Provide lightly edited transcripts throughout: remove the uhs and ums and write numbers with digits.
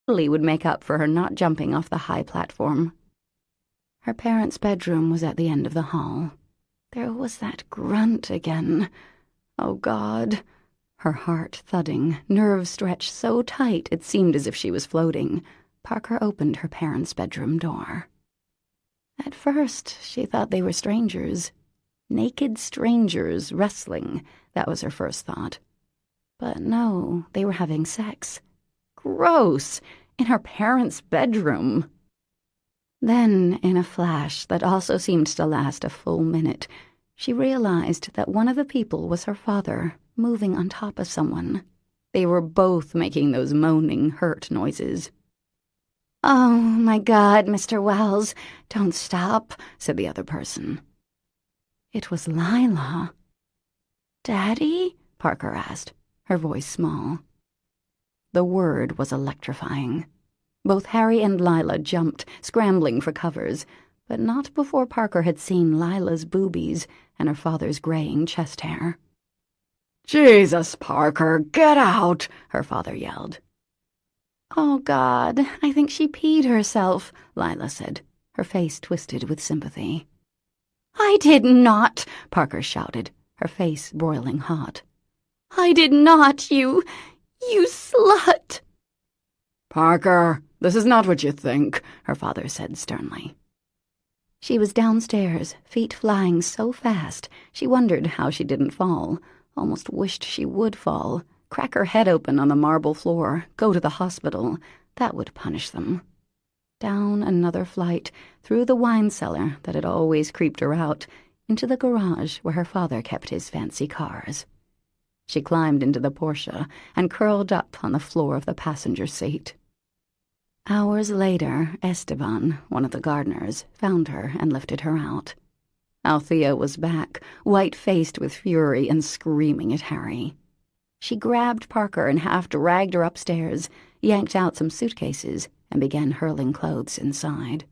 totally would make up for her not jumping off the high platform. Her parents' bedroom was at the end of the hall. There was that grunt again. Oh, God. Her heart thudding, nerves stretched so tight it seemed as if she was floating. Parker opened her parents' bedroom door. At first, she thought they were strangers. Naked strangers wrestling, that was her first thought. But no, they were having sex. Gross! In her parents' bedroom. Then, in a flash that also seemed to last a full minute, she realized that one of the people was her father, moving on top of someone. They were both making those moaning, hurt noises. "Oh, my God, Mr. Wells, don't stop," said the other person. It was Lila. "Daddy?" Parker asked, her voice small. The word was electrifying. Both Harry and Lila jumped, scrambling for covers, but not before Parker had seen Lila's boobies and her father's graying chest hair. "Jesus, Parker, get out!" her father yelled. "Oh, God, I think she peed herself," Lila said, her face twisted with sympathy. "I did not," Parker shouted, her face broiling hot. "I did not, you slut!" "Parker, this is not what you think," her father said sternly. She was downstairs, feet flying so fast she wondered how she didn't fall, almost wished she would fall, crack her head open on the marble floor, go to the hospital. That would punish them. Down another flight, through the wine cellar that had always creeped her out, into the garage where her father kept his fancy cars. She climbed into the Porsche and curled up on the floor of the passenger seat. Hours later, Esteban, one of the gardeners, found her and lifted her out. Althea was back, white-faced with fury and screaming at Harry. She grabbed Parker and half-dragged her upstairs, yanked out some suitcases, and began hurling clothes inside.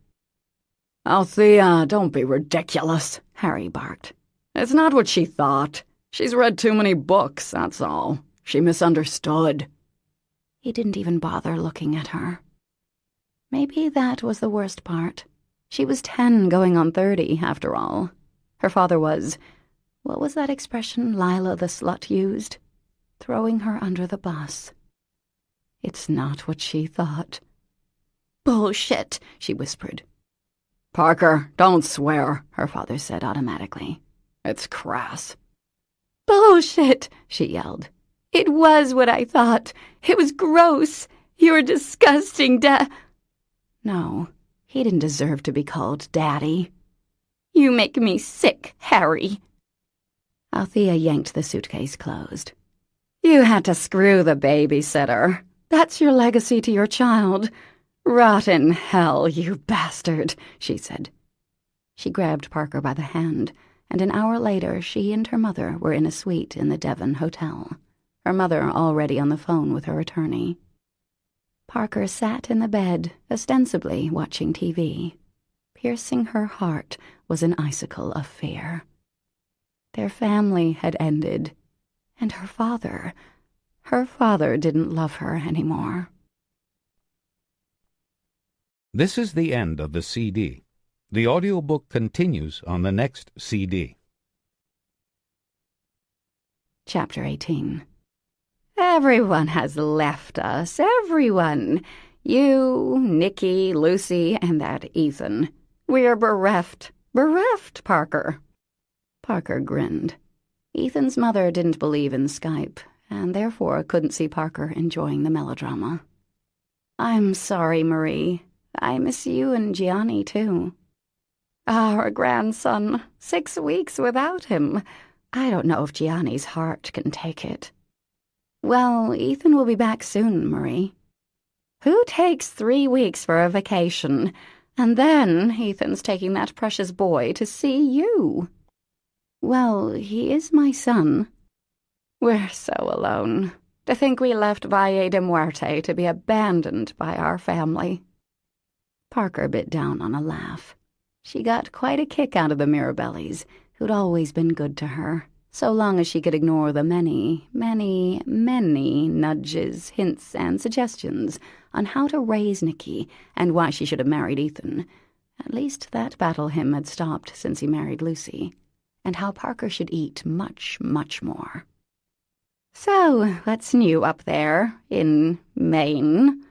"Althea, don't be ridiculous," Harry barked. "It's not what she thought. She's read too many books, that's all. She misunderstood." He didn't even bother looking at her. Maybe that was the worst part. She was 10 going on 30, after all. Her father was, what was that expression Lila the slut used? Throwing her under the bus. It's not what she thought. "Bullshit," she whispered. "Parker, don't swear," her father said automatically. "It's crass." "Bullshit," she yelled. "It was what I thought. It was gross. You're disgusting, No, he didn't deserve to be called Daddy. You make me sick, Harry." Althea yanked the suitcase closed. "You had to screw the babysitter. That's your legacy to your child. Rot in hell, you bastard," she said. She grabbed Parker by the hand, and an hour later she and her mother were in a suite in the Devon Hotel, her mother already on the phone with her attorney. Parker sat in the bed, ostensibly watching TV. Piercing her heart was an icicle of fear. Their family had ended, and her father didn't love her anymore. This is the end of the CD. The audiobook continues on the next CD. Chapter 18. Everyone has left us, everyone. You, Nikki, Lucy, and that Ethan. We're bereft. Bereft, Parker. Parker grinned. Ethan's mother didn't believe in Skype, and therefore couldn't see Parker enjoying the melodrama. "I'm sorry, Marie. I miss you and Gianni, too." "Our grandson. 6 weeks without him. I don't know if Gianni's heart can take it." "Well, Ethan will be back soon, Marie." "Who takes 3 weeks for a vacation? And then Ethan's taking that precious boy to see you." "Well, he is my son." "We're so alone. To think we left Valle de Muerte to be abandoned by our family." Parker bit down on a laugh. She got quite a kick out of the Mirabellis, who'd always been good to her, so long as she could ignore the many, many, many nudges, hints, and suggestions on how to raise Nikki and why she should have married Ethan. At least that battle hymn had stopped since he married Lucy, and how Parker should eat much, much more. "So, what's new up there, in Maine?"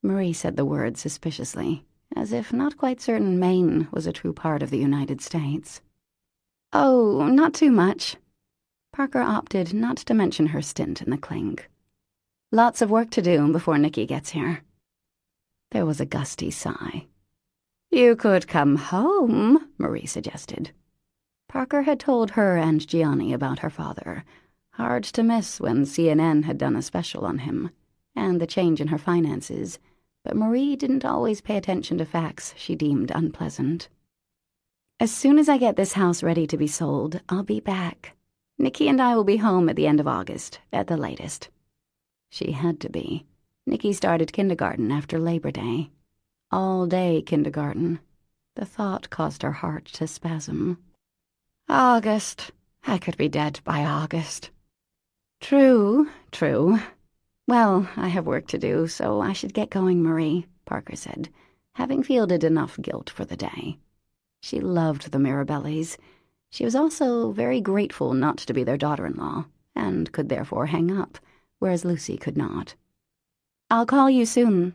Marie said the word suspiciously, as if not quite certain Maine was a true part of the United States. "Oh, not too much." Parker opted not to mention her stint in the clink. "Lots of work to do before Nikki gets here." There was a gusty sigh. "You could come home," Marie suggested. Parker had told her and Gianni about her father. Hard to miss when CNN had done a special on him, and the change in her finances, but Marie didn't always pay attention to facts she deemed unpleasant. "As soon as I get this house ready to be sold, I'll be back. Nikki and I will be home at the end of August, at the latest." She had to be. Nikki started kindergarten after Labor Day. All-day kindergarten. The thought caused her heart to spasm. August. I could be dead by August. True. Well, I have work to do, so I should get going, Marie, Parker said, having fielded enough guilt for the day. She loved the Mirabellis. She was also very grateful not to be their daughter-in-law, and could therefore hang up, whereas Lucy could not. "I'll call you soon."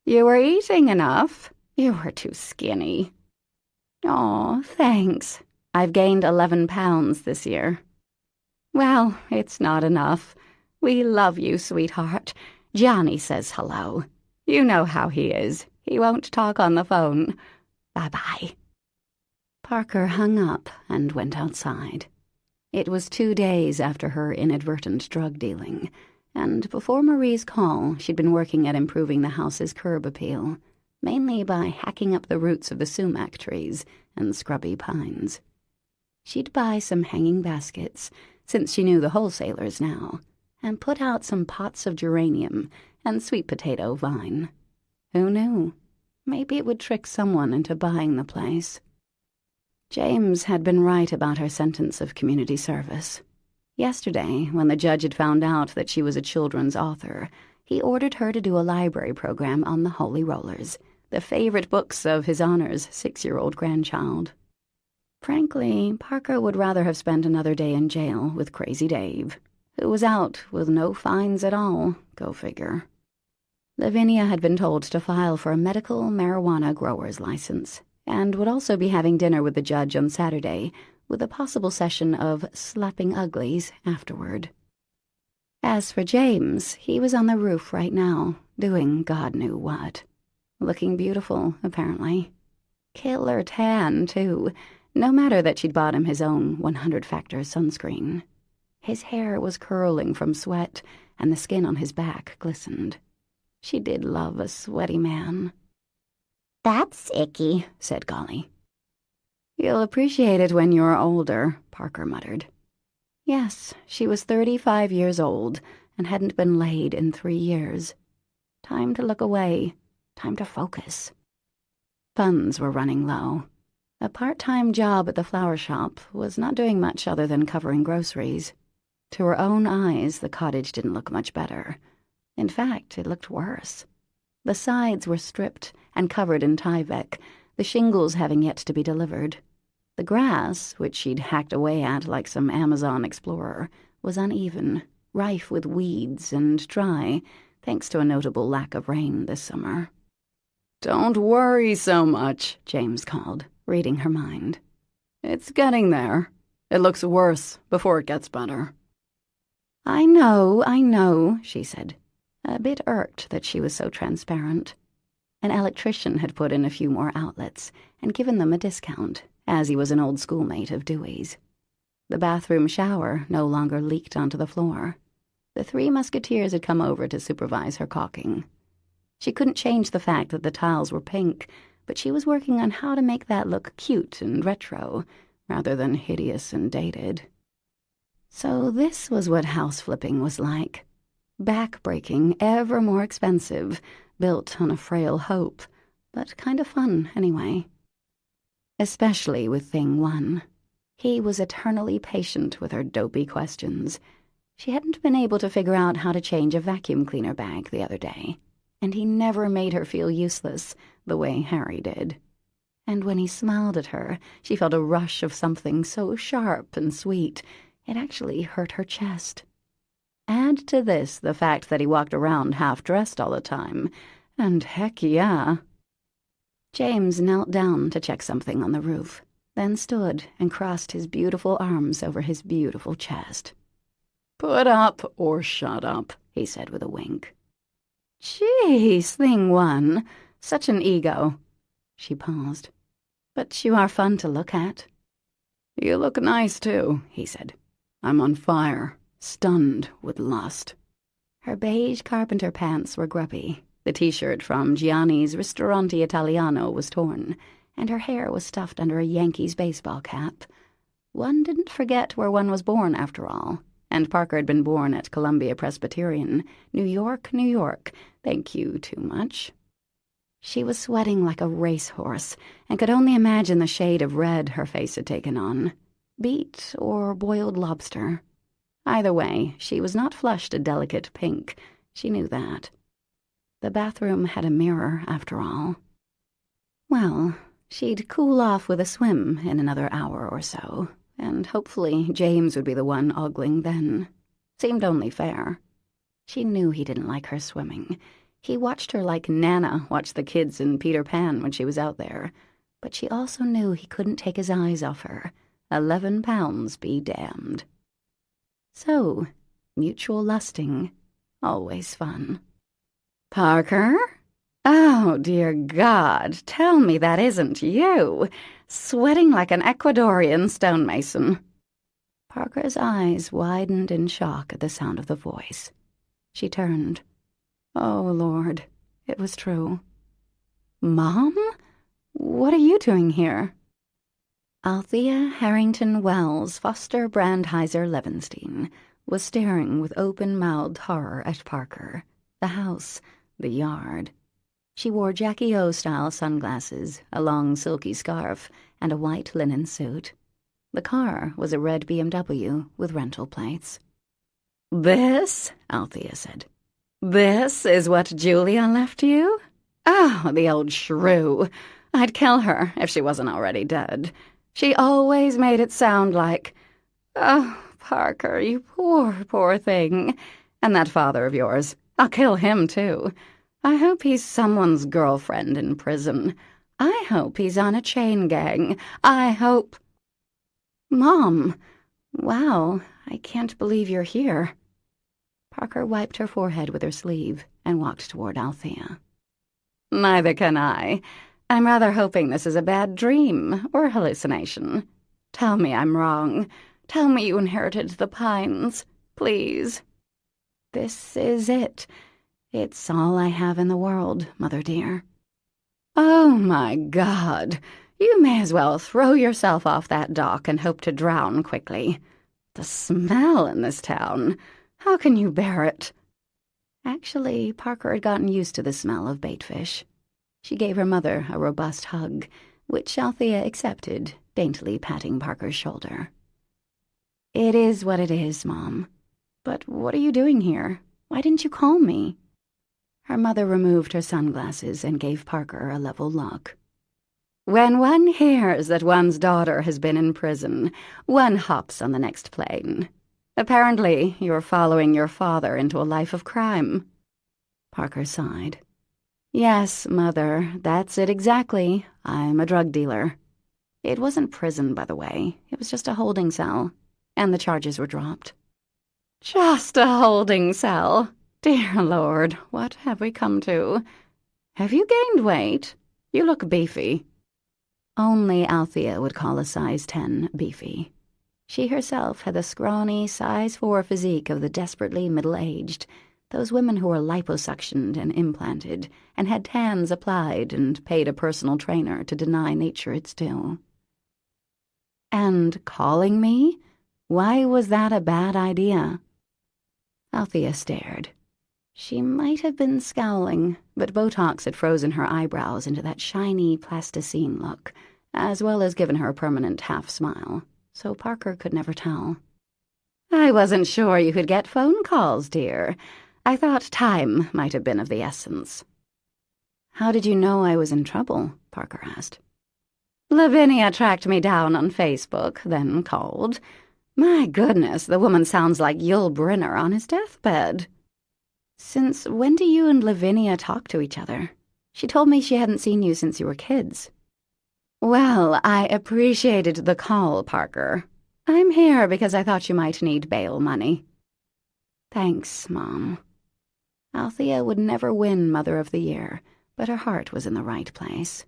"You were eating enough. You were too skinny." "Aw, thanks. I've gained 11 pounds this year." "Well, it's not enough. We love you, sweetheart. Johnny says hello. You know how he is. He won't talk on the phone. Bye-bye." Parker hung up and went outside. It was 2 days after her inadvertent drug dealing, and before Marie's call, she'd been working at improving the house's curb appeal, mainly by hacking up the roots of the sumac trees and scrubby pines. She'd buy some hanging baskets, since she knew the wholesalers now, and put out some pots of geranium and sweet potato vine. Who knew? Maybe it would trick someone into buying the place. James had been right about her sentence of community service. Yesterday, when the judge had found out that she was a children's author, he ordered her to do a library program on the Holy Rollers, the favorite books of His Honor's 6-year-old grandchild. Frankly, Parker would rather have spent another day in jail with Crazy Dave, who was out with no fines at all, go figure. Lavinia had been told to file for a medical marijuana grower's license, and would also be having dinner with the judge on Saturday, with a possible session of slapping uglies afterward. As for James, he was on the roof right now, doing God knew what. Looking beautiful, apparently. Killer tan, too, no matter that she'd bought him his own 100-factor sunscreen. His hair was curling from sweat, and the skin on his back glistened. She did love a sweaty man. "That's icky," said Golly. "You'll appreciate it when you're older," Parker muttered. Yes, she was 35 years old and hadn't been laid in 3 years. Time to look away. Time to focus. Funds were running low. A part-time job at the flower shop was not doing much other than covering groceries. To her own eyes, the cottage didn't look much better. In fact, it looked worse. The sides were stripped and covered in Tyvek, the shingles having yet to be delivered. The grass, which she'd hacked away at like some Amazon explorer, was uneven, rife with weeds and dry, thanks to a notable lack of rain this summer. "Don't worry so much," James called, reading her mind. "It's getting there. It looks worse before it gets better." I know, she said, a bit irked that she was so transparent. An electrician had put in a few more outlets and given them a discount, as he was an old schoolmate of Dewey's. The bathroom shower no longer leaked onto the floor. The 3 musketeers had come over to supervise her caulking. She couldn't change the fact that the tiles were pink, but she was working on how to make that look cute and retro, rather than hideous and dated. So this was what house flipping was like. Back-breaking, ever more expensive, built on a frail hope, but kind of fun anyway. Especially with Thing 1. He was eternally patient with her dopey questions. She hadn't been able to figure out how to change a vacuum cleaner bag the other day. and he never made her feel useless the way Harry did. And when he smiled at her, she felt a rush of something so sharp and sweet, it actually hurt her chest. Add to this the fact that he walked around half-dressed all the time, and heck yeah. James knelt down to check something on the roof, then stood and crossed his beautiful arms over his beautiful chest. "Put up or shut up," he said with a wink. "Jeez, thing one, such an ego." She paused. "But you are fun to look at." "You look nice, too," he said. "I'm on fire, stunned with lust." Her beige carpenter pants were grubby. The T-shirt from Gianni's Ristorante Italiano was torn, and her hair was stuffed under a Yankees baseball cap. One didn't forget where one was born, after all, and Parker had been born at Columbia Presbyterian, New York, New York. Thank you too much. She was sweating like a racehorse, and could only imagine the shade of red her face had taken on. Beet or boiled lobster. Either way, she was not flushed a delicate pink. She knew that. The bathroom had a mirror, after all. Well, she'd cool off with a swim in another hour or so, and hopefully James would be the one ogling then. Seemed only fair. She knew he didn't like her swimming. He watched her like Nana watched the kids in Peter Pan when she was out there, but she also knew he couldn't take his eyes off her. 11 pounds be damned. So, mutual lusting, always fun. "Parker? Oh, dear God, tell me that isn't you, sweating like an Ecuadorian stonemason." Parker's eyes widened in shock at the sound of the voice. She turned. Oh, Lord, it was true. "Mom? What are you doing here?" Althea Harrington Wells Foster Brandheiser Levenstein was staring with open-mouthed horror at Parker, the house, the yard. She wore Jackie O-style sunglasses, a long silky scarf, and a white linen suit. The car was a red BMW with rental plates. "This," Althea said, "this is what Julia left you? Oh, the old shrew. I'd kill her if she wasn't already dead. She always made it sound like, oh, Parker, you poor, poor thing. And that father of yours, I'll kill him too. I hope he's someone's girlfriend in prison. I hope he's on a chain gang. I hope—" "Mom, wow, I can't believe you're here." Parker wiped her forehead with her sleeve and walked toward Althea. "Neither can I. I'm rather hoping this is a bad dream or hallucination. Tell me I'm wrong. Tell me you inherited the Pines, please." "This is it. It's all I have in the world, Mother dear." "Oh, my God. You may as well throw yourself off that dock and hope to drown quickly. The smell in this town. How can you bear it?" Actually, Parker had gotten used to the smell of baitfish. She gave her mother a robust hug, which Althea accepted, daintily patting Parker's shoulder. "It is what it is, Mom. But what are you doing here? Why didn't you call me?" Her mother removed her sunglasses and gave Parker a level look. "When one hears that one's daughter has been in prison, one hops on the next plane. Apparently, you're following your father into a life of crime." Parker sighed. "Yes, Mother, that's it exactly. I'm a drug dealer. It wasn't prison, by the way. It was just a holding cell, and the charges were dropped." "Just a holding cell? Dear Lord, what have we come to? Have you gained weight? You look beefy." Only Althea would call a size 10 beefy. She herself had the scrawny size 4 physique of the desperately middle-aged, those women who were liposuctioned and implanted, and had tans applied and paid a personal trainer to deny nature its due. And calling me? Why was that a bad idea? Althea stared. She might have been scowling, but Botox had frozen her eyebrows into that shiny plasticine look, as well as given her a permanent half-smile, so Parker could never tell. "I wasn't sure you could get phone calls, dear. I thought time might have been of the essence. How did you know I was in trouble? Parker asked. Lavinia tracked me down on Facebook, then called. My goodness, the woman sounds like Yul Brynner on his deathbed. Since when do you and Lavinia talk to each other? She told me she hadn't seen you since you were kids. Well, I appreciated the call, Parker. I'm here because I thought you might need bail money. Thanks, Mom. Althea would never win Mother of the Year, but her heart was in the right place.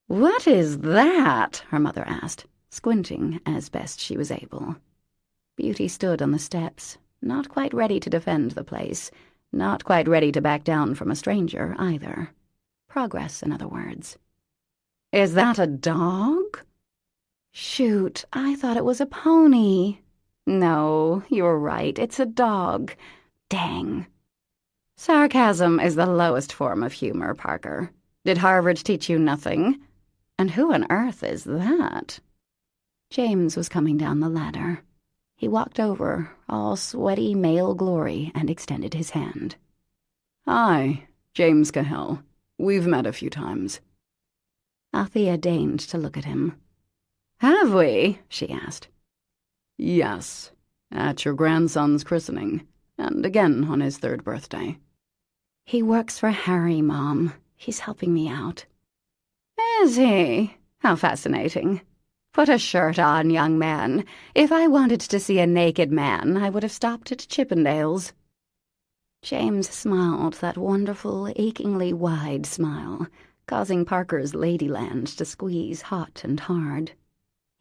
What is that? Her mother asked, squinting as best she was able. Beauty stood on the steps, not quite ready to defend the place, not quite ready to back down from a stranger either. Progress, in other words. Is that a dog? Shoot, I thought it was a pony. No, you're right, it's a dog. Dang. Sarcasm is the lowest form of humor, Parker. Did Harvard teach you nothing? And who on earth is that? James was coming down the ladder. He walked over, all sweaty male glory, and extended his hand. Hi, James Cahill. We've met a few times. Althea deigned to look at him. Have we? She asked. Yes, at your grandson's christening, and again on his 3rd birthday. He works for Harry, Mom. He's helping me out. Is he? How fascinating. Put a shirt on, young man. If I wanted to see a naked man, I would have stopped at Chippendale's. James smiled that wonderful, achingly wide smile, causing Parker's Ladyland to squeeze hot and hard.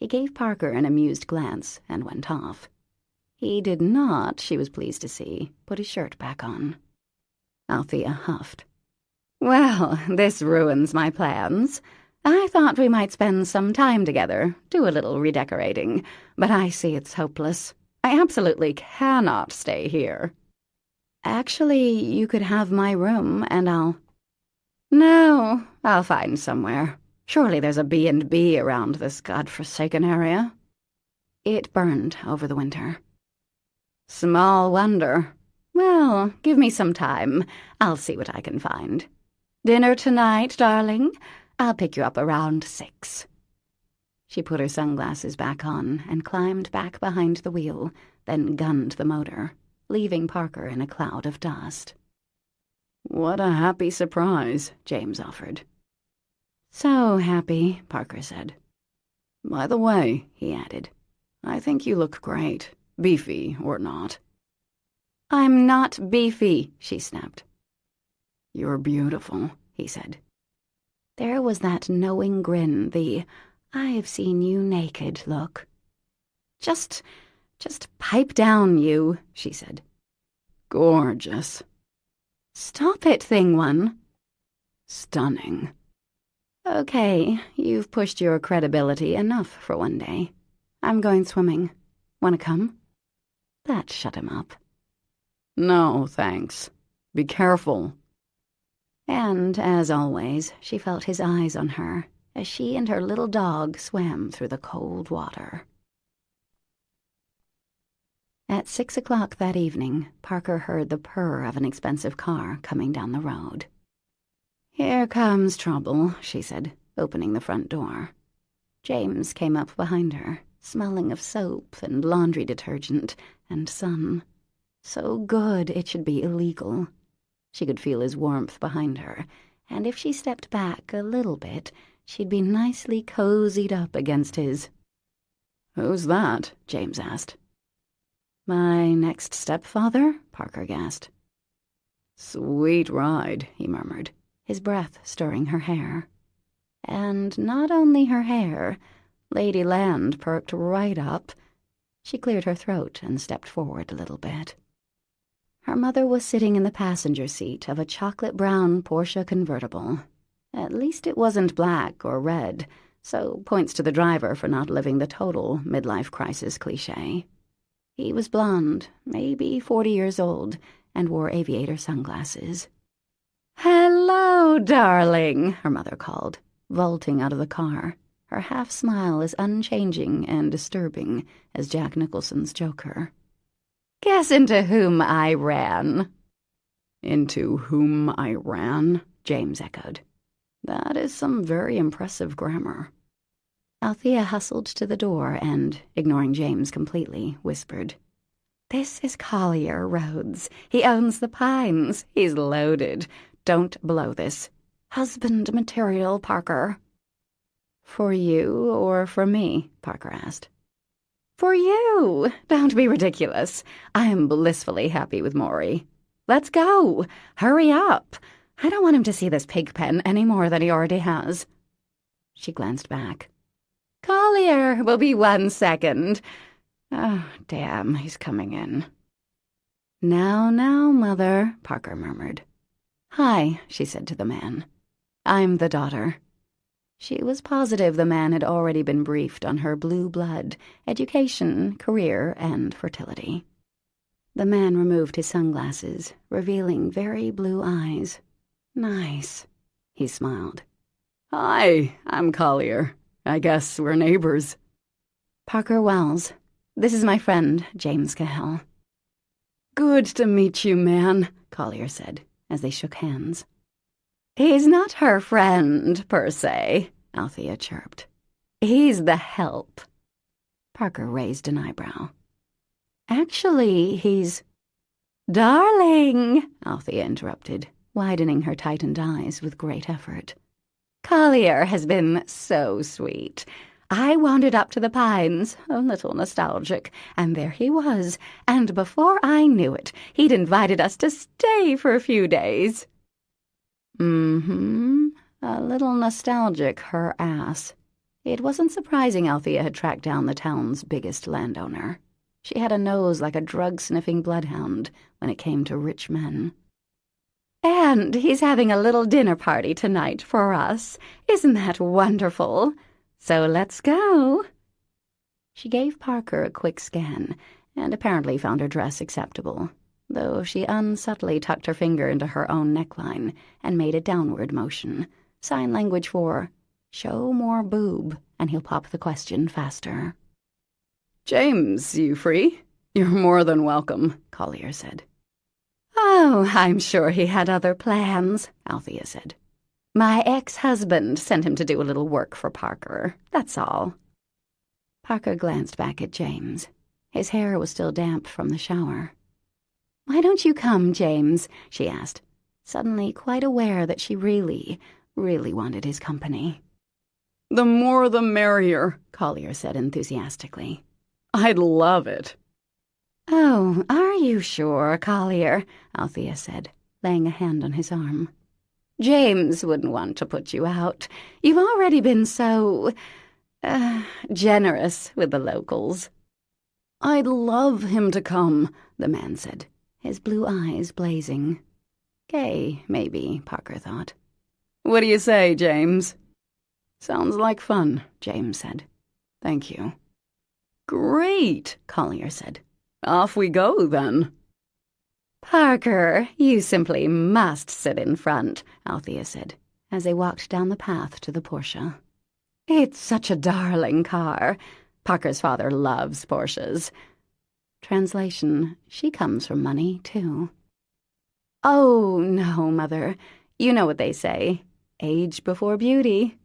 He gave Parker an amused glance and went off. He did not, she was pleased to see, put his shirt back on. Althea huffed. Well, this ruins my plans. I thought we might spend some time together, do a little redecorating, but I see it's hopeless. I absolutely cannot stay here. Actually, you could have my room, and No, I'll find somewhere. Surely there's a B&B around this godforsaken area. It burned over the winter. Small wonder. Well, give me some time. I'll see what I can find. Dinner tonight, darling? I'll pick you up around 6. She put her sunglasses back on and climbed back behind the wheel, then gunned the motor, leaving Parker in a cloud of dust. What a happy surprise, James offered. So happy, Parker said. By the way, he added, I think you look great, beefy or not. I'm not beefy, she snapped. You're beautiful, he said. There was that knowing grin, the I've seen you naked look. Just pipe down, you, she said. Gorgeous. Stop it, thing one. Stunning. Okay, you've pushed your credibility enough for one day. I'm going swimming. Wanna come? That shut him up. No, thanks. Be careful. And, as always, she felt his eyes on her as she and her little dog swam through the cold water. At 6 o'clock that evening, Parker heard the purr of an expensive car coming down the road. Here comes trouble, she said, opening the front door. James came up behind her, smelling of soap and laundry detergent and sun. So good it should be illegal. She could feel his warmth behind her, and if she stepped back a little bit, she'd be nicely cozied up against his. Who's that? James asked. My next stepfather? Parker gasped. Sweet ride, he murmured, his breath stirring her hair. And not only her hair, Lady Land perked right up. She cleared her throat and stepped forward a little bit. Her mother was sitting in the passenger seat of a chocolate-brown Porsche convertible. At least it wasn't black or red, so points to the driver for not living the total midlife crisis cliché. He was blonde, maybe 40 years old, and wore aviator sunglasses. "Hello, darling," her mother called, vaulting out of the car, her half-smile as unchanging and disturbing as Jack Nicholson's Joker. "Guess into whom I ran." Into whom I ran? James echoed. That is some very impressive grammar. Althea hustled to the door and, ignoring James completely, whispered, "This is Collier Rhodes. He owns the Pines. He's loaded. Don't blow this. Husband material, Parker." For you or for me? Parker asked. For you. Don't be ridiculous. I'm blissfully happy with Maury. Let's go. Hurry up. I don't want him to see this pig pen any more than he already has. She glanced back. Collier will be 1 second. Oh, damn, he's coming in. Now, Mother, Parker murmured. Hi, she said to the man. I'm the daughter. She was positive the man had already been briefed on her blue blood, education, career, and fertility. The man removed his sunglasses, revealing very blue eyes. Nice, he smiled. Hi, I'm Collier. I guess we're neighbors. Parker Wells. This is my friend, James Cahill. Good to meet you, man, Collier said, as they shook hands. He's not her friend, per se, Althea chirped. He's the help. Parker raised an eyebrow. Actually, he's... Darling, Althea interrupted, widening her tightened eyes with great effort. Collier has been so sweet. I wandered up to the Pines, a little nostalgic, and there he was, and before I knew it, he'd invited us to stay for a few days. A little nostalgic, her ass. It wasn't surprising Althea had tracked down the town's biggest landowner. She had a nose like a drug-sniffing bloodhound when it came to rich men. And he's having a little dinner party tonight for us. Isn't that wonderful? So let's go. She gave Parker a quick scan and apparently found her dress acceptable, though she unsubtly tucked her finger into her own neckline and made a downward motion, sign language for, show more boob, and he'll pop the question faster. James, you free? You're more than welcome, Collier said. Oh, I'm sure he had other plans, Althea said. My ex-husband sent him to do a little work for Parker, that's all. Parker glanced back at James. His hair was still damp from the shower. Why don't you come, James? She asked, suddenly quite aware that she really wanted his company. The more the merrier, Collier said enthusiastically. I'd love it. Oh, are you sure, Collier? Althea said, laying a hand on his arm. James wouldn't want to put you out. You've already been so, generous with the locals. I'd love him to come, the man said, his blue eyes blazing. Gay, maybe, Parker thought. What do you say, James? Sounds like fun, James said. Thank you. Great, Collier said. Off we go, then. Parker, you simply must sit in front, Althea said, as they walked down the path to the Porsche. It's such a darling car. Parker's father loves Porsches. Translation, she comes from money, too. Oh, no, Mother. You know what they say. Age before beauty.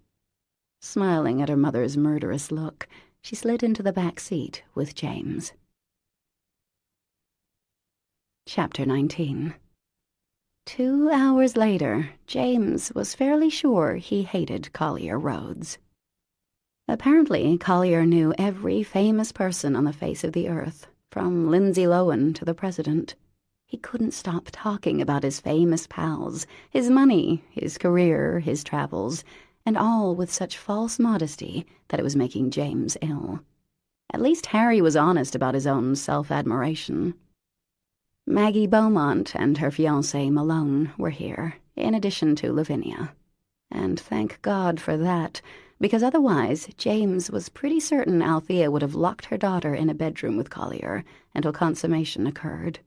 Smiling at her mother's murderous look, she slid into the back seat with James. Chapter 19. 2 hours later, James was fairly sure he hated Collier Rhodes. Apparently, Collier knew every famous person on the face of the earth, from Lindsay Lohan to the president. He couldn't stop talking about his famous pals, his money, his career, his travels, and all with such false modesty that it was making James ill. At least Harry was honest about his own self-admiration. Maggie Beaumont and her fiancé Malone were here, in addition to Lavinia. And thank God for that, because otherwise James was pretty certain Althea would have locked her daughter in a bedroom with Collier until consummation occurred.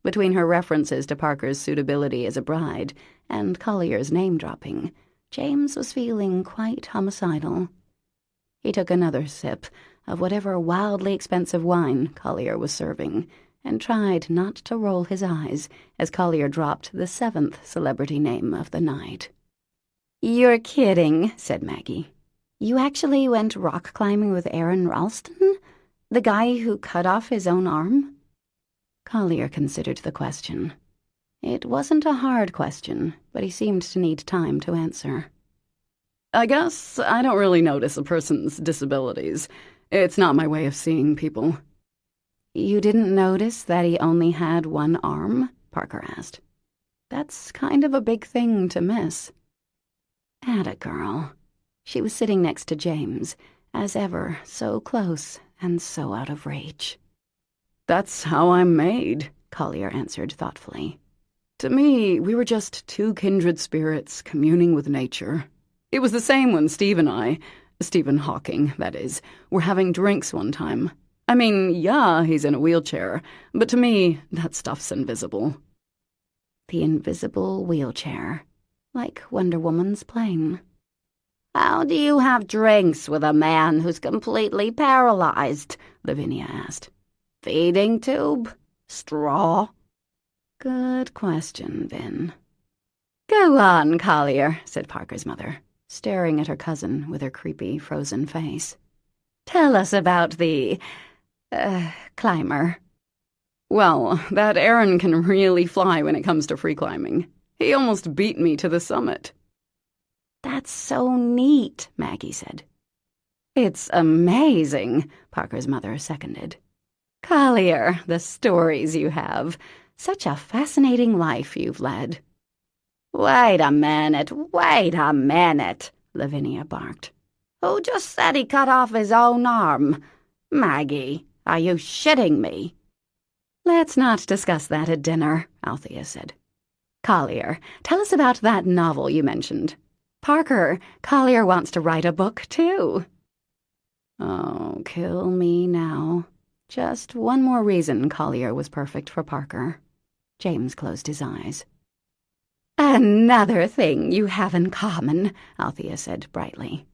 Between her references to Parker's suitability as a bride and Collier's name-dropping, James was feeling quite homicidal. He took another sip of whatever wildly expensive wine Collier was serving and tried not to roll his eyes as Collier dropped the 7th celebrity name of the night. "You're kidding," said Maggie. "You actually went rock climbing with Aaron Ralston? The guy who cut off his own arm?" Collier considered the question. It wasn't a hard question, but he seemed to need time to answer. I guess I don't really notice a person's disabilities. It's not my way of seeing people. "You didn't notice that he only had one arm?" Parker asked. "That's kind of a big thing to miss." Atta girl. She was sitting next to James, as ever, so close and so out of reach. "That's how I'm made," Collier answered thoughtfully. "To me, we were just two kindred spirits communing with nature. It was the same when Stephen Hawking, that is, were having drinks one time. I mean, yeah, he's in a wheelchair, but to me, that stuff's invisible." The invisible wheelchair, like Wonder Woman's plane. "How do you have drinks with a man who's completely paralyzed?" Lavinia asked. "Feeding tube? Straw?" "Good question, Vin." "Go on, Collier," said Parker's mother, staring at her cousin with her creepy, frozen face. "Tell us about the, climber." "Well, that Aaron can really fly when it comes to free climbing. He almost beat me to the summit." "That's so neat," Maggie said. "It's amazing," Parker's mother seconded. "Collier, the stories you have. Such a fascinating life you've led." Wait a minute, Lavinia barked. "Who just said he cut off his own arm? Maggie, are you shitting me?" "Let's not discuss that at dinner," Althea said. "Collier, tell us about that novel you mentioned. Parker, Collier wants to write a book, too." Oh, kill me now. Just one more reason Collier was perfect for Parker. James closed his eyes. "Another thing you have in common," Althea said brightly.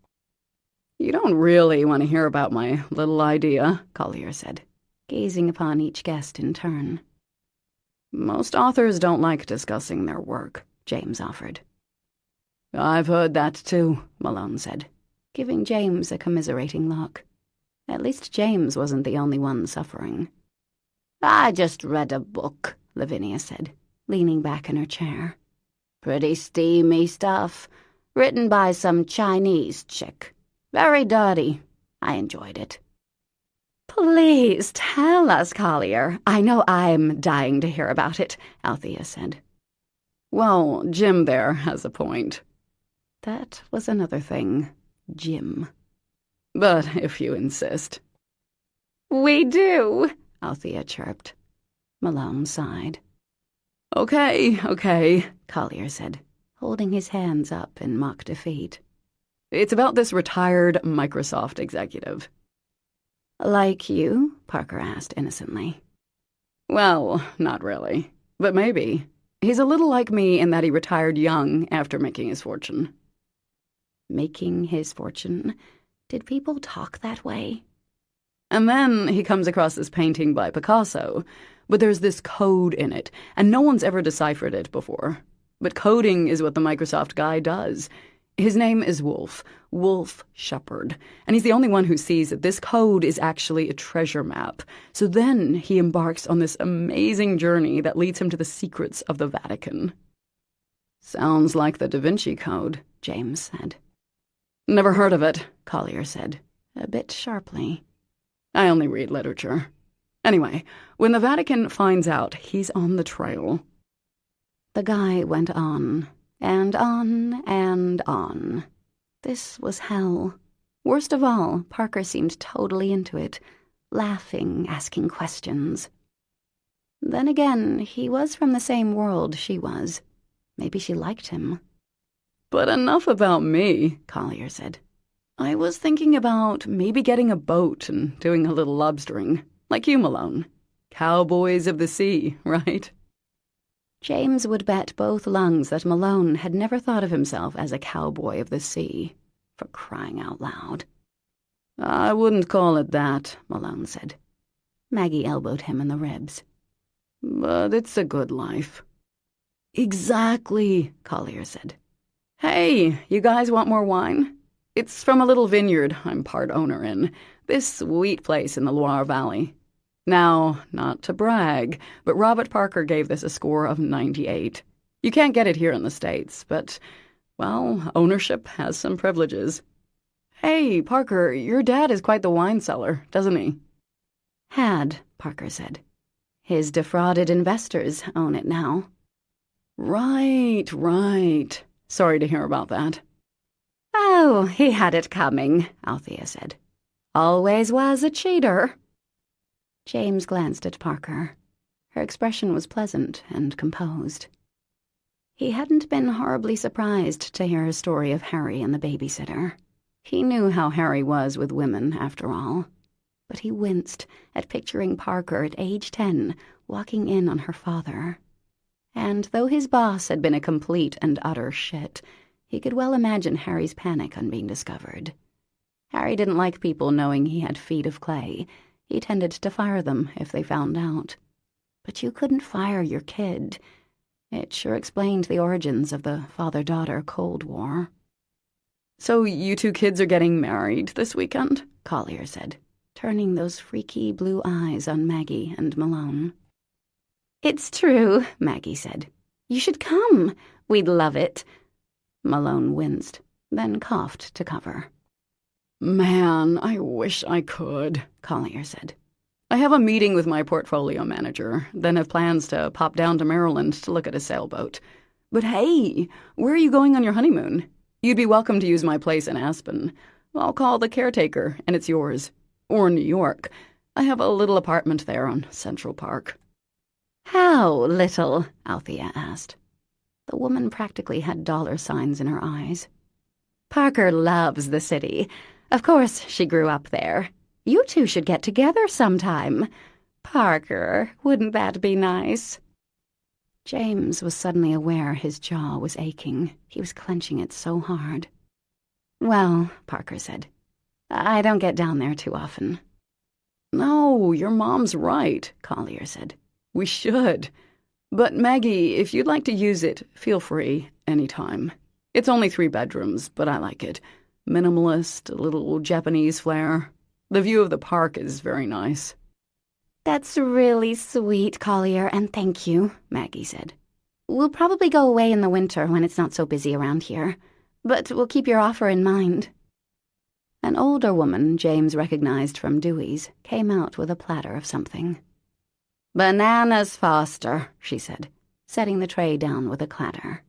"You don't really want to hear about my little idea," Collier said, gazing upon each guest in turn. "Most authors don't like discussing their work," James offered. "I've heard that too," Malone said, giving James a commiserating look. At least James wasn't the only one suffering. "I just read a book," Lavinia said, leaning back in her chair. "Pretty steamy stuff, written by some Chinese chick. Very dirty. I enjoyed it." "Please tell us, Collier. I know I'm dying to hear about it," Althea said. "Well, Jim there has a point." That was another thing. Jim. "But if you insist." "We do," Althea chirped. Malone sighed. Okay, Collier said, holding his hands up in mock defeat. "It's about this retired Microsoft executive." "Like you?" Parker asked innocently. "Well, not really, but maybe. He's a little like me in that he retired young after making his fortune." Making his fortune? Did people talk that way? "And then he comes across this painting by Picasso, but there's this code in it, and no one's ever deciphered it before. But coding is what the Microsoft guy does. His name is Wolf Shepard, and he's the only one who sees that this code is actually a treasure map. So then he embarks on this amazing journey that leads him to the secrets of the Vatican." "Sounds like the Da Vinci Code," James said. "Never heard of it," Collier said, a bit sharply. "I only read literature. Anyway, when the Vatican finds out, he's on the trail." The guy went on, and on, and on. This was hell. Worst of all, Parker seemed totally into it, laughing, asking questions. Then again, he was from the same world she was. Maybe she liked him. "But enough about me," Collier said. "I was thinking about maybe getting a boat and doing a little lobstering, like you, Malone. Cowboys of the sea, right?" James would bet both lungs that Malone had never thought of himself as a cowboy of the sea, for crying out loud. "I wouldn't call it that," Malone said. Maggie elbowed him in the ribs. But it's a good life." "Exactly," Collier said. "Hey, you guys want more wine? It's from a little vineyard I'm part owner in, this sweet place in the Loire Valley. Now, not to brag, but Robert Parker gave this a score of 98. You can't get it here in the States, but, well, ownership has some privileges. Hey, Parker, your dad is quite the wine seller, doesn't he?" "Had," Parker said. "His defrauded investors own it now." Right. Sorry to hear about that." "Oh, he had it coming," Althea said. "Always was a cheater." James glanced at Parker. Her expression was pleasant and composed. He hadn't been horribly surprised to hear her story of Harry and the babysitter. He knew how Harry was with women, after all. But he winced at picturing Parker at age 10 walking in on her father. And though his boss had been a complete and utter shit, he could well imagine Harry's panic on being discovered. Harry didn't like people knowing he had feet of clay. He tended to fire them if they found out. But you couldn't fire your kid. It sure explained the origins of the father-daughter Cold War. "So you two kids are getting married this weekend?" Collier said, turning those freaky blue eyes on Maggie and Malone. "It's true," Maggie said. "You should come. We'd love it." Malone winced, then coughed to cover. "Man, I wish I could," Collier said. "I have a meeting with my portfolio manager, then have plans to pop down to Maryland to look at a sailboat. But hey, where are you going on your honeymoon? You'd be welcome to use my place in Aspen. I'll call the caretaker, and it's yours. Or New York. I have a little apartment there on Central Park." "How little?" Althea asked. The woman practically had dollar signs in her eyes. "Parker loves the city. Of course, she grew up there. You two should get together sometime. Parker, wouldn't that be nice?" James was suddenly aware his jaw was aching. He was clenching it so hard. "Well," Parker said, "I don't get down there too often." "No, your mom's right," Collier said. "We should. But Maggie, if you'd like to use it, feel free, anytime. It's only 3 bedrooms, but I like it. Minimalist, a little Japanese flair. The view of the park is very nice." "That's really sweet, Collier, and thank you," Maggie said. "We'll probably go away in the winter when it's not so busy around here, but we'll keep your offer in mind." An older woman James recognized from Dewey's came out with a platter of something. "Bananas Foster," she said, setting the tray down with a clatter.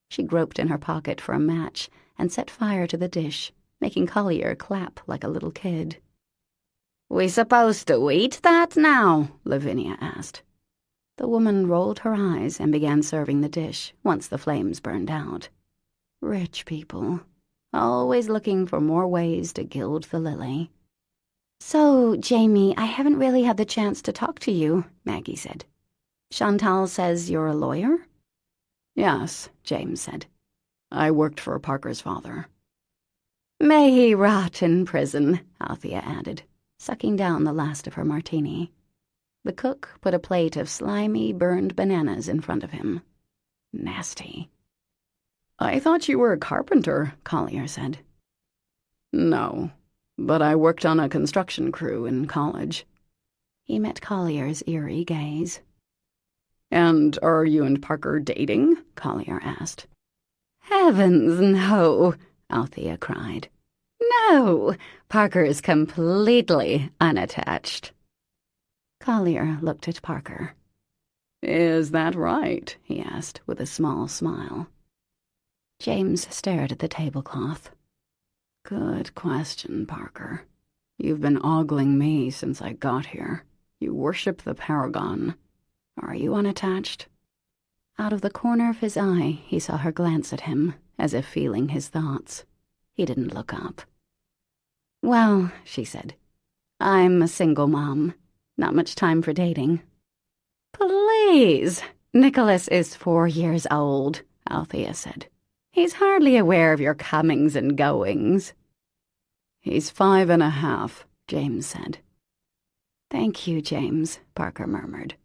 She groped in her pocket for a match and set fire to the dish, making Collier clap like a little kid. "We supposed to eat that now?" Lavinia asked. The woman rolled her eyes and began serving the dish once the flames burned out. Rich people, always looking for more ways to gild the lily. "So, Jamie, I haven't really had the chance to talk to you," Maggie said. "Chantal says you're a lawyer?" "Yes," James said. "I worked for Parker's father." "May he rot in prison," Althea added, sucking down the last of her martini. The cook put a plate of slimy, burned bananas in front of him. Nasty. "I thought you were a carpenter," Collier said. "No, but I worked on a construction crew in college." He met Collier's eerie gaze. "And are you and Parker dating?" Collier asked. "Heavens, no," Althea cried. "No, Parker is completely unattached." Collier looked at Parker. "Is that right?" he asked with a small smile. James stared at the tablecloth. "Good question, Parker. You've been ogling me since I got here. You worship the paragon. Are you unattached?" Out of the corner of his eye, he saw her glance at him, as if feeling his thoughts. He didn't look up. "Well," she said, "I'm a single mom. Not much time for dating." "Please, Nicholas is 4 years old," Althea said. "He's hardly aware of your comings and goings." "He's 5.5, James said. "Thank you, James," Parker murmured.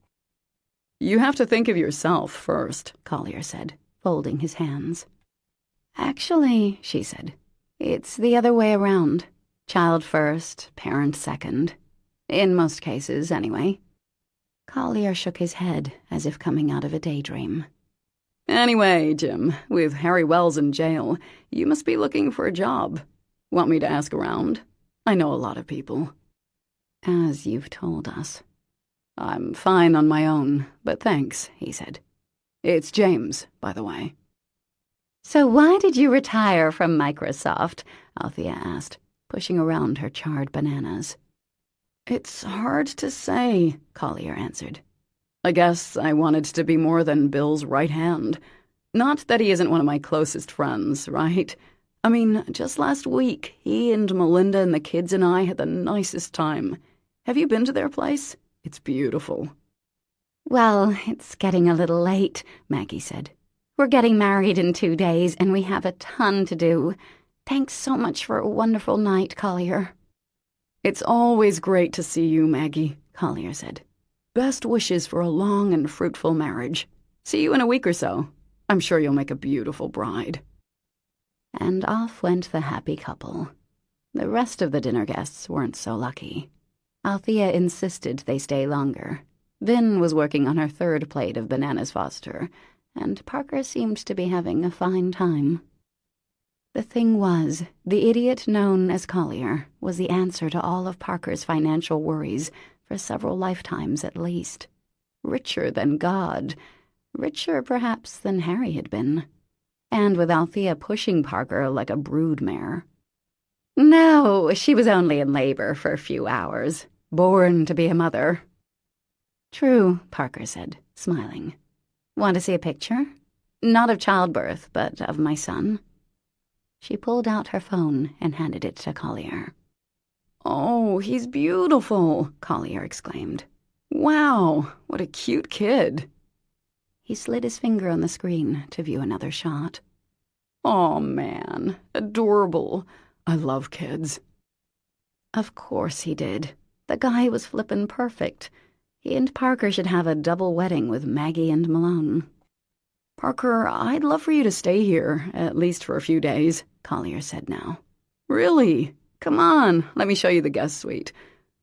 You have to think of yourself first, Collier said, folding his hands. Actually, she said, it's the other way around. Child first, parent second. In most cases, anyway. Collier shook his head as if coming out of a daydream. Anyway, Jim, with Harry Wells in jail, you must be looking for a job. Want me to ask around? I know a lot of people. As you've told us. I'm fine on my own, but thanks, he said. It's James, by the way. So why did you retire from Microsoft? Althea asked, pushing around her charred bananas. It's hard to say, Collier answered. I guess I wanted to be more than Bill's right hand. Not that he isn't one of my closest friends, right? I mean, just last week, he and Melinda and the kids and I had the nicest time. Have you been to their place? It's beautiful. Well, it's getting a little late, Maggie said. We're getting married in 2 days, and we have a ton to do. Thanks so much for a wonderful night, Collier. It's always great to see you, Maggie, Collier said. Best wishes for a long and fruitful marriage. See you in a week or so. I'm sure you'll make a beautiful bride. And off went the happy couple. The rest of the dinner guests weren't so lucky. Althea insisted they stay longer. Vin was working on her 3rd plate of bananas Foster, and Parker seemed to be having a fine time. The thing was, the idiot known as Collier was the answer to all of Parker's financial worries for several lifetimes at least. Richer than God, richer perhaps than Harry had been, and with Althea pushing Parker like a broodmare. No, she was only in labor for a few hours, born to be a mother. True, Parker said, smiling. Want to see a picture? Not of childbirth, but of my son. She pulled out her phone and handed it to Collier. Oh, he's beautiful, Collier exclaimed. Wow, what a cute kid. He slid his finger on the screen to view another shot. Oh, man, adorable. I love kids. Of course he did. The guy was flippin' perfect. He and Parker should have a double wedding with Maggie and Malone. Parker, I'd love for you to stay here, at least for a few days, Collier said now. Really? Come on, let me show you the guest suite.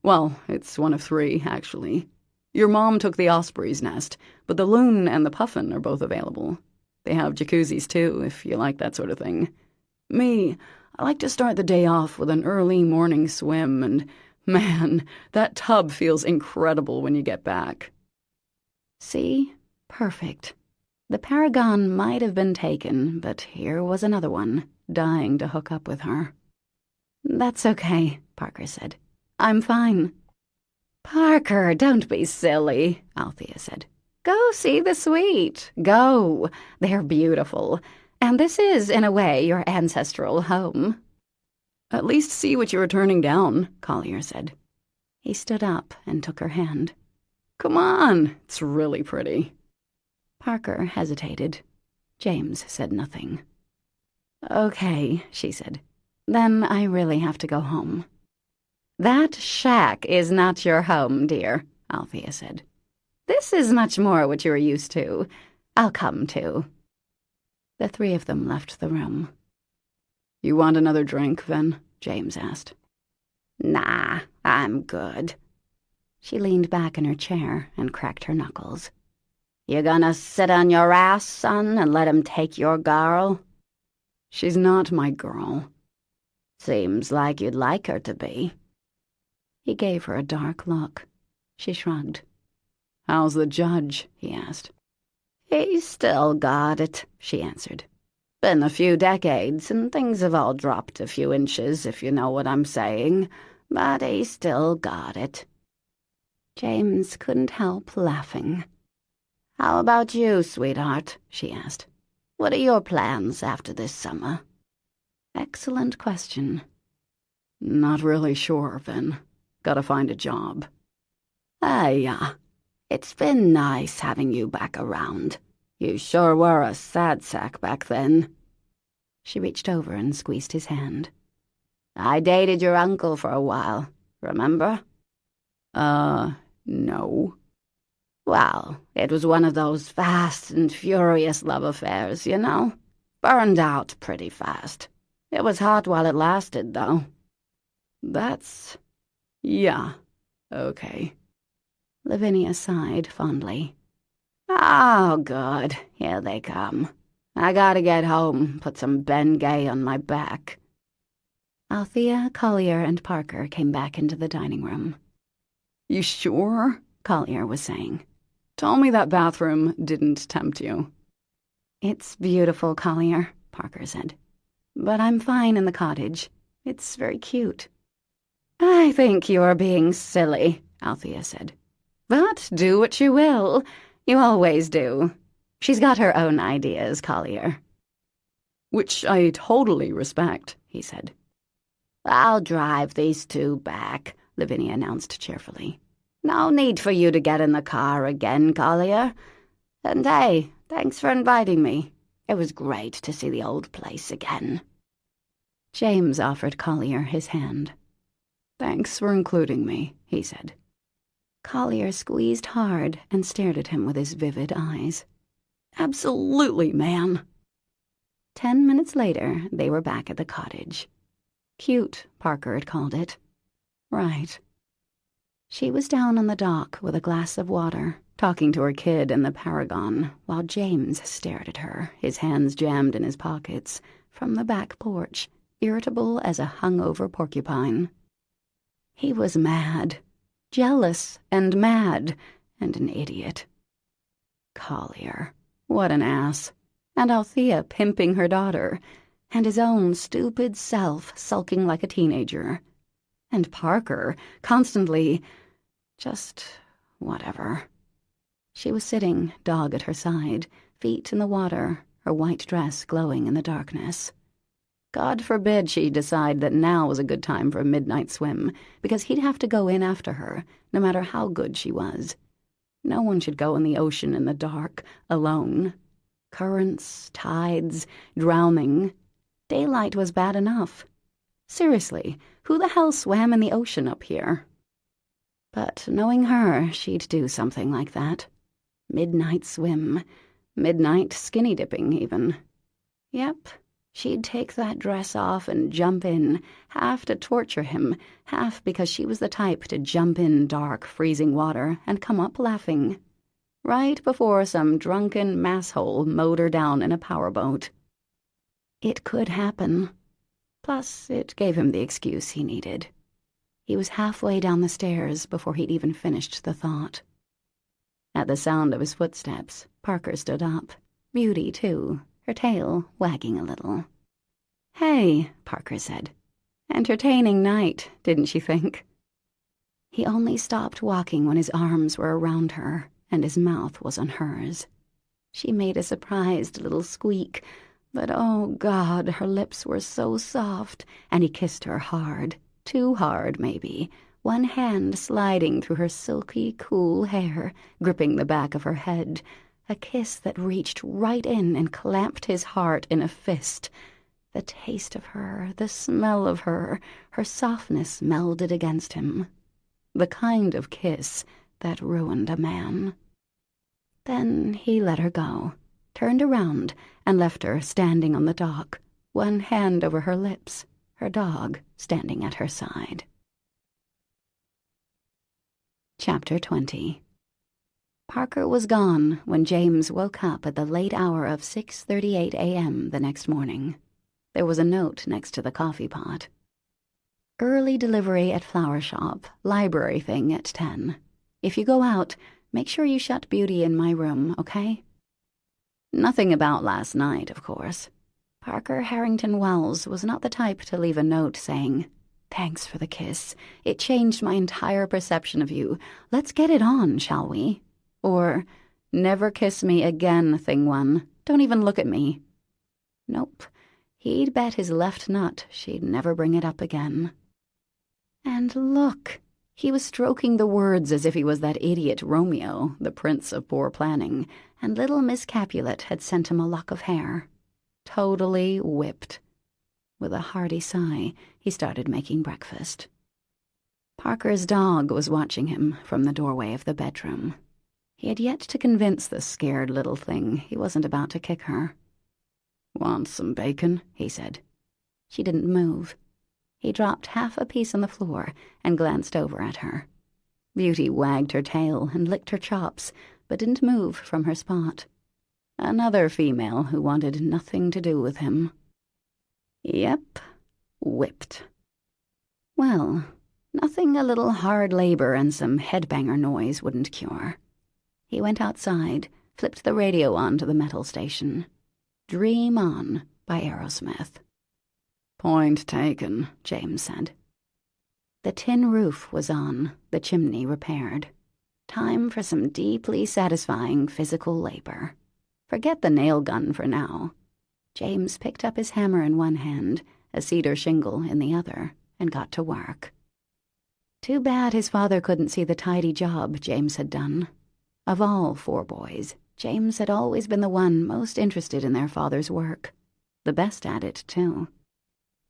Well, it's one of 3, actually. Your mom took the Osprey's nest, but the Loon and the Puffin are both available. They have jacuzzis, too, if you like that sort of thing. Me, I like to start the day off with an early morning swim, and, man, that tub feels incredible when you get back. See? Perfect. The Paragon might have been taken, but here was another one, dying to hook up with her. That's okay, Parker said. I'm fine. Parker, don't be silly, Althea said. Go see the suite. Go. They're beautiful. And this is, in a way, your ancestral home. At least see what you're turning down, Collier said. He stood up and took her hand. Come on, it's really pretty. Parker hesitated. James said nothing. Okay, she said. Then I really have to go home. That shack is not your home, dear, Althea said. This is much more what you are used to. I'll come too. The 3 of them left the room. You want another drink, Vin? James asked. Nah, I'm good. She leaned back in her chair and cracked her knuckles. You gonna sit on your ass, son, and let him take your girl? She's not my girl. Seems like you'd like her to be. He gave her a dark look. She shrugged. How's the judge? He asked. He's still got it, she answered. Been a few decades, and things have all dropped a few inches, if you know what I'm saying, but he's still got it. James couldn't help laughing. How about you, sweetheart? She asked. What are your plans after this summer? Excellent question. Not really sure, Vin. Gotta find a job. Yeah. It's been nice having you back around. You sure were a sad sack back then. She reached over and squeezed his hand. I dated your uncle for a while, remember? No. Well, it was one of those fast and furious love affairs, you know. Burned out pretty fast. It was hot while it lasted, though. Yeah, okay. Lavinia sighed fondly. Oh, good. Here they come. I gotta get home, put some Bengay on my back. Althea, Collier, and Parker came back into the dining room. You sure? Collier was saying. Tell me that bathroom didn't tempt you. It's beautiful, Collier, Parker said. But I'm fine in the cottage. It's very cute. I think you're being silly, Althea said. But do what you will. You always do. She's got her own ideas, Collier. Which I totally respect, he said. I'll drive these two back, Lavinia announced cheerfully. No need for you to get in the car again, Collier. And hey, thanks for inviting me. It was great to see the old place again. James offered Collier his hand. Thanks for including me, he said. Collier squeezed hard and stared at him with his vivid eyes. Absolutely, man. 10 minutes later, they were back at the cottage. Cute, Parker had called it. Right. She was down on the dock with a glass of water, talking to her kid in the Paragon, while James stared at her, his hands jammed in his pockets, from the back porch, irritable as a hungover porcupine. He was mad. Jealous and mad, and an idiot. Collier. What an ass. And Althea pimping her daughter, and his own stupid self sulking like a teenager. And Parker constantly... just whatever. She was sitting, dog at her side, feet in the water, her white dress glowing in the darkness. God forbid she decide that now was a good time for a midnight swim, because he'd have to go in after her, no matter how good she was. No one should go in the ocean in the dark, alone. Currents, tides, drowning. Daylight was bad enough. Seriously, who the hell swam in the ocean up here? But knowing her, she'd do something like that. Midnight swim. Midnight skinny dipping, even. Yep. She'd take that dress off and jump in, half to torture him, half because she was the type to jump in dark, freezing water and come up laughing. Right before some drunken masshole mowed her down in a powerboat. It could happen. Plus, it gave him the excuse he needed. He was halfway down the stairs before he'd even finished the thought. At the sound of his footsteps, Parker stood up. Beauty, too. Her tail wagging a little. Hey, Parker said. Entertaining night, didn't you think? He only stopped walking when his arms were around her and his mouth was on hers. She made a surprised little squeak, but oh God, her lips were so soft, and he kissed her hard, too hard maybe, one hand sliding through her silky, cool hair, gripping the back of her head, a kiss that reached right in and clamped his heart in a fist. The taste of her, the smell of her softness melded against him. The kind of kiss that ruined a man. Then he let her go, turned around, and left her standing on the dock, one hand over her lips, her dog standing at her side. Chapter 20. Parker was gone when James woke up at the late hour of 6:38 a.m. the next morning. There was a note next to the coffee pot. Early delivery at flower shop, library thing at 10. If you go out, make sure you shut Beauty in my room, okay? Nothing about last night, of course. Parker Harrington Wells was not the type to leave a note saying, "Thanks for the kiss. It changed my entire perception of you. Let's get it on, shall we?" Or, "Never kiss me again, thing one. Don't even look at me." Nope. He'd bet his left nut she'd never bring it up again. And look, he was stroking the words as if he was that idiot Romeo, the prince of poor planning, and little Miss Capulet had sent him a lock of hair. Totally whipped. With a hearty sigh, he started making breakfast. Parker's dog was watching him from the doorway of the bedroom. He had yet to convince the scared little thing he wasn't about to kick her. "Want some bacon?" he said. She didn't move. He dropped half a piece on the floor and glanced over at her. Beauty wagged her tail and licked her chops, but didn't move from her spot. Another female who wanted nothing to do with him. Yep, whipped. Well, nothing a little hard labor and some headbanger noise wouldn't cure. He went outside, flipped the radio on to the metal station. Dream On by Aerosmith. "Point taken," James said. The tin roof was on, the chimney repaired. Time for some deeply satisfying physical labor. Forget the nail gun for now. James picked up his hammer in one hand, a cedar shingle in the other, and got to work. Too bad his father couldn't see the tidy job James had done. Of all 4 boys, James had always been the one most interested in their father's work. The best at it, too.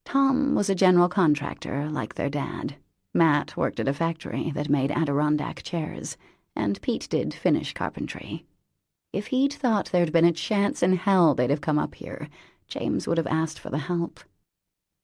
Tom was a general contractor like their dad. Matt worked at a factory that made Adirondack chairs, and Pete did finish carpentry. If he'd thought there'd been a chance in hell they'd have come up here, James would have asked for the help.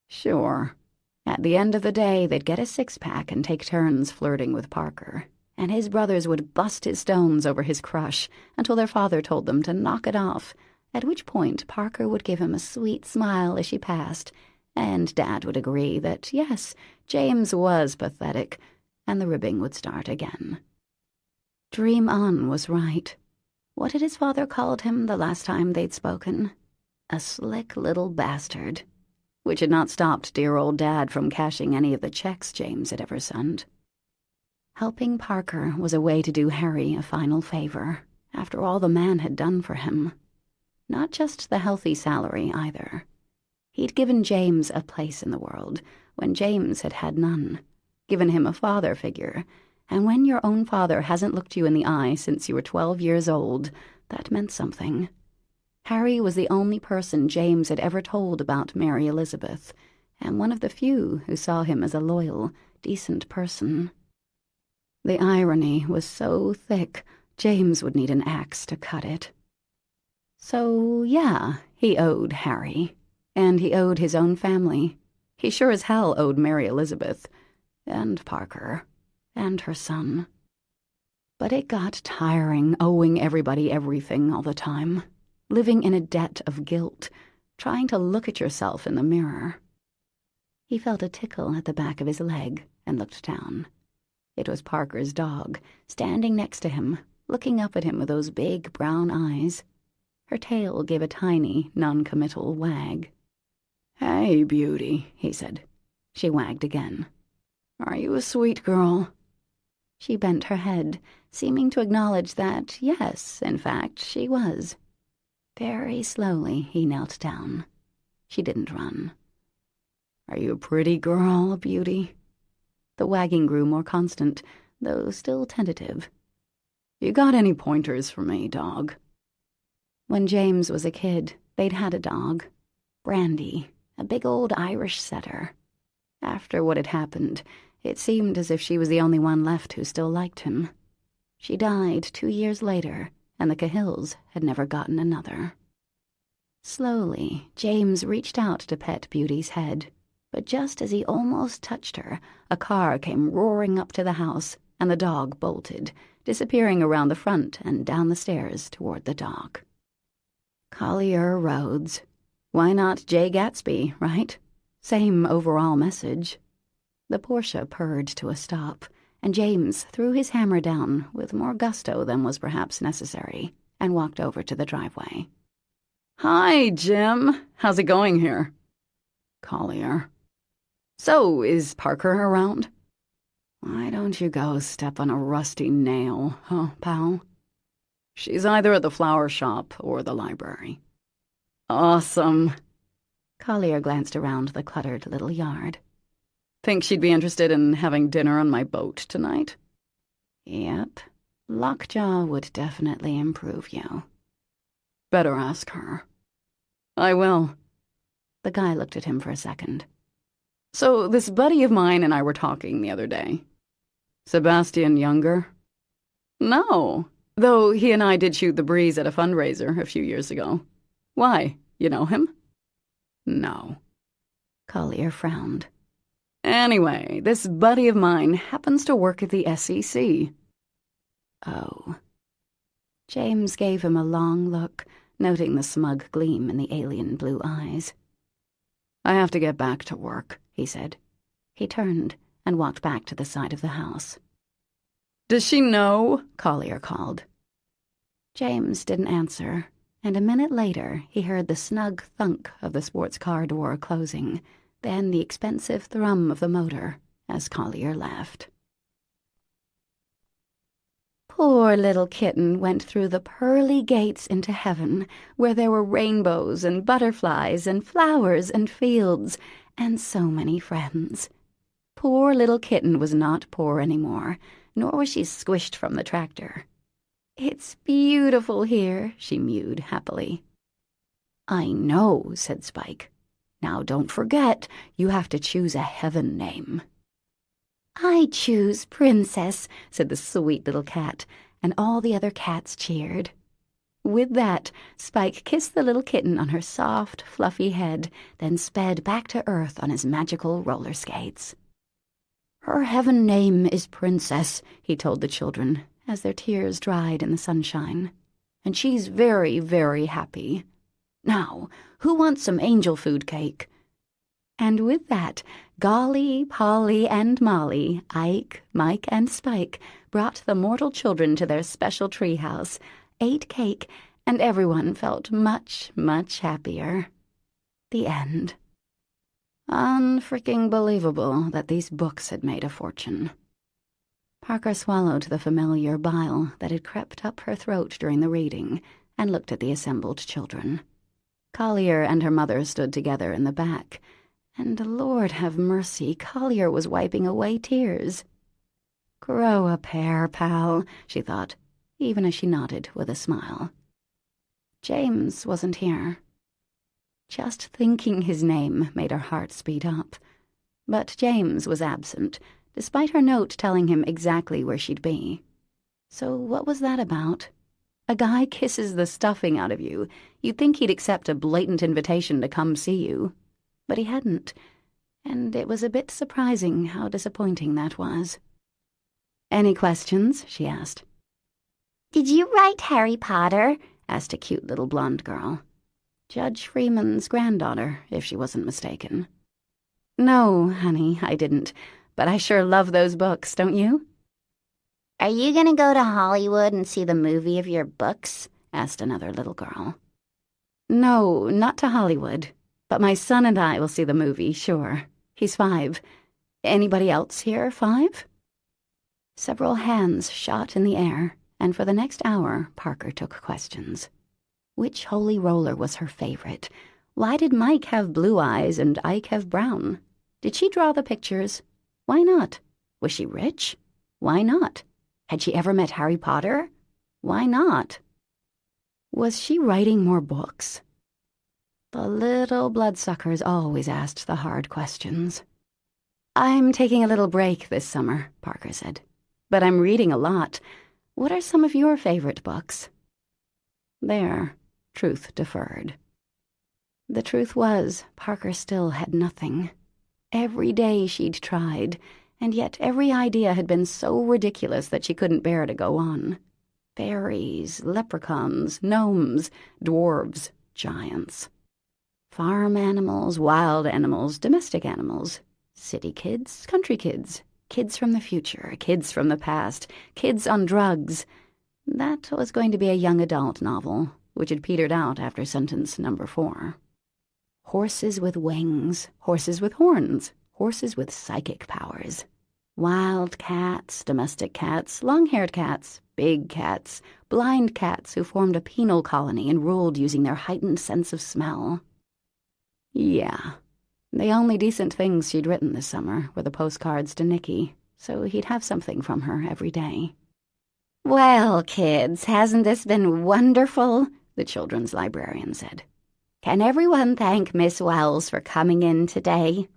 Sure. At the end of the day, they'd get a 6-pack and take turns flirting with Parker, and his brothers would bust his stones over his crush until their father told them to knock it off, at which point Parker would give him a sweet smile as she passed, and Dad would agree that, yes, James was pathetic, and the ribbing would start again. Dream On was right. What had his father called him the last time they'd spoken? A slick little bastard, which had not stopped dear old Dad from cashing any of the checks James had ever sent. Helping Parker was a way to do Harry a final favor, after all the man had done for him. Not just the healthy salary, either. He'd given James a place in the world when James had had none, given him a father figure, and when your own father hasn't looked you in the eye since you were 12 years old, that meant something. Harry was the only person James had ever told about Mary Elizabeth, and one of the few who saw him as a loyal, decent person. The irony was so thick, James would need an axe to cut it. So, yeah, he owed Harry. And he owed his own family. He sure as hell owed Mary Elizabeth, and Parker, and her son. But it got tiring owing everybody everything all the time, living in a debt of guilt, trying to look at yourself in the mirror. He felt a tickle at the back of his leg and looked down. It was Parker's dog, standing next to him, looking up at him with those big brown eyes. Her tail gave a tiny, non-committal wag. "Hey, Beauty," he said. She wagged again. "Are you a sweet girl?" She bent her head, seeming to acknowledge that, yes, in fact, she was. Very slowly he knelt down. She didn't run. "Are you a pretty girl, Beauty?" The wagging grew more constant, though still tentative. "You got any pointers for me, dog?" When James was a kid, they'd had a dog. Brandy. A big old Irish setter. After what had happened, it seemed as if she was the only one left who still liked him. She died 2 years later, and the Cahills had never gotten another. Slowly, James reached out to pet Beauty's head, but just as he almost touched her, a car came roaring up to the house, and the dog bolted, disappearing around the front and down the stairs toward the dock. Collier Roads. Why not Jay Gatsby, right? Same overall message. The Porsche purred to a stop, and James threw his hammer down with more gusto than was perhaps necessary, and walked over to the driveway. "Hi, Jim. How's it going here?" Collier. "So, is Parker around?" "Why don't you go step on a rusty nail, huh, pal?" "She's either at the flower shop or the library." "Awesome." Collier glanced around the cluttered little yard. "Think she'd be interested in having dinner on my boat tonight?" "Yep. Lockjaw would definitely improve you." "Better ask her." "I will." The guy looked at him for a second. "So this buddy of mine and I were talking the other day." "Sebastian Younger?" "No. Though he and I did shoot the breeze at a fundraiser a few years ago. Why? You know him? No. Collier frowned. Anyway, this buddy of mine happens to work at the SEC. Oh. James gave him a long look, noting the smug gleam in the alien blue eyes. I have to get back to work, he said. He turned and walked back to the side of the house. Does she know? Collier called. James didn't answer, and a minute later he heard the snug thunk of the sports car door closing, then the expensive thrum of the motor as Collier left. Poor little kitten went through the pearly gates into heaven, where there were rainbows and butterflies and flowers and fields and so many friends. Poor little kitten was not poor anymore, nor was she squished from the tractor. "It's beautiful here," she mewed happily. "I know," said Spike. "Now don't forget, you have to choose a heaven name." "I choose Princess," said the sweet little cat, and all the other cats cheered. With that, Spike kissed the little kitten on her soft, fluffy head, then sped back to Earth on his magical roller skates. "Her heaven name is Princess," he told the children, as their tears dried in the sunshine. "And she's very, very happy. Now, who wants some angel food cake?" And with that, Golly, Polly, and Molly, Ike, Mike, and Spike brought the mortal children to their special treehouse, ate cake, and everyone felt much, much happier. The end. Unfreaking believable that these books had made a fortune. Parker swallowed the familiar bile that had crept up her throat during the reading and looked at the assembled children. Collier and her mother stood together in the back, and Lord have mercy, Collier was wiping away tears. "Grow a pair, pal," she thought, even as she nodded with a smile. James wasn't here. Just thinking his name made her heart speed up. But James was absent, despite her note telling him exactly where she'd be. So what was that about? A guy kisses the stuffing out of you. You'd think he'd accept a blatant invitation to come see you. But he hadn't, and it was a bit surprising how disappointing that was. "Any questions?" she asked. "Did you write Harry Potter?" asked a cute little blonde girl. Judge Freeman's granddaughter, if she wasn't mistaken. "No, honey, I didn't, but I sure love those books, don't you?" "Are you going to go to Hollywood and see the movie of your books?" asked another little girl. "No, not to Hollywood. But my son and I will see the movie, sure. He's 5. Anybody else here 5? Several hands shot in the air, and for the next hour, Parker took questions. Which holy roller was her favorite? Why did Mike have blue eyes and Ike have brown? Did she draw the pictures? Why not? Was she rich? Why not? Had she ever met Harry Potter? Why not? Was she writing more books? The little bloodsuckers always asked the hard questions. "I'm taking a little break this summer," Parker said. "But I'm reading a lot. What are some of your favorite books?" There, truth deferred. The truth was, Parker still had nothing. Every day she'd tried, and yet every idea had been so ridiculous that she couldn't bear to go on. Fairies, leprechauns, gnomes, dwarves, giants. Farm animals, wild animals, domestic animals, city kids, country kids, kids from the future, kids from the past, kids on drugs. That was going to be a young adult novel, which had petered out after sentence number 4. Horses with wings, horses with horns, horses with psychic powers. Wild cats, domestic cats, long-haired cats, big cats, blind cats who formed a penal colony and ruled using their heightened sense of smell. Yeah, the only decent things she'd written this summer were the postcards to Nicky, so he'd have something from her every day. "Well, kids, hasn't this been wonderful?" the children's librarian said. "Can everyone thank Miss Wells for coming in today?"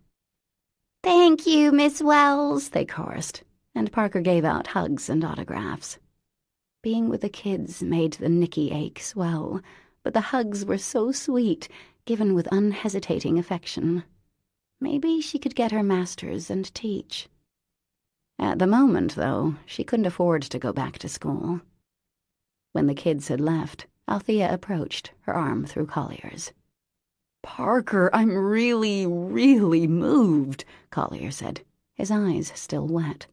"Thank you, Miss Wells," they chorused, and Parker gave out hugs and autographs. Being with the kids made the Nicky ache swell, but the hugs were so sweet, given with unhesitating affection. Maybe she could get her master's and teach. At the moment, though, she couldn't afford to go back to school. When the kids had left, Althea approached, her arm through Collier's. "Parker, I'm really, really moved," Collier said, his eyes still wet.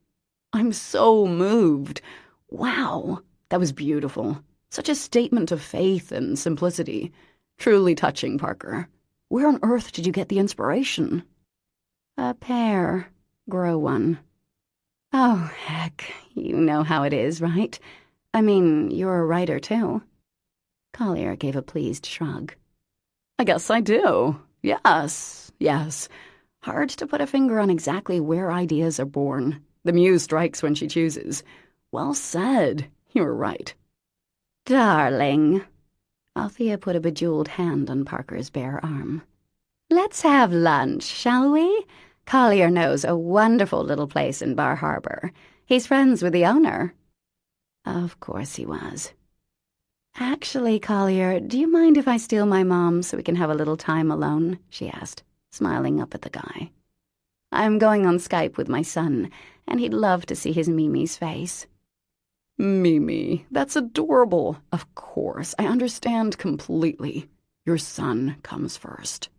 "I'm so moved. Wow, that was beautiful. Such a statement of faith and simplicity. Truly touching, Parker. Where on earth did you get the inspiration?" "A pear. Grow one." "Oh, heck, you know how it is, right? I mean, you're a writer, too." Collier gave a pleased shrug. "I guess I do. Yes. Hard to put a finger on exactly where ideas are born. The muse strikes when she chooses. Well said. You're right." "Darling." Althea put a bejeweled hand on Parker's bare arm. "Let's have lunch, shall we? Collier knows a wonderful little place in Bar Harbor. He's friends with the owner." Of course he was. "Actually, Collier, do you mind if I steal my mom so we can have a little time alone?" she asked, smiling up at the guy. "I'm going on Skype with my son, and he'd love to see his Mimi's face." "Mimi, that's adorable. Of course, I understand completely. Your son comes first."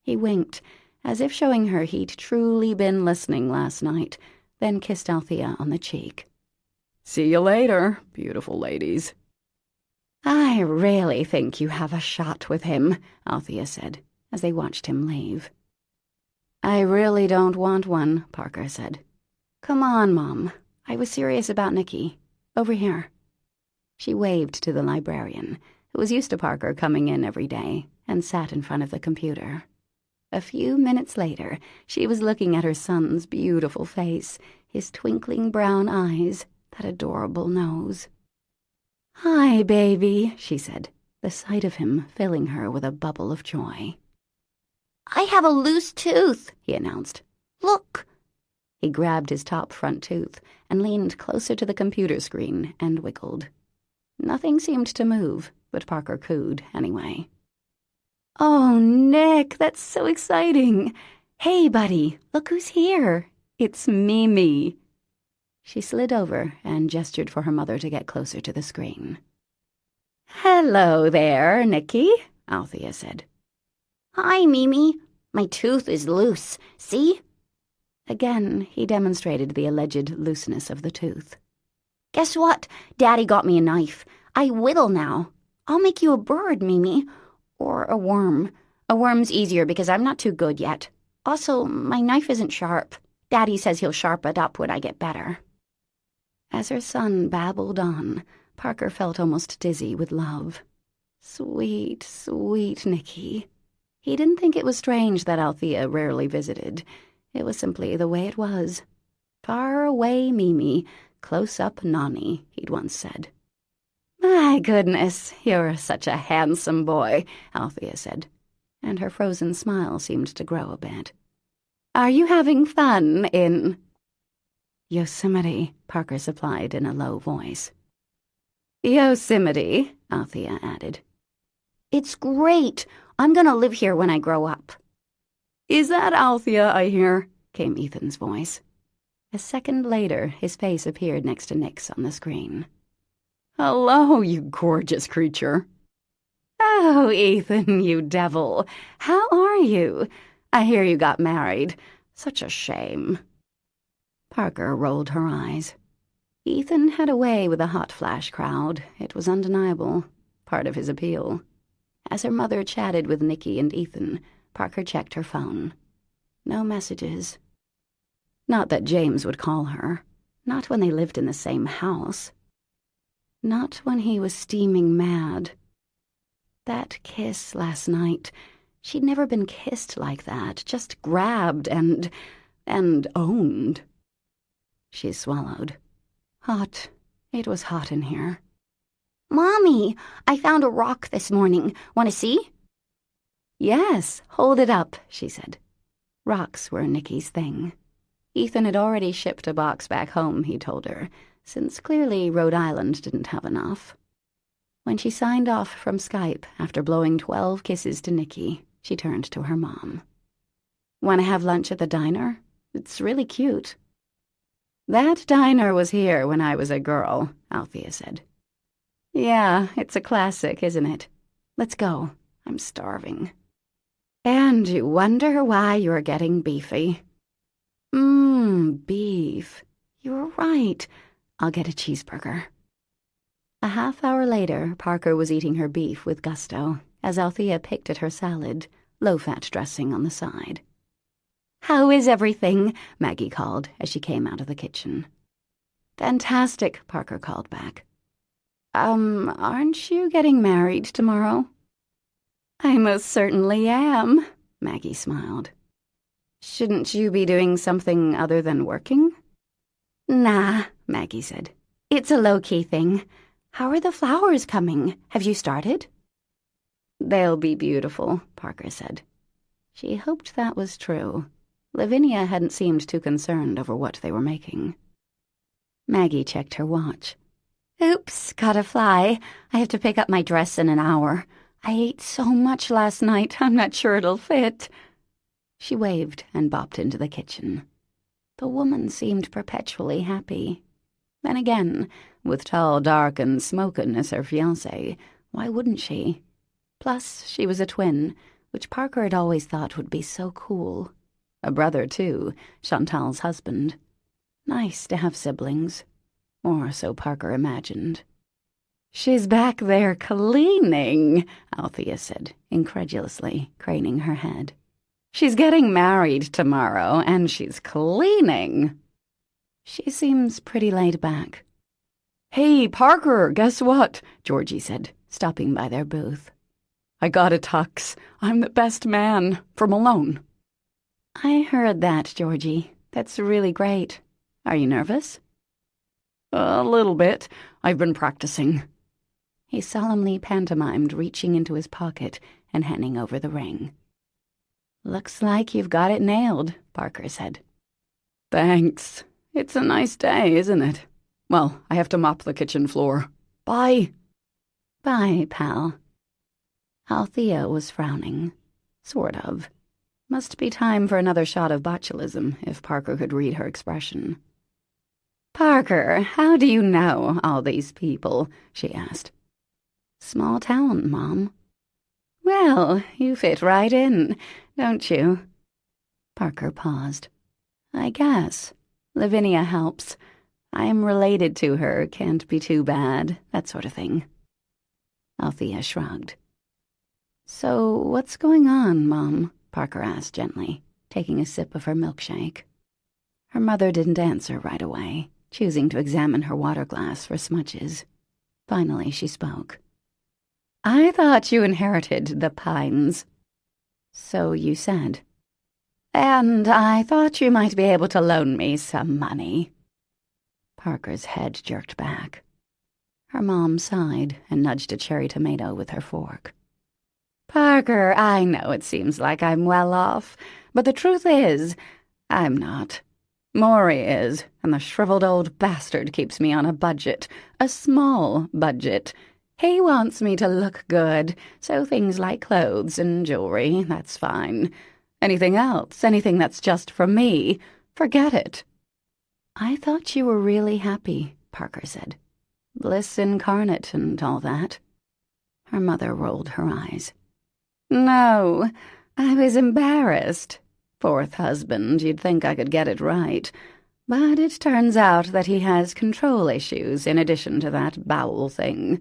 He winked, as if showing her he'd truly been listening last night, then kissed Althea on the cheek. "See you later, beautiful ladies." "I really think you have a shot with him," Althea said, as they watched him leave. "I really don't want one," Parker said. "Come on, Mom. I was serious about Nicky. Over here." She waved to the librarian, who was used to Parker coming in every day, and sat in front of the computer. A few minutes later, she was looking at her son's beautiful face, his twinkling brown eyes, that adorable nose. "Hi, baby," she said, the sight of him filling her with a bubble of joy. I have a loose tooth, he announced. Look. He grabbed his top front tooth and leaned closer to the computer screen and wiggled. Nothing seemed to move, but Parker cooed anyway. "Oh, Nick, that's so exciting. Hey, buddy, look who's here. It's Mimi." She slid over and gestured for her mother to get closer to the screen. "Hello there, Nicky," Althea said. Hi, Mimi. My tooth is loose. See? Again, he demonstrated the alleged looseness of the tooth. Guess what? Daddy got me a knife. I whittle now. I'll make you a bird, Mimi. Or a worm. A worm's easier because I'm not too good yet. Also, my knife isn't sharp. Daddy says he'll sharp it up when I get better. As her son babbled on, Parker felt almost dizzy with love. Sweet, sweet Nicky. He didn't think it was strange that Althea rarely visited. It was simply the way it was. Far away Mimi, close up Nani, he'd once said. "My goodness, you're such a handsome boy," Althea said, and her frozen smile seemed to grow a bit. "Are you having fun in—" "Yosemite," Parker supplied in a low voice. "Yosemite," Althea added. It's great. I'm gonna live here when I grow up. "Is that Althea I hear?" came Ethan's voice. A second later, his face appeared next to Nick's on the screen. "Hello, you gorgeous creature." "Oh, Ethan, you devil. How are you? I hear you got married. Such a shame." Parker rolled her eyes. Ethan had a way with a hot flash crowd. It was undeniable. Part of his appeal. As her mother chatted with Nicky and Ethan, Parker checked her phone. No messages. Not that James would call her. Not when they lived in the same house. Not when he was steaming mad. That kiss last night. She'd never been kissed like that, just grabbed and owned. She swallowed. Hot. It was hot in here. Mommy, I found a rock this morning. Want to see? "Yes, hold it up," she said. Rocks were Nicky's thing. Ethan had already shipped a box back home, he told her, since clearly Rhode Island didn't have enough. When she signed off from Skype after blowing 12 kisses to Nikki, she turned to her mom. "Want to have lunch at the diner? It's really cute." "That diner was here when I was a girl," Althea said. "Yeah, it's a classic, isn't it? Let's go. I'm starving." "And you wonder why you're getting beefy." Beef. You're right. I'll get a cheeseburger." A half-hour later, Parker was eating her beef with gusto as Althea picked at her salad, low-fat dressing on the side. "How is everything?" Maggie called as she came out of the kitchen. "Fantastic," Parker called back. Aren't you getting married tomorrow?" "I most certainly am," Maggie smiled. "Shouldn't you be doing something other than working?" "Nah," Maggie said. "It's a low-key thing. How are the flowers coming? Have you started?" "They'll be beautiful," Parker said. She hoped that was true. Lavinia hadn't seemed too concerned over what they were making. Maggie checked her watch. "Oops, gotta fly. I have to pick up my dress in an hour. I ate so much last night, I'm not sure it'll fit." She waved and bopped into the kitchen. The woman seemed perpetually happy. Then again, with tall, dark, and smokin' as her fiancé, why wouldn't she? Plus, she was a twin, which Parker had always thought would be so cool. A brother, too, Chantal's husband. Nice to have siblings. Or so Parker imagined. "She's back there cleaning," Althea said, incredulously, craning her head. "She's getting married tomorrow, and she's cleaning." "She seems pretty laid back." "Hey, Parker, guess what?" Georgie said, stopping by their booth. "I got a tux. I'm the best man for Malone." "I heard that, Georgie. That's really great. Are you nervous?" "A little bit. I've been practicing." He solemnly pantomimed reaching into his pocket and handing over the ring. "Looks like you've got it nailed," Parker said. "Thanks. It's a nice day, isn't it? Well, I have to mop the kitchen floor. Bye." "Bye, pal." Althea was frowning. Sort of. Must be time for another shot of botulism if Parker could read her expression. "Parker, how do you know all these people?" she asked. "Small town, Mom." "Well, you fit right in, don't you?" Parker paused. "I guess. Lavinia helps. I'm related to her, can't be too bad, that sort of thing." Althea shrugged. "So what's going on, Mom?" Parker asked gently, taking a sip of her milkshake. Her mother didn't answer right away, choosing to examine her water glass for smudges. Finally, she spoke. "I thought you inherited the Pines." "So you said." "And I thought you might be able to loan me some money." Parker's head jerked back. Her mom sighed and nudged a cherry tomato with her fork. "Parker, I know it seems like I'm well off, but the truth is, I'm not. Maury is, and the shriveled old bastard keeps me on a budget, a small budget. He wants me to look good, so things like clothes and jewelry, that's fine. Anything else, anything that's just for me, forget it." "I thought you were really happy," Parker said. "Bliss incarnate and all that." Her mother rolled her eyes. "No, I was embarrassed. Fourth husband, you'd think I could get it right. But it turns out that he has control issues in addition to that bowel thing.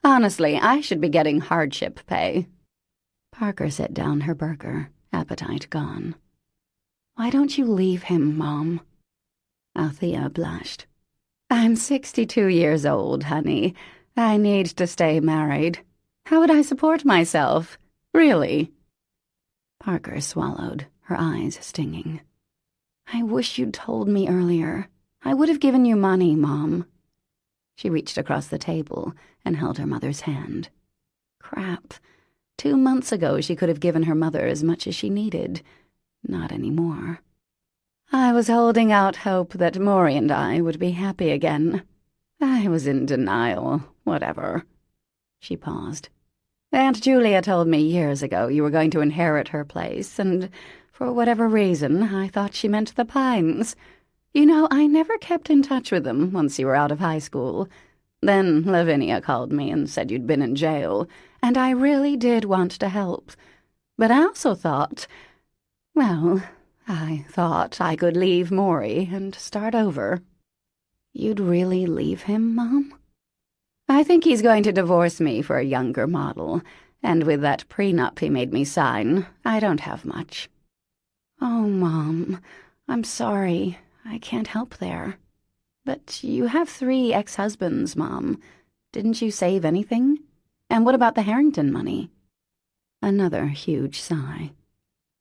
Honestly, I should be getting hardship pay." Parker set down her burger, appetite gone. "Why don't you leave him, Mom?" Althea blushed. "I'm 62 years old, honey. I need to stay married. How would I support myself? Really?" Parker swallowed, her eyes stinging. "I wish you'd told me earlier. I would have given you money, Mom." She reached across the table and held her mother's hand. Crap. 2 months ago she could have given her mother as much as she needed. Not anymore. "I was holding out hope that Maury and I would be happy again. I was in denial. Whatever. She paused. Aunt Julia told me years ago you were going to inherit her place, and for whatever reason, I thought she meant the Pines. You know, I never kept in touch with them once you were out of high school. Then Lavinia called me and said you'd been in jail, and I really did want to help. But I also thought, well, I thought I could leave Maury and start over. You'd really leave him, Mom? I think he's going to divorce me for a younger model, and with that prenup he made me sign, I don't have much. Oh, Mom, I'm sorry. I can't help there. But you have 3 ex-husbands, Mom. Didn't you save anything? And what about the Harrington money? Another huge sigh.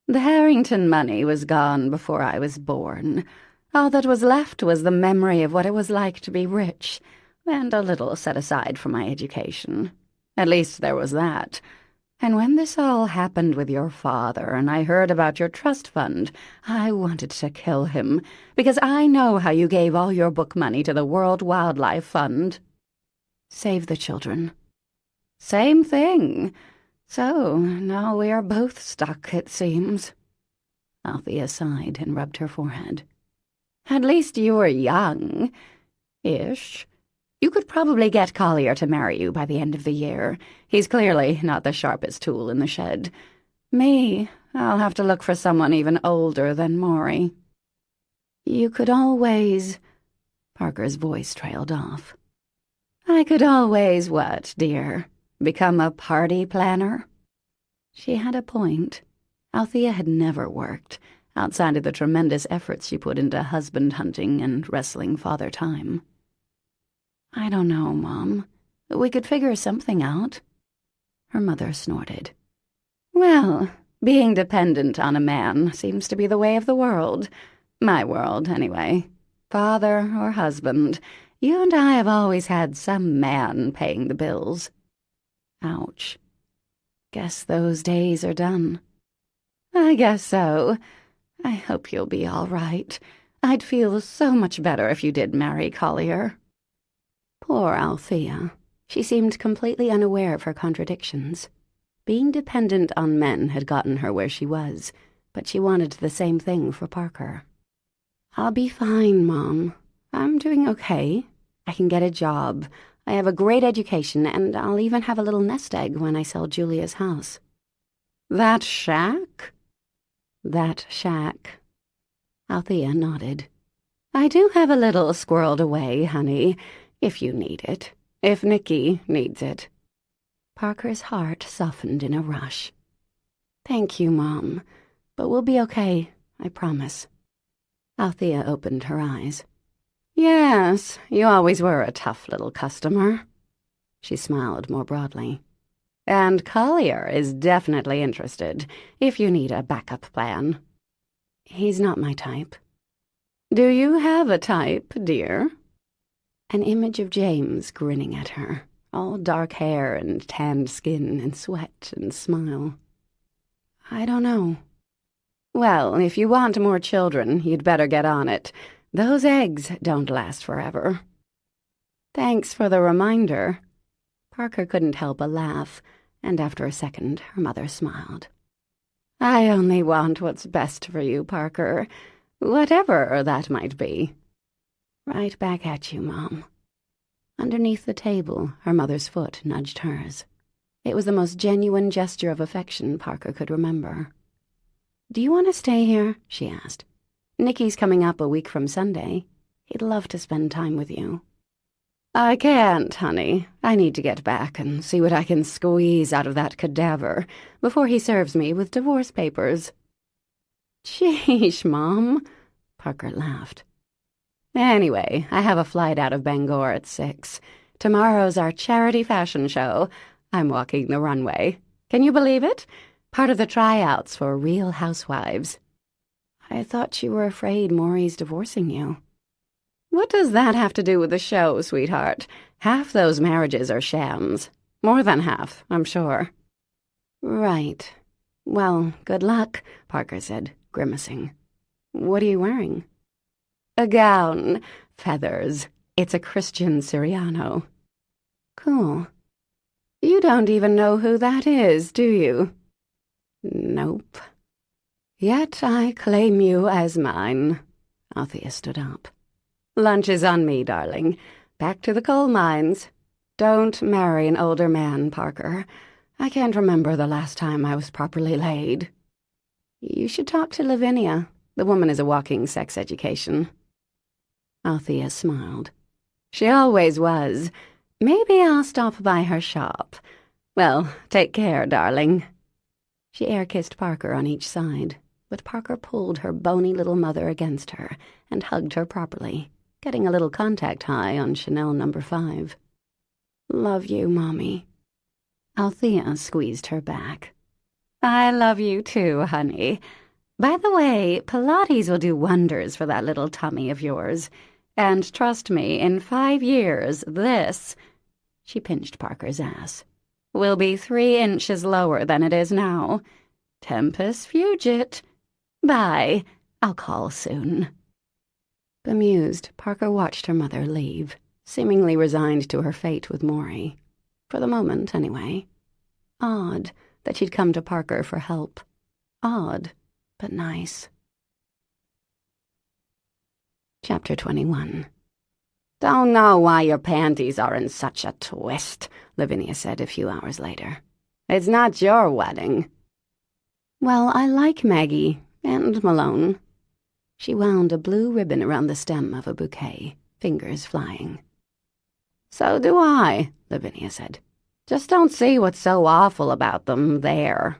The Harrington money was gone before I was born. All that was left was the memory of what it was like to be rich, and a little set aside for my education. At least there was that. And when this all happened with your father and I heard about your trust fund, I wanted to kill him, because I know how you gave all your book money to the World Wildlife Fund. Save the children. Same thing. So now we are both stuck, it seems. Althea sighed and rubbed her forehead. At least you were young-ish. You could probably get Collier to marry you by the end of the year. He's clearly not the sharpest tool in the shed. Me, I'll have to look for someone even older than Maury. You could always... Parker's voice trailed off. I could always what, dear? Become a party planner? She had a point. Althea had never worked, outside of the tremendous efforts she put into husband hunting and wrestling Father Time. I don't know, Mom. We could figure something out. Her mother snorted. Well, being dependent on a man seems to be the way of the world. My world, anyway. Father or husband, you and I have always had some man paying the bills. Ouch. Guess those days are done. I guess so. I hope you'll be all right. I'd feel so much better if you did marry Collier. Poor Althea. She seemed completely unaware of her contradictions. Being dependent on men had gotten her where she was, but she wanted the same thing for Parker. I'll be fine, Mom. I'm doing okay. I can get a job. I have a great education, and I'll even have a little nest egg when I sell Julia's house. That shack? That shack. Althea nodded. I do have a little squirreled away, honey, if you need it. If Nicky needs it. Parker's heart softened in a rush. Thank you, Mom. But we'll be okay, I promise. Althea opened her eyes. Yes, you always were a tough little customer. She smiled more broadly. And Collier is definitely interested, if you need a backup plan. He's not my type. Do you have a type, dear? An image of James grinning at her, all dark hair and tanned skin and sweat and smile. I don't know. Well, if you want more children, you'd better get on it. Those eggs don't last forever. Thanks for the reminder. Parker couldn't help a laugh, and after a second, her mother smiled. I only want what's best for you, Parker, whatever that might be. Right back at you, Mom. Underneath the table, her mother's foot nudged hers. It was the most genuine gesture of affection Parker could remember. Do you want to stay here? She asked. Nicky's coming up a week from Sunday. He'd love to spend time with you. I can't, honey. I need to get back and see what I can squeeze out of that cadaver before he serves me with divorce papers. Sheesh, Mom. Parker laughed. Anyway, I have a flight out of Bangor at 6. Tomorrow's our charity fashion show. I'm walking the runway. Can you believe it? Part of the tryouts for Real Housewives. I thought you were afraid Maury's divorcing you. What does that have to do with the show, sweetheart? Half those marriages are shams. More than half, I'm sure. Right. Well, good luck, Parker said, grimacing. What are you wearing? A gown, feathers, It's a Christian Siriano. Cool. You don't even know who that is, do you? Nope. Yet I claim you as mine. Althea stood up. Lunch is on me, darling. Back to the coal mines. Don't marry an older man, Parker. I can't remember the last time I was properly laid. You should talk to Lavinia. The woman is a walking sex education. Althea smiled. She always was. Maybe I'll stop by her shop. Well, take care, darling. She air-kissed Parker on each side, but Parker pulled her bony little mother against her and hugged her properly, getting a little contact high on Chanel No. 5. Love you, Mommy. Althea squeezed her back. I love you too, honey. By the way, Pilates will do wonders for that little tummy of yours. And trust me, in 5 years, this, she pinched Parker's ass, will be 3 inches lower than it is now. Tempus fugit. Bye. I'll call soon. Bemused, Parker watched her mother leave, seemingly resigned to her fate with Maury. For the moment, anyway. Odd that she'd come to Parker for help. Odd, but nice. Chapter 21. Don't know why your panties are in such a twist, Lavinia said a few hours later. It's not your wedding. Well, I like Maggie and Malone. She wound a blue ribbon around the stem of a bouquet, fingers flying. So do I, Lavinia said. Just don't see what's so awful about them there.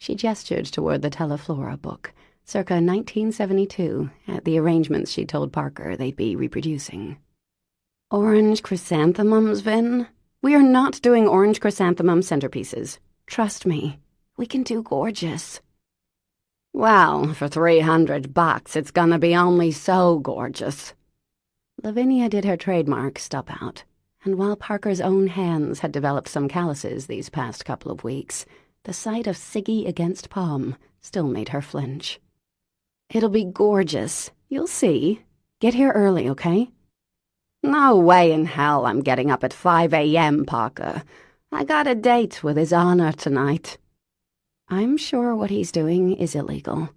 She gestured toward the Teleflora book, circa 1972, at the arrangements she told Parker they'd be reproducing. Orange chrysanthemums, Vin? We are not doing orange chrysanthemum centerpieces. Trust me, we can do gorgeous. Well, for $300, it's gonna be only so gorgeous. Lavinia did her trademark stub out, and while Parker's own hands had developed some calluses these past couple of weeks, the sight of Siggy against Palm still made her flinch. It'll be gorgeous. You'll see. Get here early, okay? No way in hell I'm getting up at 5 a.m., Parker. I got a date with His Honor tonight. I'm sure what he's doing is illegal.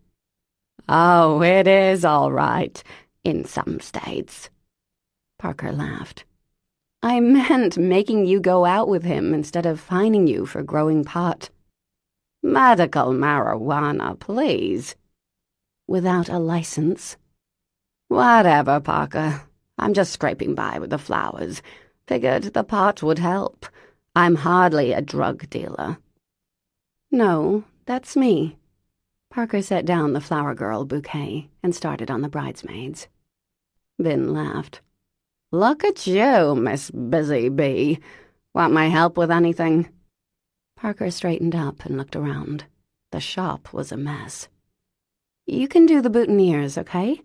Oh, it is all right, in some states. Parker laughed. I meant making you go out with him instead of fining you for growing pot. Medical marijuana, please. Without a license? Whatever, Parker. I'm just scraping by with the flowers. Figured the pot would help. I'm hardly a drug dealer. No, that's me. Parker set down the flower girl bouquet and started on the bridesmaids. Vin laughed. Look at you, Miss Busy Bee. Want my help with anything? Parker straightened up and looked around. The shop was a mess. You can do the boutonnieres, okay?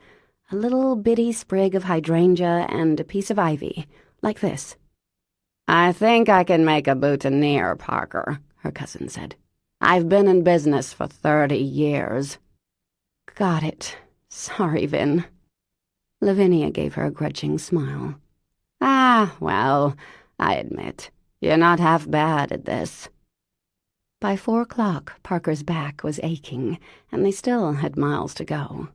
A little bitty sprig of hydrangea and a piece of ivy, like this. I think I can make a boutonniere, Parker, her cousin said. I've been in business for 30 years. Got it. Sorry, Vin. Lavinia gave her a grudging smile. Ah, well, I admit, you're not half bad at this. By 4 o'clock, Parker's back was aching, and they still had miles to go.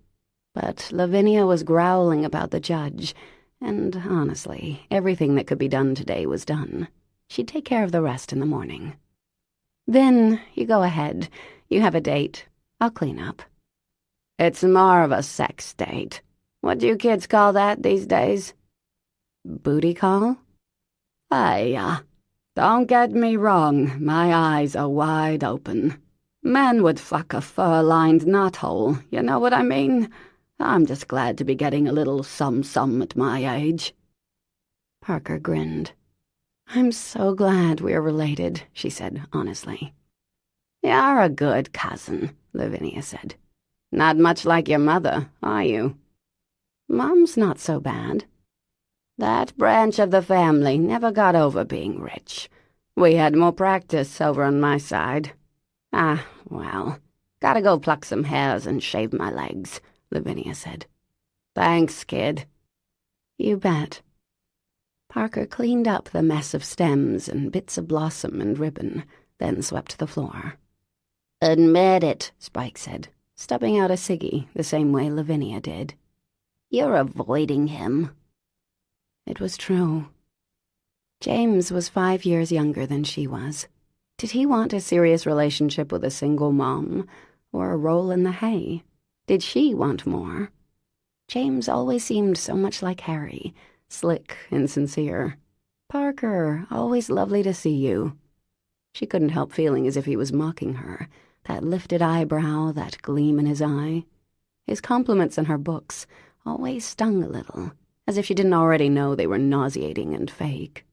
But Lavinia was growling about the judge, and honestly, everything that could be done today was done. She'd take care of the rest in the morning. Then, you go ahead. You have a date. I'll clean up. It's more of a sex date. What do you kids call that these days? Booty call? Hey, don't get me wrong, my eyes are wide open. Men would fuck a fur-lined knothole, you know what I mean? I'm just glad to be getting a little sum-sum at my age. Parker grinned. I'm so glad we're related, she said honestly. You're a good cousin, Lavinia said. Not much like your mother, are you? Mom's not so bad. That branch of the family never got over being rich. We had more practice over on my side. Ah, well, gotta go pluck some hairs and shave my legs, Lavinia said. Thanks, kid. You bet. Parker cleaned up the mess of stems and bits of blossom and ribbon, then swept the floor. Admit it, Spike said, stubbing out a ciggy the same way Lavinia did. You're avoiding him. It was true. James was 5 years younger than she was. Did he want a serious relationship with a single mom, or a roll in the hay? Did she want more? James always seemed so much like Harry, slick and sincere. Parker, always lovely to see you. She couldn't help feeling as if he was mocking her, that lifted eyebrow, that gleam in his eye. His compliments in her books always stung a little, as if she didn't already know they were nauseating and fake.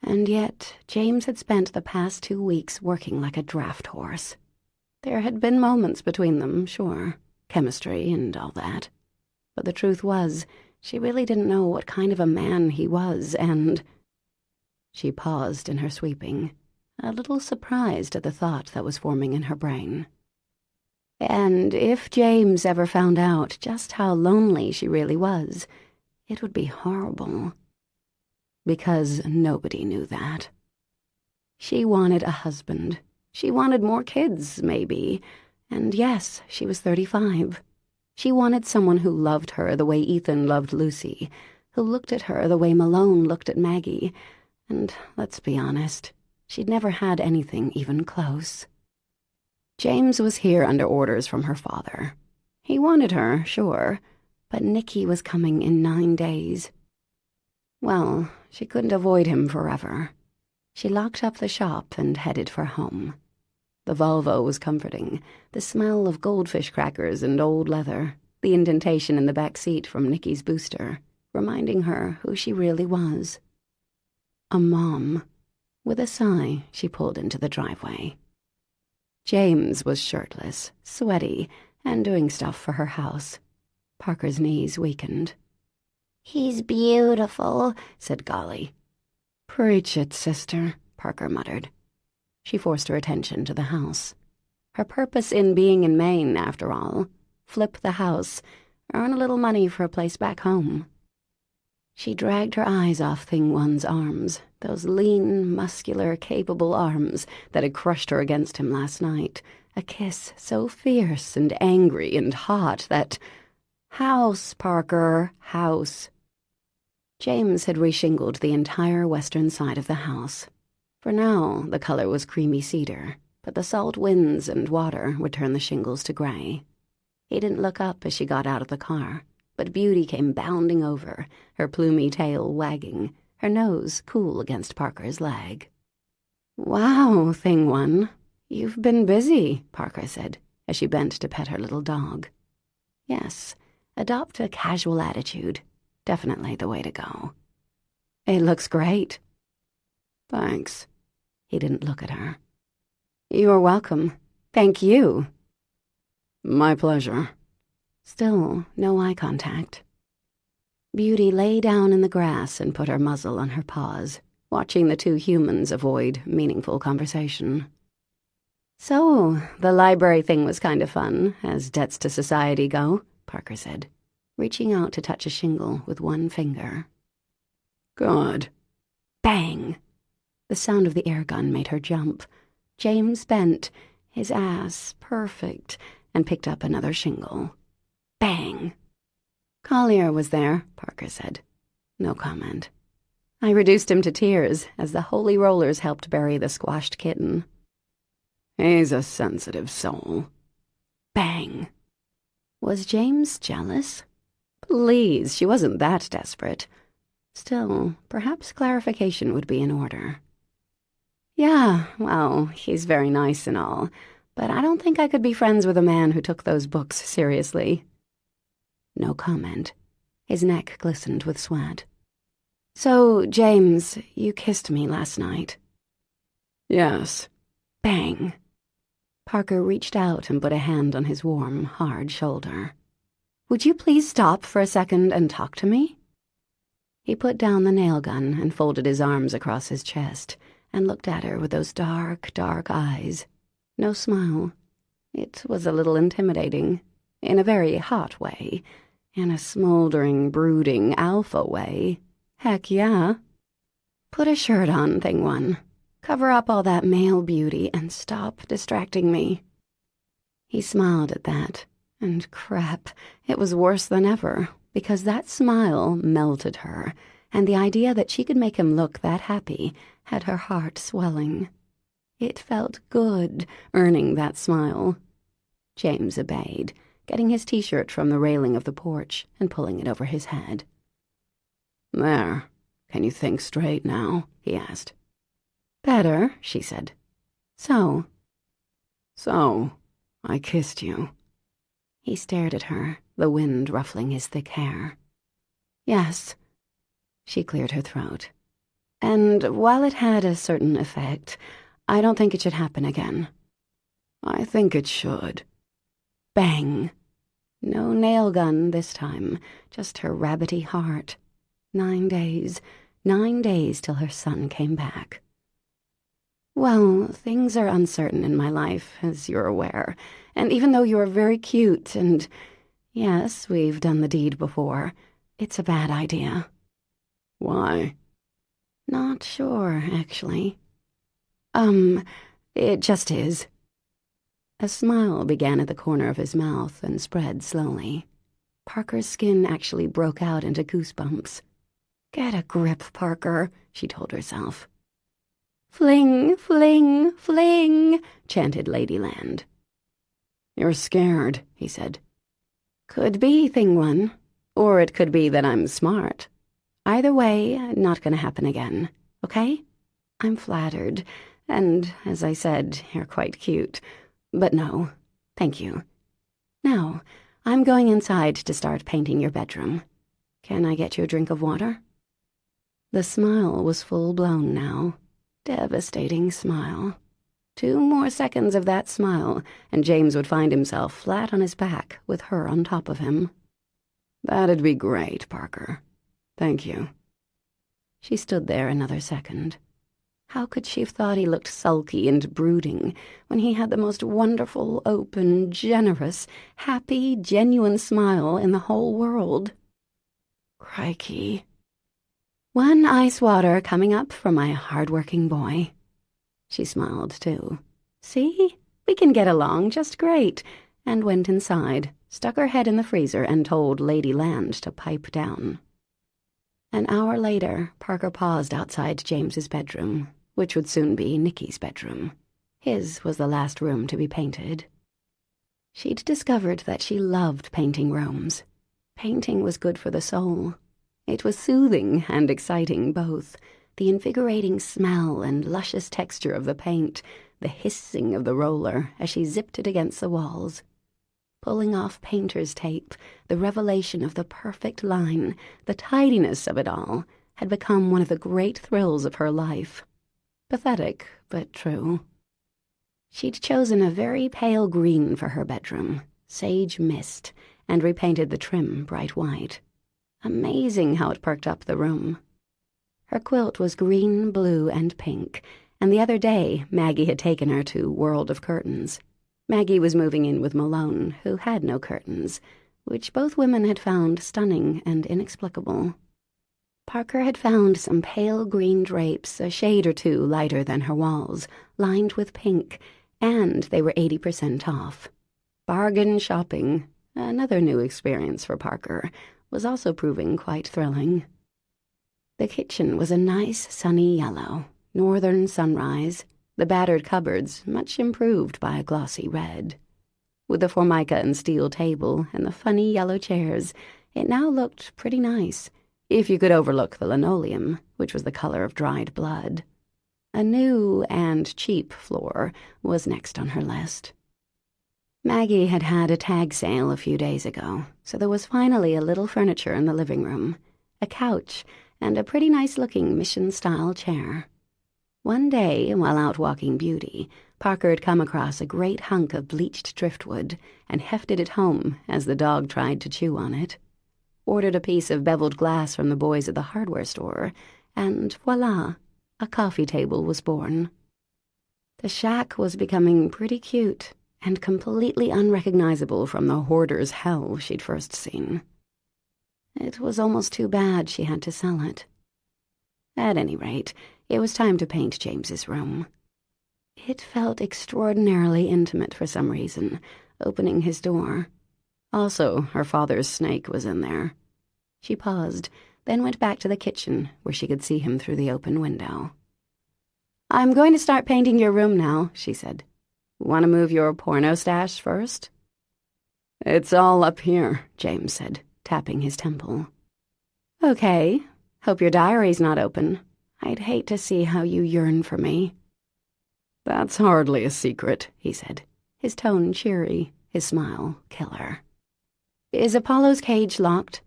And yet, James had spent the past 2 weeks working like a draft horse. There had been moments between them, sure, chemistry and all that. But the truth was, she really didn't know what kind of a man he was, and... She paused in her sweeping, a little surprised at the thought that was forming in her brain. And if James ever found out just how lonely she really was, it would be horrible. Because nobody knew that. She wanted a husband. She wanted more kids, maybe. And yes, she was 35. She wanted someone who loved her the way Ethan loved Lucy, who looked at her the way Malone looked at Maggie. And let's be honest, she'd never had anything even close. James was here under orders from her father. He wanted her, sure, but Nikki was coming in 9 days. Well, she couldn't avoid him forever. She locked up the shop and headed for home. The Volvo was comforting, the smell of goldfish crackers and old leather, the indentation in the back seat from Nikki's booster, reminding her who she really was. A mom. With a sigh, she pulled into the driveway. James was shirtless, sweaty, and doing stuff for her house. Parker's knees weakened. He's beautiful, said Golly. Preach it, sister, Parker muttered. She forced her attention to the house. Her purpose in being in Maine, after all. Flip the house, earn a little money for a place back home. She dragged her eyes off Thing One's arms, those lean, muscular, capable arms that had crushed her against him last night. A kiss so fierce and angry and hot that... House, Parker, house. James had reshingled the entire western side of the house. For now, the color was creamy cedar, but the salt winds and water would turn the shingles to gray. He didn't look up as she got out of the car, but Beauty came bounding over, her plumy tail wagging, her nose cool against Parker's leg. Wow, Thing One, you've been busy, Parker said, as she bent to pet her little dog. Yes, adopt a casual attitude. Definitely the way to go. It looks great. Thanks. He didn't look at her. You're welcome. Thank you. My pleasure. Still no eye contact. Beauty lay down in the grass and put her muzzle on her paws, watching the two humans avoid meaningful conversation. So, the library thing was kind of fun, as debts to society go, Parker said, reaching out to touch a shingle with one finger. Good. Bang! The sound of the air gun made her jump. James bent, his ass perfect, and picked up another shingle. Bang! Collier was there, Parker said. No comment. I reduced him to tears as the holy rollers helped bury the squashed kitten. He's a sensitive soul. Bang! Was James jealous? Please, she wasn't that desperate. Still, perhaps clarification would be in order. Yeah, well, he's very nice and all, but I don't think I could be friends with a man who took those books seriously. No comment. His neck glistened with sweat. So, James, you kissed me last night. Yes. Bang. Parker reached out and put a hand on his warm, hard shoulder. Would you please stop for a second and talk to me? He put down the nail gun and folded his arms across his chest and looked at her with those dark, dark eyes. No smile. It was a little intimidating, in a very hot way, in a smoldering, brooding, alpha way. Heck yeah. Put a shirt on, thing one. Cover up all that male beauty and stop distracting me. He smiled at that, and crap, it was worse than ever, because that smile melted her, and the idea that she could make him look that happy had her heart swelling. It felt good, earning that smile. James obeyed, getting his t-shirt from the railing of the porch and pulling it over his head. There, can you think straight now? He asked. Better, she said. So, I kissed you. He stared at her, the wind ruffling his thick hair. Yes. She cleared her throat. And while it had a certain effect, I don't think it should happen again. I think it should. Bang. No nail gun this time, just her rabbity heart. 9 days till her son came back. Well, things are uncertain in my life, as you're aware, and even though you're very cute and, yes, we've done the deed before, it's a bad idea. Why? Not sure, actually. It just is. A smile began at the corner of his mouth and spread slowly. Parker's skin actually broke out into goosebumps. Get a grip, Parker, she told herself. Fling, fling, fling, chanted Ladyland. You're scared, he said. Could be, thing one. Or it could be that I'm smart. Either way, not gonna happen again, okay? I'm flattered, and, as I said, you're quite cute. But no, thank you. Now, I'm going inside to start painting your bedroom. Can I get you a drink of water? The smile was full-blown now. Devastating smile. 2 more seconds of that smile, and James would find himself flat on his back with her on top of him. That'd be great, Parker. Thank you. She stood there another second. How could she have thought he looked sulky and brooding when he had the most wonderful, open, generous, happy, genuine smile in the whole world? Crikey. 1 ice water coming up for my hard-working boy. She smiled, too. See? We can get along just great. And went inside, stuck her head in the freezer, and told Lady Land to pipe down. An hour later, Parker paused outside James's bedroom, which would soon be Nicky's bedroom. His was the last room to be painted. She'd discovered that she loved painting rooms. Painting was good for the soul. It was soothing and exciting both. The invigorating smell and luscious texture of the paint, the hissing of the roller as she zipped it against the walls. Pulling off painter's tape, the revelation of the perfect line, the tidiness of it all, had become one of the great thrills of her life. Pathetic, but true. She'd chosen a very pale green for her bedroom, sage mist, and repainted the trim bright white. Amazing how it perked up the room. Her quilt was green, blue, and pink, and the other day Maggie had taken her to World of Curtains. Maggie was moving in with Malone, who had no curtains, which both women had found stunning and inexplicable. Parker had found some pale green drapes, a shade or 2 lighter than her walls, lined with pink, and they were 80% off. Bargain shopping, another new experience for Parker, was also proving quite thrilling. The kitchen was a nice sunny yellow, northern sunrise, the battered cupboards much improved by a glossy red. With the formica and steel table and the funny yellow chairs, it now looked pretty nice, if you could overlook the linoleum, which was the color of dried blood. A new and cheap floor was next on her list. Maggie had had a tag sale a few days ago, so there was finally a little furniture in the living room, a couch, and a pretty nice-looking mission-style chair. One day, while out walking Beauty, Parker had come across a great hunk of bleached driftwood and hefted it home as the dog tried to chew on it. Ordered a piece of beveled glass from the boys at the hardware store, and voila, a coffee table was born. The shack was becoming pretty cute and completely unrecognizable from the hoarder's hell she'd first seen. It was almost too bad she had to sell it. At any rate, it was time to paint James's room. It felt extraordinarily intimate for some reason, opening his door. Also, her father's snake was in there. She paused, then went back to the kitchen, where she could see him through the open window. "I'm going to start painting your room now," she said. "Want to move your porno stash first?" "It's all up here," James said, tapping his temple. "Okay. Hope your diary's not open. I'd hate to see how you yearn for me." "That's hardly a secret," he said, his tone cheery, his smile killer. "Is Apollo's cage locked?"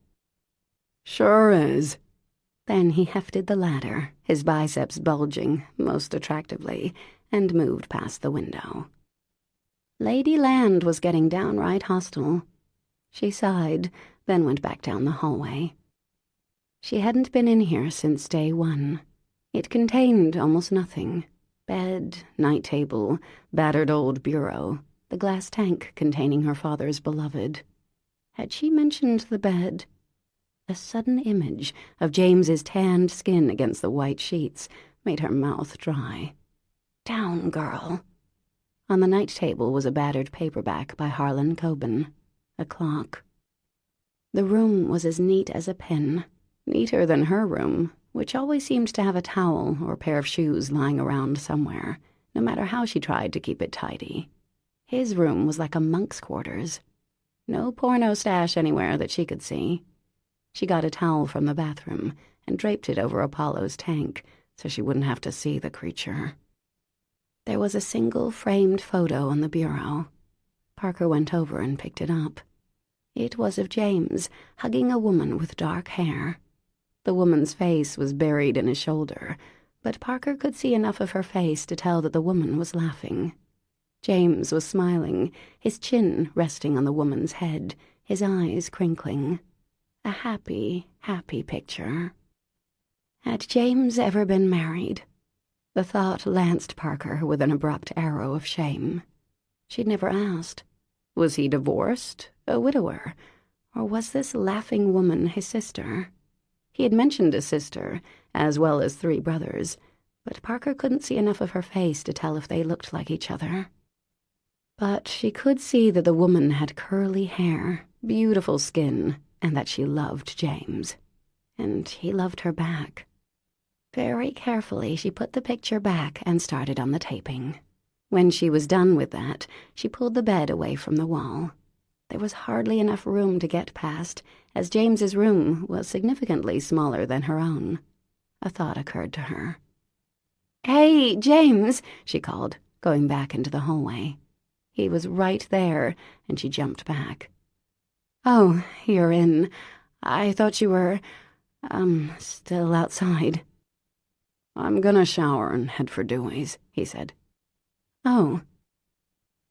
"Sure is." Then he hefted the ladder, his biceps bulging most attractively, and moved past the window. Lady Land was getting downright hostile. She sighed, then went back down the hallway. She hadn't been in here since day one. It contained almost nothing. Bed, night table, battered old bureau, the glass tank containing her father's beloved. Had she mentioned the bed? A sudden image of James's tanned skin against the white sheets made her mouth dry. Down, girl. On the night table was a battered paperback by Harlan Coben, a clock. The room was as neat as a pin, neater than her room, which always seemed to have a towel or a pair of shoes lying around somewhere, no matter how she tried to keep it tidy. His room was like a monk's quarters. No porno stash anywhere that she could see. She got a towel from the bathroom and draped it over Apollo's tank so she wouldn't have to see the creature. There was a single framed photo on the bureau. Parker went over and picked it up. It was of James hugging a woman with dark hair. The woman's face was buried in his shoulder, but Parker could see enough of her face to tell that the woman was laughing. James was smiling, his chin resting on the woman's head, his eyes crinkling. A happy, happy picture. Had James ever been married? The thought lanced Parker with an abrupt arrow of shame. She'd never asked. Was he divorced, a widower, or was this laughing woman his sister? He had mentioned a sister, as well as 3 brothers, but Parker couldn't see enough of her face to tell if they looked like each other. But she could see that the woman had curly hair, beautiful skin, and that she loved James. And he loved her back. Very carefully, she put the picture back and started on the taping. When she was done with that, she pulled the bed away from the wall. There was hardly enough room to get past, as James's room was significantly smaller than her own. A thought occurred to her. "Hey, James," she called, going back into the hallway. He was right there, and she jumped back. "Oh, you're in. I thought you were, still outside." "I'm gonna shower and head for Dewey's," he said. "Oh."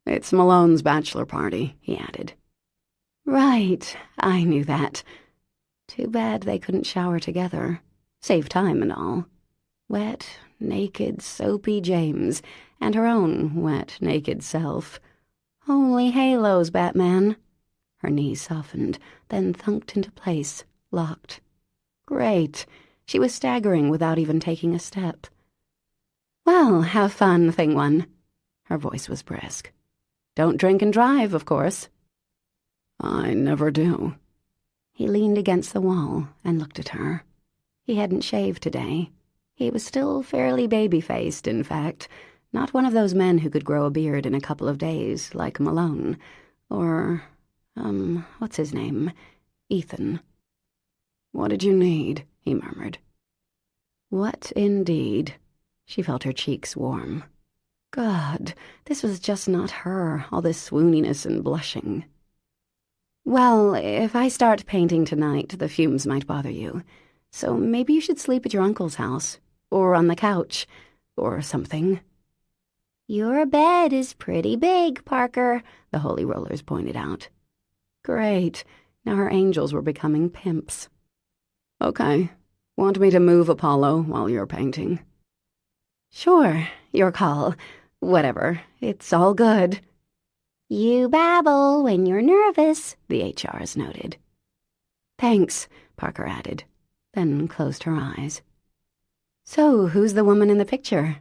"It's Malone's bachelor party," he added. "Right, I knew that. Too bad they couldn't shower together. Save time and all. Wet, naked, soapy James, and her own wet, naked self. Holy halos, Batman." Her knees softened, then thunked into place, locked. Great. She was staggering without even taking a step. "Well, have fun, Thing One." Her voice was brisk. "Don't drink and drive, of course." "I never do." He leaned against the wall and looked at her. He hadn't shaved today. He was still fairly baby-faced, in fact, not one of those men who could grow a beard in a couple of days, like Malone, or, what's his name? Ethan. "What did you need?" he murmured. What indeed? She felt her cheeks warm. God, this was just not her, all this swooniness and blushing. "Well, if I start painting tonight, the fumes might bother you. So maybe you should sleep at your uncle's house, or on the couch, or something." "Your bed is pretty big, Parker," the Holy Rollers pointed out. Great. Now her angels were becoming pimps. "Okay. Want me to move Apollo while you're painting?" "Sure. Your call. Whatever. It's all good." "You babble when you're nervous," the HRs noted. "Thanks," Parker added, then closed her eyes. So, who's the woman in the picture?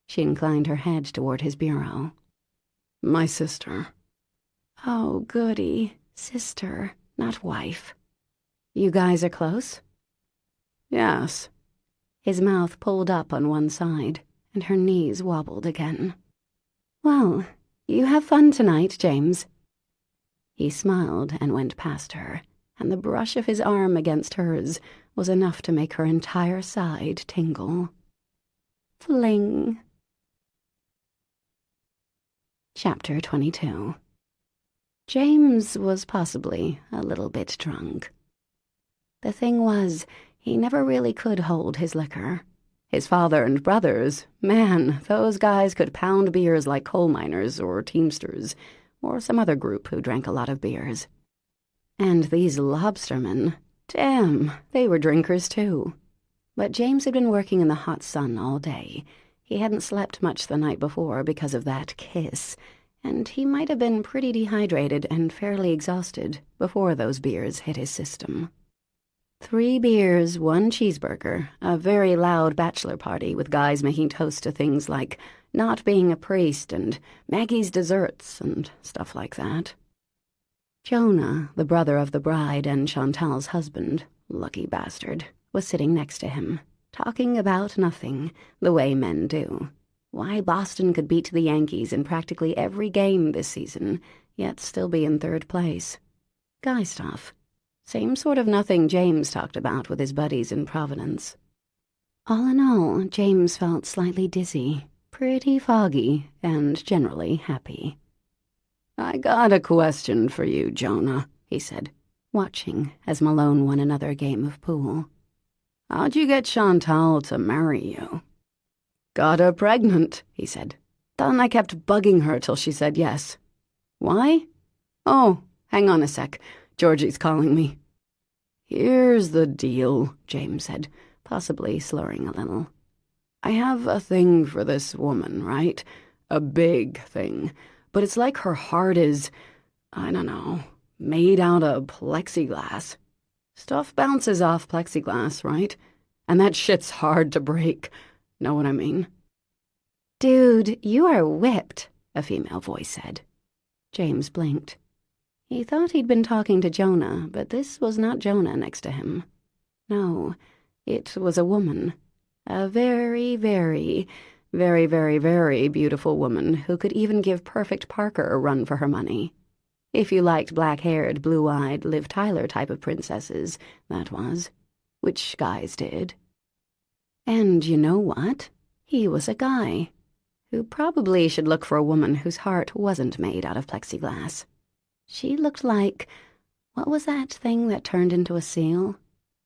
She inclined her head toward his bureau. My sister. Oh, goody. Sister, not wife. You guys are close? Yes. His mouth pulled up on one side, and her knees wobbled again. Well, you have fun tonight, James. He smiled and went past her, and the brush of his arm against hers was enough to make her entire side tingle. Fling. Chapter 22. James was possibly a little bit drunk. The thing was, he never really could hold his liquor. His father and brothers, man, those guys could pound beers like coal miners or teamsters, or some other group who drank a lot of beers. And these lobstermen, damn, they were drinkers too. But James had been working in the hot sun all day. He hadn't slept much the night before because of that kiss, and he might have been pretty dehydrated and fairly exhausted before those beers hit his system. 3 beers, 1 cheeseburger, a very loud bachelor party with guys making toasts to things like not being a priest and Maggie's desserts and stuff like that. Jonah, the brother of the bride and Chantal's husband, lucky bastard, was sitting next to him, talking about nothing, the way men do. Why Boston could beat the Yankees in practically every game this season, yet still be in 3rd place. Guy stuff. Same sort of nothing James talked about with his buddies in Providence. All in all, James felt slightly dizzy, pretty foggy, and generally happy. I got a question for you, Jonah, he said, watching as Malone won another game of pool. How'd you get Chantal to marry you? Got her pregnant, he said. Then I kept bugging her till she said yes. Why? Oh, hang on a sec. Georgie's calling me. Here's the deal, James said, possibly slurring a little. I have a thing for this woman, right? A big thing. But it's like her heart is, I don't know, made out of plexiglass. Stuff bounces off plexiglass, right? And that shit's hard to break. Know what I mean? Dude, you are whipped, a female voice said. James blinked. He thought he'd been talking to Jonah, but this was not Jonah next to him. No, it was a woman. A very, very, very, very, very beautiful woman who could even give Perfect Parker a run for her money. If you liked black-haired, blue-eyed, Liv Tyler type of princesses, that was. Which guys did. And you know what? He was a guy who probably should look for a woman whose heart wasn't made out of plexiglass. She looked like, what was that thing that turned into a seal?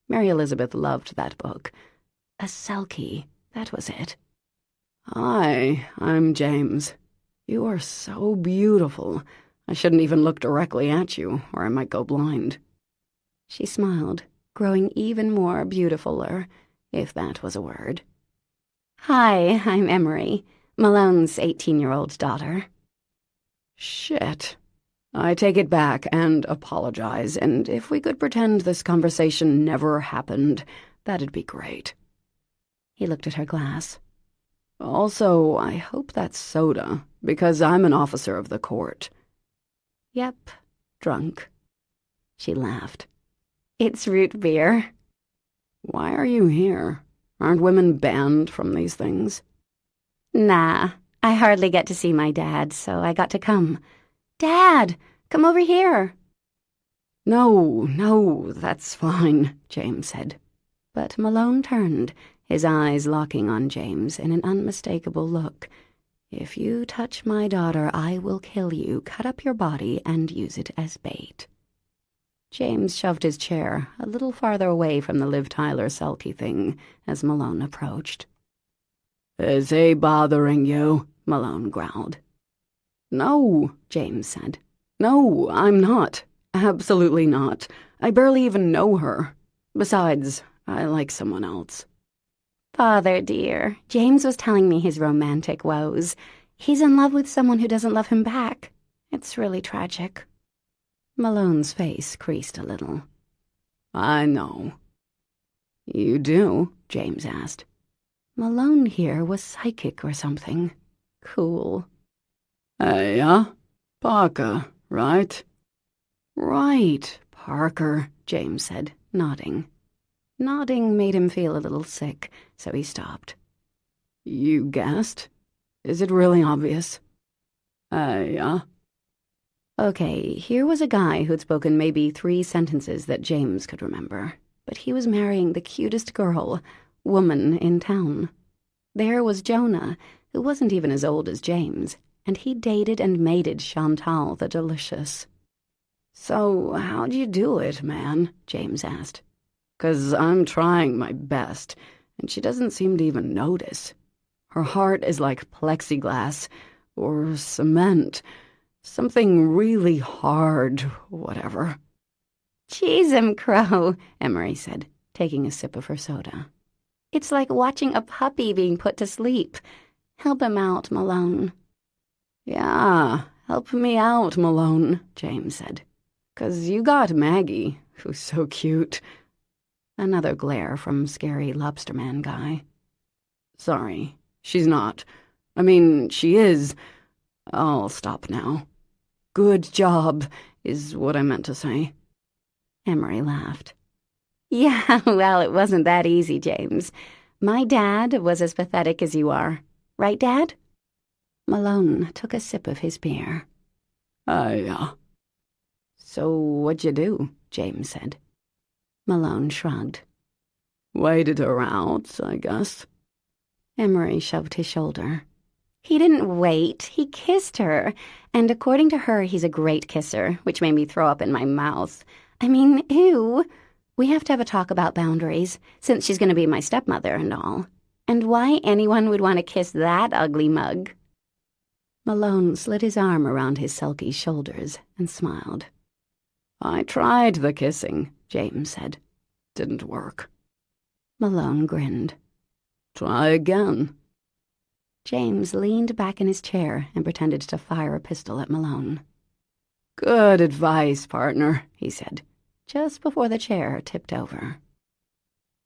Mary Elizabeth loved that book. A selkie, that was it. Hi, I'm James. You are so beautiful. I shouldn't even look directly at you, or I might go blind. She smiled, growing even more beautifuler, if that was a word. Hi, I'm Emery, Malone's 18-year-old daughter. Shit. I take it back and apologize, and if we could pretend this conversation never happened, that'd be great. He looked at her glass. Also, I hope that's soda, because I'm an officer of the court. Yep, drunk. She laughed. It's root beer. Why are you here? Aren't women banned from these things? Nah, I hardly get to see my dad, so I got to come. Dad, come over here. No, that's fine, James said. But Malone turned, his eyes locking on James in an unmistakable look. If you touch my daughter, I will kill you, cut up your body, and use it as bait. James shoved his chair a little farther away from the Liv Tyler sulky thing as Malone approached. Is he bothering you? Malone growled. No, James said. No, I'm not. Absolutely not. I barely even know her. Besides, I like someone else. Father, dear, James was telling me his romantic woes. He's in love with someone who doesn't love him back. It's really tragic. Malone's face creased a little. I know. You do? James asked. Malone here was psychic or something. Cool. Hey, Parker, right? Right, Parker, James said, nodding. Nodding made him feel a little sick, so he stopped. You guessed? Is it really obvious? Hey, Okay, here was a guy who'd spoken maybe 3 sentences that James could remember, but he was marrying the cutest woman in town. There was Jonah, who wasn't even as old as James, and he dated and mated Chantal the Delicious. So how'd you do it, man? James asked. 'Cause I'm trying my best, and she doesn't seem to even notice. Her heart is like plexiglass, or cement, something really hard, whatever. Cheese him, Crow, Emery said, taking a sip of her soda. It's like watching a puppy being put to sleep. Help him out, Malone. Yeah, help me out, Malone, James said. 'Cause you got Maggie, who's so cute. Another glare from scary lobsterman guy. Sorry, she's not. I mean, she is. I'll stop now. Good job, is what I meant to say. Emery laughed. Yeah, well, it wasn't that easy, James. My dad was as pathetic as you are. Right, Dad? Malone took a sip of his beer. So what'd you do? James said. Malone shrugged. Waited her out, I guess. Emery shoved his shoulder. He didn't wait. He kissed her. And according to her, he's a great kisser, which made me throw up in my mouth. I mean, ew. We have to have a talk about boundaries, since she's going to be my stepmother and all. And why anyone would want to kiss that ugly mug. Malone slid his arm around his sulky shoulders and smiled. I tried the kissing, James said. Didn't work. Malone grinned. Try again. James leaned back in his chair and pretended to fire a pistol at Malone. Good advice, partner, he said, just before the chair tipped over.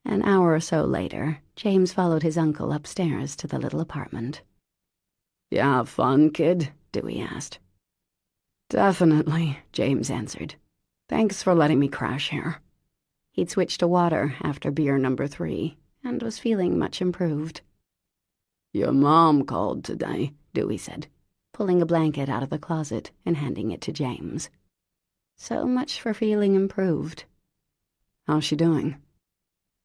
An hour or so later, James followed his uncle upstairs to the little apartment. You have fun, kid? Dewey asked. Definitely, James answered. Thanks for letting me crash here. He'd switched to water after beer number 3 and was feeling much improved. Your mom called today, Dewey said, pulling a blanket out of the closet and handing it to James. So much for feeling improved. How's she doing?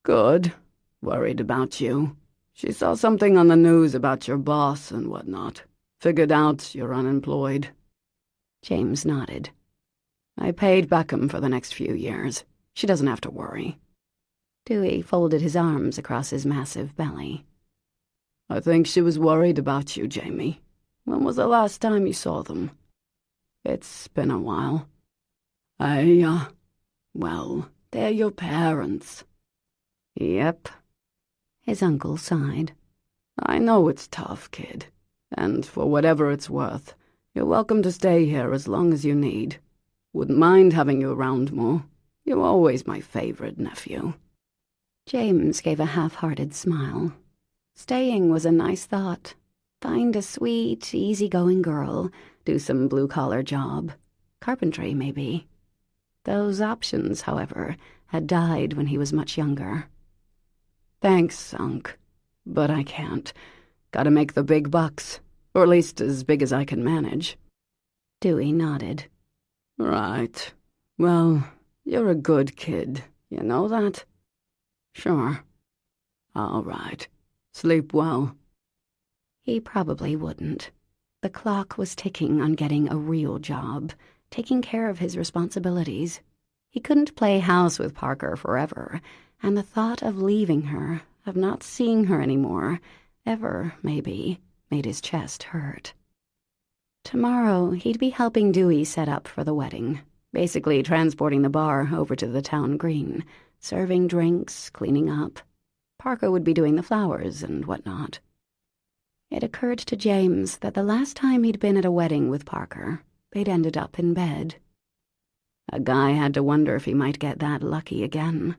Good. Worried about you. She saw something on the news about your boss and whatnot. Figured out you're unemployed. James nodded. I paid Beckham for the next few years. She doesn't have to worry. Dewey folded his arms across his massive belly. I think she was worried about you, Jamie. When was the last time you saw them? It's been a while. Well, they're your parents. Yep. His uncle sighed. I know it's tough, kid. And for whatever it's worth, you're welcome to stay here as long as you need. Wouldn't mind having you around more. You're always my favorite nephew. James gave a half-hearted smile. Staying was a nice thought. Find a sweet, easygoing girl, do some blue-collar job. Carpentry, maybe. Those options, however, had died when he was much younger. Thanks, Unc, but I can't. Gotta make the big bucks, or at least as big as I can manage. Dewey nodded. Right. Well, you're a good kid, you know that? Sure. All right. Sleep well. He probably wouldn't. The clock was ticking on getting a real job, taking care of his responsibilities. He couldn't play house with Parker forever, and the thought of leaving her, of not seeing her anymore, ever, maybe, made his chest hurt. Tomorrow, he'd be helping Dewey set up for the wedding, basically transporting the bar over to the town green, serving drinks, cleaning up. Parker would be doing the flowers and whatnot. It occurred to James that the last time he'd been at a wedding with Parker, they'd ended up in bed. A guy had to wonder if he might get that lucky again.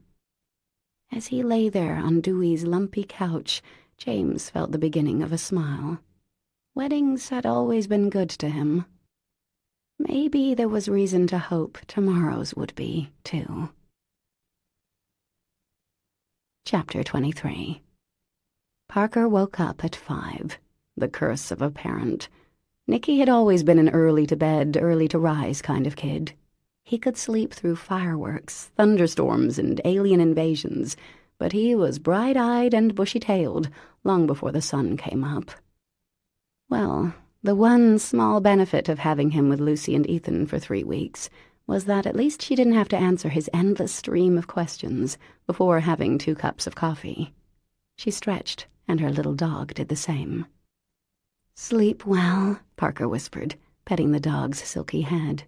As he lay there on Dewey's lumpy couch, James felt the beginning of a smile. Weddings had always been good to him. Maybe there was reason to hope tomorrow's would be, too. Chapter 23. Parker woke up at 5. The curse of a parent. Nicky had always been an early-to-bed, early-to-rise kind of kid. He could sleep through fireworks, thunderstorms, and alien invasions, but he was bright-eyed and bushy-tailed long before the sun came up. Well, the one small benefit of having him with Lucy and Ethan for 3 weeks was that at least she didn't have to answer his endless stream of questions before having 2 cups of coffee. She stretched, and her little dog did the same. "Sleep well," Parker whispered, petting the dog's silky head.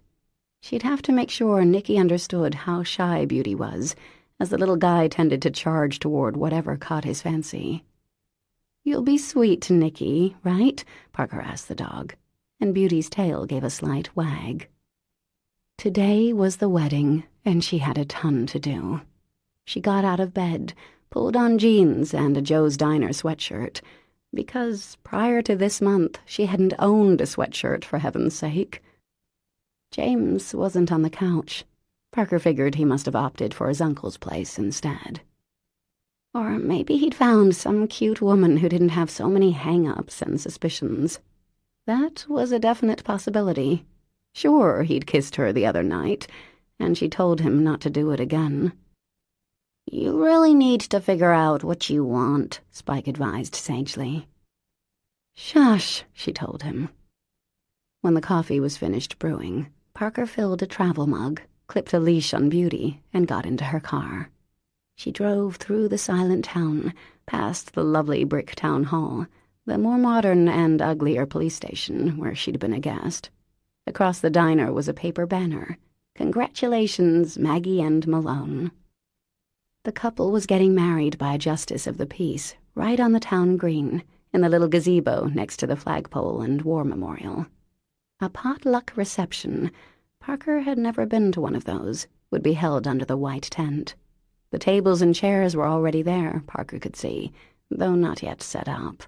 She'd have to make sure Nicky understood how shy Beauty was, as the little guy tended to charge toward whatever caught his fancy. "You'll be sweet to Nicky, right?" Parker asked the dog, and Beauty's tail gave a slight wag. Today was the wedding, and she had a ton to do. She got out of bed, pulled on jeans and a Joe's Diner sweatshirt, because prior to this month she hadn't owned a sweatshirt, for heaven's sake. James wasn't on the couch. Parker figured he must have opted for his uncle's place instead. Or maybe he'd found some cute woman who didn't have so many hang-ups and suspicions. That was a definite possibility. Sure, he'd kissed her the other night, and she told him not to do it again. "You really need to figure out what you want," Spike advised sagely. "Shush," she told him. When the coffee was finished brewing, Parker filled a travel mug, clipped a leash on Beauty, and got into her car. She drove through the silent town, past the lovely brick town hall, the more modern and uglier police station where she'd been a guest. Across the diner was a paper banner. "Congratulations, Maggie and Malone." The couple was getting married by a justice of the peace right on the town green, in the little gazebo next to the flagpole and war memorial. A potluck reception, Parker had never been to one of those, would be held under the white tent. The tables and chairs were already there, Parker could see, though not yet set up.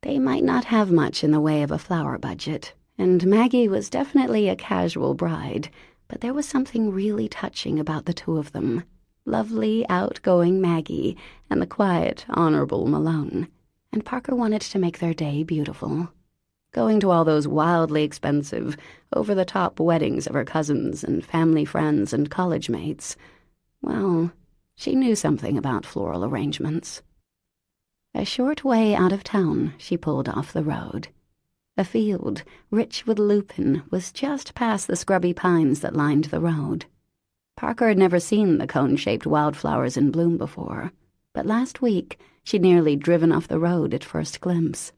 They might not have much in the way of a flower budget, and Maggie was definitely a casual bride, but there was something really touching about the two of them. Lovely, outgoing Maggie and the quiet, honorable Malone, and Parker wanted to make their day beautiful. Going to all those wildly expensive, over-the-top weddings of her cousins and family friends and college mates, well, she knew something about floral arrangements. A short way out of town, she pulled off the road. A field, rich with lupin, was just past the scrubby pines that lined the road. Parker had never seen the cone-shaped wildflowers in bloom before, but last week she'd nearly driven off the road at first glimpse.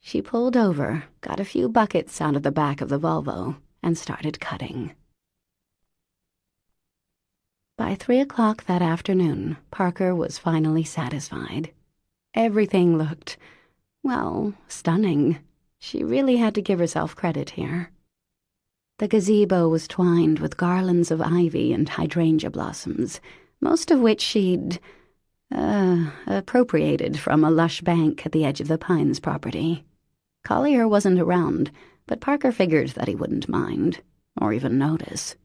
She pulled over, got a few buckets out of the back of the Volvo, and started cutting. By 3 o'clock that afternoon, Parker was finally satisfied. Everything looked, well, stunning. She really had to give herself credit here. The gazebo was twined with garlands of ivy and hydrangea blossoms, most of which she'd, appropriated from a lush bank at the edge of the Pines property. Collier wasn't around, but Parker figured that he wouldn't mind, or even notice.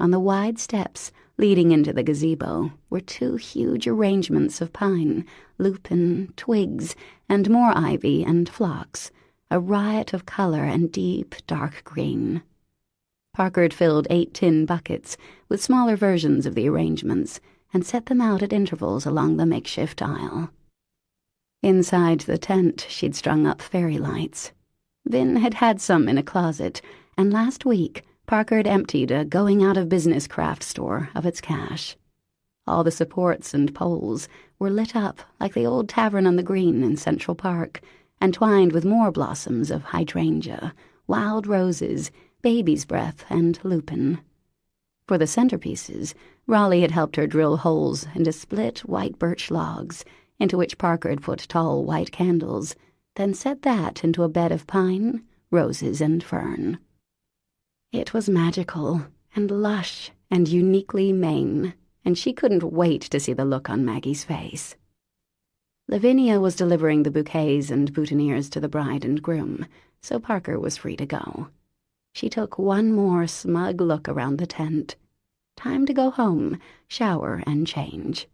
On the wide steps leading into the gazebo were 2 huge arrangements of pine, lupin, twigs, and more ivy and phlox, a riot of color and deep, dark green. Parker had filled 8 tin buckets with smaller versions of the arrangements and set them out at intervals along the makeshift aisle. Inside the tent, she'd strung up fairy lights. Vin had had some in a closet, and last week Parker had emptied a going-out-of-business craft store of its cash. All the supports and poles were lit up like the old tavern on the green in Central Park, and twined with more blossoms of hydrangea, wild roses, baby's breath, and lupin. For the centerpieces, Raleigh had helped her drill holes into split white birch logs, into which Parker had put tall white candles, then set that into a bed of pine, roses, and fern. It was magical, and lush, and uniquely Maine, and she couldn't wait to see the look on Maggie's face. Lavinia was delivering the bouquets and boutonnieres to the bride and groom, so Parker was free to go. She took one more smug look around the tent. Time to go home, shower, and change.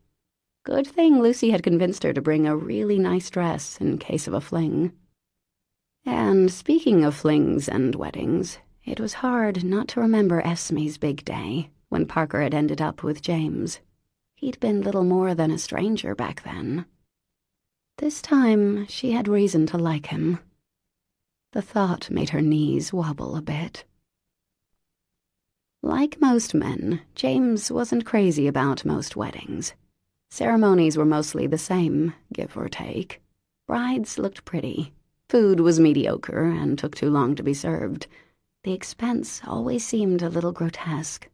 Good thing Lucy had convinced her to bring a really nice dress in case of a fling. And speaking of flings and weddings, it was hard not to remember Esme's big day, when Parker had ended up with James. He'd been little more than a stranger back then. This time, she had reason to like him. The thought made her knees wobble a bit. Like most men, James wasn't crazy about most weddings. Ceremonies were mostly the same, give or take. Brides looked pretty. Food was mediocre and took too long to be served. The expense always seemed a little grotesque.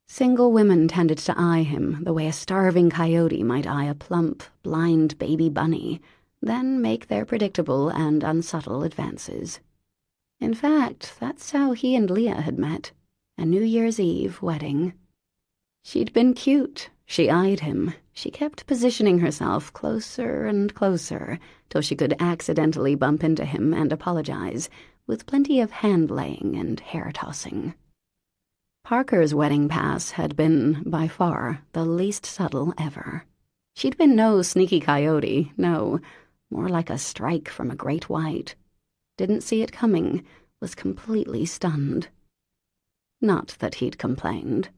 Single women tended to eye him the way a starving coyote might eye a plump, blind baby bunny, then make their predictable and unsubtle advances. In fact, that's how he and Leah had met, a New Year's Eve wedding. She'd been cute. She eyed him. She kept positioning herself closer and closer till she could accidentally bump into him and apologize, with plenty of hand-laying and hair-tossing. Parker's wedding pass had been, by far, the least subtle ever. She'd been no sneaky coyote, no, more like a strike from a great white. Didn't see it coming, was completely stunned. Not that he'd complained.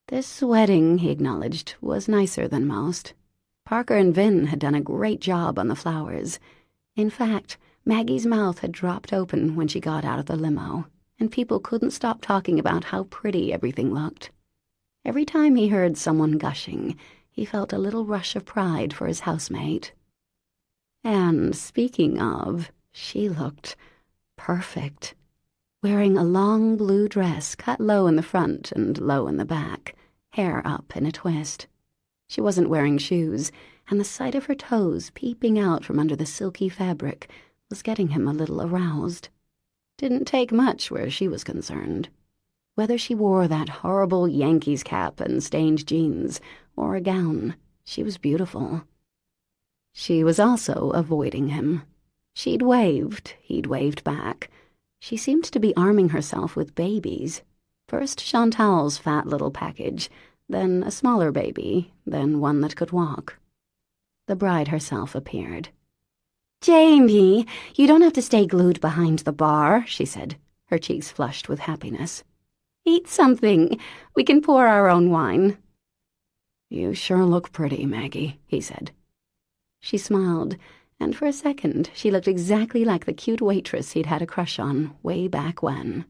This wedding, he acknowledged, was nicer than most. Parker and Vin had done a great job on the flowers. In fact, Maggie's mouth had dropped open when she got out of the limo, and people couldn't stop talking about how pretty everything looked. Every time he heard someone gushing, he felt a little rush of pride for his housemate. And speaking of, she looked perfect. Wearing a long blue dress cut low in the front and low in the back, hair up in a twist. She wasn't wearing shoes, and the sight of her toes peeping out from under the silky fabric was getting him a little aroused. Didn't take much where she was concerned. Whether she wore that horrible Yankees cap and stained jeans, or a gown, she was beautiful. She was also avoiding him. She'd waved, he'd waved back. She seemed to be arming herself with babies. First Chantal's fat little package, then a smaller baby, then one that could walk. The bride herself appeared. "Jamie, you don't have to stay glued behind the bar," she said, her cheeks flushed with happiness. "Eat something. We can pour our own wine." "You sure look pretty, Maggie," he said. She smiled, and for a second she looked exactly like the cute waitress he'd had a crush on way back when.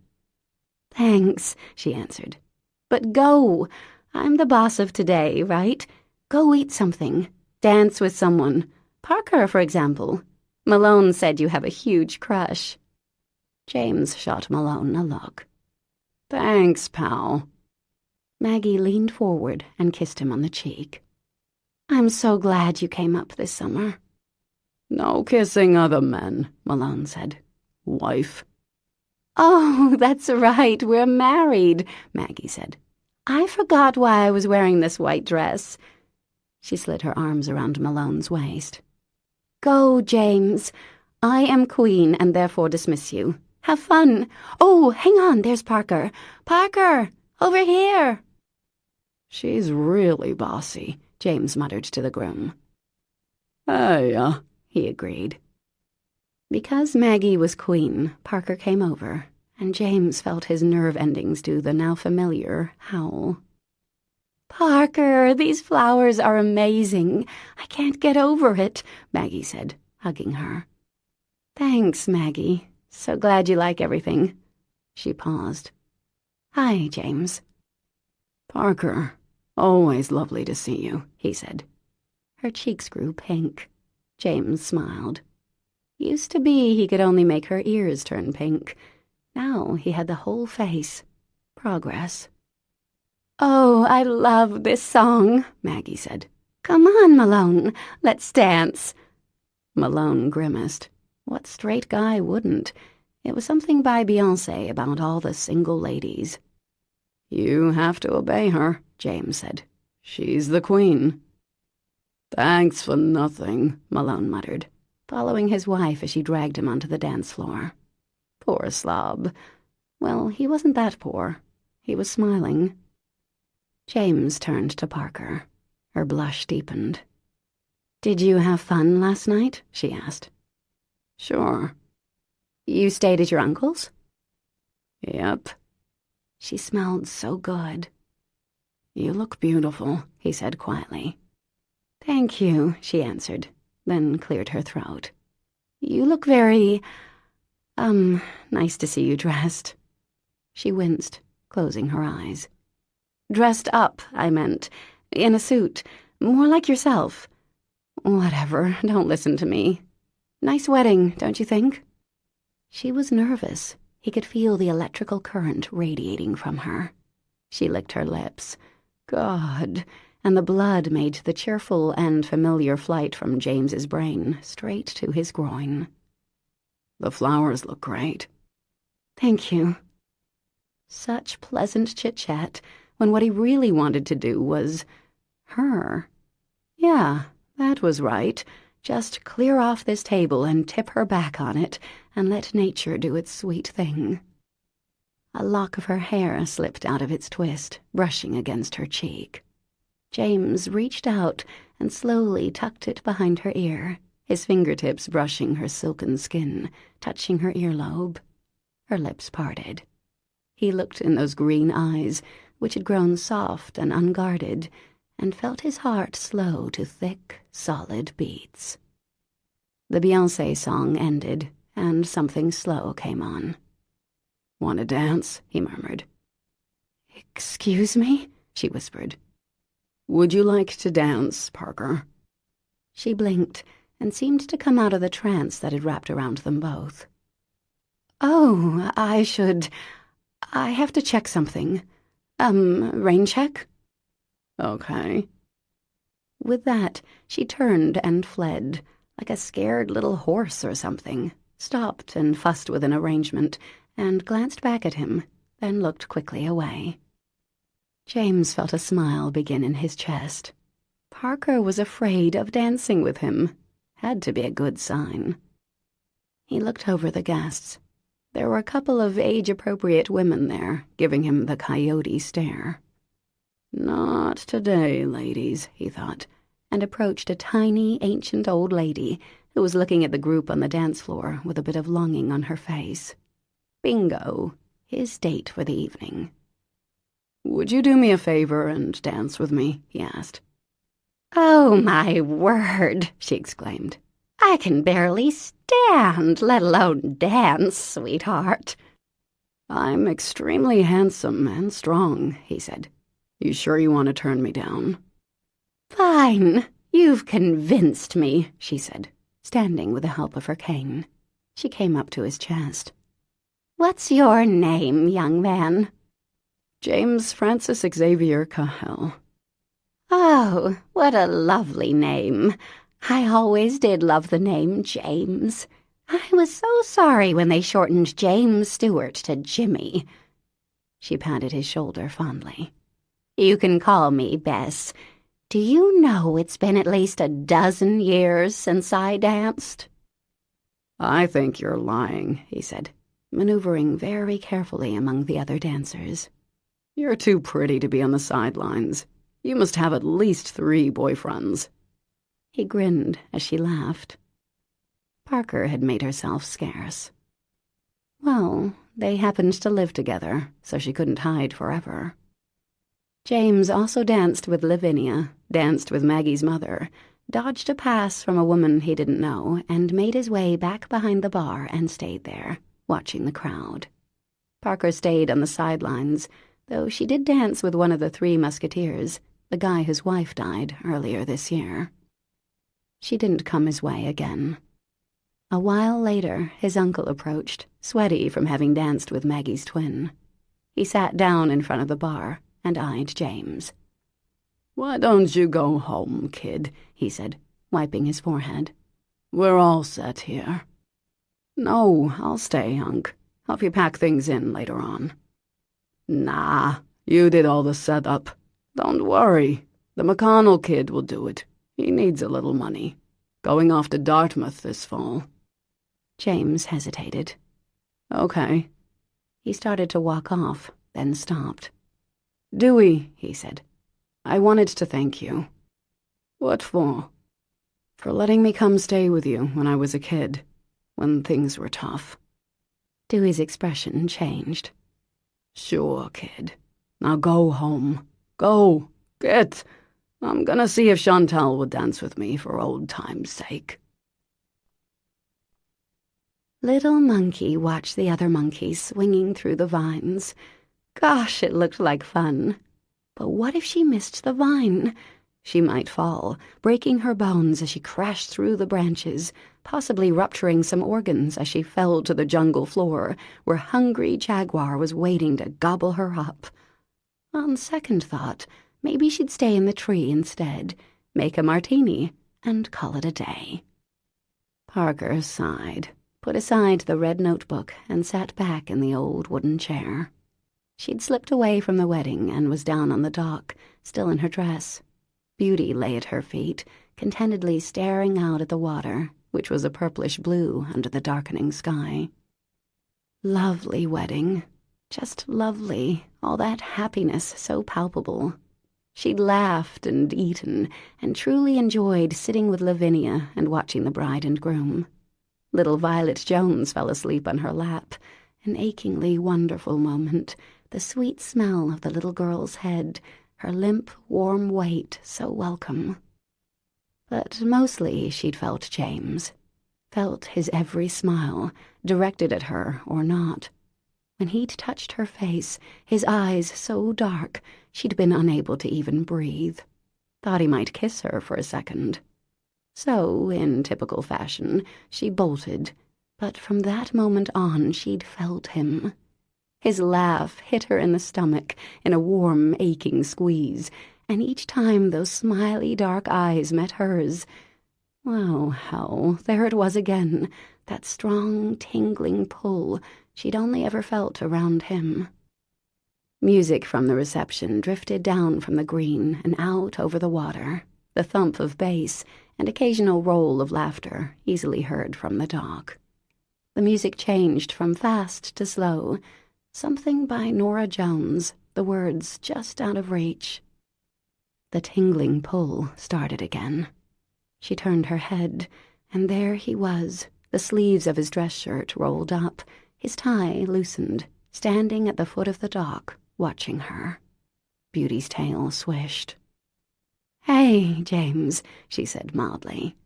"Thanks," she answered. "But go. I'm the boss of today, right? Go eat something. Dance with someone. Parker, for example. Malone said you have a huge crush." James shot Malone a look. "Thanks, pal." Maggie leaned forward and kissed him on the cheek. "I'm so glad you came up this summer." "No kissing other men," Malone said. "Wife." "Oh, that's right, we're married," Maggie said. "I forgot why I was wearing this white dress." She slid her arms around Malone's waist. "Go, James. I am queen and therefore dismiss you. Have fun. Oh, hang on, there's Parker. Parker, over here." "She's really bossy," James muttered to the groom. "Hey, he agreed. Because Maggie was queen, Parker came over, and James felt his nerve endings do the now familiar howl. "Parker, these flowers are amazing. I can't get over it," Maggie said, hugging her. "Thanks, Maggie. So glad you like everything." She paused. "Hi, James." "Parker, always lovely to see you," he said. Her cheeks grew pink. James smiled. Used to be he could only make her ears turn pink. Now he had the whole face. Progress. "Oh, I love this song," Maggie said. "Come on, Malone, let's dance." Malone grimaced. What straight guy wouldn't? It was something by Beyoncé about all the single ladies. "You have to obey her," James said. "She's the queen." Thanks for nothing, Malone muttered, following his wife as she dragged him onto the dance floor. Poor slob. Well, he wasn't that poor. He was smiling. James turned to Parker. Her blush deepened. "Did you have fun last night?" she asked. "Sure." "You stayed at your uncle's?" "Yep." She smelled so good. "You look beautiful," he said quietly. "Thank you," she answered, then cleared her throat. "You look very, nice to see you dressed." She winced, closing her eyes. "Dressed up, I meant. In a suit. More like yourself." "Whatever, don't listen to me. Nice wedding, don't you think?" She was nervous. He could feel the electrical current radiating from her. She licked her lips. God, and the blood made the cheerful and familiar flight from James's brain straight to his groin. "The flowers look great." "Thank you." Such pleasant chit-chat when what he really wanted to do was her. Yeah, that was right. Just clear off this table and tip her back on it and let nature do its sweet thing. A lock of her hair slipped out of its twist, brushing against her cheek. James reached out and slowly tucked it behind her ear, his fingertips brushing her silken skin, touching her earlobe. Her lips parted. He looked in those green eyes, which had grown soft and unguarded, and felt his heart slow to thick, solid beats. The Beyoncé song ended, and something slow came on. "Want to dance?" he murmured. "Excuse me?" she whispered. "Would you like to dance, Parker?" She blinked and seemed to come out of the trance that had wrapped around them both. "Oh, I have to check something. Rain check?" "Okay." With that, she turned and fled, like a scared little horse or something, stopped and fussed with an arrangement, and glanced back at him, then looked quickly away. James felt a smile begin in his chest. Parker was afraid of dancing with him. Had to be a good sign. He looked over the guests. There were a couple of age-appropriate women there, giving him the coyote stare. "Not today, ladies," he thought, and approached a tiny, ancient old lady who was looking at the group on the dance floor with a bit of longing on her face. Bingo, his date for the evening. "Would you do me a favor and dance with me?" he asked. "Oh, my word," she exclaimed. "I can barely stand, let alone dance, sweetheart." "I'm extremely handsome and strong," he said. "You sure you want to turn me down?" "Fine, you've convinced me," she said, standing with the help of her cane. She came up to his chest. "What's your name, young man?" "James Francis Xavier Cahill." "Oh, what a lovely name. I always did love the name James. I was so sorry when they shortened James Stewart to Jimmy." She patted his shoulder fondly. "You can call me Bess. Do you know it's been at least a dozen years since I danced?" "I think you're lying," he said, maneuvering very carefully among the other dancers. "You're too pretty to be on the sidelines. You must have at least 3 boyfriends." He grinned as she laughed. Parker had made herself scarce. Well, they happened to live together, so she couldn't hide forever. James also danced with Lavinia, danced with Maggie's mother, dodged a pass from a woman he didn't know, and made his way back behind the bar and stayed there, watching the crowd. Parker stayed on the sidelines, though she did dance with one of the 3 musketeers, the guy whose wife died earlier this year. She didn't come his way again. A while later, his uncle approached, sweaty from having danced with Maggie's twin. He sat down in front of the bar and eyed James. "Why don't you go home, kid?" he said, wiping his forehead. "We're all set here." "No, I'll stay, Unc. Help you pack things in later on." "Nah, you did all the setup. Don't worry. The McConnell kid will do it. He needs a little money. Going off to Dartmouth this fall." James hesitated. "Okay." He started to walk off, then stopped. "Dewey," he said, "I wanted to thank you." "What for?" "For letting me come stay with you when I was a kid, when things were tough." Dewey's expression changed. "Sure, kid. Now go home. Go. Get. I'm gonna see if Chantal would dance with me for old time's sake." Little Monkey watched the other monkeys swinging through the vines. Gosh, it looked like fun. But what if she missed the vine? She might fall, breaking her bones as she crashed through the branches, possibly rupturing some organs as she fell to the jungle floor, where hungry Jaguar was waiting to gobble her up. On second thought, maybe she'd stay in the tree instead, make a martini, and call it a day. Parker sighed, put aside the red notebook, and sat back in the old wooden chair. She'd slipped away from the wedding and was down on the dock, still in her dress. Beauty lay at her feet, contentedly staring out at the water, which was a purplish blue under the darkening sky. Lovely wedding. Just lovely, all that happiness so palpable. She'd laughed and eaten, and truly enjoyed sitting with Lavinia and watching the bride and groom. Little Violet Jones fell asleep on her lap, an achingly wonderful moment, the sweet smell of the little girl's head, her limp, warm weight so welcome. But mostly she'd felt James, felt his every smile, directed at her or not. When he'd touched her face, his eyes so dark, she'd been unable to even breathe. Thought he might kiss her for a second. So, in typical fashion, she bolted, but from that moment on she'd felt him. His laugh hit her in the stomach in a warm, aching squeeze, and each time those smiley dark eyes met hers, oh, hell, there it was again, that strong, tingling pull she'd only ever felt around him. Music from the reception drifted down from the green and out over the water, the thump of bass and occasional roll of laughter easily heard from the dock. The music changed from fast to slow, something by Norah Jones, the words just out of reach. The tingling pull started again. She turned her head, and there he was, the sleeves of his dress shirt rolled up, his tie loosened, standing at the foot of the dock, watching her. Beauty's tail swished. "Hey, James," she said mildly.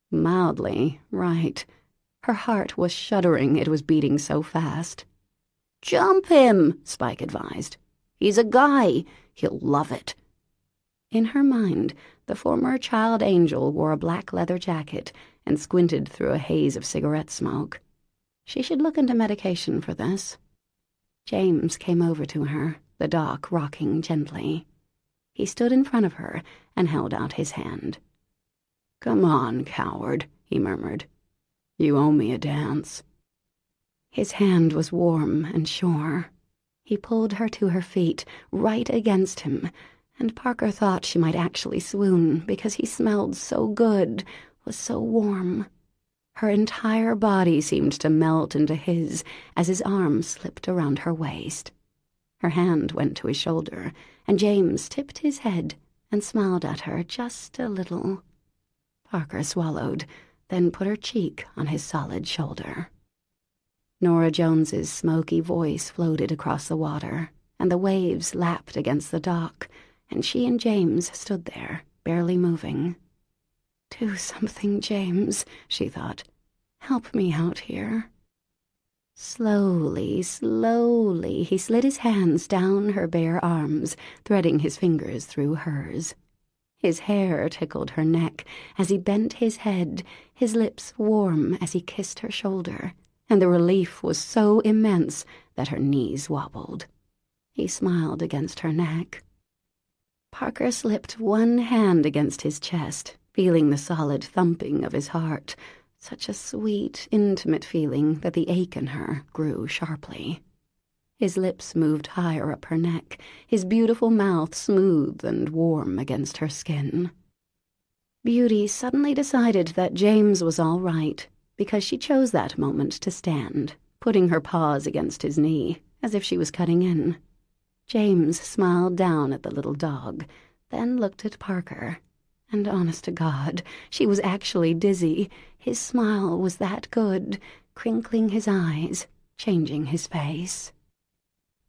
Mildly, right. Her heart was shuddering, it was beating so fast. "Jump him," Spike advised. "He's a guy. He'll love it." In her mind, the former child angel wore a black leather jacket and squinted through a haze of cigarette smoke. She should look into medication for this. James came over to her, the dock rocking gently. He stood in front of her and held out his hand. "Come on, coward," he murmured. "You owe me a dance." His hand was warm and sure. He pulled her to her feet, right against him, and Parker thought she might actually swoon because he smelled so good, was so warm. Her entire body seemed to melt into his as his arm slipped around her waist. Her hand went to his shoulder, and James tipped his head and smiled at her just a little. Parker swallowed, then put her cheek on his solid shoulder. Norah Jones's smoky voice floated across the water, and the waves lapped against the dock, and she and James stood there, barely moving. "Do something, James," she thought. "Help me out here." Slowly, slowly, he slid his hands down her bare arms, threading his fingers through hers. His hair tickled her neck as he bent his head, his lips warm as he kissed her shoulder, and the relief was so immense that her knees wobbled. He smiled against her neck. Parker slipped one hand against his chest, feeling the solid thumping of his heart, such a sweet, intimate feeling that the ache in her grew sharply. His lips moved higher up her neck, his beautiful mouth smooth and warm against her skin. Beauty suddenly decided that James was all right, because she chose that moment to stand, putting her paws against his knee, as if she was cutting in. James smiled down at the little dog, then looked at Parker. And honest to God, she was actually dizzy. His smile was that good, crinkling his eyes, changing his face.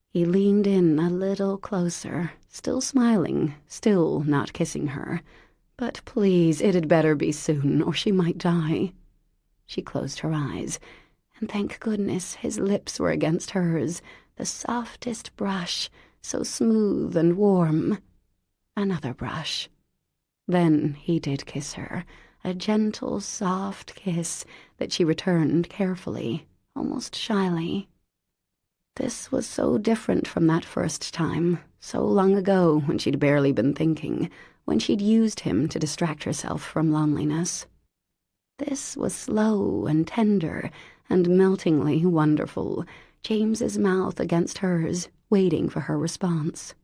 He leaned in a little closer, still smiling, still not kissing her. But please, it had better be soon, or she might die. She closed her eyes, and thank goodness his lips were against hers, the softest brush, so smooth and warm. Another brush. Then he did kiss her, a gentle, soft kiss that she returned carefully, almost shyly. This was so different from that first time, so long ago when she'd barely been thinking, when she'd used him to distract herself from loneliness. This was slow and tender and meltingly wonderful, James's mouth against hers, waiting for her response.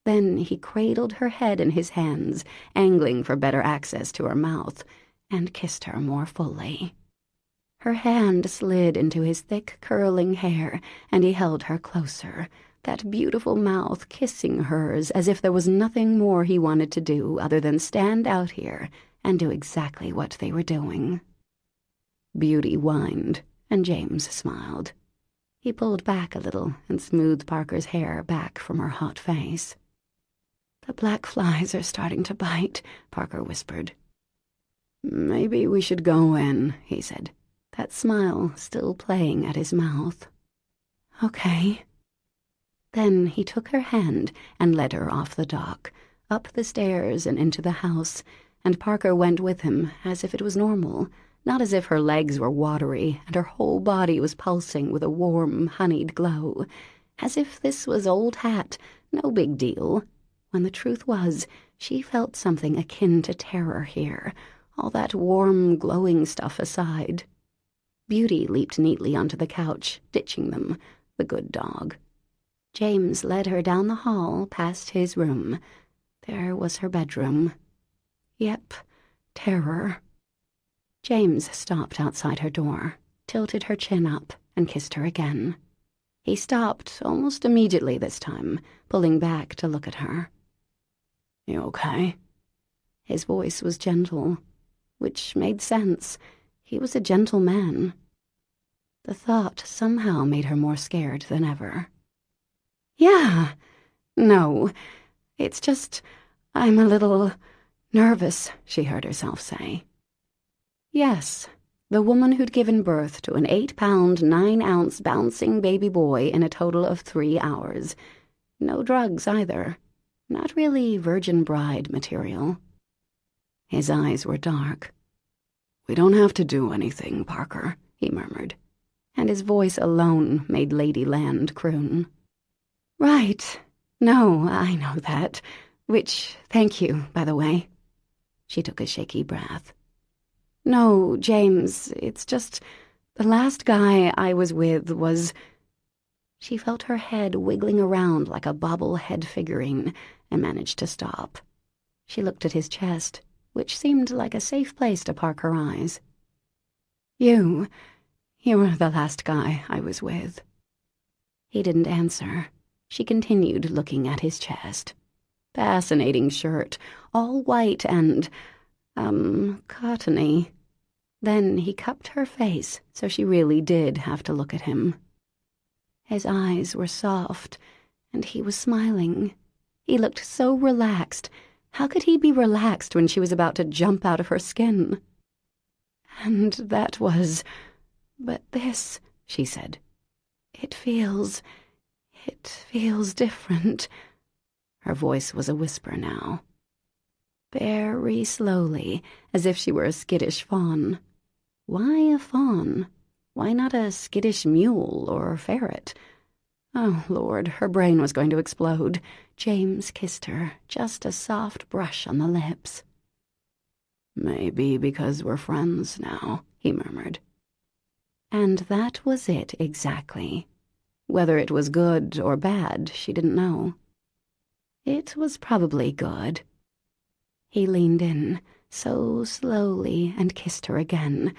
Then he cradled her head in his hands, angling for better access to her mouth, and kissed her more fully. Her hand slid into his thick, curling hair, and he held her closer, that beautiful mouth kissing hers as if there was nothing more he wanted to do other than stand out here and do exactly what they were doing. Beauty whined, and James smiled. He pulled back a little and smoothed Parker's hair back from her hot face. "The black flies are starting to bite," Parker whispered. "Maybe we should go in," he said, that smile still playing at his mouth. "Okay." Then he took her hand and led her off the dock, up the stairs and into the house, and Parker went with him as if it was normal, not as if her legs were watery and her whole body was pulsing with a warm, honeyed glow, as if this was old hat, no big deal, when the truth was she felt something akin to terror here, all that warm, glowing stuff aside. Beauty leaped neatly onto the couch, ditching them, the good dog. James led her down the hall past his room. There was her bedroom. Yep, terror. James stopped outside her door, tilted her chin up, and kissed her again. He stopped almost immediately this time, pulling back to look at her. "You okay?" His voice was gentle, which made sense. He was a gentle man. The thought somehow made her more scared than ever. "Yeah. No. It's just, I'm a little nervous," she heard herself say. Yes, the woman who'd given birth to an 8-pound, 9-ounce bouncing baby boy in a total of 3 hours. No drugs either. Not really virgin bride material. His eyes were dark. "We don't have to do anything, Parker," he murmured, and his voice alone made Lady Land croon. "Right. No, I know that. Which, thank you, by the way." She took a shaky breath. "No, James, it's just, the last guy I was with was—" She felt her head wiggling around like a bobblehead figurine and managed to stop. She looked at his chest, which seemed like a safe place to park her eyes. You were the last guy I was with." He didn't answer. She continued looking at his chest. Fascinating shirt, all white and, cottony. Then he cupped her face so she really did have to look at him. His eyes were soft, and he was smiling. He looked so relaxed. How could he be relaxed when she was about to jump out of her skin? "And that was... but this," she said. It feels different." Her voice was a whisper now. Very slowly, as if she were a skittish fawn. Why a fawn? Why not a skittish mule or ferret? Oh, Lord, her brain was going to explode. James kissed her, just a soft brush on the lips. "Maybe because we're friends now," he murmured. And that was it exactly. Whether it was good or bad, she didn't know. It was probably good. He leaned in, so slowly, and kissed her again,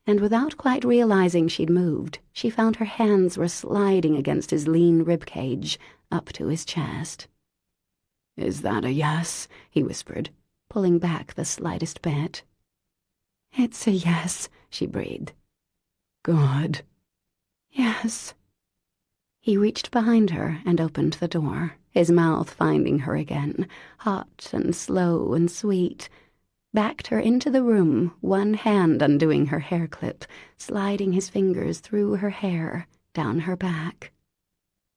and without quite realizing she'd moved, she found her hands were sliding against his lean ribcage up to his chest. "Is that a yes?" he whispered, pulling back the slightest bit. "It's a yes," she breathed. "Good." "Yes." He reached behind her and opened the door, his mouth finding her again, hot and slow and sweet, backed her into the room, one hand undoing her hair clip, sliding his fingers through her hair, down her back.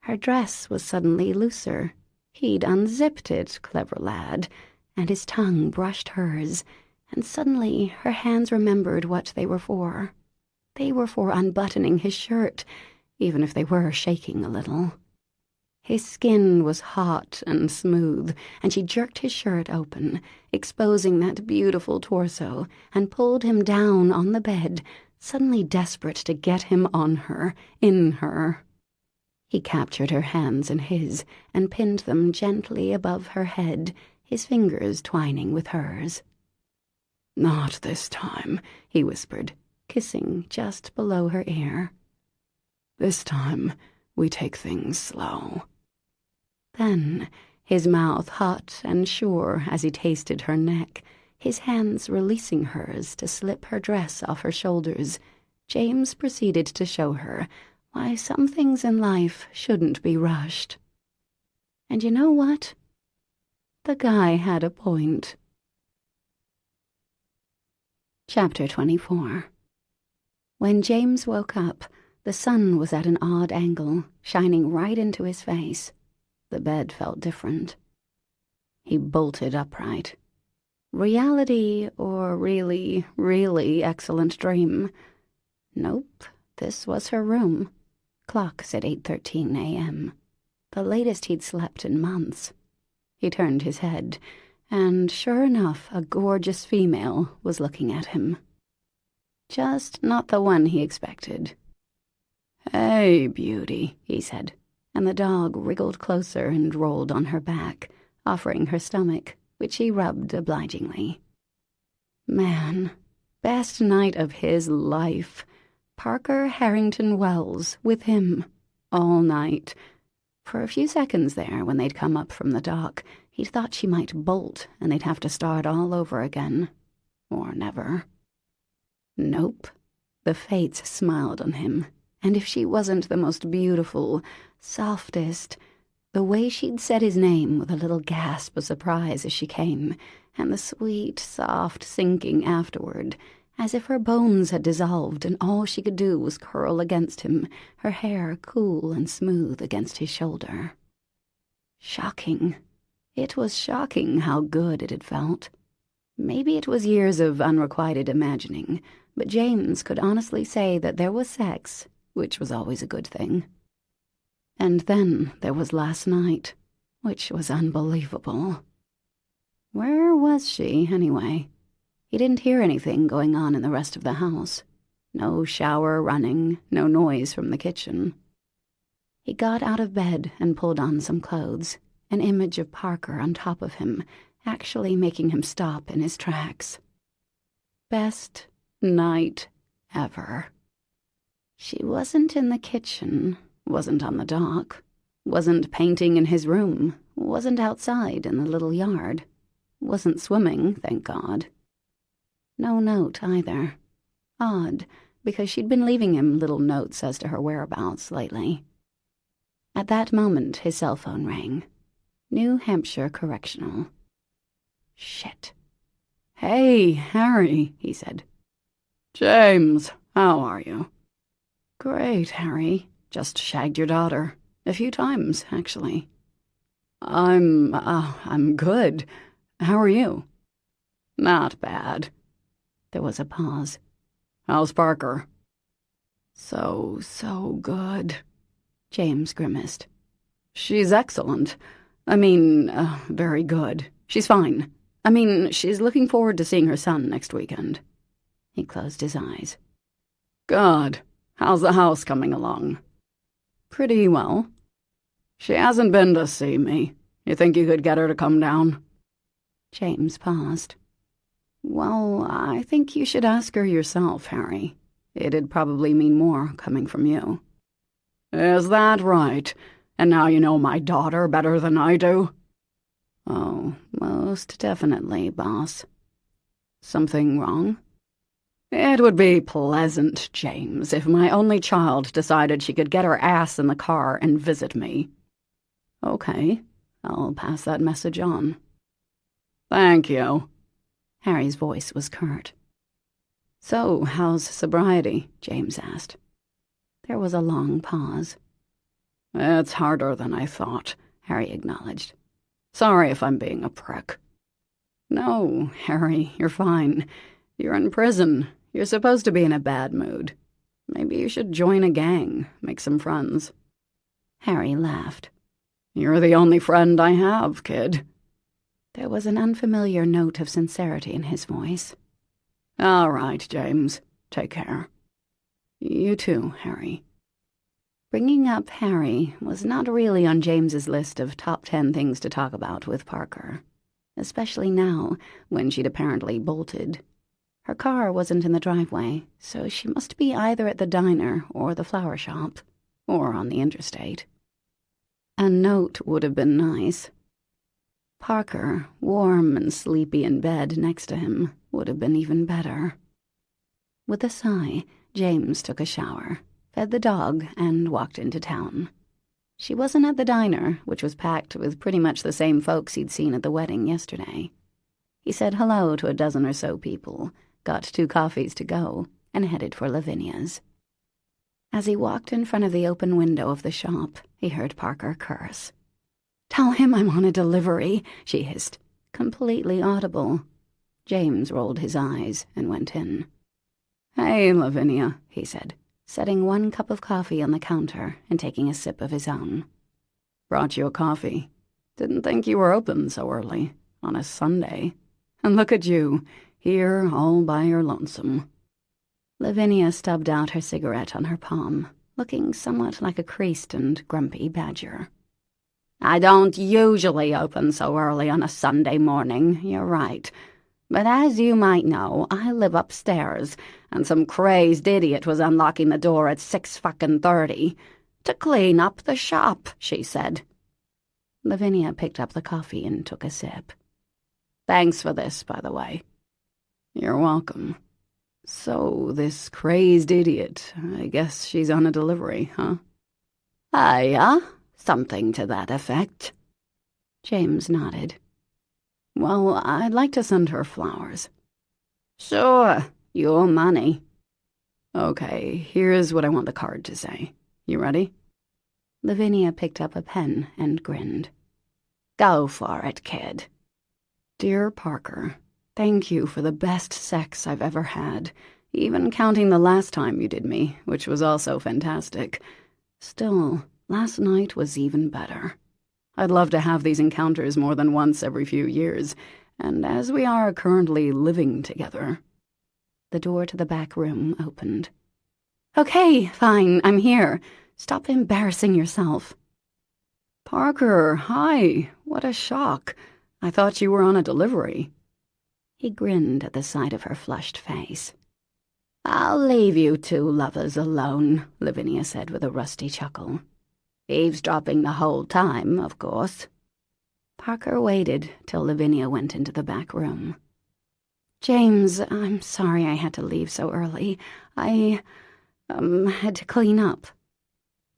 Her dress was suddenly looser. He'd unzipped it, clever lad, and his tongue brushed hers, and suddenly her hands remembered what they were for. They were for unbuttoning his shirt, even if they were shaking a little. His skin was hot and smooth, and she jerked his shirt open, exposing that beautiful torso, and pulled him down on the bed, suddenly desperate to get him on her, in her. He captured her hands in his and pinned them gently above her head, his fingers twining with hers. "Not this time," he whispered, kissing just below her ear. "This time we take things slow." Then, his mouth hot and sure as he tasted her neck, his hands releasing hers to slip her dress off her shoulders, James proceeded to show her why some things in life shouldn't be rushed. And you know what? The guy had a point. Chapter 24. When James woke up, the sun was at an odd angle, shining right into his face. The bed felt different. He bolted upright. Reality or really, really excellent dream? Nope, this was her room. Clock said 8:13 a.m. The latest he'd slept in months. He turned his head, and sure enough, a gorgeous female was looking at him. Just not the one he expected. "Hey, beauty," he said, and the dog wriggled closer and rolled on her back, offering her stomach, which he rubbed obligingly. Man, best night of his life. Parker Harrington Wells with him, all night. For a few seconds there, when they'd come up from the dock, he'd thought she might bolt and they'd have to start all over again. Or never. Nope. The fates smiled on him, and if she wasn't the most beautiful, softest, the way she'd said his name with a little gasp of surprise as she came, and the sweet, soft sinking afterward, as if her bones had dissolved and all she could do was curl against him, her hair cool and smooth against his shoulder. Shocking. It was shocking how good it had felt. Maybe it was years of unrequited imagining, but James could honestly say that there was sex, which was always a good thing. And then there was last night, which was unbelievable. Where was she, anyway? He didn't hear anything going on in the rest of the house. No shower running, no noise from the kitchen. He got out of bed and pulled on some clothes, an image of Parker on top of him, actually making him stop in his tracks. Best night ever. She wasn't in the kitchen, wasn't on the dock, wasn't painting in his room, wasn't outside in the little yard, wasn't swimming, thank God. No note either. Odd, because she'd been leaving him little notes as to her whereabouts lately. At that moment, his cell phone rang. New Hampshire Correctional. Shit. "Hey, Harry," he said. "James, how are you?" "Great, Harry. Just shagged your daughter. A few times, actually." I'm good. How are you?" "Not bad." There was a pause. "How's Parker?" So good." James grimaced. "She's excellent. Very good. She's fine. She's looking forward to seeing her son next weekend." He closed his eyes. "Good. How's the house coming along?" "Pretty well." "She hasn't been to see me. You think you could get her to come down?" James paused. Well, I think you should ask her yourself, Harry. It'd probably mean more coming from you. Is that right? And now you know my daughter better than I do? Oh, most definitely, boss. Something wrong? It would be pleasant, James, if my only child decided she could get her ass in the car and visit me. Okay, I'll pass that message on. Thank you. Harry's voice was curt. So, how's sobriety? James asked. There was a long pause. It's harder than I thought, Harry acknowledged. Sorry if I'm being a prick. No, Harry, you're fine. You're in prison. You're supposed to be in a bad mood. Maybe you should join a gang, make some friends. Harry laughed. You're the only friend I have, kid. There was an unfamiliar note of sincerity in his voice. All right, James. Take care. You too, Harry. Bringing up Harry was not really on James's list of top 10 things to talk about with Parker, especially now, when she'd apparently bolted. Her car wasn't in the driveway, so she must be either at the diner or the flower shop, or on the interstate. A note would have been nice. Parker, warm and sleepy in bed next to him, would have been even better. With a sigh, James took a shower, fed the dog, and walked into town. She wasn't at the diner, which was packed with pretty much the same folks he'd seen at the wedding yesterday. He said hello to a dozen or so people, got 2 coffees to go, and headed for Lavinia's. As he walked in front of the open window of the shop, he heard Parker curse. "Tell him I'm on a delivery," she hissed, completely audible. James rolled his eyes and went in. "Hey, Lavinia," he said, setting 1 cup of coffee on the counter and taking a sip of his own. "Brought you a coffee. Didn't think you were open so early, on a Sunday. And look at you, here all by your lonesome." Lavinia stubbed out her cigarette on her palm, looking somewhat like a creased and grumpy badger. "I don't usually open so early on a Sunday morning, you're right. But as you might know, I live upstairs, and some crazed idiot was unlocking the door at 6:30. To clean up the shop, she said." Lavinia picked up the coffee and took a sip. "Thanks for this, by the way." "You're welcome. So, this crazed idiot, I guess she's on a delivery, huh?" Yeah, something to that effect." James nodded. "Well, I'd like to send her flowers." "Sure, your money." "Okay, here's what I want the card to say. You ready?" Lavinia picked up a pen and grinned. "Go for it, kid." "Dear Parker, thank you for the best sex I've ever had, even counting the last time you did me, which was also fantastic. Still, last night was even better. I'd love to have these encounters more than once every few years, and as we are currently living together." The door to the back room opened. "Okay, fine, I'm here. Stop embarrassing yourself." "Parker, hi. What a shock. I thought you were on a delivery." He grinned at the sight of her flushed face. "I'll leave you 2 lovers alone," Lavinia said with a rusty chuckle. "Eavesdropping the whole time, of course." Parker waited till Lavinia went into the back room. "James, I'm sorry I had to leave so early. I, had to clean up."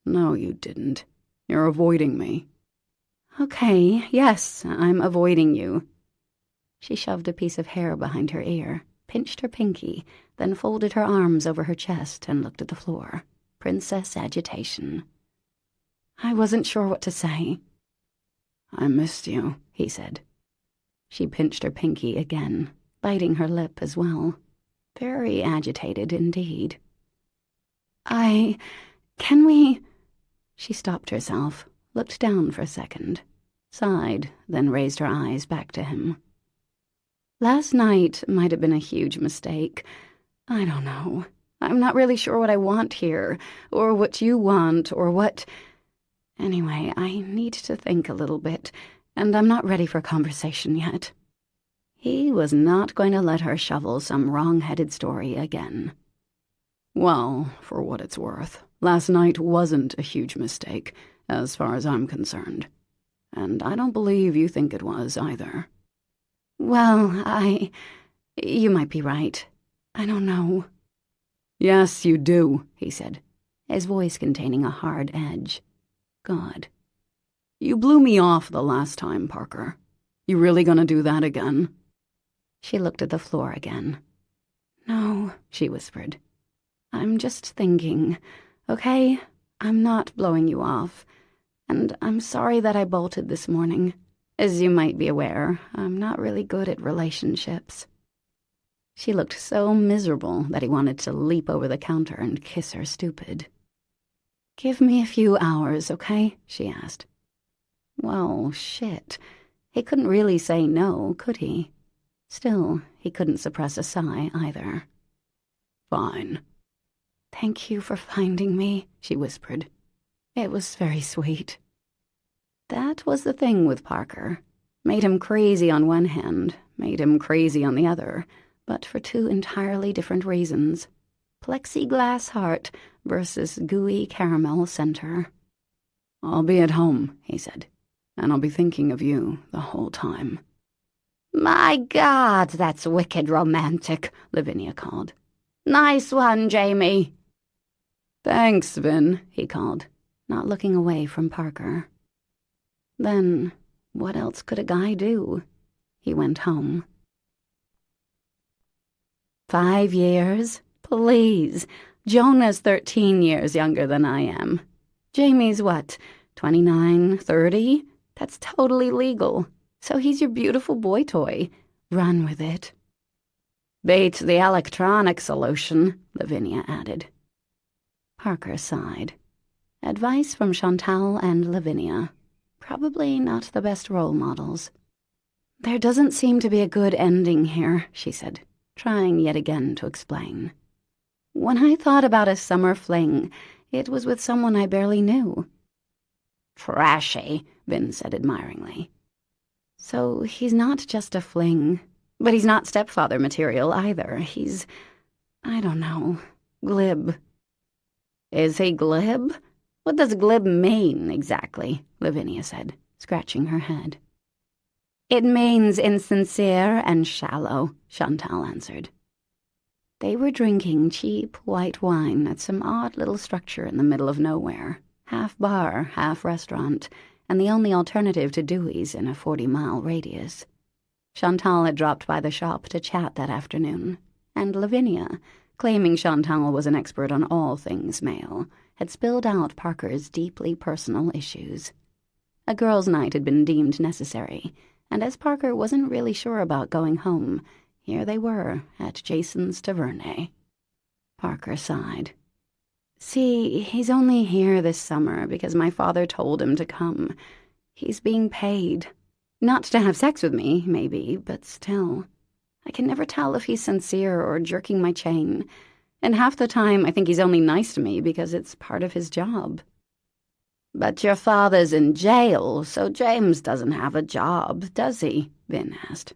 "No, you didn't. You're avoiding me." "Okay, yes, I'm avoiding you." She shoved a piece of hair behind her ear, pinched her pinky, then folded her arms over her chest and looked at the floor. Princess agitation. "I wasn't sure what to say." "I missed you," he said. She pinched her pinky again, biting her lip as well. Very agitated indeed. Can we... She stopped herself, looked down for a second, sighed, then raised her eyes back to him. "Last night might have been a huge mistake. I don't know. I'm not really sure what I want here, or what you want, or what... Anyway, I need to think a little bit, and I'm not ready for conversation yet." He was not going to let her shovel some wrong-headed story again. Well, for what it's worth, last night wasn't a huge mistake, as far as I'm concerned. And I don't believe you think it was, either. Well, you might be right. I don't know. Yes, you do, he said, his voice containing a hard edge. God. You blew me off the last time, Parker. You really gonna do that again? She looked at the floor again. No, she whispered. I'm just thinking, okay? I'm not blowing you off. And I'm sorry that I bolted this morning. As you might be aware, I'm not really good at relationships. She looked so miserable that he wanted to leap over the counter and kiss her stupid. Give me a few hours, okay? She asked. Well, shit. He couldn't really say no, could he? Still, he couldn't suppress a sigh either. Fine. Thank you for finding me, she whispered. It was very sweet. That was the thing with Parker. Made him crazy on one hand, made him crazy on the other, but for two entirely different reasons. Plexiglass heart versus gooey caramel center. I'll be at home, he said, and I'll be thinking of you the whole time. My God, that's wicked romantic, Lavinia called. Nice one, Jamie. Thanks, Vin, he called, not looking away from Parker. Then, what else could a guy do? He went home. 5 years? Please. Jonah's 13 years younger than I am. Jamie's what, 29, 30? That's totally legal. So he's your beautiful boy toy. Run with it. Beats the electronic solution, Lavinia added. Parker sighed. Advice from Chantal and Lavinia. Probably not the best role models. There doesn't seem to be a good ending here, she said, trying yet again to explain. When I thought about a summer fling, it was with someone I barely knew. Trashy, Vin said admiringly. So he's not just a fling, but he's not stepfather material either. He's, I don't know, glib. Is he glib? What does glib mean, exactly? Lavinia said, scratching her head. It means insincere and shallow, Chantal answered. They were drinking cheap white wine at some odd little structure in the middle of nowhere, half bar, half restaurant, and the only alternative to Dewey's in a 40-mile radius. Chantal had dropped by the shop to chat that afternoon, and Lavinia, claiming Chantal was an expert on all things male, had spilled out Parker's deeply personal issues. A girls' night had been deemed necessary, and as Parker wasn't really sure about going home, here they were at Jason's Taverne. Parker sighed. See, he's only here this summer because my father told him to come. He's being paid. Not to have sex with me, maybe, but still. I can never tell if he's sincere or jerking my chain, and half the time I think he's only nice to me because it's part of his job. But your father's in jail, so James doesn't have a job, does he? Vin asked.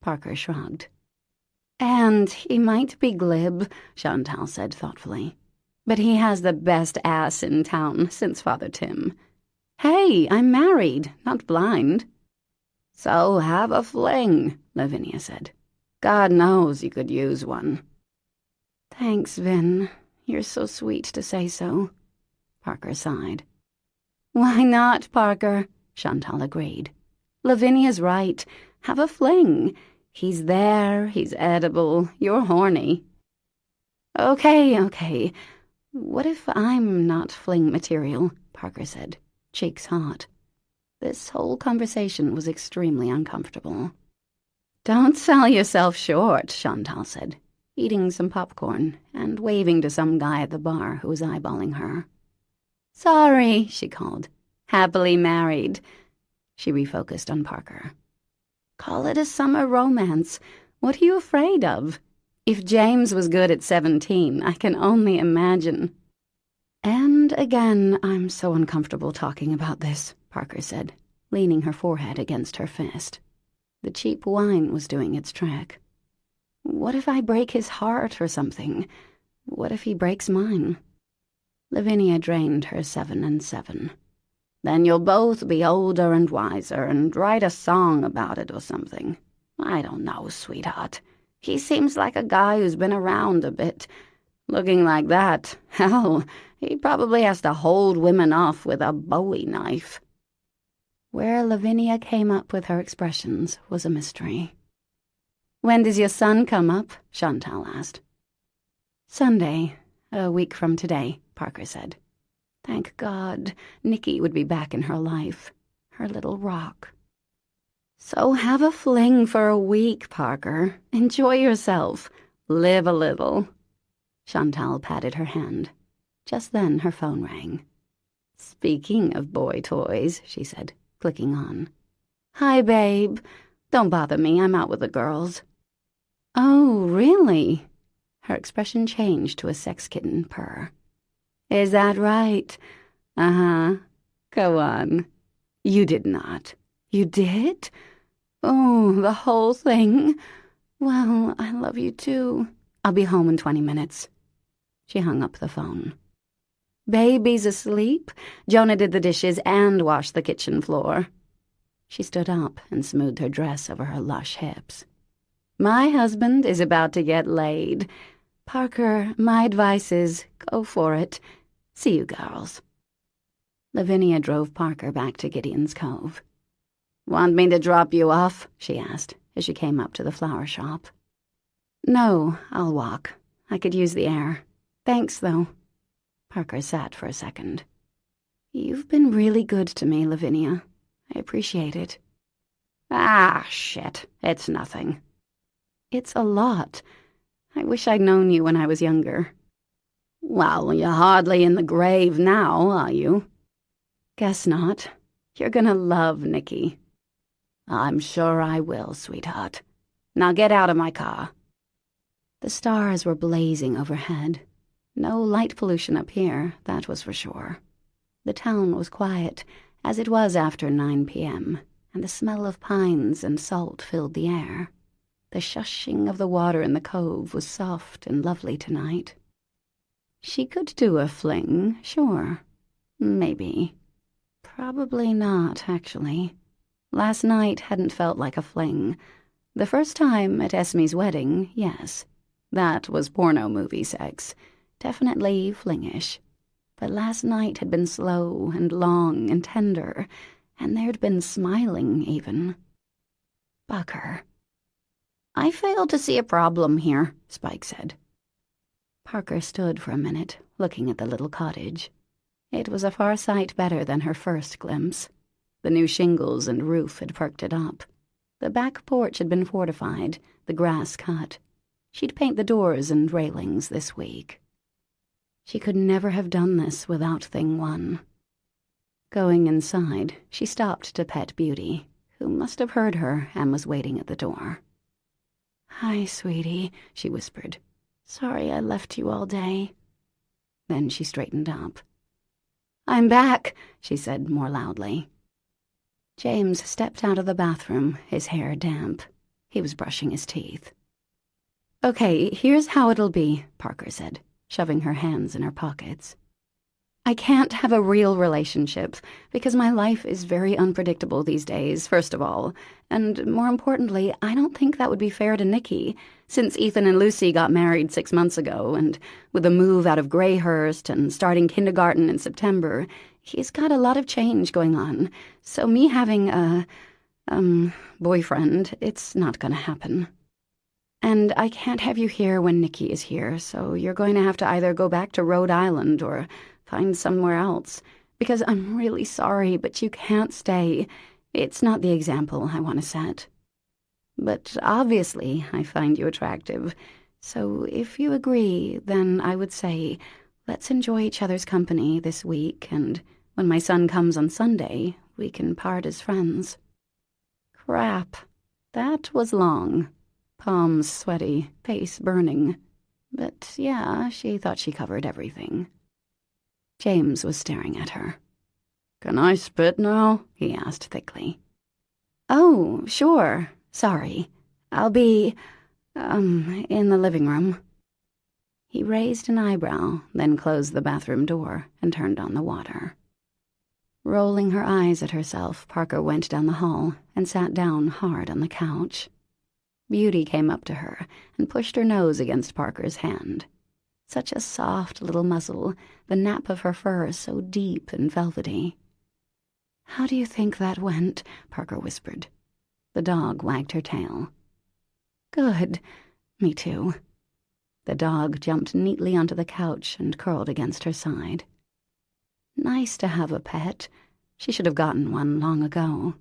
Parker shrugged. And he might be glib, Chantal said thoughtfully, but he has the best ass in town since Father Tim. Hey, I'm married, not blind. So have a fling, Lavinia said. God knows you could use one. Thanks, Vin. You're so sweet to say so. Parker sighed. Why not, Parker? Chantal agreed. Lavinia's right. Have a fling. He's there, he's edible, you're horny. Okay. What if I'm not fling material? Parker said, cheeks hot. This whole conversation was extremely uncomfortable. Don't sell yourself short, Chantal said, eating some popcorn and waving to some guy at the bar who was eyeballing her. Sorry, she called. Happily married. She refocused on Parker. Call it a summer romance. What are you afraid of? If James was good at 17, I can only imagine. And again, I'm so uncomfortable talking about this, Parker said, leaning her forehead against her fist. The cheap wine was doing its trick. What if I break his heart or something? What if he breaks mine? Lavinia drained her 7 and 7. Then you'll both be older and wiser and write a song about it or something. I don't know, sweetheart. He seems like a guy who's been around a bit. Looking like that, hell, he probably has to hold women off with a Bowie knife. Where Lavinia came up with her expressions was a mystery. "When does your son come up?" Chantal asked. "Sunday, a week from today," Parker said. Thank God, Nikki would be back in her life, her little rock. So have a fling for a week, Parker. Enjoy yourself. Live a little. Chantal patted her hand. Just then her phone rang. "Speaking of boy toys," she said, clicking on. "Hi, babe. Don't bother me, I'm out with the girls." "Oh, really?" Her expression changed to a sex kitten purr. "Is that right? Uh-huh. Go on." "You did not." "You did? Oh, the whole thing? Well, I love you too. I'll be home in 20 minutes. She hung up the phone. "Baby's asleep?" Jonah did the dishes and washed the kitchen floor. She stood up and smoothed her dress over her lush hips. "My husband is about to get laid. Parker, my advice is go for it. See you girls." Lavinia drove Parker back to Gideon's Cove. "Want me to drop you off?" she asked as she came up to the flower shop. "No, I'll walk. I could use the air. Thanks, though." Parker sat for a second. "You've been really good to me, Lavinia. I appreciate it." "Ah, shit. It's nothing." "It's a lot. I wish I'd known you when I was younger." "Well, you're hardly in the grave now, are you?" "Guess not. You're gonna love Nikki." "I'm sure I will, sweetheart. Now get out of my car." The stars were blazing overhead. No light pollution up here, that was for sure. The town was quiet, as it was after 9 p.m., and the smell of pines and salt filled the air. The shushing of the water in the cove was soft and lovely tonight. She could do a fling, sure. Maybe. Probably not, actually. Last night hadn't felt like a fling. The first time at Esme's wedding, yes. That was porno movie sex. Definitely flingish. But last night had been slow and long and tender, and there'd been smiling, even. Bucker. "I fail to see a problem here," Spike said. Parker stood for a minute, looking at the little cottage. It was a far sight better than her first glimpse. The new shingles and roof had perked it up. The back porch had been fortified, the grass cut. She'd paint the doors and railings this week. She could never have done this without Thing One. Going inside, she stopped to pet Beauty, who must have heard her and was waiting at the door. "Hi, sweetie," she whispered. "Sorry I left you all day." Then she straightened up. "I'm back," she said more loudly. James stepped out of the bathroom, his hair damp. He was brushing his teeth. "Okay, here's how it'll be," Parker said, shoving her hands in her pockets. "I can't have a real relationship because my life is very unpredictable these days, first of all. And more importantly, I don't think that would be fair to Nikki, since Ethan and Lucy got married 6 months ago, and with a move out of Greyhurst and starting kindergarten in September, he's got a lot of change going on. So me having a, boyfriend, it's not gonna happen. And I can't have you here when Nikki is here, so you're going to have to either go back to Rhode Island or find somewhere else, because I'm really sorry, but you can't stay. It's not the example I want to set. But obviously I find you attractive, so if you agree, then I would say, let's enjoy each other's company this week, and when my son comes on Sunday, we can part as friends." Crap. That was long. Palms sweaty, face burning. But yeah, she thought she covered everything. James was staring at her. "Can I spit now?" he asked thickly. "Oh, sure. Sorry. I'll be, in the living room." He raised an eyebrow, then closed the bathroom door and turned on the water. Rolling her eyes at herself, Parker went down the hall and sat down hard on the couch. Beauty came up to her and pushed her nose against Parker's hand. Such a soft little muzzle, the nap of her fur so deep and velvety. "How do you think that went?" Parker whispered. The dog wagged her tail. "Good. Me too." The dog jumped neatly onto the couch and curled against her side. Nice to have a pet. She should have gotten one long ago.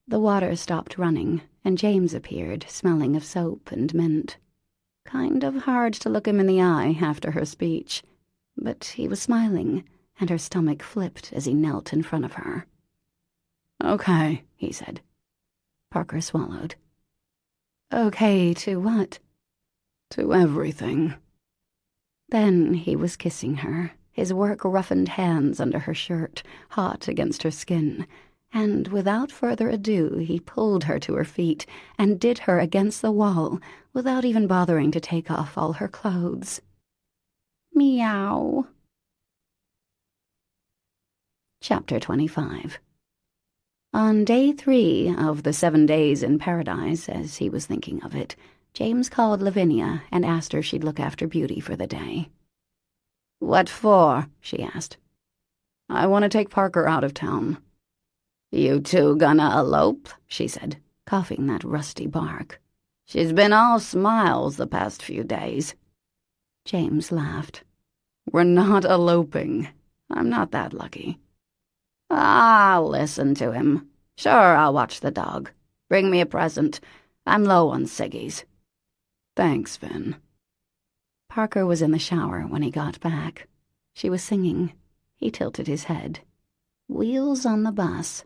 The water stopped running, and James appeared, smelling of soap and mint. Kind of hard to look him in the eye after her speech, but he was smiling, and her stomach flipped as he knelt in front of her. "Okay," he said. Parker swallowed. "Okay to what?" "To everything." Then he was kissing her, his work-roughened hands under her shirt, hot against her skin, and without further ado he pulled her to her feet and did her against the wall without even bothering to take off all her clothes. Meow. Chapter 25. On day 3 of the 7 days in paradise, as he was thinking of it, James called Lavinia and asked her she'd look after Beauty for the day. "What for?" she asked. "I want to take Parker out of town." "You two gonna elope?" she said, coughing that rusty bark. "She's been all smiles the past few days." James laughed. "We're not eloping. I'm not that lucky." "I'll listen to him. Sure, I'll watch the dog. Bring me a present. I'm low on ciggies." "Thanks, Finn." Parker was in the shower when he got back. She was singing. He tilted his head. Wheels on the bus.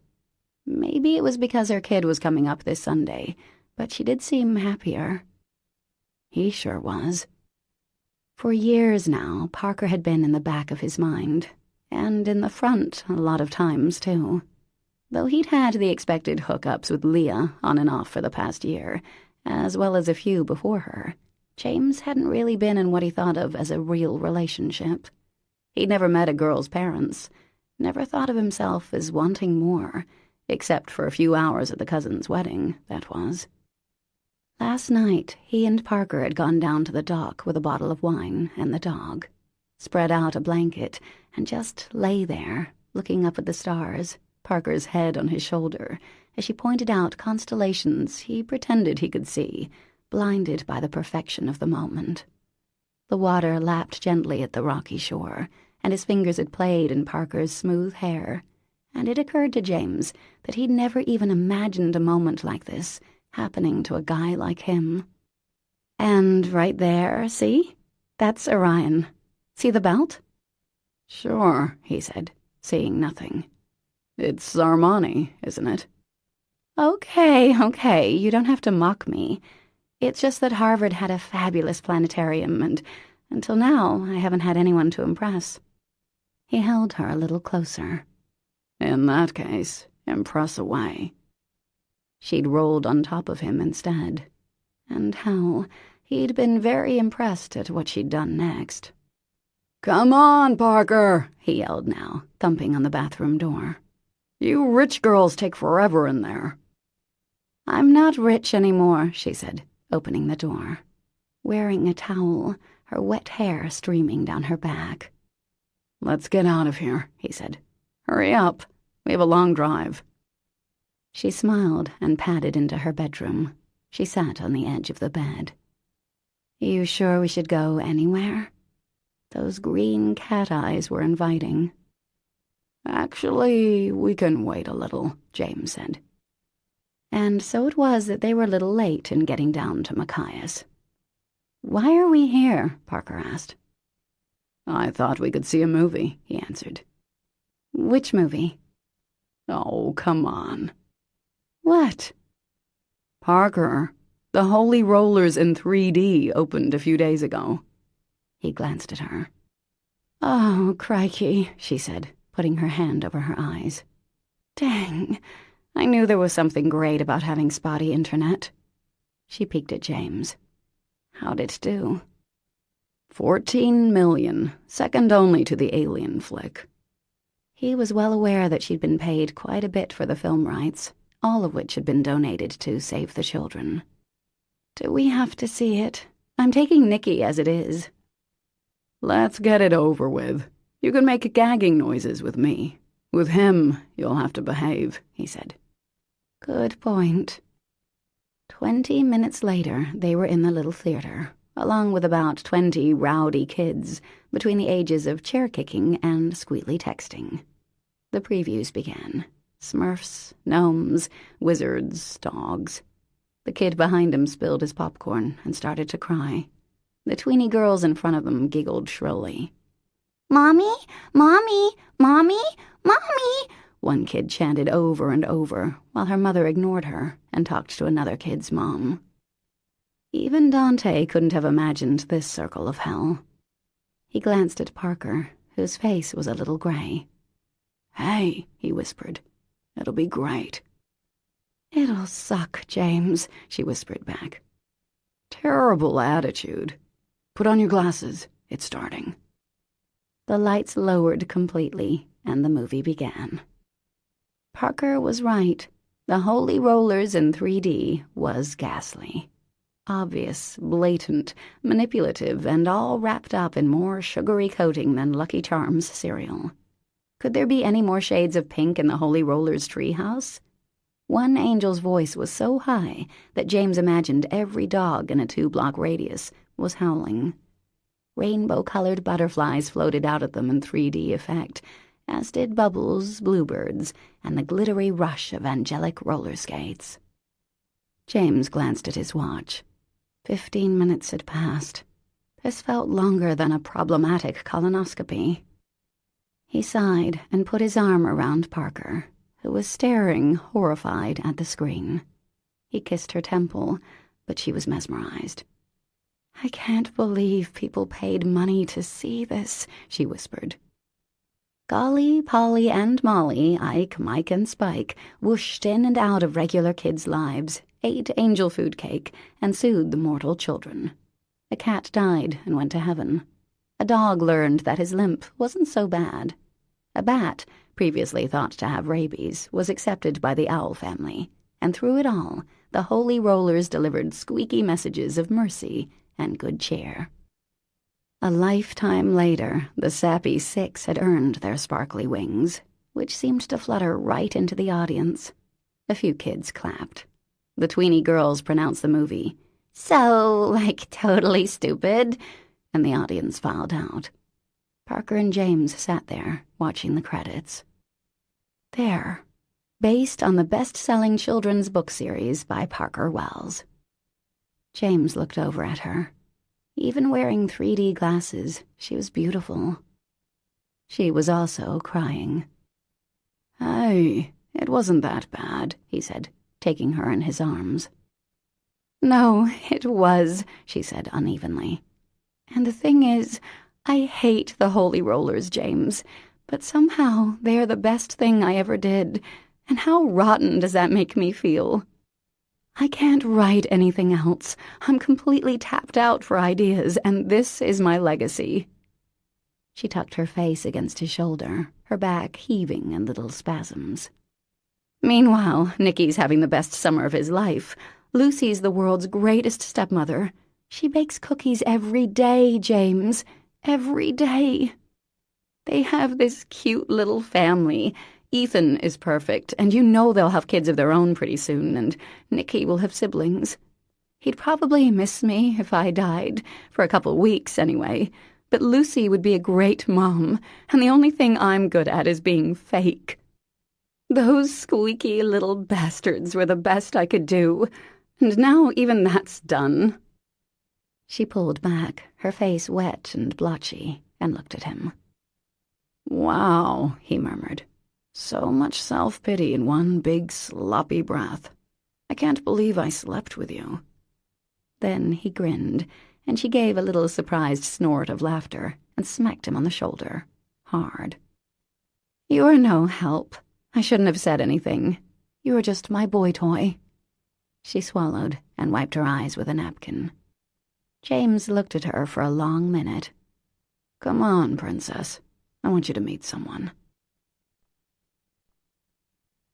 Maybe it was because her kid was coming up this Sunday, but she did seem happier. He sure was. For years now, Parker had been in the back of his mind, and in the front a lot of times, too. Though he'd had the expected hookups with Leah on and off for the past year, as well as a few before her, James hadn't really been in what he thought of as a real relationship. He'd never met a girl's parents, never thought of himself as wanting more, except for a few hours at the cousin's wedding, that was. Last night, he and Parker had gone down to the dock with a bottle of wine and the dog, spread out a blanket, and just lay there, looking up at the stars, Parker's head on his shoulder, as she pointed out constellations he pretended he could see, blinded by the perfection of the moment. The water lapped gently at the rocky shore, and his fingers had played in Parker's smooth hair, and it occurred to James that he'd never even imagined a moment like this happening to a guy like him. And right there, see? That's Orion. See the belt? "Sure," he said, seeing nothing. "It's Armani, isn't it?" Okay, you don't have to mock me. It's just that Harvard had a fabulous planetarium, and until now I haven't had anyone to impress." He held her a little closer. "In that case, impress away." She'd rolled on top of him instead. And how he'd been very impressed at what she'd done next. "Come on, Parker," he yelled now, thumping on the bathroom door. "You rich girls take forever in there." "I'm not rich anymore," she said, opening the door. Wearing a towel, her wet hair streaming down her back. "Let's get out of here," he said. "Hurry up. We have a long drive." She smiled and padded into her bedroom. She sat on the edge of the bed. "You sure we should go anywhere?" Those green cat eyes were inviting. "Actually, we can wait a little," James said. And so it was that they were a little late in getting down to Machias. "Why are we here?" Parker asked. "I thought we could see a movie," he answered. "Which movie?" "Oh, come on." "What?" "Parker, the Holy Rollers in 3D opened a few days ago." He glanced at her. "Oh, crikey," she said, putting her hand over her eyes. "Dang, I knew there was something great about having spotty internet. She peeked at James. How'd it do? 14 million, second only to the Alien flick. He was well aware that she'd been paid quite a bit for the film rights, all of which had been donated to Save the Children. Do we have to see it? I'm taking Nicky as it is. Let's get it over with. You can make gagging noises with me. With him, you'll have to behave, he said. Good point. 20 minutes later, they were in the little theater, along with about 20 rowdy kids between the ages of chair-kicking and squealy texting. The previews began. Smurfs, gnomes, wizards, dogs. The kid behind him spilled his popcorn and started to cry. The tweeny girls in front of them giggled shrilly. Mommy, Mommy, Mommy, Mommy, one kid chanted over and over, while her mother ignored her and talked to another kid's mom. Even Dante couldn't have imagined this circle of hell. He glanced at Parker, whose face was a little gray. Hey, he whispered. It'll be great. It'll suck, James, she whispered back. Terrible attitude. Put on your glasses. It's starting. The lights lowered completely, and the movie began. Parker was right. The Holy Rollers in 3D was ghastly. Obvious, blatant, manipulative, and all wrapped up in more sugary coating than Lucky Charms cereal. Could there be any more shades of pink in the Holy Rollers treehouse? One angel's voice was so high that James imagined every dog in a 2-block radius was howling. Rainbow-colored butterflies floated out at them in 3D effect, as did bubbles, bluebirds, and the glittery rush of angelic roller skates. James glanced at his watch. 15 minutes had passed. This felt longer than a problematic colonoscopy. He sighed and put his arm around Parker, who was staring, horrified, at the screen. He kissed her temple, but she was mesmerized. I can't believe people paid money to see this, she whispered. Golly, Polly, and Molly, Ike, Mike, and Spike whooshed in and out of regular kids' lives, ate angel food cake, and soothed the mortal children. A cat died and went to heaven. A dog learned that his limp wasn't so bad. A bat, previously thought to have rabies, was accepted by the owl family, and through it all, the Holy Rollers delivered squeaky messages of mercy and good cheer. A lifetime later, the sappy 6 had earned their sparkly wings, which seemed to flutter right into the audience. A few kids clapped. The tweeny girls pronounced the movie, "So, like, totally stupid," and the audience filed out. Parker and James sat there, watching the credits. There, based on the best-selling children's book series by Parker Wells. James looked over at her. Even wearing 3D glasses, she was beautiful. She was also crying. Hey, it wasn't that bad, he said, taking her in his arms. No, it was, she said unevenly. And the thing is, I hate the Holy Rollers, James, but somehow they are the best thing I ever did, and how rotten does that make me feel? I can't write anything else. I'm completely tapped out for ideas, and this is my legacy. She tucked her face against his shoulder, her back heaving in little spasms. Meanwhile, Nicky's having the best summer of his life. Lucy's the world's greatest stepmother. She bakes cookies every day, James. Every day. They have this cute little family. Ethan is perfect, and you know they'll have kids of their own pretty soon, and Nicky will have siblings. He'd probably miss me if I died, for a couple weeks anyway, but Lucy would be a great mom, and the only thing I'm good at is being fake. Those squeaky little bastards were the best I could do, and now even that's done. She pulled back, her face wet and blotchy, and looked at him. Wow, he murmured. So much self-pity in one big sloppy breath. I can't believe I slept with you. Then he grinned, and she gave a little surprised snort of laughter and smacked him on the shoulder, hard. You're no help. I shouldn't have said anything. You're just my boy toy." She swallowed and wiped her eyes with a napkin. James looked at her for a long minute. "Come on, princess. I want you to meet someone."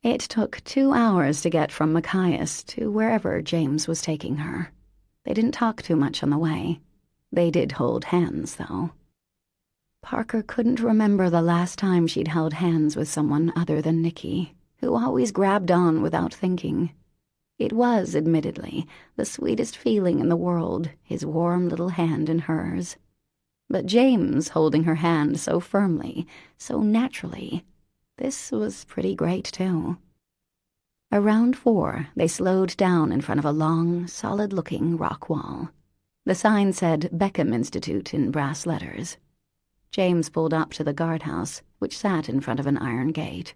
It took 2 hours to get from Machias to wherever James was taking her. They didn't talk too much on the way. They did hold hands, though. Parker couldn't remember the last time she'd held hands with someone other than Nicky, who always grabbed on without thinking. It was, admittedly, the sweetest feeling in the world, his warm little hand in hers. But James holding her hand so firmly, so naturally, this was pretty great, too. Around 4, they slowed down in front of a long, solid-looking rock wall. The sign said Beckham Institute in brass letters. James pulled up to the guardhouse, which sat in front of an iron gate.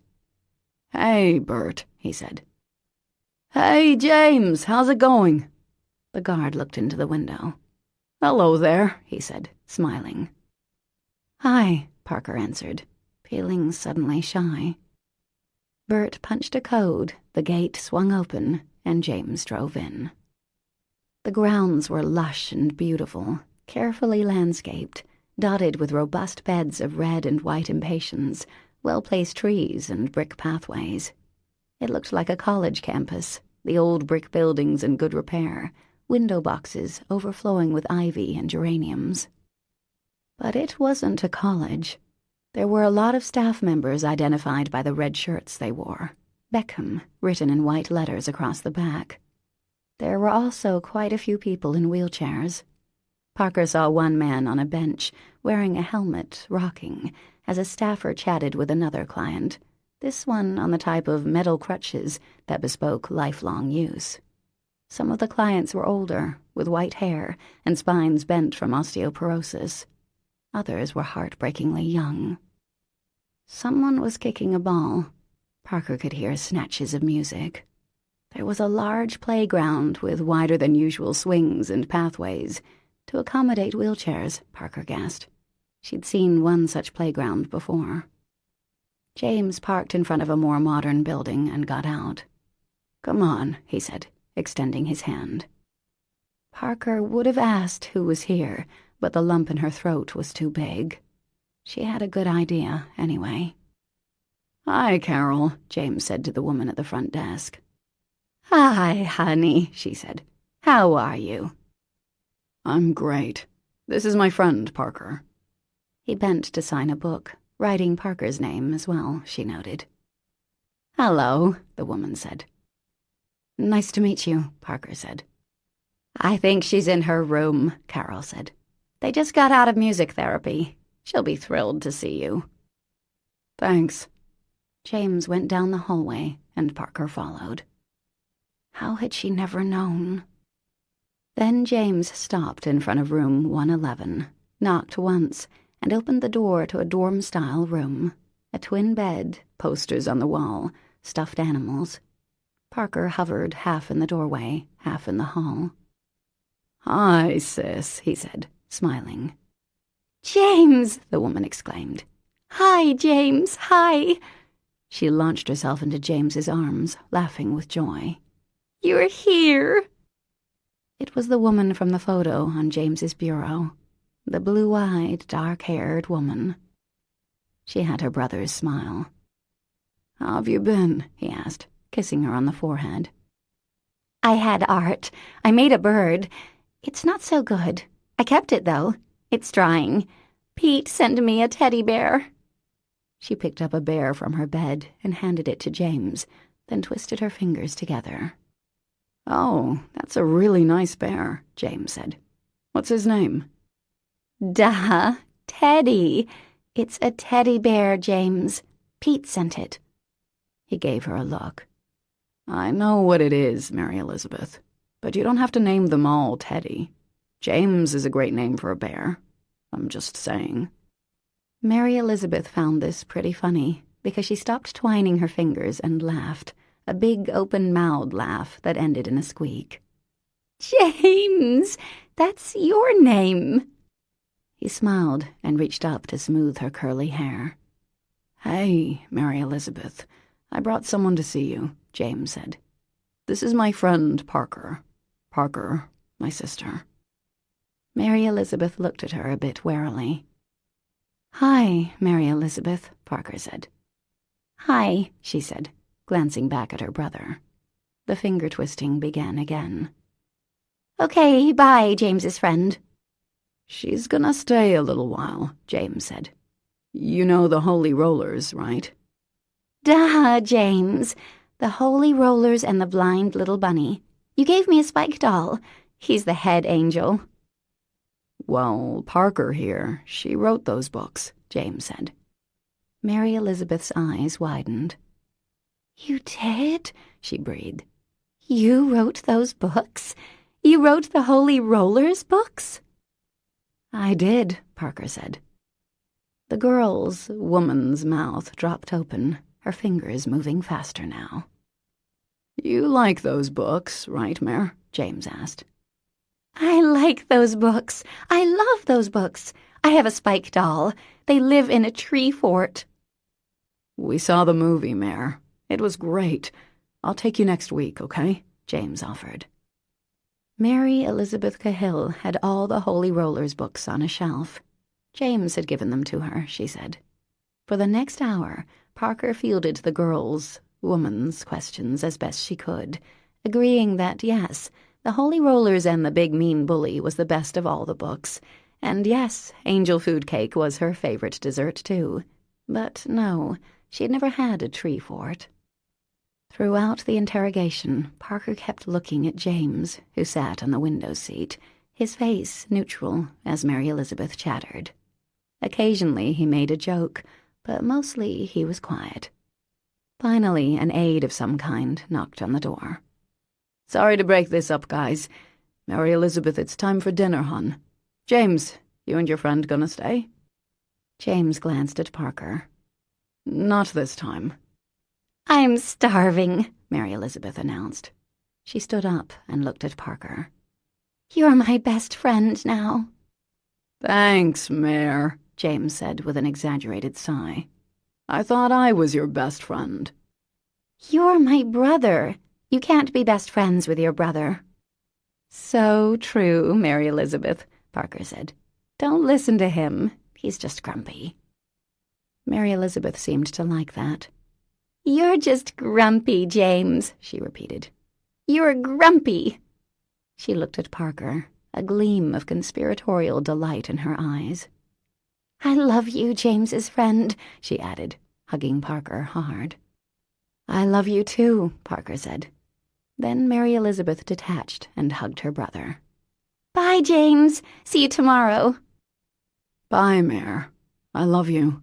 "Hey, Bert," he said. "Hey, James, how's it going?" The guard looked into the window. "Hello there," he said, smiling. "Hi," Parker answered, feeling suddenly shy. Bert punched a code, the gate swung open, and James drove in. The grounds were lush and beautiful, carefully landscaped, dotted with robust beds of red and white impatiens, well-placed trees and brick pathways. It looked like a college campus, the old brick buildings in good repair, window boxes overflowing with ivy and geraniums. But it wasn't a college. There were a lot of staff members identified by the red shirts they wore, Beckham written in white letters across the back. There were also quite a few people in wheelchairs. Parker saw one man on a bench, wearing a helmet, rocking, as a staffer chatted with another client, this one on the type of metal crutches that bespoke lifelong use. Some of the clients were older, with white hair and spines bent from osteoporosis. Others were heartbreakingly young. Someone was kicking a ball. Parker could hear snatches of music. There was a large playground with wider-than-usual swings and pathways to accommodate wheelchairs, Parker guessed. She'd seen one such playground before. James parked in front of a more modern building and got out. "Come on," he said, extending his hand. Parker would have asked who was here, but the lump in her throat was too big. She had a good idea, anyway. "Hi, Carol," James said to the woman at the front desk. "Hi, honey," she said. "How are you?" "I'm great. This is my friend, Parker." He bent to sign a book, writing Parker's name as well, she noted. "Hello," the woman said. "Nice to meet you," Parker said. "I think she's in her room," Carol said. "They just got out of music therapy. She'll be thrilled to see you." "Thanks." James went down the hallway, and Parker followed. How had she never known? Then James stopped in front of room 111, knocked once, and opened the door to a dorm-style room. A twin bed, posters on the wall, stuffed animals. Parker hovered half in the doorway, half in the hall. "Hi, sis," he said, smiling. "James!" the woman exclaimed. "Hi, James, hi!" She launched herself into James's arms, laughing with joy. "You're here!" It was the woman from the photo on James's bureau, the blue-eyed, dark-haired woman. She had her brother's smile. "How have you been?" he asked, kissing her on the forehead. "I had art. I made a bird. It's not so good. I kept it, though. It's drying. Pete sent me a teddy bear." She picked up a bear from her bed and handed it to James, then twisted her fingers together. "Oh, that's a really nice bear," James said. "What's his name?" "Duh, Teddy. It's a teddy bear, James. Pete sent it." He gave her a look. "I know what it is, Mary Elizabeth, but you don't have to name them all Teddy. James is a great name for a bear. I'm just saying." Mary Elizabeth found this pretty funny, because she stopped twining her fingers and laughed, a big open-mouthed laugh that ended in a squeak. "James, that's your name." He smiled and reached up to smooth her curly hair. "Hey, Mary Elizabeth, I brought someone to see you, James said. "This is my friend Parker. Parker, my sister." Mary Elizabeth looked at her a bit warily. "Hi, Mary Elizabeth," Parker said. "Hi," she said, glancing back at her brother. The finger-twisting began again. "Okay, bye, James's friend." "She's gonna stay a little while," James said. "You know the Holy Rollers, right?" "Duh, James. The Holy Rollers and the Blind Little Bunny. You gave me a Spike doll. He's the head angel." "Well, Parker here, she wrote those books," James said. Mary Elizabeth's eyes widened. "You did?" she breathed. "You wrote those books? You wrote the Holy Rollers books?" "I did," Parker said. The girl's, woman's mouth dropped open, her fingers moving faster now. "You like those books, right, Mare?" James asked. "I like those books. I love those books. I have a Spike doll. They live in a tree fort." "We saw the movie, Mare. It was great. I'll take you next week, okay?" James offered. Mary Elizabeth Cahill had all the Holy Rollers books on a shelf. James had given them to her, she said. For the next hour, Parker fielded the girls' woman's questions as best she could, agreeing that, yes, the Holy Rollers and the Big Mean Bully was the best of all the books, and yes, angel food cake was her favorite dessert, too. But no, she had never had a tree fort. Throughout the interrogation, Parker kept looking at James, who sat on the window seat, his face neutral as Mary Elizabeth chattered. Occasionally he made a joke, but mostly he was quiet. Finally, an aide of some kind knocked on the door. "Sorry to break this up, guys. Mary Elizabeth, it's time for dinner, hon. James, you and your friend gonna stay?" James glanced at Parker. "Not this time." "I'm starving," Mary Elizabeth announced. She stood up and looked at Parker. "You're my best friend now." "Thanks, Mare," James said with an exaggerated sigh. "I thought I was your best friend." "You're my brother. You can't be best friends with your brother." "So true, Mary Elizabeth," Parker said. "Don't listen to him. He's just grumpy." Mary Elizabeth seemed to like that. "You're just grumpy, James," she repeated. "You're grumpy." She looked at Parker, a gleam of conspiratorial delight in her eyes. "I love you, James's friend," she added, hugging Parker hard. "I love you too," Parker said. Then Mary Elizabeth detached and hugged her brother. "Bye, James. See you tomorrow." "Bye, Mare. I love you."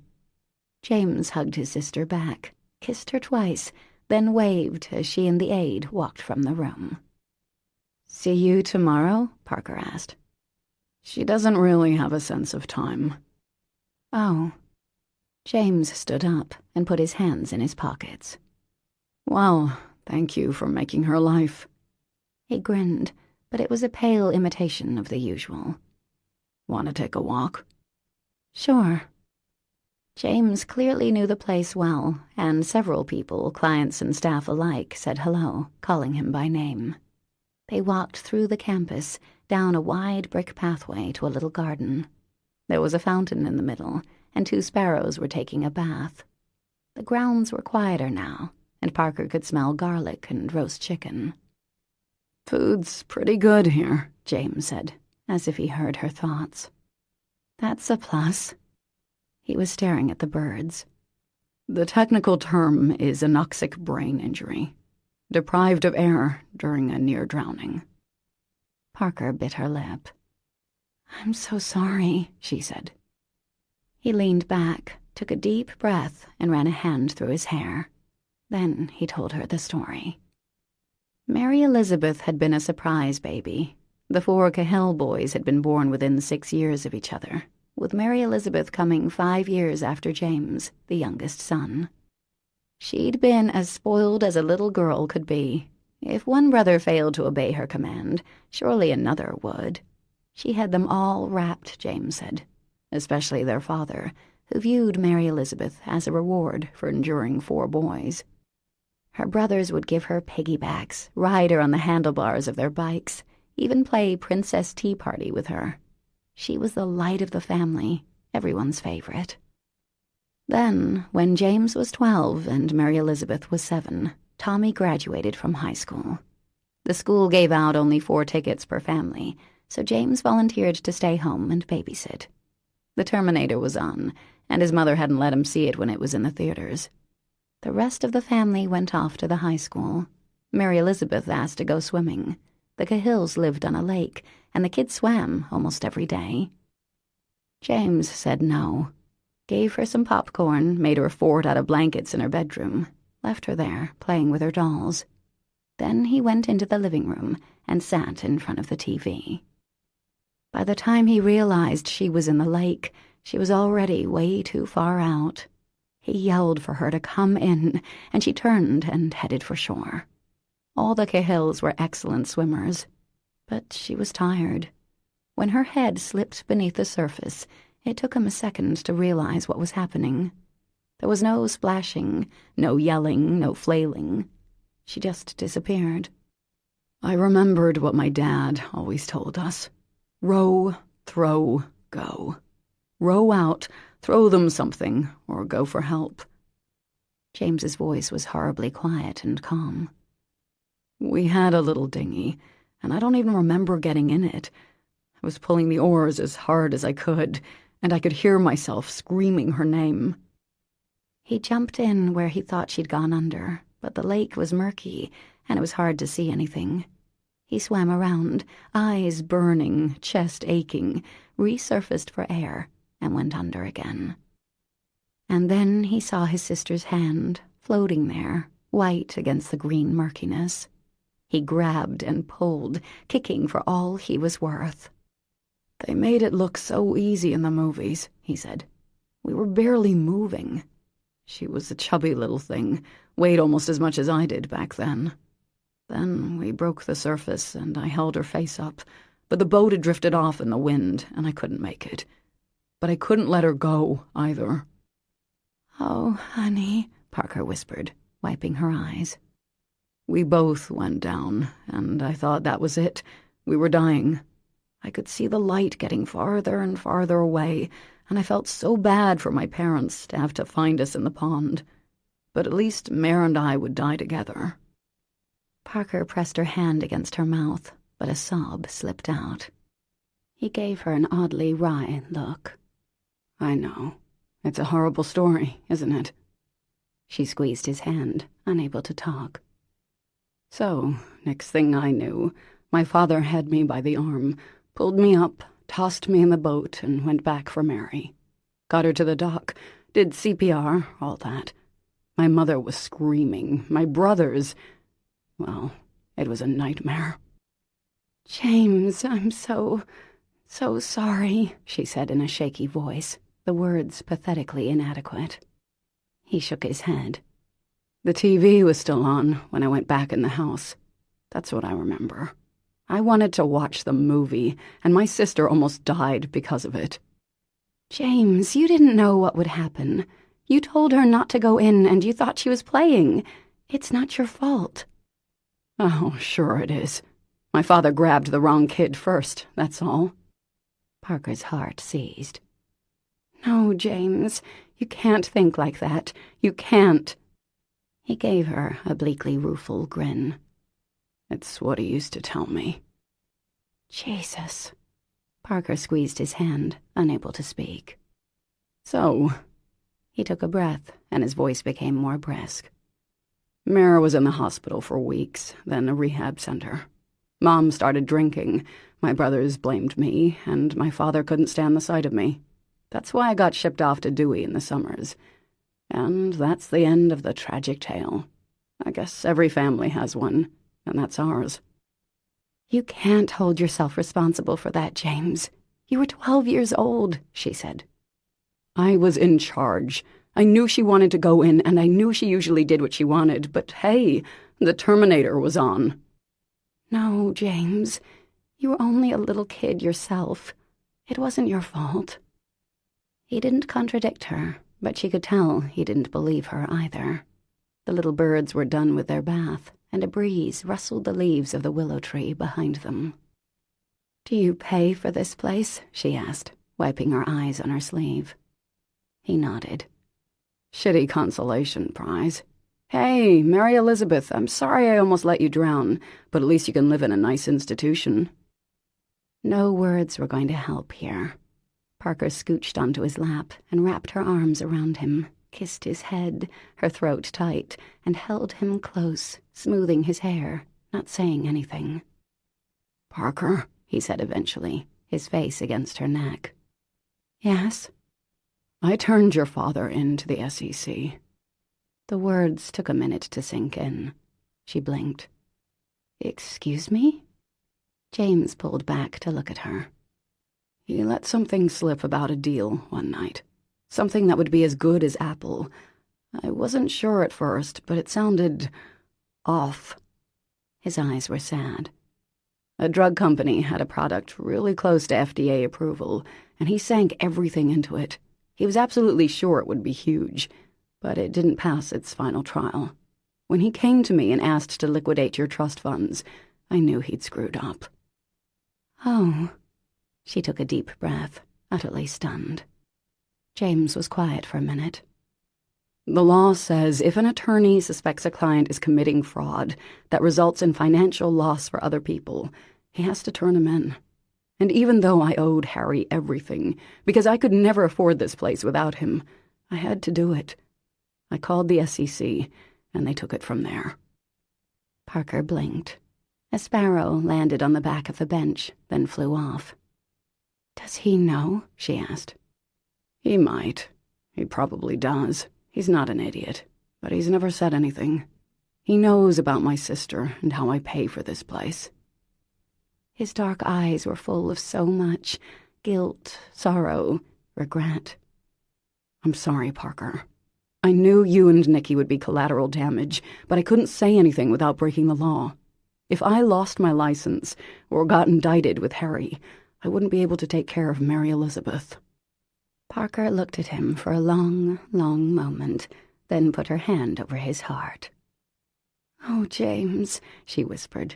James hugged his sister back, kissed her twice, then waved as she and the aide walked from the room. "See you tomorrow?" Parker asked. "She doesn't really have a sense of time." "Oh." James stood up and put his hands in his pockets. "Well, thank you for making her life." He grinned, but it was a pale imitation of the usual. "Want to take a walk?" "Sure." James clearly knew the place well, and several people, clients and staff alike, said hello, calling him by name. They walked through the campus, down a wide brick pathway to a little garden. There was a fountain in the middle, and 2 sparrows were taking a bath. The grounds were quieter now, and Parker could smell garlic and roast chicken. "Food's pretty good here," James said, as if he heard her thoughts. "That's a plus." He was staring at the birds. "The technical term is anoxic brain injury. Deprived of air during a near drowning." Parker bit her lip. "I'm so sorry," she said. He leaned back, took a deep breath, and ran a hand through his hair. Then he told her the story. Mary Elizabeth had been a surprise baby. The 4 Cahill boys had been born within 6 years of each other, with Mary Elizabeth coming 5 years after James, the youngest son. She'd been as spoiled as a little girl could be. If one brother failed to obey her command, surely another would. She had them all wrapped, James said, especially their father, who viewed Mary Elizabeth as a reward for enduring 4 boys. Her brothers would give her piggybacks, ride her on the handlebars of their bikes, even play Princess Tea Party with her. She was the light of the family, everyone's favorite. Then, when James was 12 and Mary Elizabeth was 7, Tommy graduated from high school. The school gave out only 4 tickets per family, so James volunteered to stay home and babysit. The Terminator was on, and his mother hadn't let him see it when it was in the theaters. The rest of the family went off to the high school. Mary Elizabeth asked to go swimming. The Cahills lived on a lake, and the kids swam almost every day. James said no, gave her some popcorn, made her a fort out of blankets in her bedroom, left her there, playing with her dolls. Then he went into the living room and sat in front of the TV. By the time he realized she was in the lake, she was already way too far out. He yelled for her to come in, and she turned and headed for shore. All the Cahills were excellent swimmers, but she was tired. When her head slipped beneath the surface, it took him a second to realize what was happening. There was no splashing, no yelling, no flailing. She just disappeared. I remembered what my dad always told us. Row, throw, go. Row out, throw them something, or go for help. James's voice was horribly quiet and calm. We had a little dinghy, and I don't even remember getting in it. I was pulling the oars as hard as I could, and I could hear myself screaming her name. He jumped in where he thought she'd gone under, but the lake was murky, and it was hard to see anything. He swam around, eyes burning, chest aching, resurfaced for air, and went under again. And then he saw his sister's hand, floating there, white against the green murkiness. He grabbed and pulled, kicking for all he was worth. They made it look so easy in the movies, he said. We were barely moving. She was a chubby little thing, weighed almost as much as I did back then. Then we broke the surface, and I held her face up, but the boat had drifted off in the wind, and I couldn't make it. But I couldn't let her go, either. Oh, honey, Parker whispered, wiping her eyes. We both went down, and I thought that was it. We were dying. I could see the light getting farther and farther away, and I felt so bad for my parents to have to find us in the pond. But at least Mare and I would die together. Parker pressed her hand against her mouth, but a sob slipped out. He gave her an oddly wry look. I know. It's a horrible story, isn't it? She squeezed his hand, unable to talk. So, next thing I knew, my father had me by the arm, pulled me up, tossed me in the boat, and went back for Mary. Got her to the dock, did CPR, all that. My mother was screaming. My brothers... Well, it was a nightmare. James, I'm so sorry, she said in a shaky voice, the words pathetically inadequate. He shook his head. The TV was still on when I went back in the house. That's what I remember. I wanted to watch the movie, and my sister almost died because of it. James, you didn't know what would happen. You told her not to go in, and you thought she was playing. It's not your fault. Oh, sure it is. My father grabbed the wrong kid first, that's all. Parker's heart seized. No, James, you can't think like that. You can't. He gave her a bleakly rueful grin. It's what he used to tell me. Jesus. Parker squeezed his hand, unable to speak. So, he took a breath, and his voice became more brisk. Mara was in the hospital for weeks, then a rehab center. Mom started drinking. My brothers blamed me, and my father couldn't stand the sight of me. That's why I got shipped off to Dewey in the summers. And that's the end of the tragic tale. I guess every family has one, and that's ours. You can't hold yourself responsible for that, James. You were 12 years old, she said. I was in charge. I knew she wanted to go in, and I knew she usually did what she wanted, but hey, the Terminator was on. No, James. You were only a little kid yourself. It wasn't your fault. He didn't contradict her, but she could tell he didn't believe her either. The little birds were done with their bath, and a breeze rustled the leaves of the willow tree behind them. "Do you pay for this place?" she asked, wiping her eyes on her sleeve. He nodded. "Shitty consolation prize. Hey, Mary Elizabeth, I'm sorry I almost let you drown, but at least you can live in a nice institution." No words were going to help here. Parker scooched onto his lap and wrapped her arms around him, kissed his head, her throat tight, and held him close, smoothing his hair, not saying anything. "Parker," he said eventually, his face against her neck. "Yes?" "I turned your father into the SEC. The words took a minute to sink in. She blinked. "Excuse me?" James pulled back to look at her. "He let something slip about a deal one night. Something that would be as good as Apple. I wasn't sure at first, but it sounded off." His eyes were sad. "A drug company had a product really close to FDA approval, and he sank everything into it. He was absolutely sure it would be huge, but it didn't pass its final trial. When he came to me and asked to liquidate your trust funds, I knew he'd screwed up." "Oh." She took a deep breath, utterly stunned. James was quiet for a minute. "The law says if an attorney suspects a client is committing fraud that results in financial loss for other people, he has to turn him in. And even though I owed Harry everything, because I could never afford this place without him, I had to do it. I called the SEC, and they took it from there." Parker blinked. A sparrow landed on the back of the bench, then flew off. "Does he know?" she asked. "He might. He probably does. He's not an idiot, but he's never said anything. He knows about my sister and how I pay for this place." His dark eyes were full of so much guilt, sorrow, regret. "I'm sorry, Parker. I knew you and Nikki would be collateral damage, but I couldn't say anything without breaking the law. If I lost my license or got indicted with Harry, I wouldn't be able to take care of Mary Elizabeth." Parker looked at him for a long, long moment, then put her hand over his heart. "Oh, James," she whispered,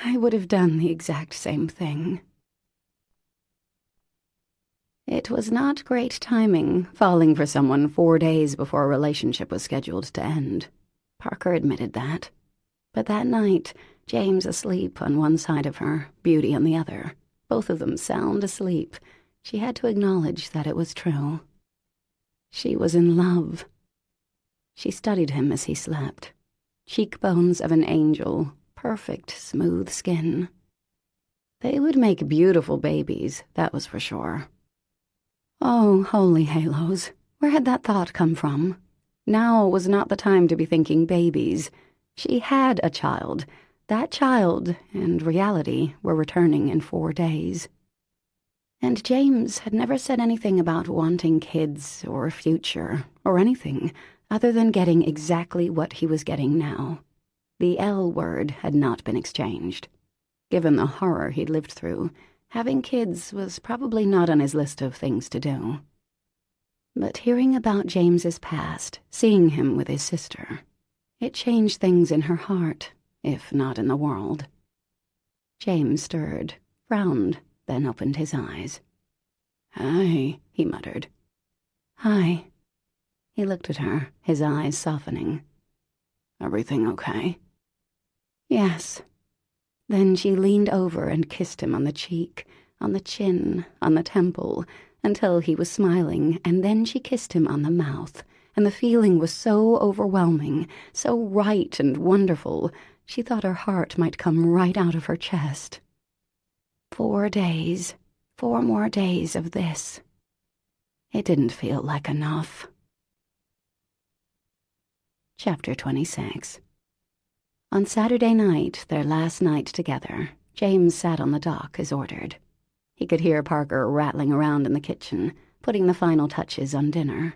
"I would have done the exact same thing." It was not great timing, falling for someone 4 days before a relationship was scheduled to end. Parker admitted that. But that night, James asleep on one side of her, Beauty on the other, both of them sound asleep, she had to acknowledge that it was true. She was in love. She studied him as he slept. Cheekbones of an angel, perfect, smooth skin. They would make beautiful babies, that was for sure. Oh, holy halos, where had that thought come from? Now was not the time to be thinking babies. She had a child. That child and reality were returning in 4 days. And James had never said anything about wanting kids or a future or anything other than getting exactly what he was getting now. The L word had not been exchanged. Given the horror he'd lived through, having kids was probably not on his list of things to do. But hearing about James's past, seeing him with his sister, it changed things in her heart, if not in the world. James stirred, frowned, then opened his eyes. "Hi," he muttered. "Hi." He looked at her, his eyes softening. "Everything okay?" "Yes." Then she leaned over and kissed him on the cheek, on the chin, on the temple, until he was smiling, and then she kissed him on the mouth, and the feeling was so overwhelming, so right and wonderful, she thought her heart might come right out of her chest. 4 days, 4 more days of this. It didn't feel like enough. Chapter 26. On Saturday night, their last night together, James sat on the dock as ordered. He could hear Parker rattling around in the kitchen, putting the final touches on dinner.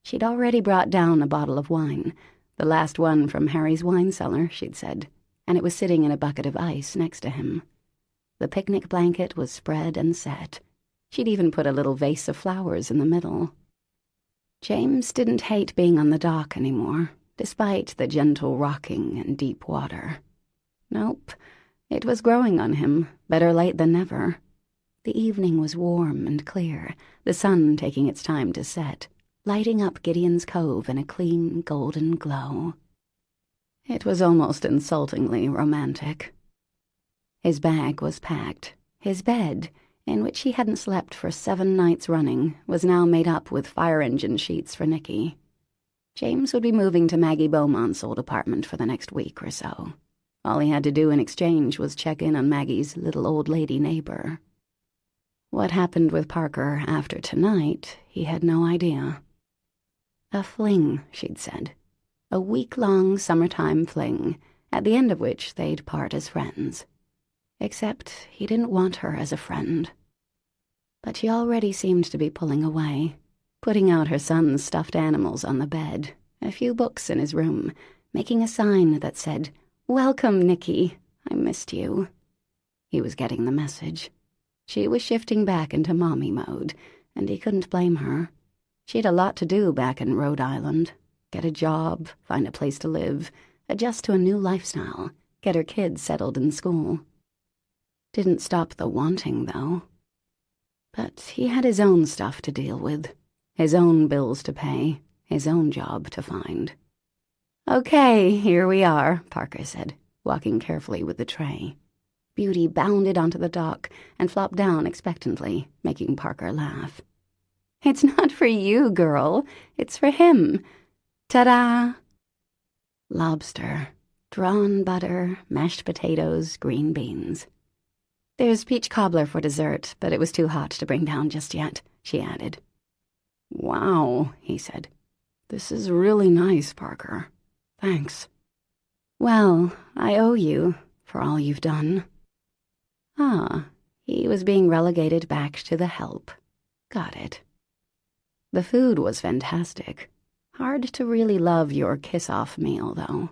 She'd already brought down a bottle of wine, the last one from Harry's wine cellar, she'd said, and it was sitting in a bucket of ice next to him. The picnic blanket was spread and set. She'd even put a little vase of flowers in the middle. James didn't hate being on the dock anymore. despite the gentle rocking and deep water. Nope, it was growing on him, better late than never. The evening was warm and clear, the sun taking its time to set, lighting up Gideon's Cove in a clean, golden glow. It was almost insultingly romantic. His bag was packed. His bed, in which he hadn't slept for 7 nights running, was now made up with fire engine sheets for Nicky. James would be moving to Maggie Beaumont's old apartment for the next week or so. All he had to do in exchange was check in on Maggie's little old lady neighbor. What happened with Parker after tonight, he had no idea. A fling, she'd said. A week-long summertime fling, at the end of which they'd part as friends. Except he didn't want her as a friend. But she already seemed to be pulling away, putting out her son's stuffed animals on the bed, a few books in his room, making a sign that said, "Welcome, Nicky. I missed you." He was getting the message. She was shifting back into mommy mode, and he couldn't blame her. She'd a lot to do back in Rhode Island. Get a job, find a place to live, adjust to a new lifestyle, get her kids settled in school. Didn't stop the wanting, though. But he had his own stuff to deal with, his own bills to pay, his own job to find. "Okay, here we are," Parker said, walking carefully with the tray. Beauty bounded onto the dock and flopped down expectantly, making Parker laugh. "It's not for you, girl. It's for him. Ta-da!" Lobster, drawn butter, mashed potatoes, green beans. "There's peach cobbler for dessert, but it was too hot to bring down just yet," she added. "Wow," he said. "This is really nice, Parker. Thanks." "Well, I owe you for all you've done." Ah, he was being relegated back to the help. Got it. The food was fantastic. Hard to really love your kiss-off meal, though.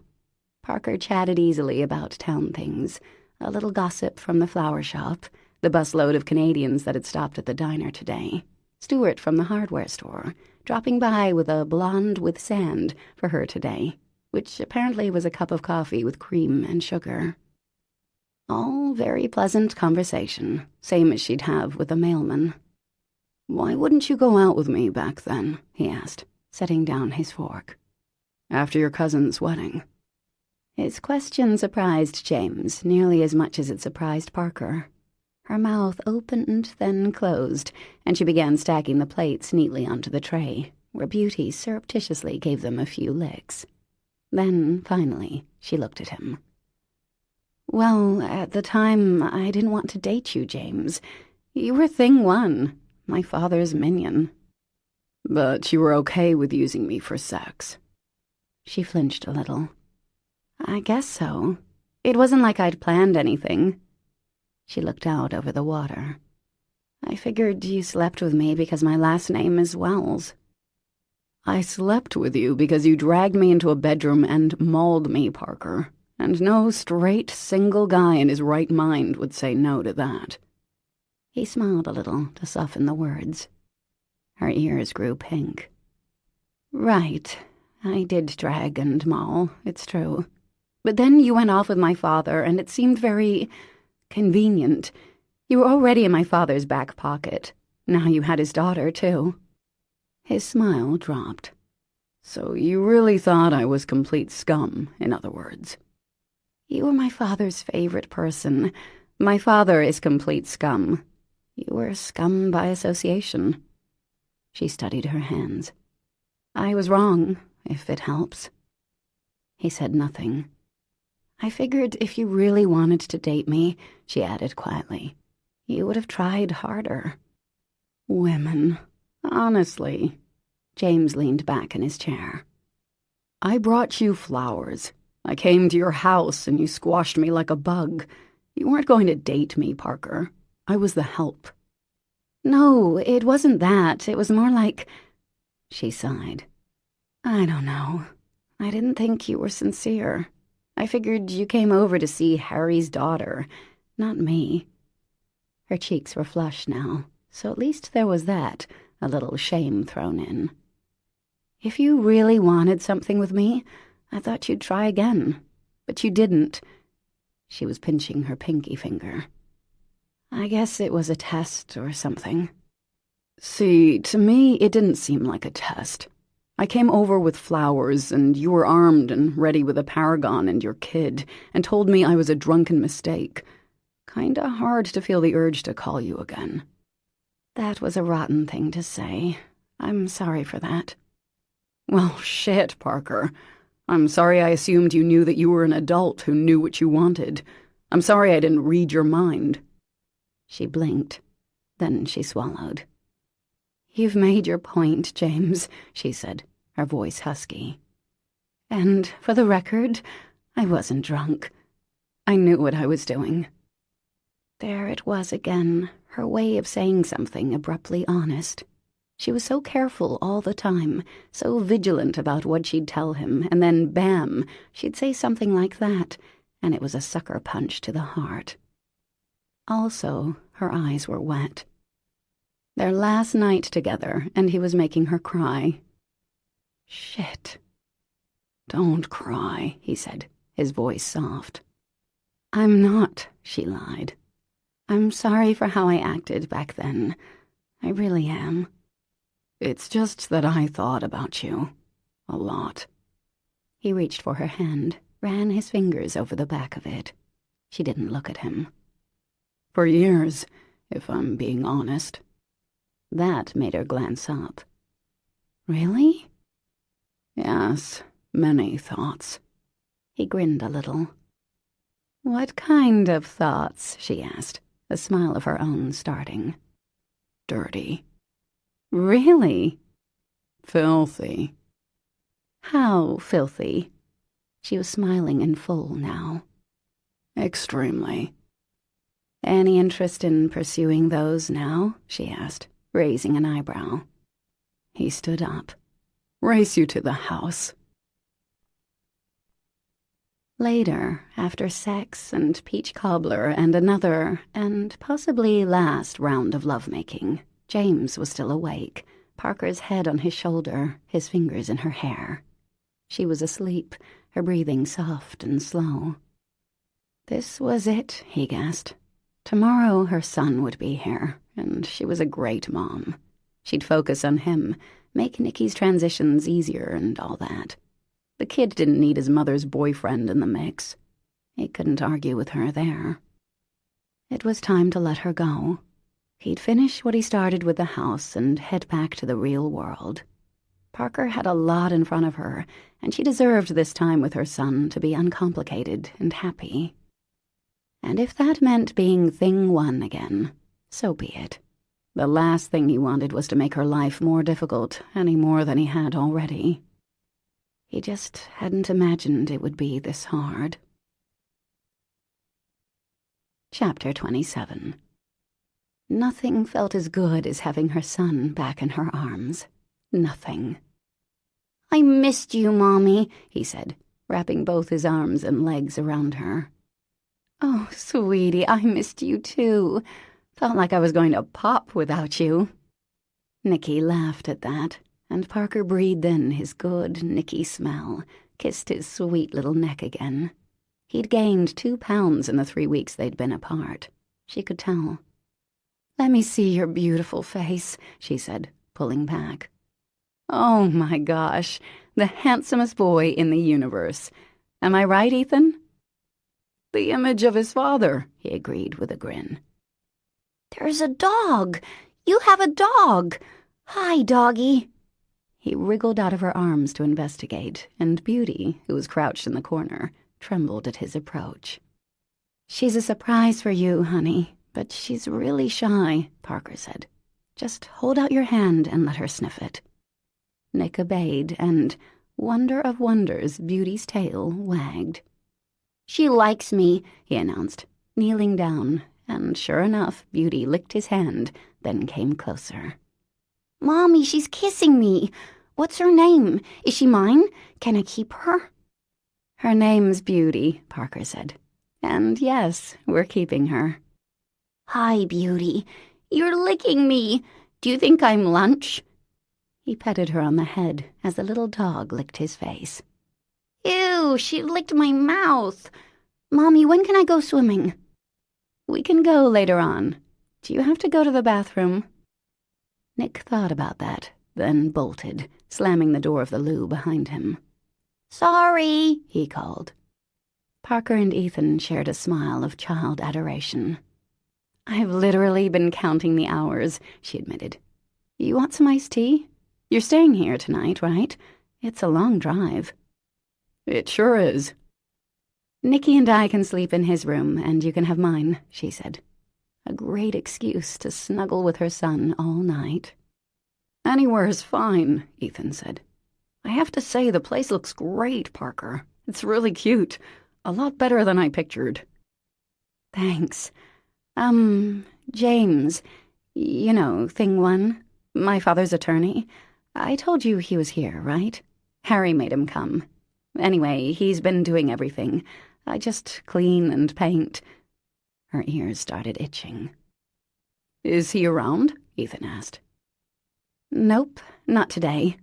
Parker chatted easily about town things, a little gossip from the flower shop, the busload of Canadians that had stopped at the diner today, Stuart from the hardware store, dropping by with a blonde with sand for her today, which apparently was a cup of coffee with cream and sugar. All very pleasant conversation, same as she'd have with a mailman. "Why wouldn't you go out with me back then?" he asked, setting down his fork. "After your cousin's wedding." His question surprised James nearly as much as it surprised Parker. Her mouth opened, then closed, and she began stacking the plates neatly onto the tray, where Beauty surreptitiously gave them a few licks. Then, finally, she looked at him. "Well, at the time, I didn't want to date you, James. You were thing one, my father's minion." "But you were okay with using me for sex." She flinched a little. "I guess so. It wasn't like I'd planned anything." She looked out over the water. "I figured you slept with me because my last name is Wells." "I slept with you because you dragged me into a bedroom and mauled me, Parker. And no straight, single guy in his right mind would say no to that." He smiled a little to soften the words. Her ears grew pink. "Right, I did drag and maul, it's true. But then you went off with my father, and it seemed very convenient. You were already in my father's back pocket. Now you had his daughter, too." His smile dropped. "So you really thought I was complete scum, in other words?" "You were my father's favorite person. My father is complete scum. You were scum by association." She studied her hands. "I was wrong, if it helps." He said nothing. "I figured if you really wanted to date me," she added quietly, "you would have tried harder." "Women, honestly." James leaned back in his chair. "I brought you flowers. I came to your house and you squashed me like a bug. You weren't going to date me, Parker. I was the help." "No, it wasn't that. It was more like—" She sighed. "I don't know. I didn't think you were sincere. I figured you came over to see Harry's daughter, not me." Her cheeks were flushed now, so at least there was that, a little shame thrown in. "If you really wanted something with me, I thought you'd try again, but you didn't." She was pinching her pinky finger. "I guess it was a test or something." "See, to me, it didn't seem like a test. I came over with flowers, and you were armed and ready with a paragon and your kid, and told me I was a drunken mistake. Kinda hard to feel the urge to call you again." "That was a rotten thing to say. I'm sorry for that." "Well, shit, Parker. I'm sorry I assumed you knew that you were an adult who knew what you wanted. I'm sorry I didn't read your mind." She blinked. Then she swallowed. "You've made your point, James," she said, her voice husky. "And for the record, I wasn't drunk. I knew what I was doing." There it was again, her way of saying something abruptly honest. She was so careful all the time, so vigilant about what she'd tell him, and then, bam, she'd say something like that, and it was a sucker punch to the heart. Also, her eyes were wet. Their last night together, and he was making her cry. Shit. "Don't cry," he said, his voice soft. "I'm not," she lied. "I'm sorry for how I acted back then. I really am." "It's just that I thought about you. A lot." He reached for her hand, ran his fingers over the back of it. She didn't look at him. "For years, if I'm being honest." That made her glance up. "Really?" "Yes, many thoughts." He grinned a little. "What kind of thoughts?" she asked, a smile of her own starting. "Dirty." "Really?" "Filthy." "How filthy?" She was smiling in full now. "Extremely." "Any interest in pursuing those now?" she asked, raising an eyebrow. He stood up. "Race you to the house." Later, after sex and peach cobbler and another, and possibly last round of lovemaking, James was still awake, Parker's head on his shoulder, his fingers in her hair. She was asleep, her breathing soft and slow. This was it, he guessed. Tomorrow her son would be here, and she was a great mom. She'd focus on him, make Nikki's transitions easier and all that. The kid didn't need his mother's boyfriend in the mix. He couldn't argue with her there. It was time to let her go. He'd finish what he started with the house and head back to the real world. Parker had a lot in front of her, and she deserved this time with her son to be uncomplicated and happy. And if that meant being thing one again, so be it. The last thing he wanted was to make her life more difficult, any more than he had already. He just hadn't imagined it would be this hard. Chapter 27. Nothing felt as good as having her son back in her arms. Nothing. "I missed you, Mommy," he said, wrapping both his arms and legs around her. "Oh, sweetie, I missed you too. Felt like I was going to pop without you." Nikki laughed at that, and Parker breathed in his good Nikki smell, kissed his sweet little neck again. He'd gained 2 pounds in the 3 weeks they'd been apart. She could tell. "Let me see your beautiful face," she said, pulling back. "Oh my gosh, the handsomest boy in the universe. Am I right, Ethan?" "The image of his father," he agreed with a grin. "There's a dog! You have a dog! Hi, doggy!" He wriggled out of her arms to investigate, and Beauty, who was crouched in the corner, trembled at his approach. "She's a surprise for you, honey, but she's really shy," Parker said. "Just hold out your hand and let her sniff it." Nick obeyed, and, wonder of wonders, Beauty's tail wagged. "She likes me," he announced, kneeling down, and sure enough, Beauty licked his hand, then came closer. "Mommy, she's kissing me. What's her name? Is she mine? Can I keep her?" "Her name's Beauty," Parker said. "And yes, we're keeping her." "Hi, Beauty. You're licking me. Do you think I'm lunch?" He petted her on the head as the little dog licked his face. Ew, she licked my mouth. Mommy, when can I go swimming? We can go later on. Do you have to go to the bathroom? Nick thought about that, then bolted, slamming the door of the loo behind him. Sorry, he called. Parker and Ethan shared a smile of child adoration. I've literally been counting the hours, she admitted. You want some iced tea? You're staying here tonight, right? It's a long drive. It sure is. Nicky and I can sleep in his room, and you can have mine, she said. A great excuse to snuggle with her son all night. Anywhere's fine, Ethan said. I have to say the place looks great, Parker. It's really cute. A lot better than I pictured. Thanks. James, you know, thing one, my father's attorney. I told you he was here, right? Harry made him come. Anyway, he's been doing everything. I just clean and paint. Her ears started itching. Is he around? Ethan asked. Nope, not today.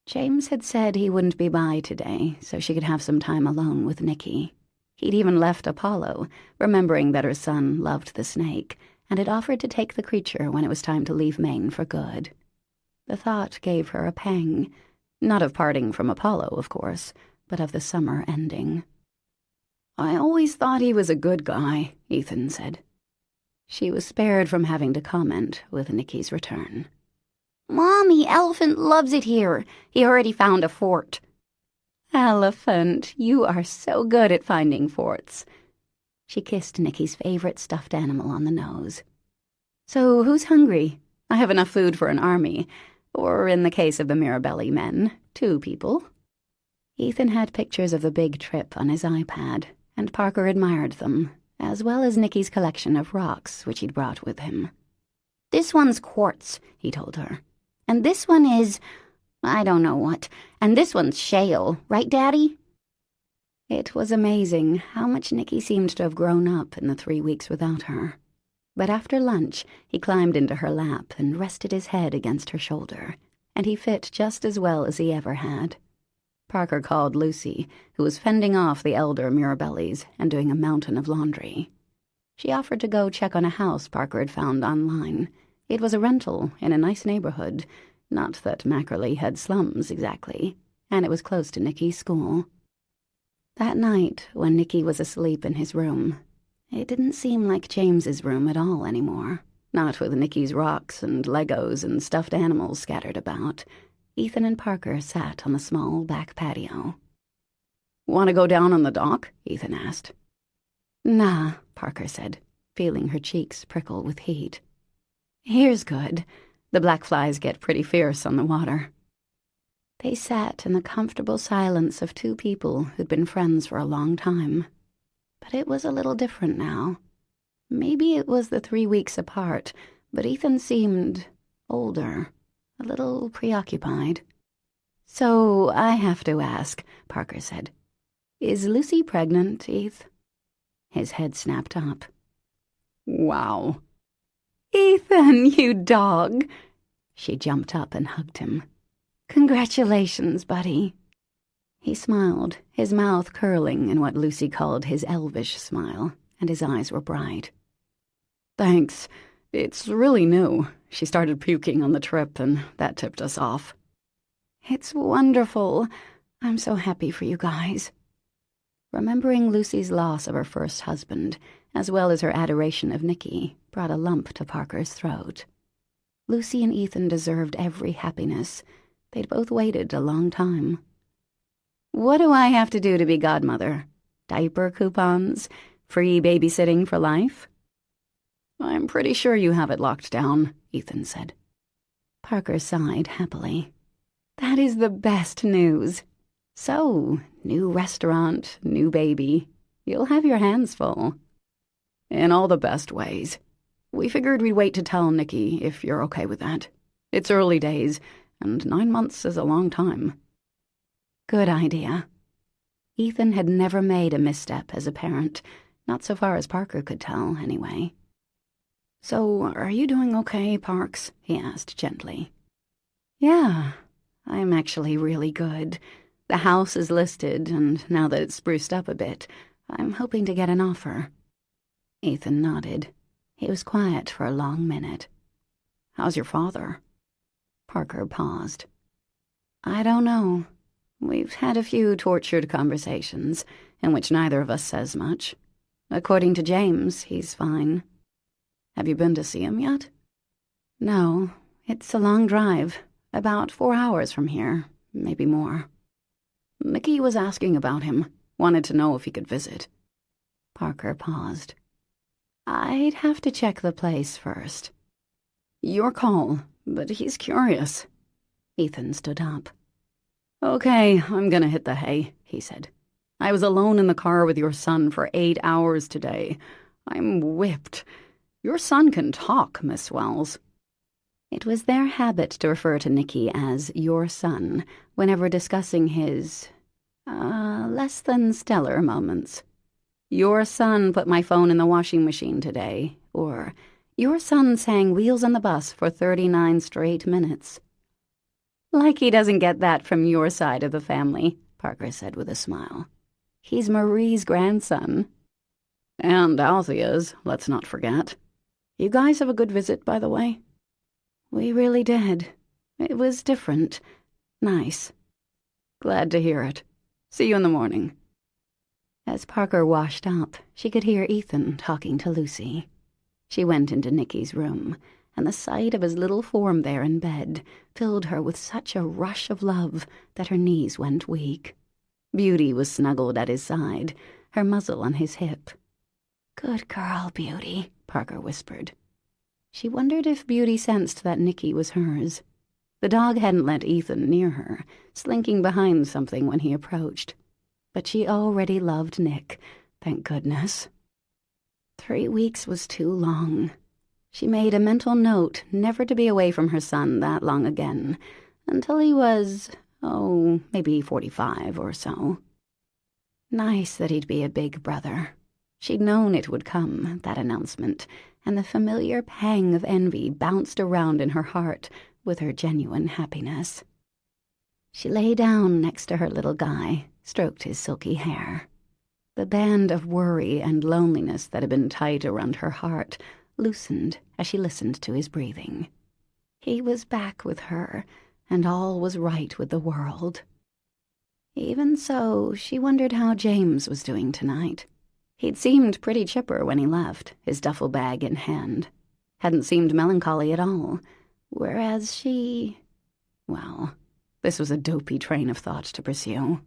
James had said he wouldn't be by today, so she could have some time alone with Nicky. He'd even left Apollo, remembering that her son loved the snake, and had offered to take the creature when it was time to leave Maine for good. The thought gave her a pang, not of parting from Apollo, of course, but of the summer ending. I always thought he was a good guy, Ethan said. She was spared from having to comment with Nicky's return. Mommy, Elephant loves it here. He already found a fort. Elephant, you are so good at finding forts. She kissed Nicky's favorite stuffed animal on the nose. So who's hungry? I have enough food for an army. Or in the case of the Mirabelli men, 2 people. Ethan had pictures of the big trip on his iPad, and Parker admired them, as well as Nicky's collection of rocks which he'd brought with him. This one's quartz, he told her. And this one is, I don't know what. And this one's shale, right, Daddy? It was amazing how much Nicky seemed to have grown up in the 3 weeks without her. But after lunch, he climbed into her lap and rested his head against her shoulder, and he fit just as well as he ever had. Parker called Lucy, who was fending off the elder Mirabellis and doing a mountain of laundry. She offered to go check on a house Parker had found online. It was a rental in a nice neighborhood, not that Mackerley had slums exactly, and it was close to Nicky's school. That night, when Nicky was asleep in his room, it didn't seem like James's room at all anymore, not with Nicky's rocks and Legos and stuffed animals scattered about. Ethan and Parker sat on the small back patio. Want to go down on the dock? Ethan asked. Nah, Parker said, feeling her cheeks prickle with heat. Here's good. The black flies get pretty fierce on the water. They sat in the comfortable silence of 2 people who'd been friends for a long time. But it was a little different now. Maybe it was the 3 weeks apart, but Ethan seemed older, a little preoccupied. So I have to ask, Parker said. Is Lucy pregnant, Eth? His head snapped up. Wow. Ethan, you dog! She jumped up and hugged him. Congratulations, buddy. He smiled, his mouth curling in what Lucy called his elvish smile, and his eyes were bright. Thanks. It's really new. She started puking on the trip, and that tipped us off. It's wonderful. I'm so happy for you guys. Remembering Lucy's loss of her first husband, as well as her adoration of Nicky, brought a lump to Parker's throat. Lucy and Ethan deserved every happiness. They'd both waited a long time. What do I have to do to be godmother? Diaper coupons? Free babysitting for life? I'm pretty sure you have it locked down, Ethan said. Parker sighed happily. That is the best news. So, new restaurant, new baby. You'll have your hands full. In all the best ways. We figured we'd wait to tell Nicky if you're okay with that. It's early days, and 9 months is a long time. Good idea. Ethan had never made a misstep as a parent, not so far as Parker could tell, anyway. So, are you doing okay, Parks? He asked gently. Yeah, I'm actually really good. The house is listed, and now that it's spruced up a bit, I'm hoping to get an offer." Ethan nodded. He was quiet for a long minute. "How's your father?" Parker paused. "I don't know. We've had a few tortured conversations, in which neither of us says much. According to James, he's fine." "Have you been to see him yet?" "No. It's a long drive. About 4 hours from here, maybe more." "Nicky was asking about him. Wanted to know if he could visit." Parker paused. "I'd have to check the place first." "Your call, but he's curious." Ethan stood up. "Okay, I'm gonna hit the hay," he said. "I was alone in the car with your son for 8 hours today. I'm whipped. Your son can talk, Miss Wells." It was their habit to refer to Nicky as your son whenever discussing his, less than stellar moments. "Your son put my phone in the washing machine today," or "Your son sang Wheels on the Bus for 39 straight minutes." "Like he doesn't get that from your side of the family," Parker said with a smile. "He's Marie's grandson." "And Althea's, let's not forget. You guys have a good visit, by the way?" "We really did. It was different. Nice." "Glad to hear it. See you in the morning." As Parker washed up, she could hear Ethan talking to Lucy. She went into Nicky's room, and the sight of his little form there in bed filled her with such a rush of love that her knees went weak. Beauty was snuggled at his side, her muzzle on his hip. "Good girl, Beauty," Parker whispered. She wondered if Beauty sensed that Nicky was hers. The dog hadn't let Ethan near her, slinking behind something when he approached. But she already loved Nick, thank goodness. 3 weeks was too long. She made a mental note never to be away from her son that long again, until he was, maybe 45 or so. Nice that he'd be a big brother. She'd known it would come, that announcement, and the familiar pang of envy bounced around in her heart with her genuine happiness. She lay down next to her little guy, stroked his silky hair. The band of worry and loneliness that had been tight around her heart loosened as she listened to his breathing. He was back with her, and all was right with the world. Even so, she wondered how James was doing tonight. He'd seemed pretty chipper when he left, his duffel bag in hand. Hadn't seemed melancholy at all, whereas she... Well, this was a dopey train of thought to pursue.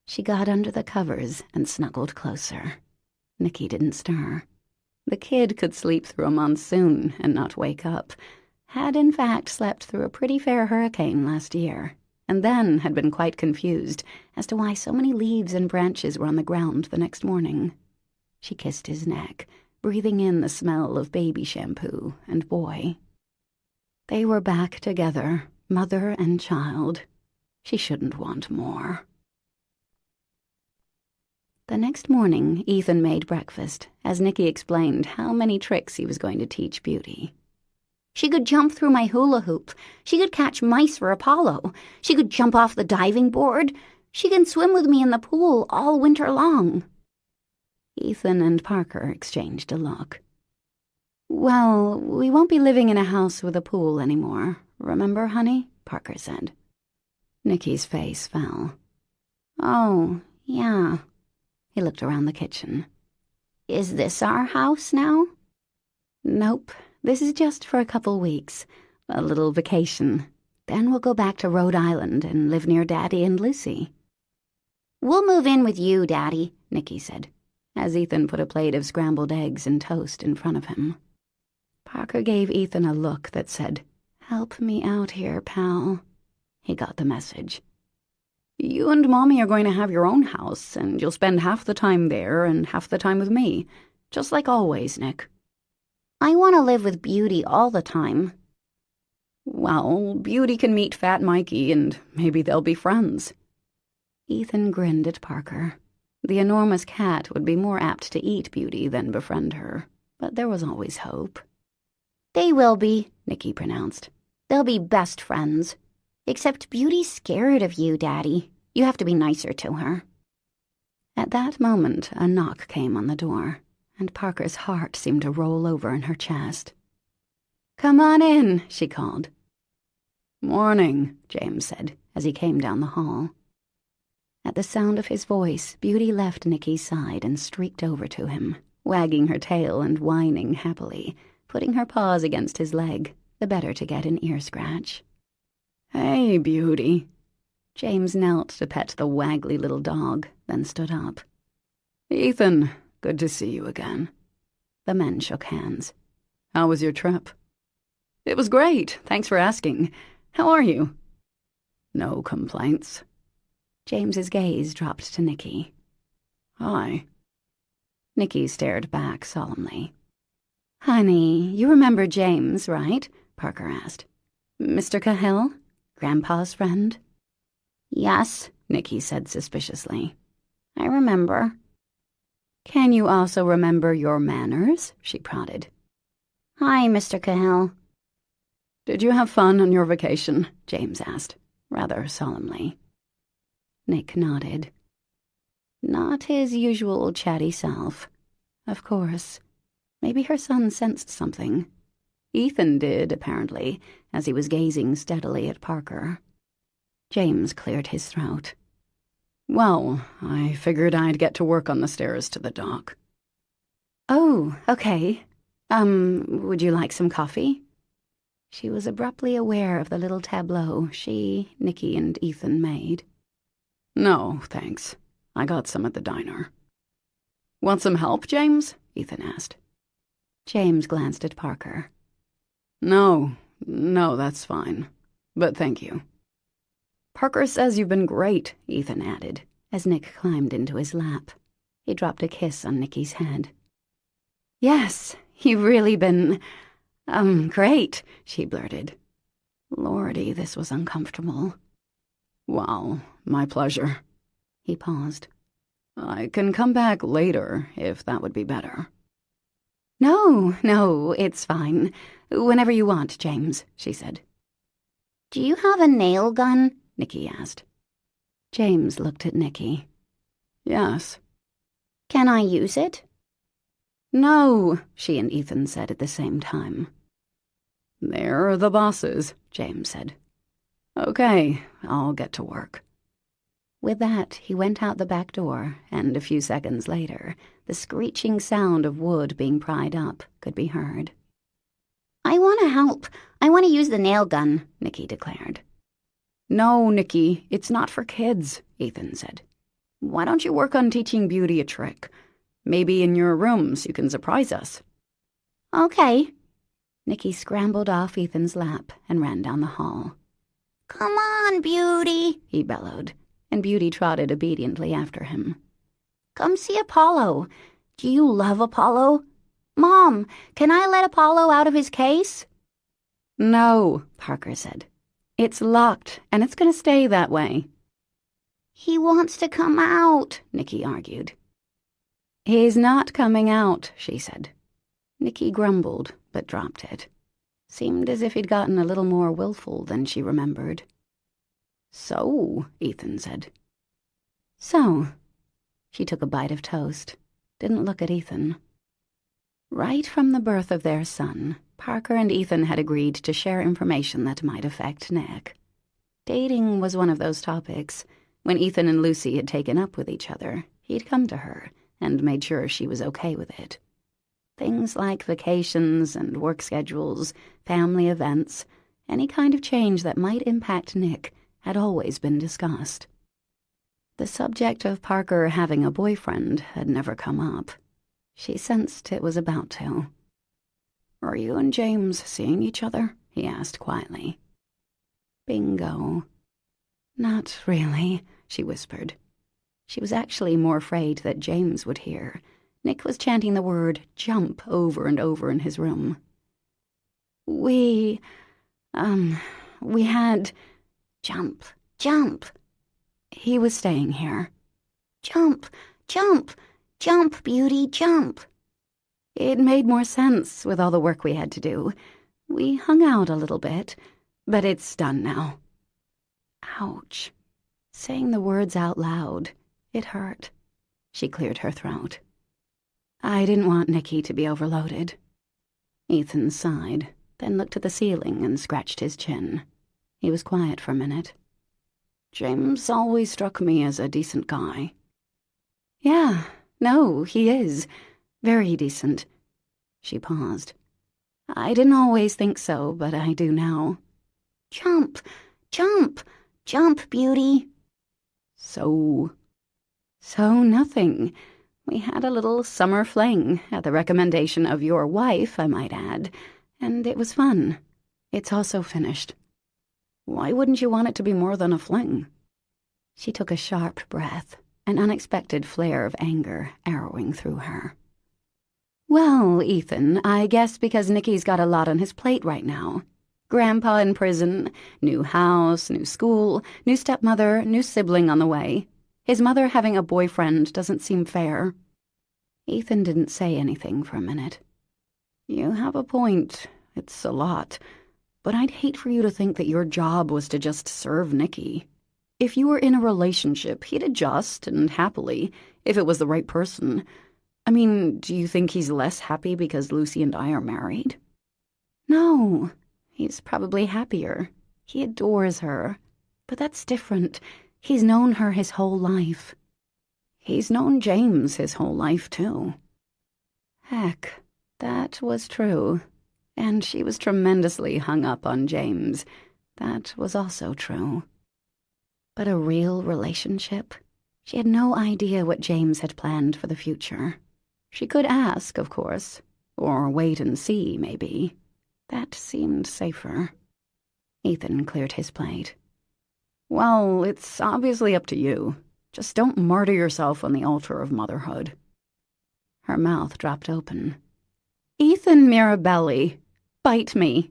She got under the covers and snuggled closer. Nicky didn't stir. The kid could sleep through a monsoon and not wake up, had in fact slept through a pretty fair hurricane last year, and then had been quite confused as to why so many leaves and branches were on the ground the next morning. She kissed his neck, breathing in the smell of baby shampoo and boy. They were back together, mother and child. She shouldn't want more. The next morning, Ethan made breakfast, as Nicky explained how many tricks he was going to teach Beauty. "She could jump through my hula hoop. She could catch mice for Apollo. She could jump off the diving board. She can swim with me in the pool all winter long." Ethan and Parker exchanged a look. "Well, we won't be living in a house with a pool anymore, remember, honey?" Parker said. Nicky's face fell. "Oh, yeah." He looked around the kitchen. "Is this our house now?" "Nope. This is just for a couple weeks. A little vacation. Then we'll go back to Rhode Island and live near Daddy and Lucy." "We'll move in with you, Daddy," Nicky said, as Ethan put a plate of scrambled eggs and toast in front of him. Parker gave Ethan a look that said, "Help me out here, pal." He got the message. "You and Mommy are going to have your own house, and you'll spend half the time there and half the time with me. Just like always, Nick." "I want to live with Beauty all the time." "Well, Beauty can meet Fat Mikey, and maybe they'll be friends." Ethan grinned at Parker. The enormous cat would be more apt to eat Beauty than befriend her, but there was always hope. "They will be," Nicky pronounced. "They'll be best friends. Except Beauty's scared of you, Daddy. You have to be nicer to her." At that moment, a knock came on the door, and Parker's heart seemed to roll over in her chest. "Come on in," she called. "Morning," James said, as he came down the hall. At the sound of his voice, Beauty left Nicky's side and streaked over to him, wagging her tail and whining happily, putting her paws against his leg, the better to get an ear scratch. "Hey, Beauty." James knelt to pet the waggly little dog, then stood up. "Ethan, good to see you again." The men shook hands. "How was your trip?" "It was great, thanks for asking. How are you?" "No complaints." James's gaze dropped to Nicky. "Hi." Nicky stared back solemnly. "Honey, you remember James, right?" Parker asked. "Mr. Cahill? Grandpa's friend?" "Yes," Nicky said suspiciously. "I remember." "Can you also remember your manners?" she prodded. "Hi, Mr. Cahill." "Did you have fun on your vacation?" James asked, rather solemnly. Nick nodded. Not his usual chatty self. Of course. Maybe her son sensed something. Ethan did, apparently, as he was gazing steadily at Parker. James cleared his throat. "Well, I figured I'd get to work on the stairs to the dock." "Oh, okay. Would you like some coffee?" She was abruptly aware of the little tableau she, Nicky, and Ethan made. "No, thanks. I got some at the diner." "Want some help, James?" Ethan asked. James glanced at Parker. No, that's fine. But thank you." "Parker says you've been great," Ethan added, as Nick climbed into his lap. He dropped a kiss on Nicky's head. "Yes, you've really been, great," she blurted. Lordy, this was uncomfortable. "Well, my pleasure." He paused. "I can come back later, if that would be better." No, it's fine. Whenever you want, James," she said. "Do you have a nail gun?" Nicky asked. James looked at Nicky. "Yes." "Can I use it?" "No," she and Ethan said at the same time. "They're the bosses," James said. "Okay, I'll get to work." With that, he went out the back door, and a few seconds later, the screeching sound of wood being pried up could be heard. "I want to help. I want to use the nail gun," Nicky declared. "No, Nicky, it's not for kids," Ethan said. "Why don't you work on teaching Beauty a trick? Maybe in your rooms you can surprise us." "Okay." Nicky scrambled off Ethan's lap and ran down the hall. "Come on, Beauty," he bellowed, and Beauty trotted obediently after him. "Come see Apollo. Do you love Apollo? Mom, can I let Apollo out of his case?" "No," Parker said. "It's locked, and it's going to stay that way." "He wants to come out," Nicky argued. "He's not coming out," she said. Nicky grumbled, but dropped it. Seemed as if he'd gotten a little more willful than she remembered. "So," Ethan said. "So." She took a bite of toast, didn't look at Ethan. Right from the birth of their son, Parker and Ethan had agreed to share information that might affect Nick. Dating was one of those topics. When Ethan and Lucy had taken up with each other, he'd come to her and made sure she was okay with it. Things like vacations and work schedules, family events, any kind of change that might impact Nick had always been discussed. The subject of Parker having a boyfriend had never come up. She sensed it was about to. "Are you and James seeing each other?" he asked quietly. Bingo. "Not really," she whispered. She was actually more afraid that James would hear. Nick was chanting the word jump over and over in his room. We had... Jump, jump." He was staying here. "Jump, jump, jump, Beauty, jump." It made more sense with all the work we had to do. We hung out a little bit, but it's done now. Ouch. Saying the words out loud, it hurt. She cleared her throat. I didn't want Nicky to be overloaded. Ethan sighed, then looked at the ceiling and scratched his chin. He was quiet for a minute. James always struck me as a decent guy. Yeah, no, he is. Very decent. She paused. I didn't always think so, but I do now. Jump, jump, jump, beauty. So nothing. We had a little summer fling, at the recommendation of your wife, I might add, and it was fun. It's also finished. Why wouldn't you want it to be more than a fling? She took a sharp breath, an unexpected flare of anger arrowing through her. Well, Ethan, I guess because Nicky's got a lot on his plate right now. Grandpa in prison, new house, new school, new stepmother, new sibling on the way. His mother having a boyfriend doesn't seem fair. Ethan didn't say anything for a minute. You have a point. It's a lot. But I'd hate for you to think that your job was to just serve Nicky. If you were in a relationship, he'd adjust, and happily, if it was the right person. I mean, do you think he's less happy because Lucy and I are married? No, he's probably happier. He adores her. But that's different. He's known her his whole life. He's known James his whole life, too. Heck, that was true. And she was tremendously hung up on James. That was also true. But a real relationship? She had no idea what James had planned for the future. She could ask, of course, or wait and see, maybe. That seemed safer. Ethan cleared his plate. Well, it's obviously up to you. Just don't martyr yourself on the altar of motherhood. Her mouth dropped open. Ethan Mirabelli, bite me.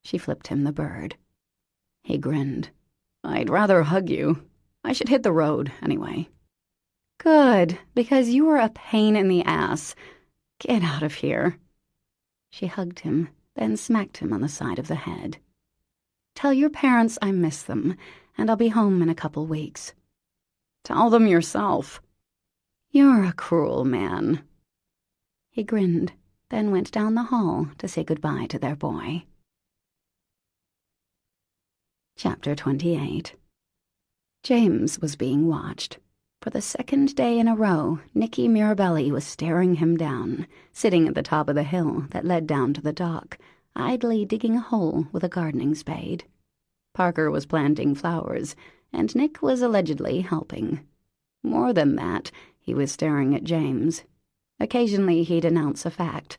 She flipped him the bird. He grinned. I'd rather hug you. I should hit the road, anyway. Good, because you were a pain in the ass. Get out of here. She hugged him, then smacked him on the side of the head. Tell your parents I miss them, and I'll be home in a couple weeks. Tell them yourself. You're a cruel man. He grinned, then went down the hall to say goodbye to their boy. Chapter 28. James was being watched. For the second day in a row, Nicky Mirabelli was staring him down, sitting at the top of the hill that led down to the dock, idly digging a hole with a gardening spade. Parker was planting flowers, and Nick was allegedly helping. More than that, he was staring at James. Occasionally he'd announce a fact.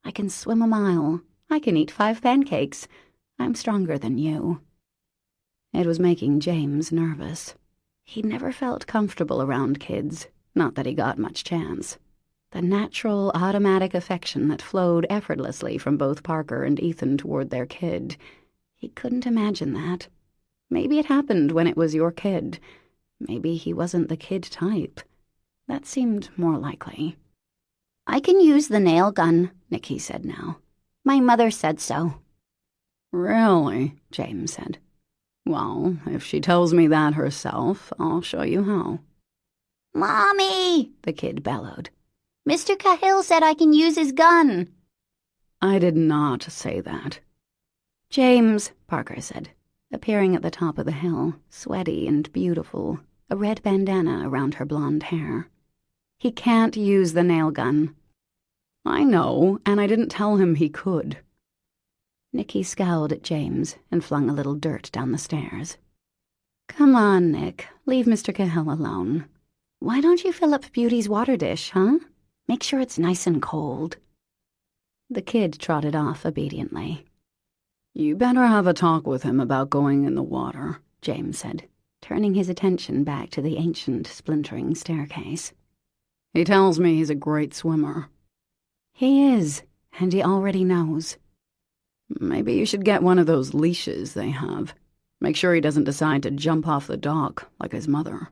I can swim a mile. I can eat 5 pancakes. I'm stronger than you. It was making James nervous. He never felt comfortable around kids, not that he got much chance. The natural, automatic affection that flowed effortlessly from both Parker and Ethan toward their kid. He couldn't imagine that. Maybe it happened when it was your kid. Maybe he wasn't the kid type. That seemed more likely. I can use the nail gun, Nicky said now. My mother said so. Really? James said. Well, if she tells me that herself, I'll show you how. Mommy, the kid bellowed. Mr. Cahill said I can use his gun. I did not say that. James, Parker said, appearing at the top of the hill, sweaty and beautiful, a red bandana around her blonde hair. He can't use the nail gun. I know, and I didn't tell him he could. Nicky scowled at James and flung a little dirt down the stairs. Come on, Nick, leave Mr. Cahill alone. Why don't you fill up Beauty's water dish, huh? Make sure it's nice and cold. The kid trotted off obediently. You better have a talk with him about going in the water, James said, turning his attention back to the ancient, splintering staircase. He tells me he's a great swimmer. He is, and he already knows. Maybe you should get one of those leashes they have. Make sure he doesn't decide to jump off the dock like his mother.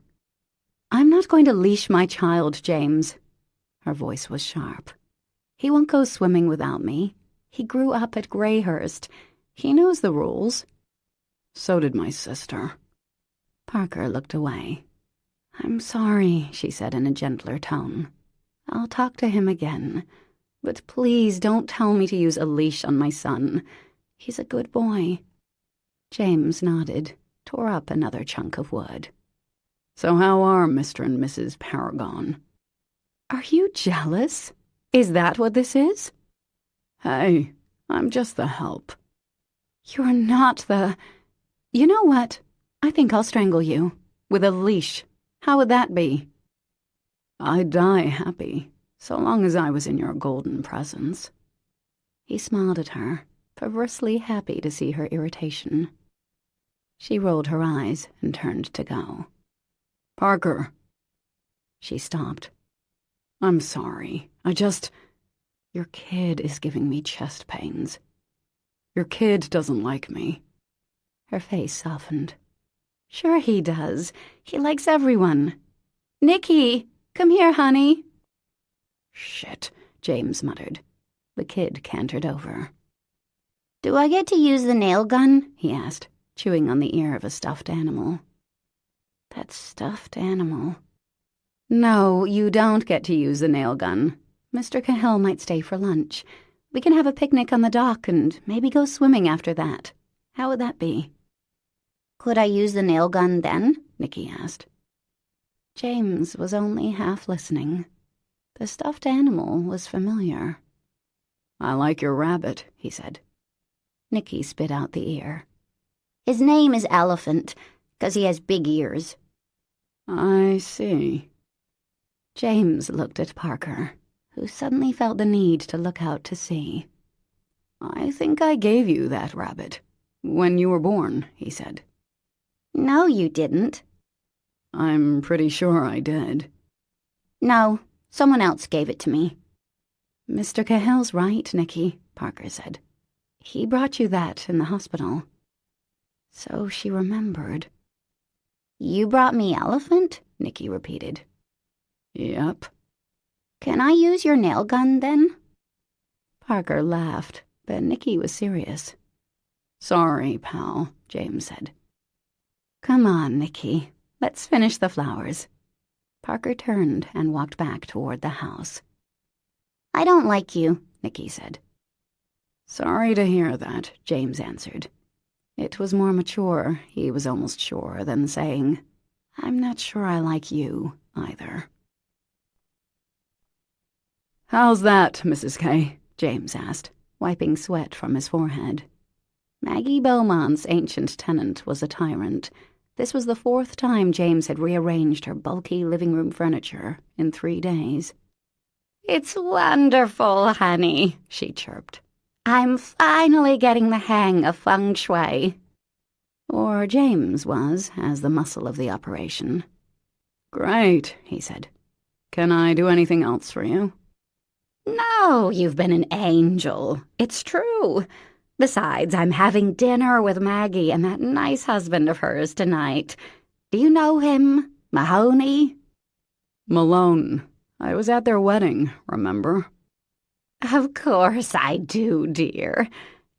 I'm not going to leash my child, James. Her voice was sharp. He won't go swimming without me. He grew up at Greyhurst. He knows the rules. So did my sister. Parker looked away. "I'm sorry," she said in a gentler tone. "I'll talk to him again. But please don't tell me to use a leash on my son. He's a good boy." James nodded, tore up another chunk of wood. "So how are Mr. and Mrs. Paragon?" "Are you jealous? Is that what this is?" "Hey, I'm just the help." "You're not the... You know what? I think I'll strangle you. With a leash. How would that be?" "I'd die happy, so long as I was in your golden presence." He smiled at her, perversely happy to see her irritation. She rolled her eyes and turned to go. "Parker." She stopped. "I'm sorry. Your kid is giving me chest pains. Your kid doesn't like me." Her face softened. "Sure he does. He likes everyone. Nikki, come here, honey." "Shit," James muttered. The kid cantered over. "Do I get to use the nail gun?" he asked, chewing on the ear of a stuffed animal. That stuffed animal. "No, you don't get to use the nail gun. Mr. Cahill might stay for lunch. We can have a picnic on the dock and maybe go swimming after that. How would that be?" "Could I use the nail gun then?" Nikki asked. James was only half listening. The stuffed animal was familiar. "I like your rabbit," he said. Nikki spit out the ear. "His name is Elephant, 'cause he has big ears." "I see." James looked at Parker, who suddenly felt the need to look out to sea. "I think I gave you that rabbit when you were born," he said. "No, you didn't." "I'm pretty sure I did." "No, someone else gave it to me." "Mr. Cahill's right, Nikki," Parker said. "He brought you that in the hospital." So she remembered. "You brought me Elephant?" Nikki repeated. "Yep." "Can I use your nail gun then?" Parker laughed, but Nikki was serious. "Sorry, pal," James said. "Come on, Nikki. Let's finish the flowers." Parker turned and walked back toward the house. "I don't like you," Nikki said. "Sorry to hear that," James answered. It was more mature, he was almost sure, than saying, "I'm not sure I like you, either." "How's that, Mrs. K?" James asked, wiping sweat from his forehead. Maggie Beaumont's ancient tenant was a tyrant. This was the 4th time James had rearranged her bulky living room furniture in 3 days. "It's wonderful, honey," she chirped. "I'm finally getting the hang of feng shui." Or James was, as the muscle of the operation. "Great," he said. "Can I do anything else for you?" "No, you've been an angel. It's true. Besides, I'm having dinner with Maggie and that nice husband of hers tonight. Do you know him? Mahoney?" "Malone. I was at their wedding, remember?" "Of course I do, dear.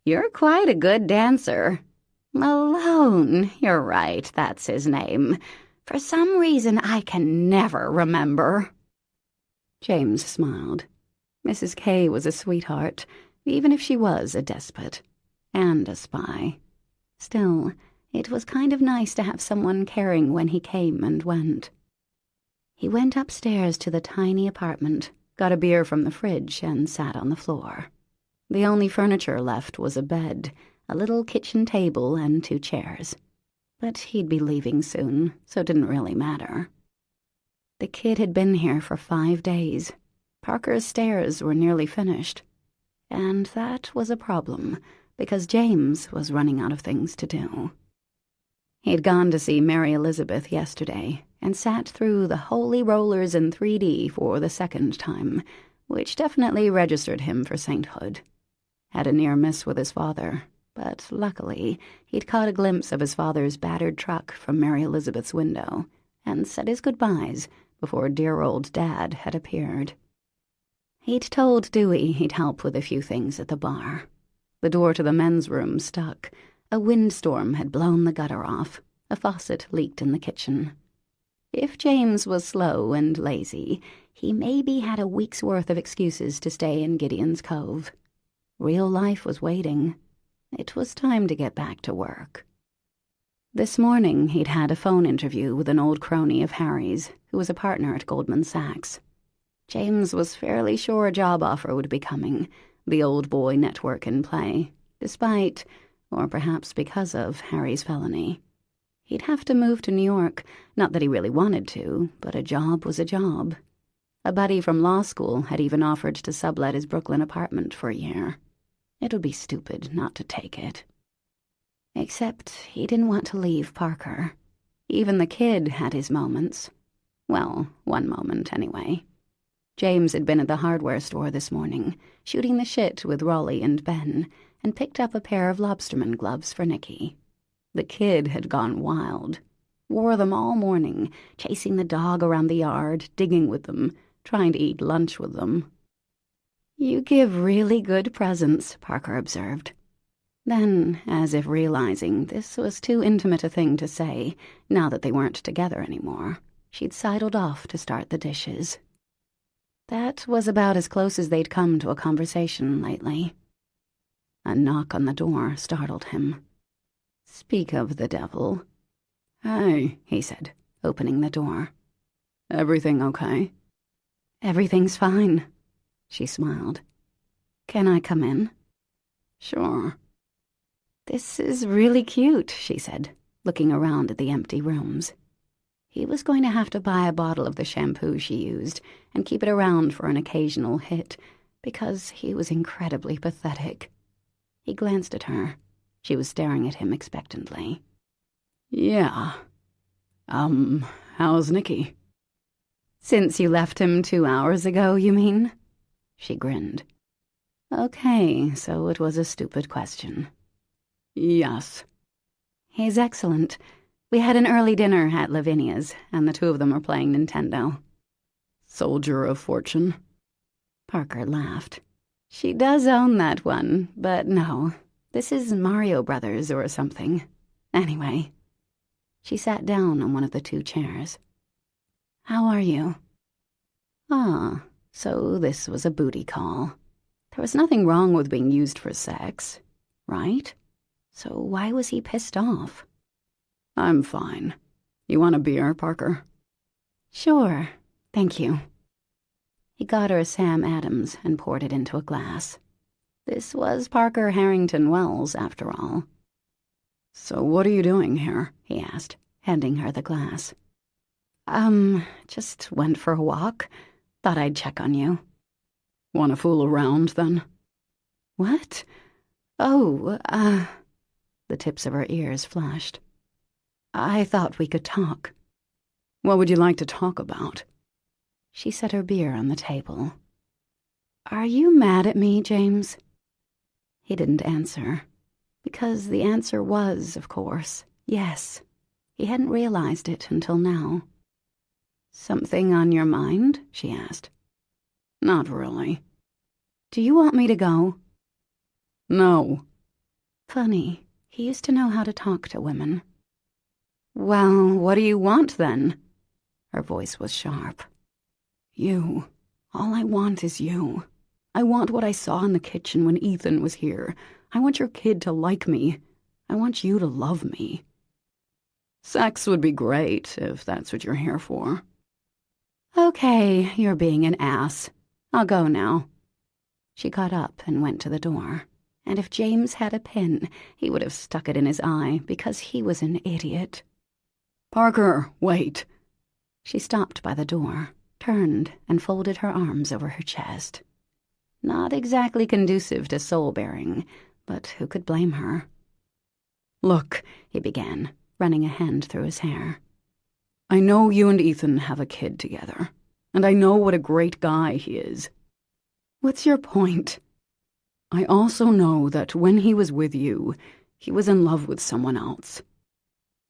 You're quite a good dancer. Malone, you're right, that's his name. For some reason I can never remember." James smiled. Mrs. K was a sweetheart, even if she was a despot. And a spy. Still, it was kind of nice to have someone caring when he came and went. He went upstairs to the tiny apartment, got a beer from the fridge, and sat on the floor. The only furniture left was a bed, a little kitchen table, and 2 chairs. But he'd be leaving soon, so it didn't really matter. The kid had been here for 5 days. Parker's stairs were nearly finished. And that was a problem, because James was running out of things to do. He'd gone to see Mary Elizabeth yesterday and sat through the Holy Rollers in 3D for the 2nd time, which definitely registered him for sainthood. Had a near miss with his father, but luckily he'd caught a glimpse of his father's battered truck from Mary Elizabeth's window and said his goodbyes before dear old Dad had appeared. He'd told Dewey he'd help with a few things at the bar. The door to the men's room stuck. A windstorm had blown the gutter off. A faucet leaked in the kitchen. If James was slow and lazy, he maybe had a week's worth of excuses to stay in Gideon's Cove. Real life was waiting. It was time to get back to work. This morning he'd had a phone interview with an old crony of Harry's, who was a partner at Goldman Sachs. James was fairly sure a job offer would be coming, the old boy network in play, despite, or perhaps because of, Harry's felony. He'd have to move to New York, not that he really wanted to, but a job was a job. A buddy from law school had even offered to sublet his Brooklyn apartment for a year. It would be stupid not to take it. Except he didn't want to leave Parker. Even the kid had his moments. Well, one moment anyway. James had been at the hardware store this morning, shooting the shit with Raleigh and Ben, and picked up a pair of lobsterman gloves for Nicky. The kid had gone wild. Wore them all morning, chasing the dog around the yard, digging with them, trying to eat lunch with them. "You give really good presents," Parker observed. Then, as if realizing this was too intimate a thing to say, now that they weren't together anymore, she'd sidled off to start the dishes. That was about as close as they'd come to a conversation lately. A knock on the door startled him. Speak of the devil. "Hey," he said, opening the door. "Everything okay?" "Everything's fine," she smiled. "Can I come in?" "Sure." "This is really cute," she said, looking around at the empty rooms. He was going to have to buy a bottle of the shampoo she used and keep it around for an occasional hit, because he was incredibly pathetic. He glanced at her. She was staring at him expectantly. "Yeah. How's Nicky?" "Since you left him 2 hours ago, you mean?" She grinned. "Okay, so it was a stupid question." "Yes." "He's excellent. We had an early dinner at Lavinia's, and the two of them are playing Nintendo." "Soldier of Fortune?" Parker laughed. "She does own that one, but no. This is Mario Brothers or something. Anyway." She sat down on one of the 2 chairs. "How are you?" Ah, so this was a booty call. There was nothing wrong with being used for sex, right? So why was he pissed off? "I'm fine. You want a beer, Parker?" "Sure, thank you." He got her a Sam Adams and poured it into a glass. This was Parker Harrington Wells, after all. "So what are you doing here?" he asked, handing her the glass. Just went for a walk. Thought I'd check on you." "Want to fool around, then?" "What? Oh, The tips of her ears flashed. "I thought we could talk." "What would you like to talk about?" She set her beer on the table. "Are you mad at me, James?" He didn't answer, because the answer was, of course, yes. He hadn't realized it until now. "Something on your mind?" she asked. "Not really." "Do you want me to go?" "No." Funny, he used to know how to talk to women. "Well, what do you want, then?" Her voice was sharp. "You. All I want is you. I want what I saw in the kitchen when Ethan was here. I want your kid to like me. I want you to love me." "Sex would be great, if that's what you're here for." "Okay, you're being an ass. I'll go now." She got up and went to the door, and if James had a pin, he would have stuck it in his eye, because he was an idiot. "Parker, wait." She stopped by the door, turned, and folded her arms over her chest. Not exactly conducive to soul-bearing, but who could blame her? "Look," he began, running a hand through his hair. "I know you and Ethan have a kid together, and I know what a great guy he is. What's your point? I also know that when he was with you, he was in love with someone else."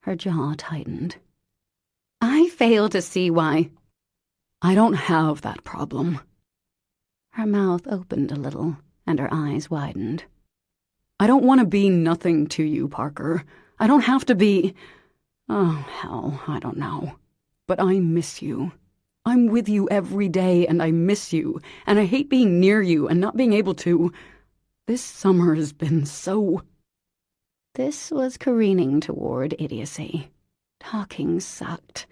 Her jaw tightened. "I fail to see why." "I don't have that problem." Her mouth opened a little, and her eyes widened. "I don't want to be nothing to you, Parker. I don't have to be. Oh, hell, I don't know. But I miss you. I'm with you every day, and I miss you, and I hate being near you and not being able to. This summer has been so... This was careening toward idiocy. Talking sucked.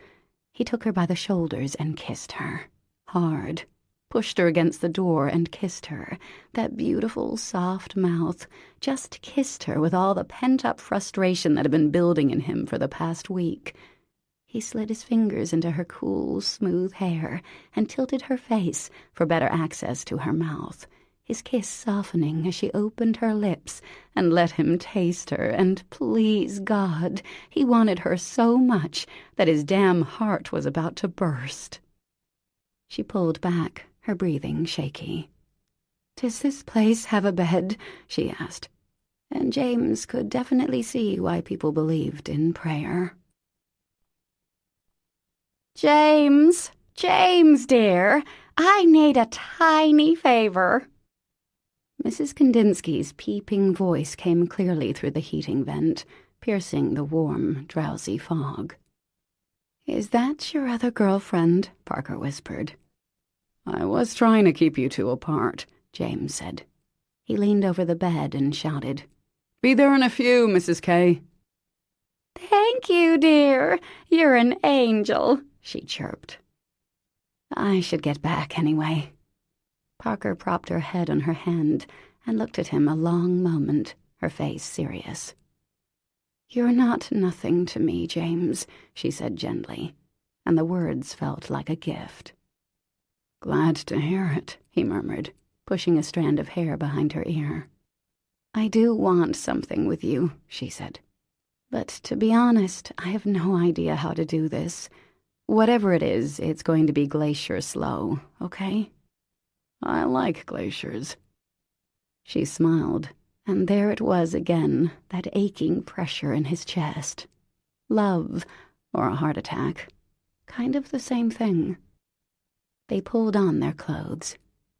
He took her by the shoulders and kissed her. Hard. Pushed her against the door and kissed her. That beautiful, soft mouth. Just kissed her with all the pent-up frustration that had been building in him for the past week. He slid his fingers into her cool, smooth hair and tilted her face for better access to her mouth, his kiss softening as she opened her lips and let him taste her, and please God, he wanted her so much that his damn heart was about to burst. She pulled back, her breathing shaky. "Does this place have a bed?" she asked, and James could definitely see why people believed in prayer. James, dear, I need a tiny favor." Mrs. Kandinsky's peeping voice came clearly through the heating vent, piercing the warm, drowsy fog. "Is that your other girlfriend?" Parker whispered. I was trying to keep you two apart, James said. He leaned over the bed and shouted, "Be there in a few, Mrs. K." "Thank you, dear. You're an angel," she chirped. "I should get back anyway." Parker propped her head on her hand and looked at him a long moment, her face serious. "You're not nothing to me, James," she said gently, and the words felt like a gift. "Glad to hear it," he murmured, pushing a strand of hair behind her ear. "I do want something with you," she said. "But to be honest, I have no idea how to do this. Whatever it is, it's going to be glacier slow, okay?" "I like glaciers." She smiled, and there it was again, that aching pressure in his chest. Love, or a heart attack. Kind of the same thing. They pulled on their clothes.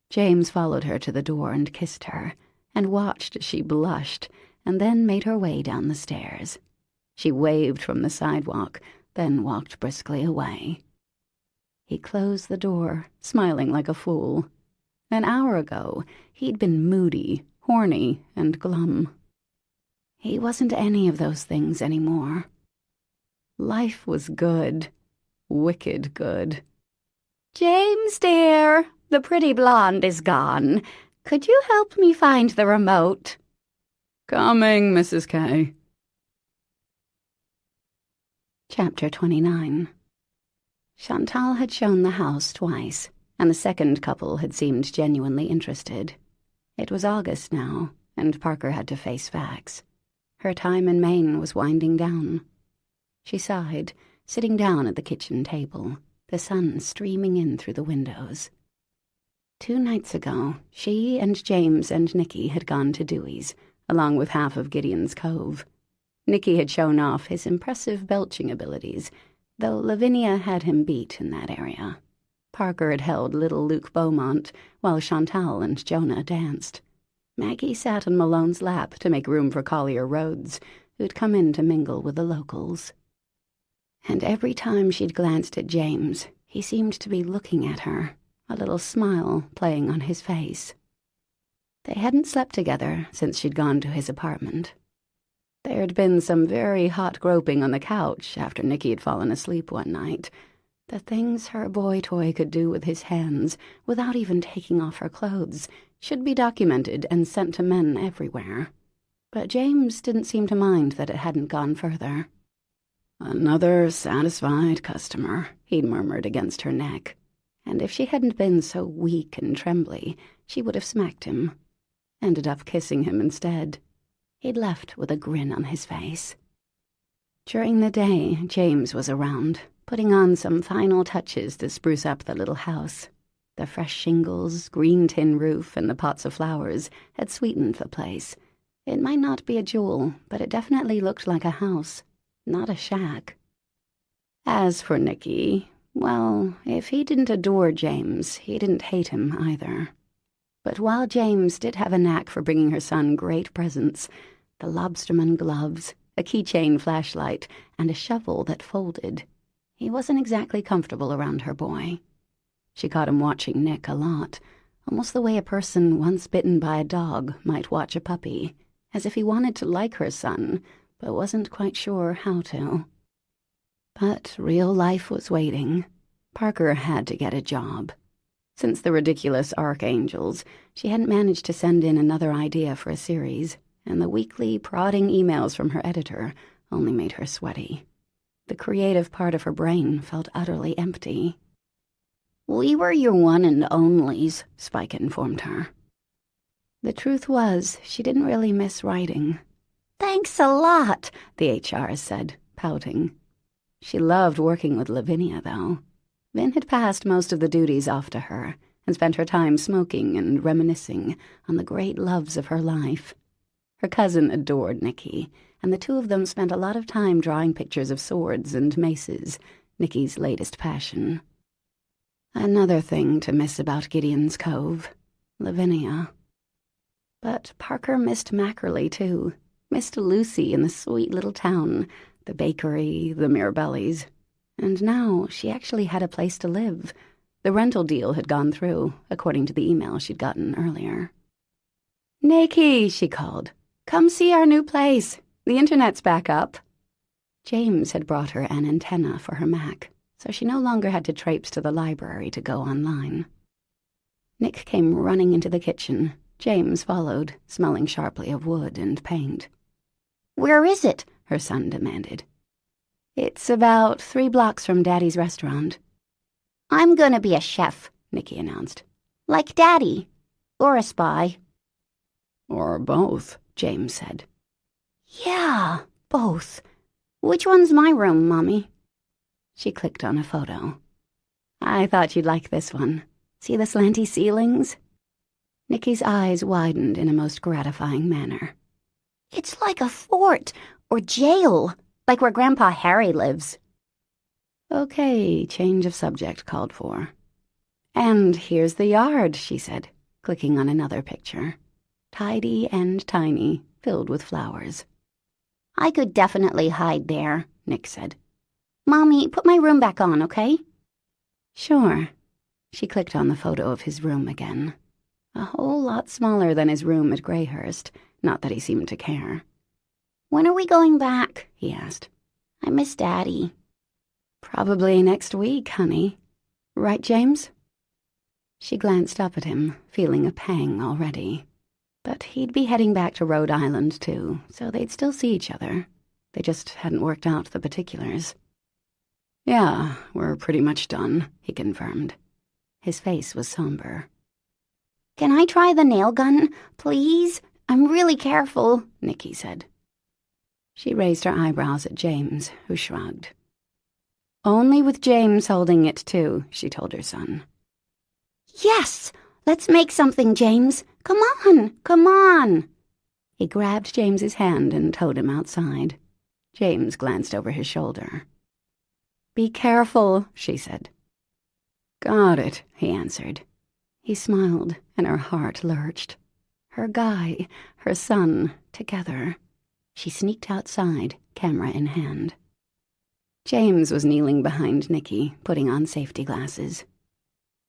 James followed her to the door and kissed her, and watched as she blushed, and then made her way down the stairs. She waved from the sidewalk, then walked briskly away. He closed the door, smiling like a fool. An hour ago, he'd been moody, horny, and glum. He wasn't any of those things anymore. Life was good. Wicked good. "James, dear, the pretty blonde is gone. Could you help me find the remote?" "Coming, Mrs. K." Chapter 29. Chantal had shown the house twice, and the second couple had seemed genuinely interested. It was August now, and Parker had to face facts. Her time in Maine was winding down. She sighed, sitting down at the kitchen table, the sun streaming in through the windows. 2 nights ago, she and James and Nicky had gone to Dewey's, along with half of Gideon's Cove. Nicky had shown off his impressive belching abilities, though Lavinia had him beat in that area. Parker had held little Luke Beaumont, while Chantal and Jonah danced. Maggie sat on Malone's lap to make room for Collier Rhodes, who'd come in to mingle with the locals. And every time she'd glanced at James, he seemed to be looking at her, a little smile playing on his face. They hadn't slept together since she'd gone to his apartment. There'd been some very hot groping on the couch after Nicky had fallen asleep one night. The things her boy toy could do with his hands, without even taking off her clothes, should be documented and sent to men everywhere. But James didn't seem to mind that it hadn't gone further. "Another satisfied customer," he'd murmured against her neck. And if she hadn't been so weak and trembly, she would have smacked him. Ended up kissing him instead. He'd left with a grin on his face. During the day, James was around, putting on some final touches to spruce up the little house. The fresh shingles, green tin roof, and the pots of flowers had sweetened the place. It might not be a jewel, but it definitely looked like a house, not a shack. As for Nicky, well, if he didn't adore James, he didn't hate him either. But while James did have a knack for bringing her son great presents, the lobsterman gloves, a keychain flashlight, and a shovel that folded. He wasn't exactly comfortable around her boy. She caught him watching Nick a lot, almost the way a person once bitten by a dog might watch a puppy, as if he wanted to like her son, but wasn't quite sure how to. But real life was waiting. Parker had to get a job. Since the ridiculous Archangels, she hadn't managed to send in another idea for a series, and the weekly prodding emails from her editor only made her sweaty. The creative part of her brain felt utterly empty. "We were your one and onlys," Spike informed her. The truth was, she didn't really miss writing. "Thanks a lot," the HR said, pouting. She loved working with Lavinia, though. Vin had passed most of the duties off to her and spent her time smoking and reminiscing on the great loves of her life. Her cousin adored Nikki, and the two of them spent a lot of time drawing pictures of swords and maces, Nikki's latest passion. Another thing to miss about Gideon's Cove, Lavinia. But Parker missed Mackerly, too. Missed Lucy in the sweet little town, the bakery, the Mirabellis. And now she actually had a place to live. The rental deal had gone through, according to the email she'd gotten earlier. "Nikki," she called, "come see our new place. The internet's back up." James had brought her an antenna for her Mac, so she no longer had to traipse to the library to go online. Nick came running into the kitchen. James followed, smelling sharply of wood and paint. "Where is it?" her son demanded. "It's about 3 blocks from Daddy's restaurant." "I'm gonna be a chef," Nikki announced. "Like Daddy. Or a spy." "Or both," James said. "Yeah, both. Which one's my room, Mommy?" She clicked on a photo. "I thought you'd like this one. See the slanty ceilings?" Nikki's eyes widened in a most gratifying manner. "It's like a fort or jail, like where Grandpa Harry lives." Okay, change of subject called for. "And here's the yard," she said, clicking on another picture. Tidy and tiny, filled with flowers. "I could definitely hide there," Nick said. "Mommy, put my room back on, okay?" "Sure." She clicked on the photo of his room again. A whole lot smaller than his room at Greyhurst, not that he seemed to care. "When are we going back?" he asked. "I miss Daddy." "Probably next week, honey. Right, James?" She glanced up at him, feeling a pang already. But he'd be heading back to Rhode Island, too, so they'd still see each other. They just hadn't worked out the particulars. "Yeah, we're pretty much done," he confirmed. His face was somber. "Can I try the nail gun, please? I'm really careful," Nikki said. She raised her eyebrows at James, who shrugged. "Only with James holding it, too," she told her son. "Yes! Let's make something, James. Come on, come on." He grabbed James's hand and towed him outside. James glanced over his shoulder. "Be careful," she said. "Got it," he answered. He smiled, and her heart lurched. Her guy, her son, together. She sneaked outside, camera in hand. James was kneeling behind Nikki, putting on safety glasses.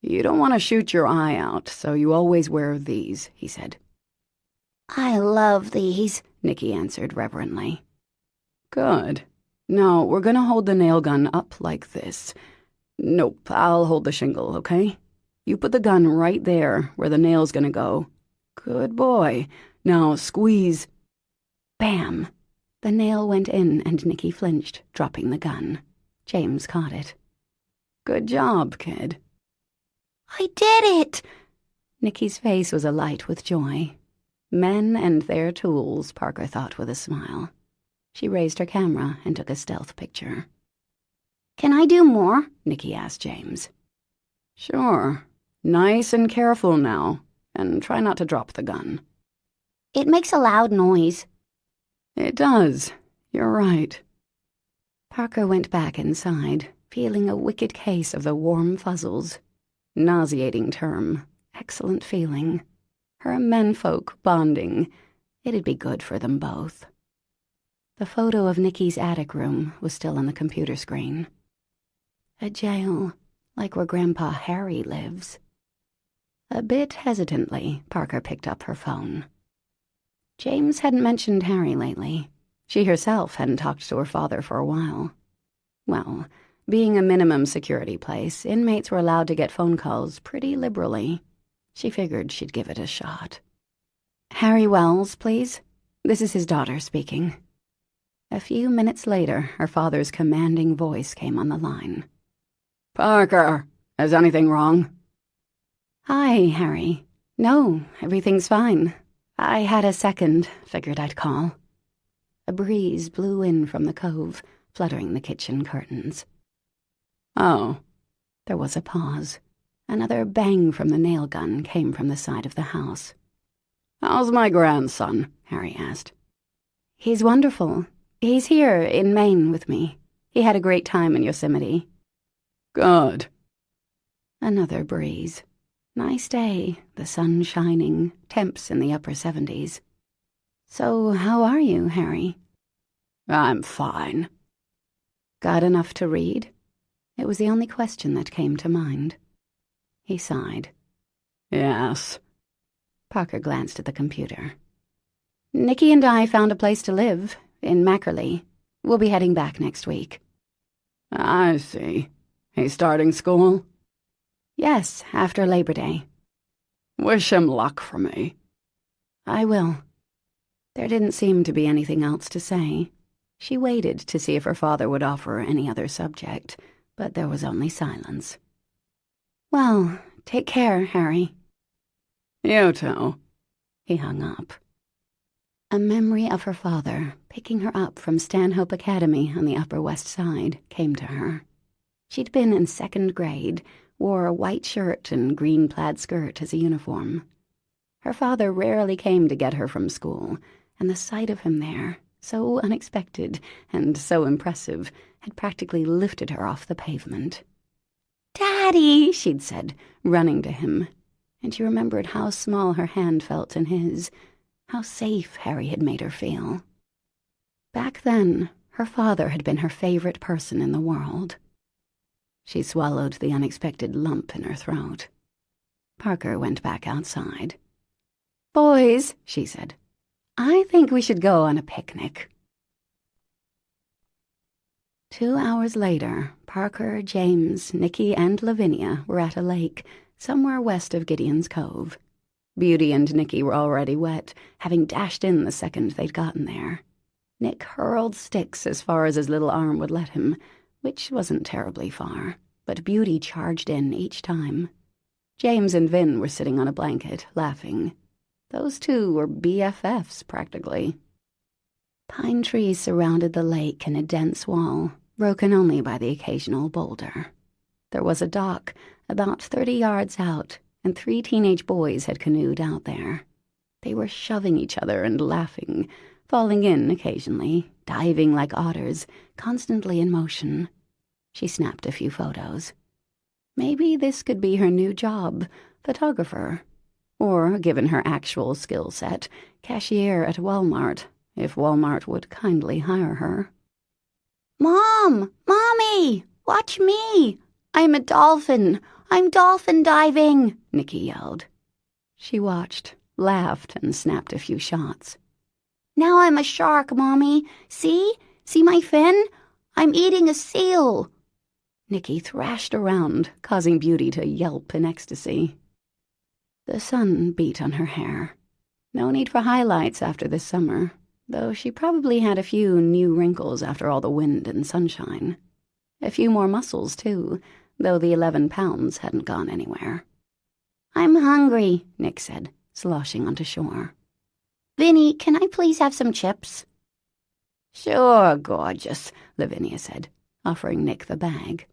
"You don't want to shoot your eye out, so you always wear these," he said. "I love these," Nikki answered reverently. "Good. Now, we're going to hold the nail gun up like this. Nope, I'll hold the shingle, okay? You put the gun right there, where the nail's going to go. Good boy. Now, squeeze." Bam! The nail went in and Nikki flinched, dropping the gun. James caught it. "Good job, kid." "I did it!" Nikki's face was alight with joy. Men and their tools, Parker thought with a smile. She raised her camera and took a stealth picture. "Can I do more?" Nikki asked James. "Sure. Nice and careful now, and try not to drop the gun." "It makes a loud noise." "It does. You're right." Parker went back inside, feeling a wicked case of the warm fuzzles. Nauseating term. Excellent feeling. Her menfolk bonding. It'd be good for them both. The photo of Nikki's attic room was still on the computer screen. A jail, like where Grandpa Harry lives. A bit hesitantly, Parker picked up her phone. James hadn't mentioned Harry lately. She herself hadn't talked to her father for a while. Well, being a minimum security place, inmates were allowed to get phone calls pretty liberally. She figured she'd give it a shot. "Harry Wells, please. This is his daughter speaking." A few minutes later, her father's commanding voice came on the line. "Parker, is anything wrong?" "Hi, Harry. No, everything's fine. I had a second, figured I'd call." A breeze blew in from the cove, fluttering the kitchen curtains. "Oh." There was a pause. Another bang from the nail gun came from the side of the house. "How's my grandson?" Harry asked. "He's wonderful. He's here in Maine with me. He had a great time in Yosemite." "Good." Another breeze. Nice day, the sun shining, temps in the upper 70s. "So how are you, Harry?" "I'm fine." "Got enough to read?" It was the only question that came to mind. He sighed. "Yes." Parker glanced at the computer. "Nikki and I found a place to live, in Mackerley. We'll be heading back next week." "I see. He's starting school?" "Yes, after Labor Day." "Wish him luck for me." "I will." There didn't seem to be anything else to say. She waited to see if her father would offer any other subject, but there was only silence. "Well, take care, Harry." "You too." He hung up. A memory of her father, picking her up from Stanhope Academy on the Upper West Side, came to her. She'd been in 2nd grade, wore a white shirt and green plaid skirt as a uniform. Her father rarely came to get her from school, and the sight of him there, so unexpected and so impressive, had practically lifted her off the pavement. "Daddy," she'd said, running to him, and she remembered how small her hand felt in his, how safe Harry had made her feel. Back then, her father had been her favorite person in the world. She swallowed the unexpected lump in her throat. Parker went back outside. "Boys," she said, "I think we should go on a picnic." 2 hours later, Parker, James, Nikki, and Lavinia were at a lake somewhere west of Gideon's Cove. Beauty and Nikki were already wet, having dashed in the second they'd gotten there. Nick hurled sticks as far as his little arm would let him, which wasn't terribly far, but Beauty charged in each time. James and Vin were sitting on a blanket, laughing. Those two were BFFs, practically. Pine trees surrounded the lake in a dense wall, broken only by the occasional boulder. There was a dock about 30 yards out, and 3 teenage boys had canoed out there. They were shoving each other and laughing, falling in occasionally, diving like otters, constantly in motion. She snapped a few photos. Maybe this could be her new job, photographer. Or, given her actual skill set, cashier at Walmart, if Walmart would kindly hire her. "Mom! Mommy! Watch me! I'm a dolphin! I'm dolphin diving!" Nikki yelled. She watched, laughed, and snapped a few shots. "Now I'm a shark, Mommy! See? See my fin? I'm eating a seal!" Nikki thrashed around, causing Beauty to yelp in ecstasy. The sun beat on her hair. No need for highlights after this summer, though she probably had a few new wrinkles after all the wind and sunshine. A few more muscles, too, though the 11 pounds hadn't gone anywhere. "I'm hungry," Nick said, sloshing onto shore. "Vinny, can I please have some chips?" "Sure, gorgeous," Lavinia said, offering Nick the bag.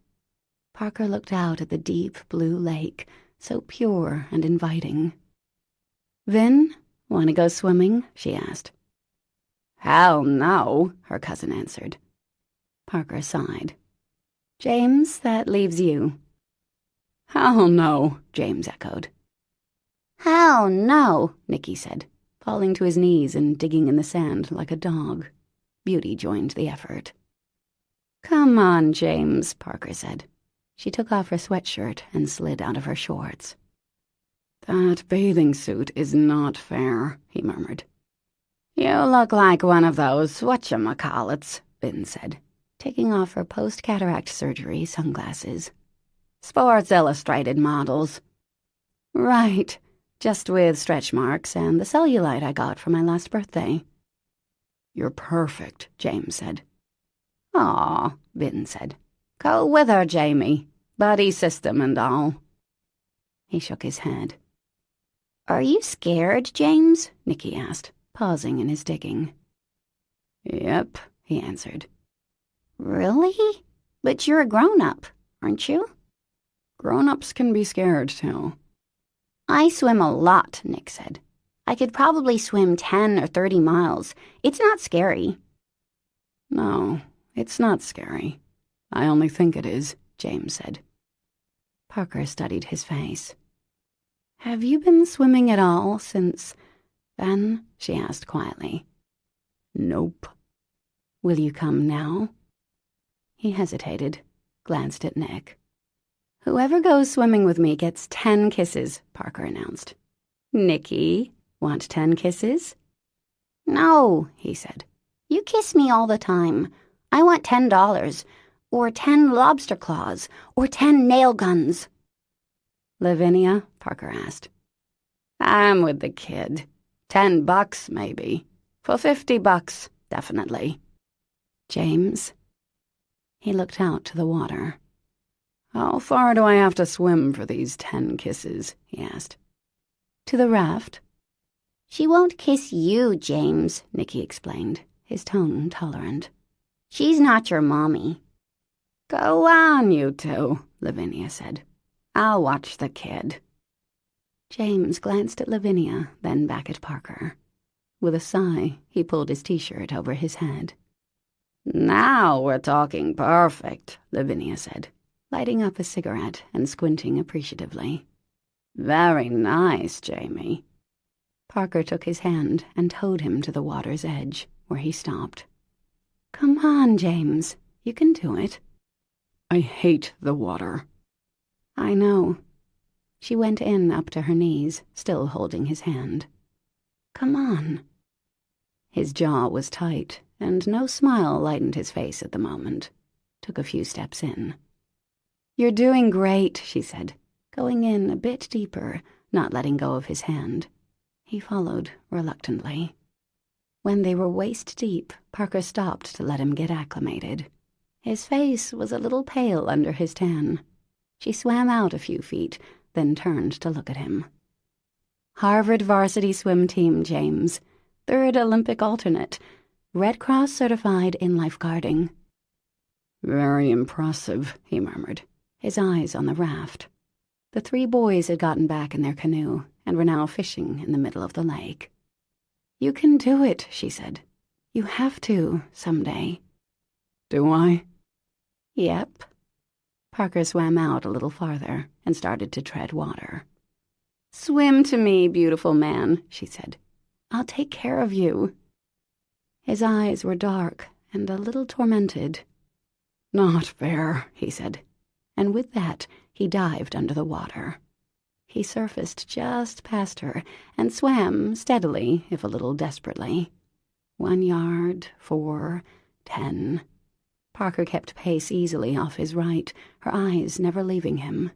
Parker looked out at the deep blue lake, so pure and inviting. "Vin, want to go swimming?" she asked. "Hell no," her cousin answered. Parker sighed. "James, that leaves you." "Hell no," James echoed. "Hell no," Nikki said, falling to his knees and digging in the sand like a dog. Beauty joined the effort. "Come on, James," Parker said. She took off her sweatshirt and slid out of her shorts. "That bathing suit is not fair," he murmured. "You look like one of those whatchamacallits," Ben said, taking off her post-cataract surgery sunglasses. "Sports Illustrated models." "Right, just with stretch marks and the cellulite I got for my last birthday." "You're perfect," James said. "Aw," Ben said. "Go with her, Jamie. Buddy system and all." He shook his head. "Are you scared, James?" Nicky asked, pausing in his digging. "Yep," he answered. "Really? But you're a grown-up, aren't you?" "Grown-ups can be scared, too." "I swim a lot," Nick said. "I could probably swim 10 or 30 miles. It's not scary." "No, it's not scary. I only think it is," James said. Parker studied his face. "Have you been swimming at all since then?" she asked quietly. "Nope." "Will you come now?" He hesitated, glanced at Nick. "Whoever goes swimming with me gets 10 kisses, Parker announced. "Nicky, want 10 kisses?" "No," he said. "You kiss me all the time. I want $10, or 10 lobster claws, or 10 nail guns." "Lavinia?" Parker asked. "I'm with the kid. $10, maybe. For $50, definitely." "James?" He looked out to the water. "How far do I have to swim for these 10 kisses?" he asked. "To the raft." "She won't kiss you, James," Nicky explained, his tone tolerant. "She's not your mommy." "Go on, you two," Lavinia said. "I'll watch the kid." James glanced at Lavinia, then back at Parker. With a sigh, he pulled his t-shirt over his head. "Now we're talking perfect," Lavinia said, lighting up a cigarette and squinting appreciatively. "Very nice, Jamie." Parker took his hand and towed him to the water's edge, where he stopped. "Come on, James. You can do it." "I hate the water." "I know." She went in up to her knees, still holding his hand. "Come on." His jaw was tight, and no smile lightened his face at the moment. Took a few steps in. "You're doing great," she said, going in a bit deeper, not letting go of his hand. He followed reluctantly. When they were waist deep, Parker stopped to let him get acclimated. His face was a little pale under his tan. She swam out a few feet, then turned to look at him. "Harvard varsity swim team, James. 3rd Olympic alternate. Red Cross certified in lifeguarding." "Very impressive," he murmured, his eyes on the raft. The 3 boys had gotten back in their canoe and were now fishing in the middle of the lake. "You can do it," she said. "You have to, someday." "Do I?" "Yep." Parker swam out a little farther and started to tread water. "Swim to me, beautiful man," she said. "I'll take care of you." His eyes were dark and a little tormented. "Not fair," he said, and with that he dived under the water. He surfaced just past her and swam steadily, if a little desperately. 1 yard, 4, 10. Parker kept pace easily off his right, her eyes never leaving him.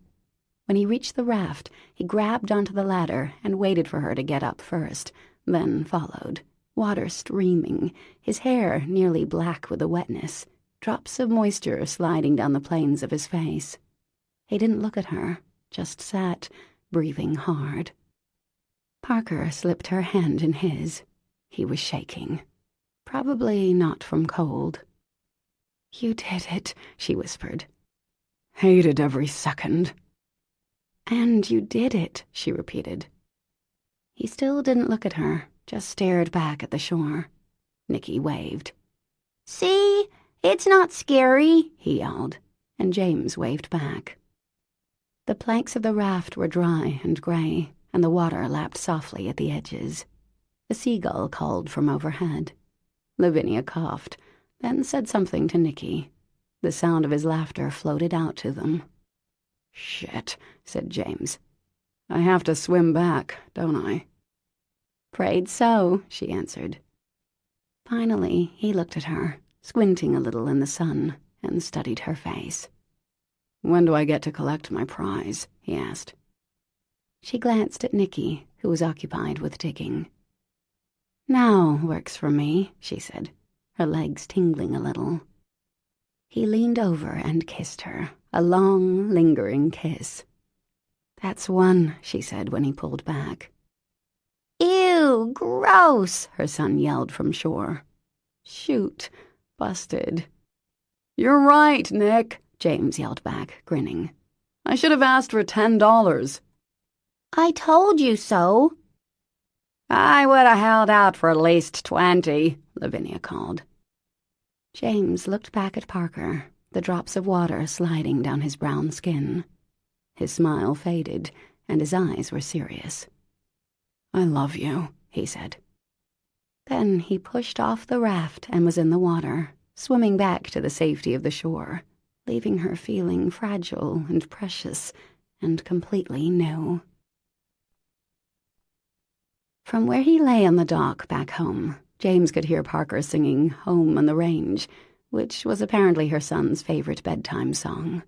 When he reached the raft, he grabbed onto the ladder and waited for her to get up first, then followed, water streaming, his hair nearly black with the wetness, drops of moisture sliding down the planes of his face. He didn't look at her, just sat, breathing hard. Parker slipped her hand in his. He was shaking. Probably not from cold. "You did it," she whispered. "Hated every second." "And you did it," she repeated. He still didn't look at her, just stared back at the shore. Nicky waved. "See? It's not scary," he yelled, and James waved back. The planks of the raft were dry and gray, and the water lapped softly at the edges. A seagull called from overhead. Lavinia coughed, then said something to Nicky. The sound of his laughter floated out to them. "Shit," said James. "I have to swim back, don't I?" "'Fraid so," she answered. Finally, he looked at her, squinting a little in the sun, and studied her face. "When do I get to collect my prize?" he asked. She glanced at Nicky, who was occupied with digging. "Now works for me," she said, her legs tingling a little. He leaned over and kissed her, a long, lingering kiss. "That's one," she said when he pulled back. Ew, gross, her son yelled from shore. "Shoot, busted." "You're right, Nick," James yelled back, grinning. "I should have asked for $10. I told you so. "I would have held out for at least 20, Lavinia called. James looked back at Parker, the drops of water sliding down his brown skin. His smile faded, and his eyes were serious. "I love you," he said. Then he pushed off the raft and was in the water, swimming back to the safety of the shore, leaving her feeling fragile and precious and completely new. From where he lay on the dock back home, James could hear Parker singing Home on the Range, which was apparently her son's favorite bedtime song.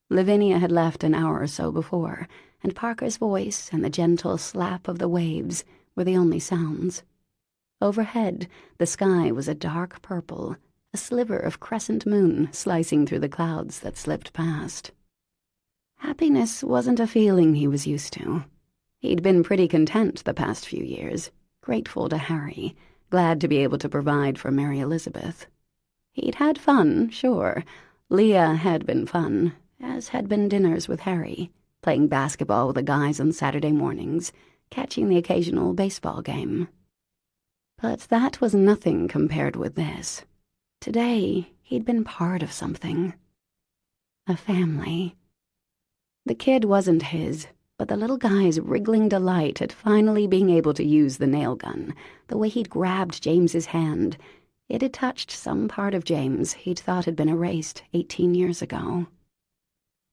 Lavinia had left an hour or so before, and Parker's voice and the gentle slap of the waves were the only sounds. Overhead, the sky was a dark purple, a sliver of crescent moon slicing through the clouds that slipped past. Happiness wasn't a feeling he was used to. He'd been pretty content the past few years, grateful to Harry, glad to be able to provide for Mary Elizabeth. He'd had fun, sure. Leah had been fun, as had been dinners with Harry, playing basketball with the guys on Saturday mornings, catching the occasional baseball game. But that was nothing compared with this. Today, he'd been part of something. A family. The kid wasn't his, but the little guy's wriggling delight at finally being able to use the nail gun, the way he'd grabbed James's hand, it had touched some part of James he'd thought had been erased 18 years ago.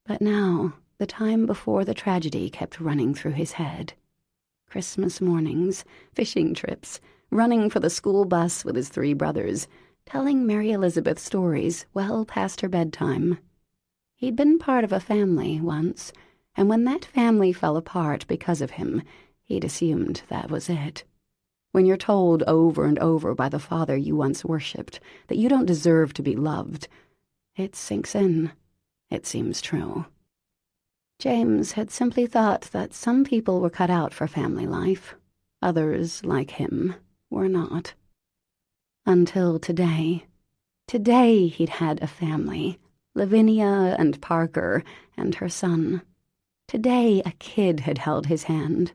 But now, the time before the tragedy kept running through his head. Christmas mornings, fishing trips, running for the school bus with his 3 brothers, telling Mary Elizabeth stories well past her bedtime. He'd been part of a family once, and when that family fell apart because of him, he'd assumed that was it. When you're told over and over by the father you once worshipped that you don't deserve to be loved, it sinks in. It seems true. James had simply thought that some people were cut out for family life. Others, like him, were not. Until today. Today he'd had a family. Lavinia and Parker and her son. Today a kid had held his hand.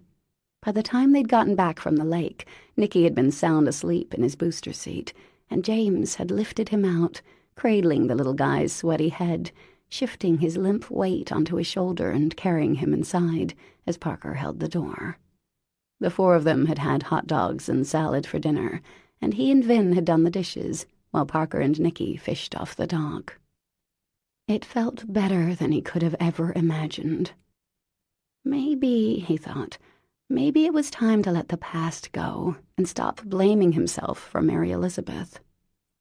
By the time they'd gotten back from the lake, Nicky had been sound asleep in his booster seat, and James had lifted him out, cradling the little guy's sweaty head, shifting his limp weight onto his shoulder and carrying him inside as Parker held the door. The 4 of them had had hot dogs and salad for dinner, and he and Vin had done the dishes, while Parker and Nicky fished off the dock. It felt better than he could have ever imagined. Maybe, he thought, maybe it was time to let the past go and stop blaming himself for Mary Elizabeth.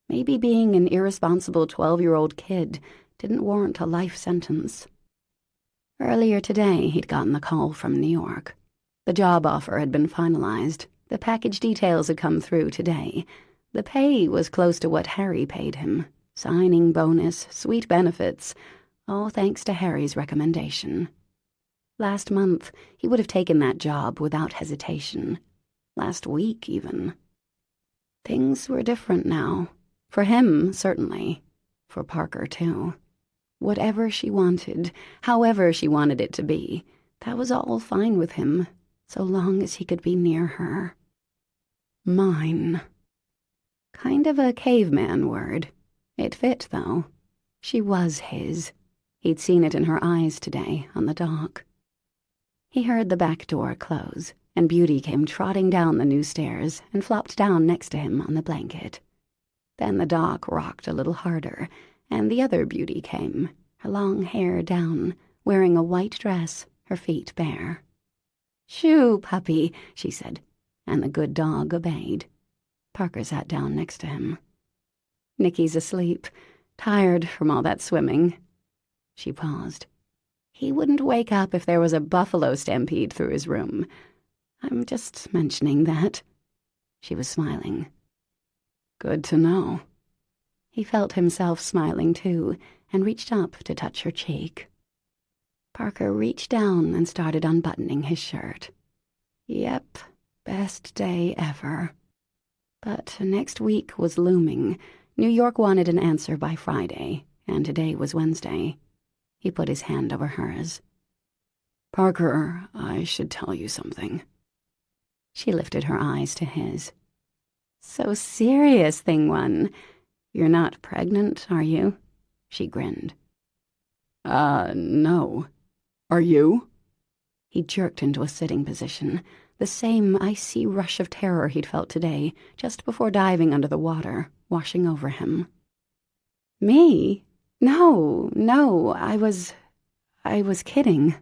Maybe being an irresponsible 12-year-old kid didn't warrant a life sentence. Earlier today, he'd gotten the call from New York. The job offer had been finalized. The package details had come through today. The pay was close to what Harry paid him. Signing bonus, sweet benefits, all thanks to Harry's recommendation. Last month, he would have taken that job without hesitation. Last week, even. Things were different now. For him, certainly. For Parker, too. Whatever she wanted, however she wanted it to be, that was all fine with him, so long as he could be near her. Mine. Kind of a caveman word. It fit, though. She was his. He'd seen it in her eyes today on the dock. He heard the back door close, and Beauty came trotting down the new stairs and flopped down next to him on the blanket. Then the dock rocked a little harder, and the other beauty came, her long hair down, wearing a white dress, her feet bare. "Shoo, puppy," she said, and the good dog obeyed. Parker sat down next to him. "Nicky's asleep, tired from all that swimming." She paused. "He wouldn't wake up if there was a buffalo stampede through his room. I'm just mentioning that." She was smiling. "Good to know." He felt himself smiling too, and reached up to touch her cheek. Parker reached down and started unbuttoning his shirt. Yep, best day ever. But next week was looming. New York wanted an answer by Friday, and today was Wednesday. He put his hand over hers. "Parker, I should tell you something." She lifted her eyes to his. "So serious, thing one. You're not pregnant, are you?" She grinned. No. Are you?" He jerked into a sitting position, the same icy rush of terror he'd felt today, just before diving under the water, washing over him. "Me? No, I was kidding."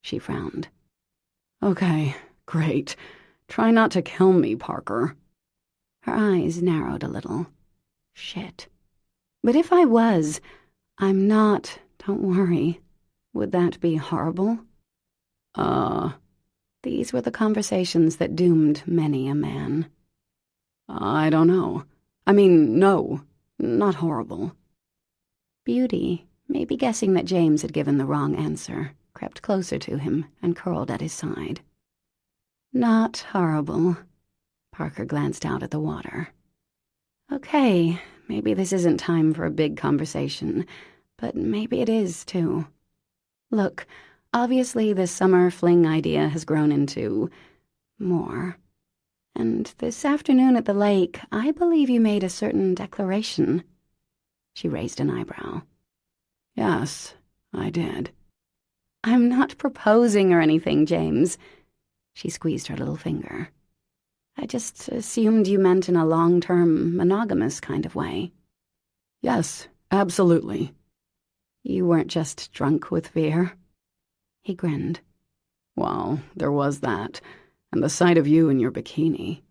She frowned. "Okay, great. Try not to kill me, Parker." Her eyes narrowed a little. Shit. But if I was, I'm not, don't worry. Would that be horrible? These were the conversations that doomed many a man. I don't know. I mean, no, not horrible. Beauty, maybe guessing that James had given the wrong answer, crept closer to him and curled at his side. Not horrible. Parker glanced out at the water. Okay, maybe this isn't time for a big conversation, but maybe it is, too. Look, obviously this summer fling idea has grown into more. And this afternoon at the lake, I believe you made a certain declaration. She raised an eyebrow. Yes, I did. I'm not proposing or anything, James. She squeezed her little finger. I just assumed you meant in a long-term, monogamous kind of way. Yes, absolutely. You weren't just drunk with fear? He grinned. Well, there was that, and the sight of you in your bikini.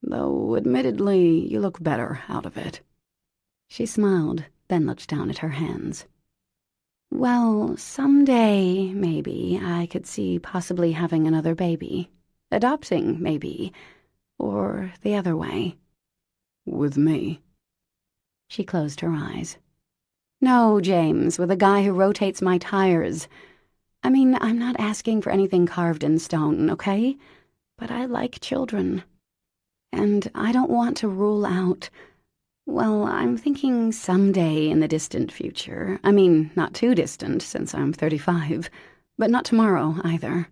Though, admittedly, you look better out of it. She smiled, then looked down at her hands. Well, someday, maybe, I could see possibly having another baby. Adopting, maybe. Or the other way. With me? She closed her eyes. No, James, with a guy who rotates my tires. I mean, I'm not asking for anything carved in stone, okay? But I like children. And I don't want to rule out... Well, I'm thinking someday in the distant future. I mean, not too distant, since I'm 35. But not tomorrow, either.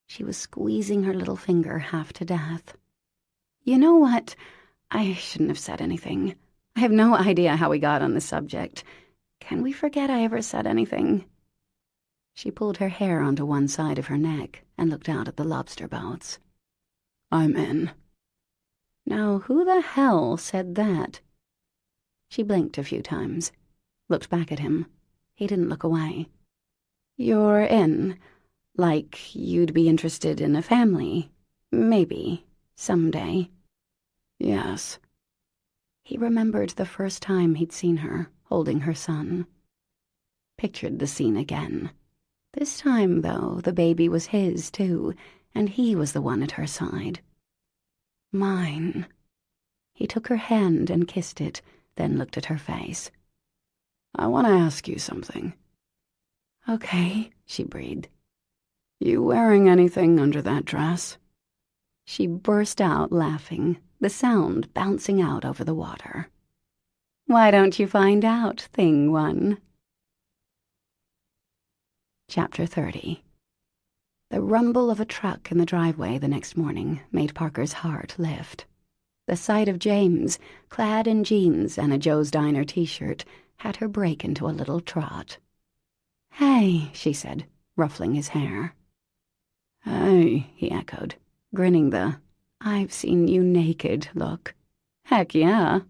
She was squeezing her little finger half to death. You know what? I shouldn't have said anything. I have no idea how we got on this subject. Can we forget I ever said anything? She pulled her hair onto one side of her neck and looked out at the lobster boats. I'm in. Now, who the hell said that? She blinked a few times, looked back at him. He didn't look away. You're in. Like you'd be interested in a family. Maybe. Someday. Yes. He remembered the first time he'd seen her, holding her son. Pictured the scene again. This time, though, the baby was his, too, and he was the one at her side. Mine. He took her hand and kissed it, then looked at her face. I want to ask you something. Okay, she breathed. You wearing anything under that dress? She burst out laughing, the sound bouncing out over the water. Why don't you find out, thing one? Chapter 30. The rumble of a truck in the driveway the next morning made Parker's heart lift. The sight of James, clad in jeans and a Joe's Diner t-shirt, had her break into a little trot. Hey, she said, ruffling his hair. Hey, He echoed, grinning the, I've seen you naked look. Heck yeah.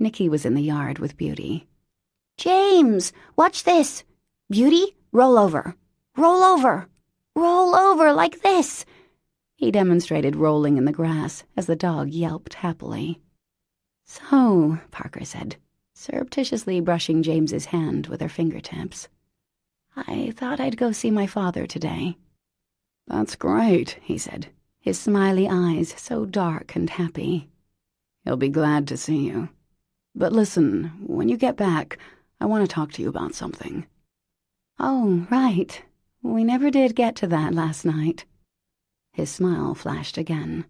Nicky was in the yard with Beauty. James, watch this. Beauty, roll over. Roll over. Roll over like this. He demonstrated rolling in the grass as the dog yelped happily. So, Parker said, surreptitiously brushing James's hand with her fingertips. I thought I'd go see my father today. That's great, he said, his smiley eyes so dark and happy. He'll be glad to see you. But listen, when you get back, I want to talk to you about something. Oh, right. We never did get to that last night. His smile flashed again.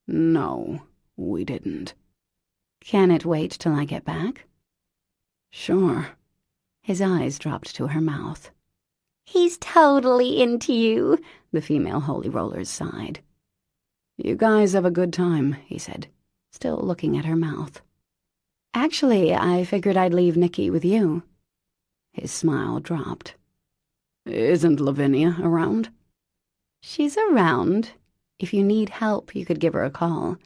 No, we didn't. Can it wait till I get back? Sure. His eyes dropped to her mouth. He's totally into you, the female Holy Rollers sighed. You guys have a good time, he said, still looking at her mouth. Actually, I figured I'd leave Nicky with you. His smile dropped. Isn't Lavinia around? She's around. If you need help, you could give her a call.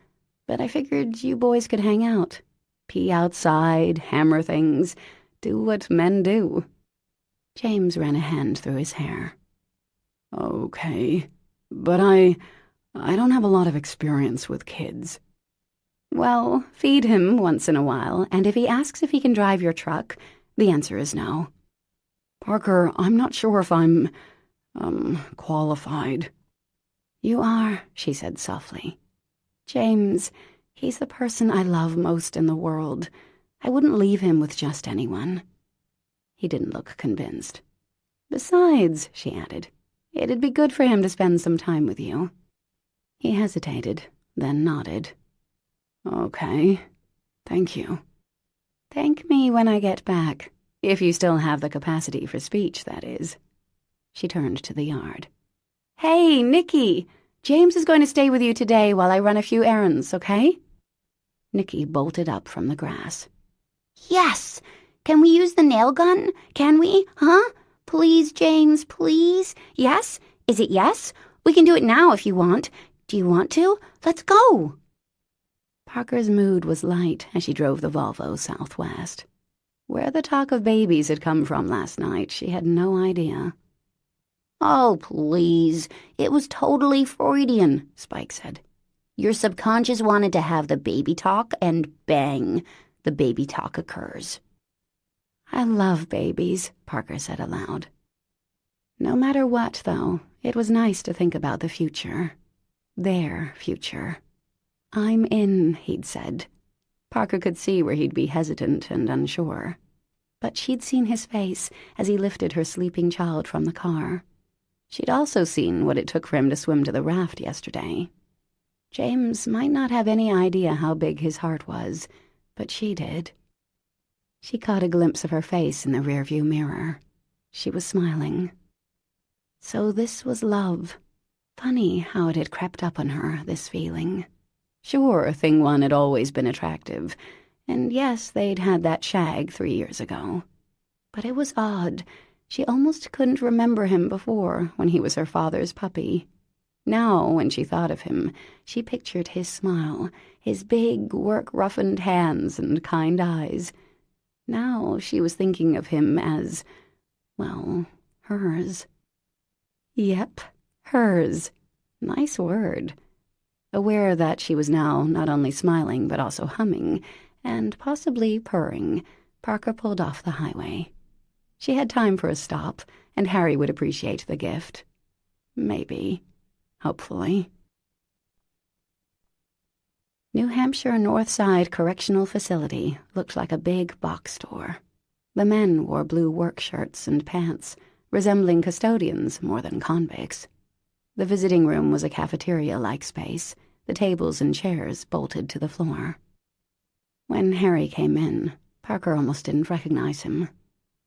But I figured you boys could hang out. Pee outside, hammer things, do what men do. James ran a hand through his hair. Okay, but I don't have a lot of experience with kids. Well, feed him once in a while, and if he asks if he can drive your truck, the answer is no. Parker, I'm not sure if I'm, qualified. You are, she said softly. James, he's the person I love most in the world. I wouldn't leave him with just anyone. He didn't look convinced. Besides, she added, it'd be good for him to spend some time with you. He hesitated, then nodded. Okay, thank you. Thank me when I get back, if you still have the capacity for speech, that is. She turned to the yard. Hey, Nicky! James is going to stay with you today while I run a few errands, okay? Nicky bolted up from the grass. Yes! Can we use the nail gun? Can we? Huh? Please, James, please? Yes? Is it yes? We can do it now if you want. Do you want to? Let's go! Parker's mood was light as she drove the Volvo southwest. Where the talk of babies had come from last night, she had no idea. Oh, please. It was totally Freudian, Spike said. Your subconscious wanted to have the baby talk, and bang, the baby talk occurs. I love babies, Parker said aloud. No matter what, though, it was nice to think about the future. Their future. I'm in, he'd said. Parker could see where he'd be hesitant and unsure. But she'd seen his face as he lifted her sleeping child from the car. She'd also seen what it took for him to swim to the raft yesterday. James might not have any idea how big his heart was, but she did. She caught a glimpse of her face in the rearview mirror. She was smiling. So this was love. Funny how it had crept up on her, this feeling. Sure, Thing One had always been attractive, and yes, they'd had that shag 3 years ago. But it was odd. She almost couldn't remember him before, when he was her father's puppy. Now, when she thought of him, she pictured his smile, his big, work-roughened hands and kind eyes. Now she was thinking of him as, well, hers. Yep, hers. Nice word. Aware that she was now not only smiling but also humming, and possibly purring, Parker pulled off the highway. She had time for a stop, and Harry would appreciate the gift. Maybe. Hopefully. New Hampshire North Side Correctional Facility looked like a big box store. The men wore blue work shirts and pants, resembling custodians more than convicts. The visiting room was a cafeteria-like space, the tables and chairs bolted to the floor. When Harry came in, Parker almost didn't recognize him.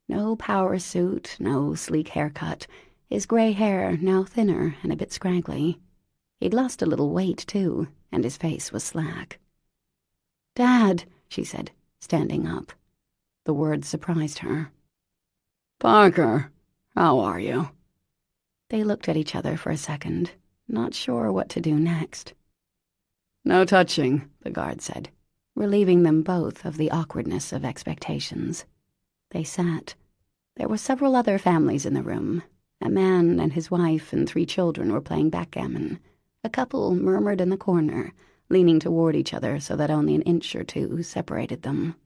No power suit, no sleek haircut, his gray hair now thinner and a bit scraggly. He'd lost a little weight, too, and his face was slack. "Dad," she said, standing up. The words surprised her. "Parker, how are you?" They looked at each other for a second, not sure what to do next. "No touching," the guard said. relieving them both of the awkwardness of expectations. They sat. There were several other families in the room. A man and his wife and 3 children were playing backgammon. A couple murmured in the corner, leaning toward each other so that only an inch or 2 separated them.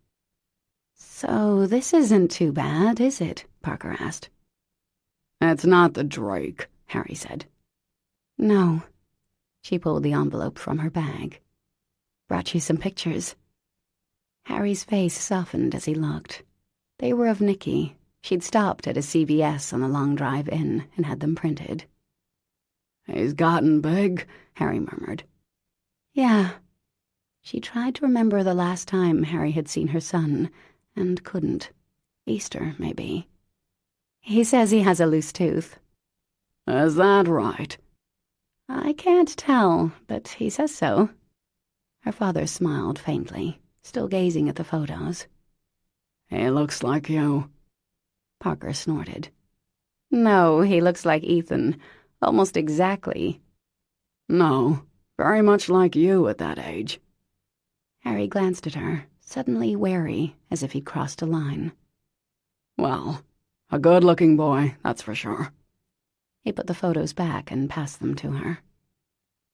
"So this isn't too bad, is it?" Parker asked. "It's not the Drake," Harry said. "No." She pulled the envelope from her bag. "Brought you some pictures." Harry's face softened as he looked. They were of Nikki. She'd stopped at a CVS on the long drive in and had them printed. "He's gotten big," Harry murmured. "Yeah." She tried to remember the last time Harry had seen her son, and couldn't. Easter, maybe. "He says he has a loose tooth." "Is that right?" "I can't tell, but he says so." Her father smiled faintly, still gazing at the photos. "He looks like you." Parker snorted. "No, he looks like Ethan, almost exactly." "No, very much like you at that age." Harry glanced at her, suddenly wary, as if he'd crossed a line. "Well, a good-looking boy, that's for sure." He put the photos back and passed them to her.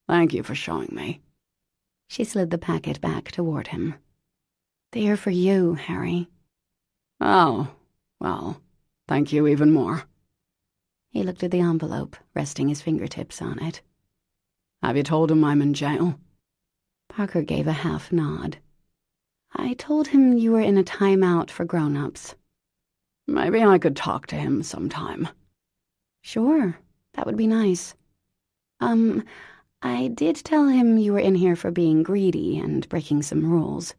"Thank you for showing me." She slid the packet back toward him. "They're for you, Harry." "Oh, well, thank you even more." He looked at the envelope, resting his fingertips on it. "Have you told him I'm in jail?" Parker gave a half nod. "I told him you were in a timeout for grown-ups." "Maybe I could talk to him sometime." "Sure, that would be nice. I did tell him you were in here for being greedy and breaking some rules."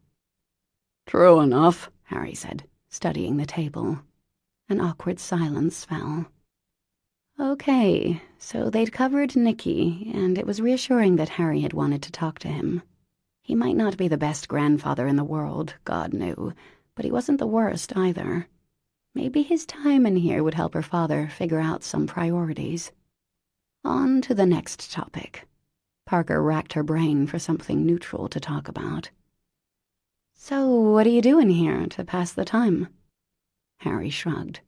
"True enough," Harry said, studying the table. An awkward silence fell. Okay, so they'd covered Nikki, and it was reassuring that Harry had wanted to talk to him. He might not be the best grandfather in the world, God knew, but he wasn't the worst either. Maybe his time in here would help her father figure out some priorities. On to the next topic. Parker racked her brain for something neutral to talk about. "So what are you doing here to pass the time?" Harry shrugged.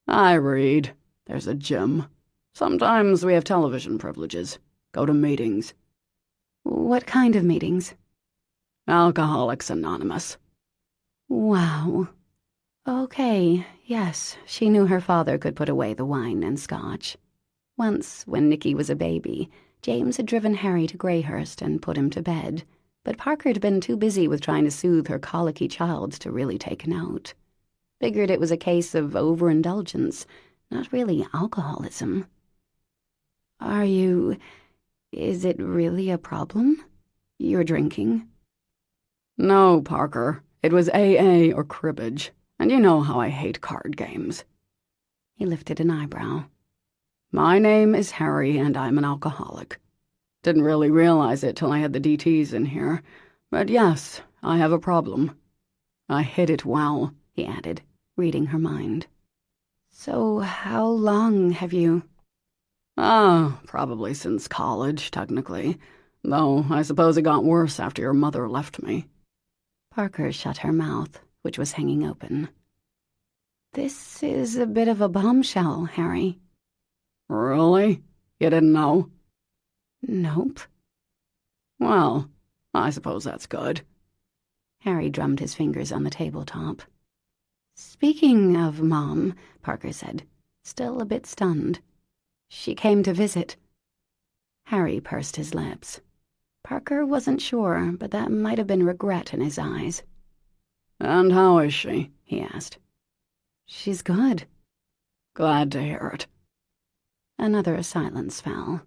"I read. There's a gym. Sometimes we have television privileges. Go to meetings." "What kind of meetings?" Alcoholics Anonymous." Wow. Okay, yes, she knew her father could put away the wine and scotch. Once, when Nikki was a baby, James had driven Harry to Greyhurst and put him to bed, but Parker had been too busy with trying to soothe her colicky child to really take note. Figured it was a case of overindulgence, not really alcoholism. Is it really a problem? You're drinking?" "No, Parker. It was AA or cribbage, and you know how I hate card games." He lifted an eyebrow. "My name is Harry, and I'm an alcoholic. Didn't really realize it till I had the DTs in here, but yes, I have a problem. I hid it well," he added, reading her mind. "So how long have you—" Probably since college, technically, though I suppose it got worse after your mother left me." Parker shut her mouth, which was hanging open. "This is a bit of a bombshell, Harry." "Really? You didn't know?" "Nope." "Well, I suppose that's good." Harry drummed his fingers on the tabletop. "Speaking of Mom," Parker said, still a bit stunned. "She came to visit." Harry pursed his lips. Parker wasn't sure, but that might have been regret in his eyes. "And how is she?" he asked. "She's good." "Glad to hear it." Another silence fell.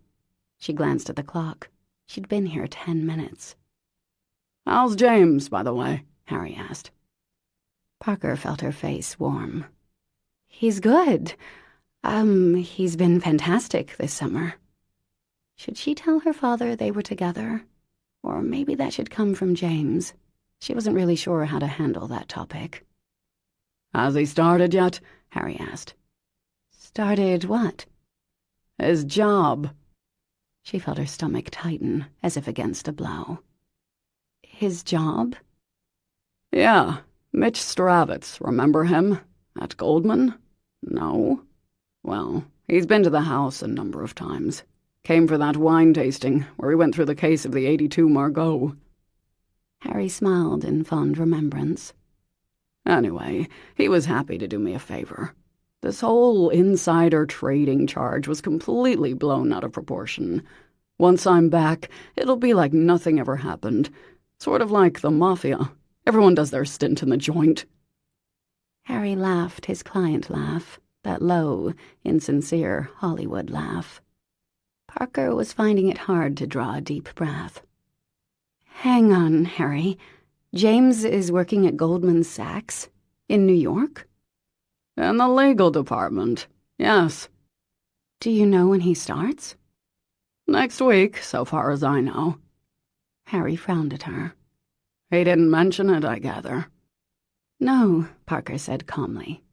She glanced at the clock. She'd been here 10 minutes. "How's James, by the way?" Harry asked. Parker felt her face warm. "He's good. He's been fantastic this summer." Should she tell her father they were together? Or maybe that should come from James. She wasn't really sure how to handle that topic. "Has he started yet?" Harry asked. "Started what?" "His job." She felt her stomach tighten, as if against a blow. "His job?" Yeah, Mitch Stravitz, remember him? At Goldman? No? Well, he's been to the house a number of times. Came for that wine tasting, where we went through the case of the '82 Margot. Harry smiled in fond remembrance. Anyway, he was happy to do me a favor. This whole insider trading charge was completely blown out of proportion. Once I'm back, it'll be like nothing ever happened. Sort of like the mafia. Everyone does their stint in the joint. Harry laughed his client laugh, that low, insincere Hollywood laugh. Parker was finding it hard to draw a deep breath. Hang on, Harry. James is working at Goldman Sachs? In New York? In the legal department, yes. Do you know when he starts? Next week, so far as I know. Harry frowned at her. He didn't mention it, I gather. No, Parker said calmly.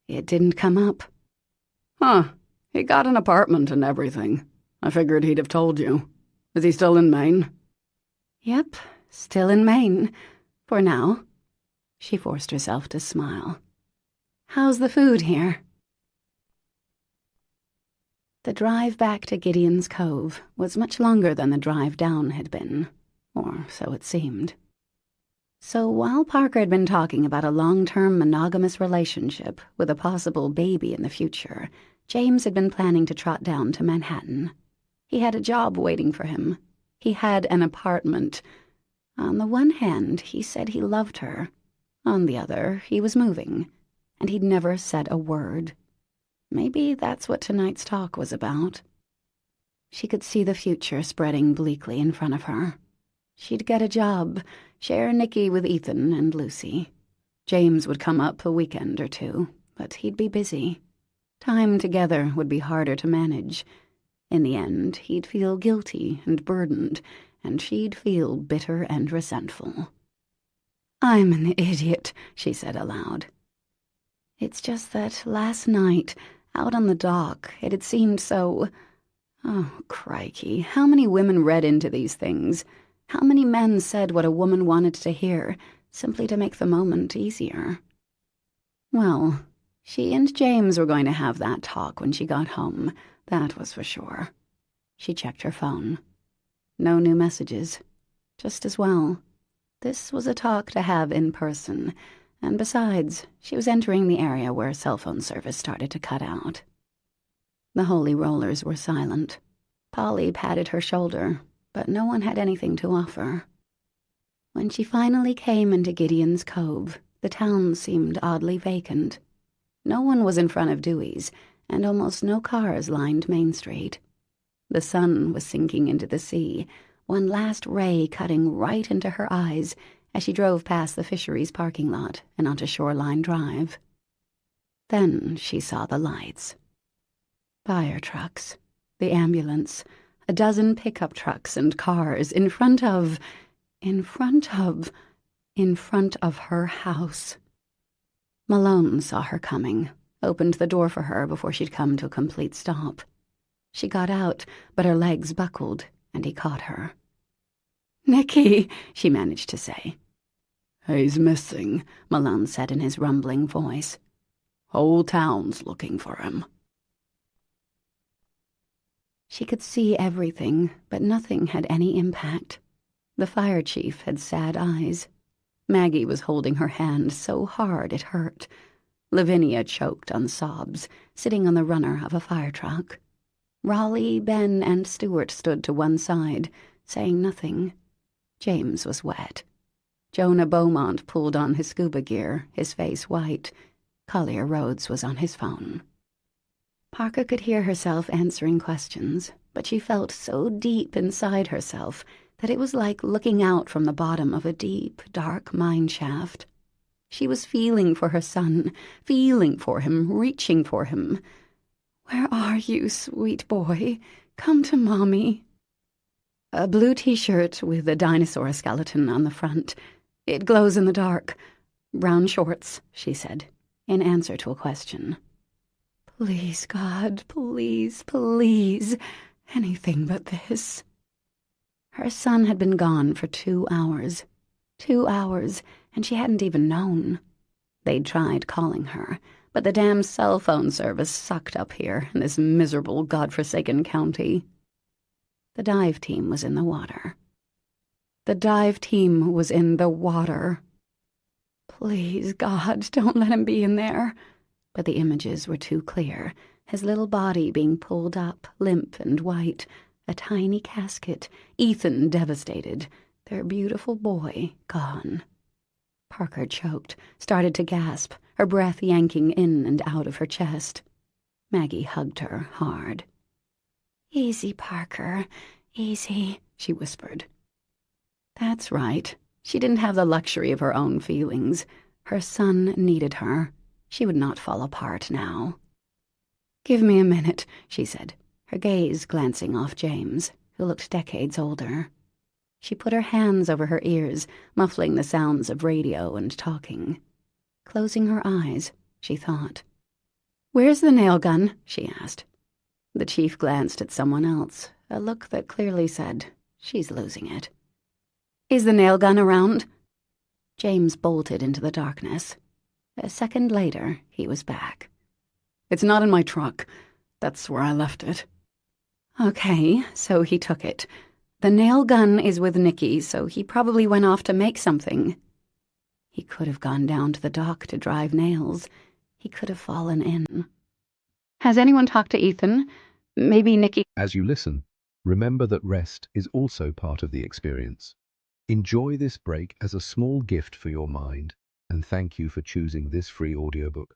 It didn't come up. Huh. He got an apartment and everything. I figured he'd have told you. Is he still in Maine? Yep, still in Maine. For now. She forced herself to smile. How's the food here? The drive back to Gideon's Cove was much longer than the drive down had been, or so it seemed. So while Parker had been talking about a long-term monogamous relationship with a possible baby in the future, James had been planning to trot down to Manhattan. He had a job waiting for him. He had an apartment. On the one hand, he said he loved her. On the other, he was moving, and he'd never said a word. Maybe that's what tonight's talk was about. She could see the future spreading bleakly in front of her. She'd get a job, share Nicky with Ethan and Lucy. James would come up a weekend or two, but he'd be busy. Time together would be harder to manage. In the end, he'd feel guilty and burdened, and she'd feel bitter and resentful. I'm an idiot, she said aloud. It's just that last night, out on the dock, it had seemed so... Oh, crikey, how many women read into these things? How many men said what a woman wanted to hear, simply to make the moment easier? Well, she and James were going to have that talk when she got home, that was for sure. She checked her phone. No new messages. Just as well. This was a talk to have in person, and besides, she was entering the area where cell phone service started to cut out. The Holy Rollers were silent. Polly patted her shoulder, but no one had anything to offer. When she finally came into Gideon's Cove, the town seemed oddly vacant. No one was in front of Dewey's, and almost no cars lined Main Street. The sun was sinking into the sea, one last ray cutting right into her eyes as she drove past the fisheries parking lot and onto Shoreline Drive. Then she saw the lights. Fire trucks, the ambulance, a dozen pickup trucks and cars in front of her house. Malone saw her coming, opened the door for her before she'd come to a complete stop. She got out, but her legs buckled, and he caught her. "Nicky," she managed to say. "He's missing," Malone said in his rumbling voice. "Whole town's looking for him." She could see everything, but nothing had any impact. The fire chief had sad eyes. Maggie was holding her hand so hard it hurt. Lavinia choked on sobs, sitting on the runner of a fire truck. Raleigh, Ben, and Stuart stood to one side, saying nothing. James was wet. Jonah Beaumont pulled on his scuba gear, his face white. Collier Rhodes was on his phone. Parker could hear herself answering questions, but she felt so deep inside herself that it was like looking out from the bottom of a deep, dark mine shaft. She was feeling for her son, feeling for him, reaching for him. "Where are you, sweet boy? Come to Mommy." A blue t-shirt with a dinosaur skeleton on the front. "It glows in the dark. Brown shorts," she said, in answer to a question. "Please, God, please, please, anything but this." Her son had been gone for 2 hours. 2 hours, and she hadn't even known. They'd tried calling her, but the damn cell phone service sucked up here in this miserable, godforsaken county. The dive team was in the water. The dive team was in the water. Please, God, don't let him be in there. But the images were too clear, his little body being pulled up, limp and white, a tiny casket, Ethan devastated, their beautiful boy gone. Parker choked, started to gasp, her breath yanking in and out of her chest. Maggie hugged her hard. "Easy, Parker, easy," she whispered. That's right. She didn't have the luxury of her own feelings. Her son needed her. She would not fall apart now. "Give me a minute," she said, her gaze glancing off James, who looked decades older. She put her hands over her ears, muffling the sounds of radio and talking. Closing her eyes, she thought. "Where's the nail gun?" she asked. The chief glanced at someone else, a look that clearly said, "She's losing it." "Is the nail gun around?" James bolted into the darkness. A second later, he was back. "It's not in my truck. That's where I left it." Okay, so he took it. The nail gun is with Nicky, so he probably went off to make something. He could have gone down to the dock to drive nails. He could have fallen in. Has anyone talked to Ethan? Maybe Nicky... As you listen, remember that rest is also part of the experience. Enjoy this break as a small gift for your mind, and thank you for choosing this free audiobook.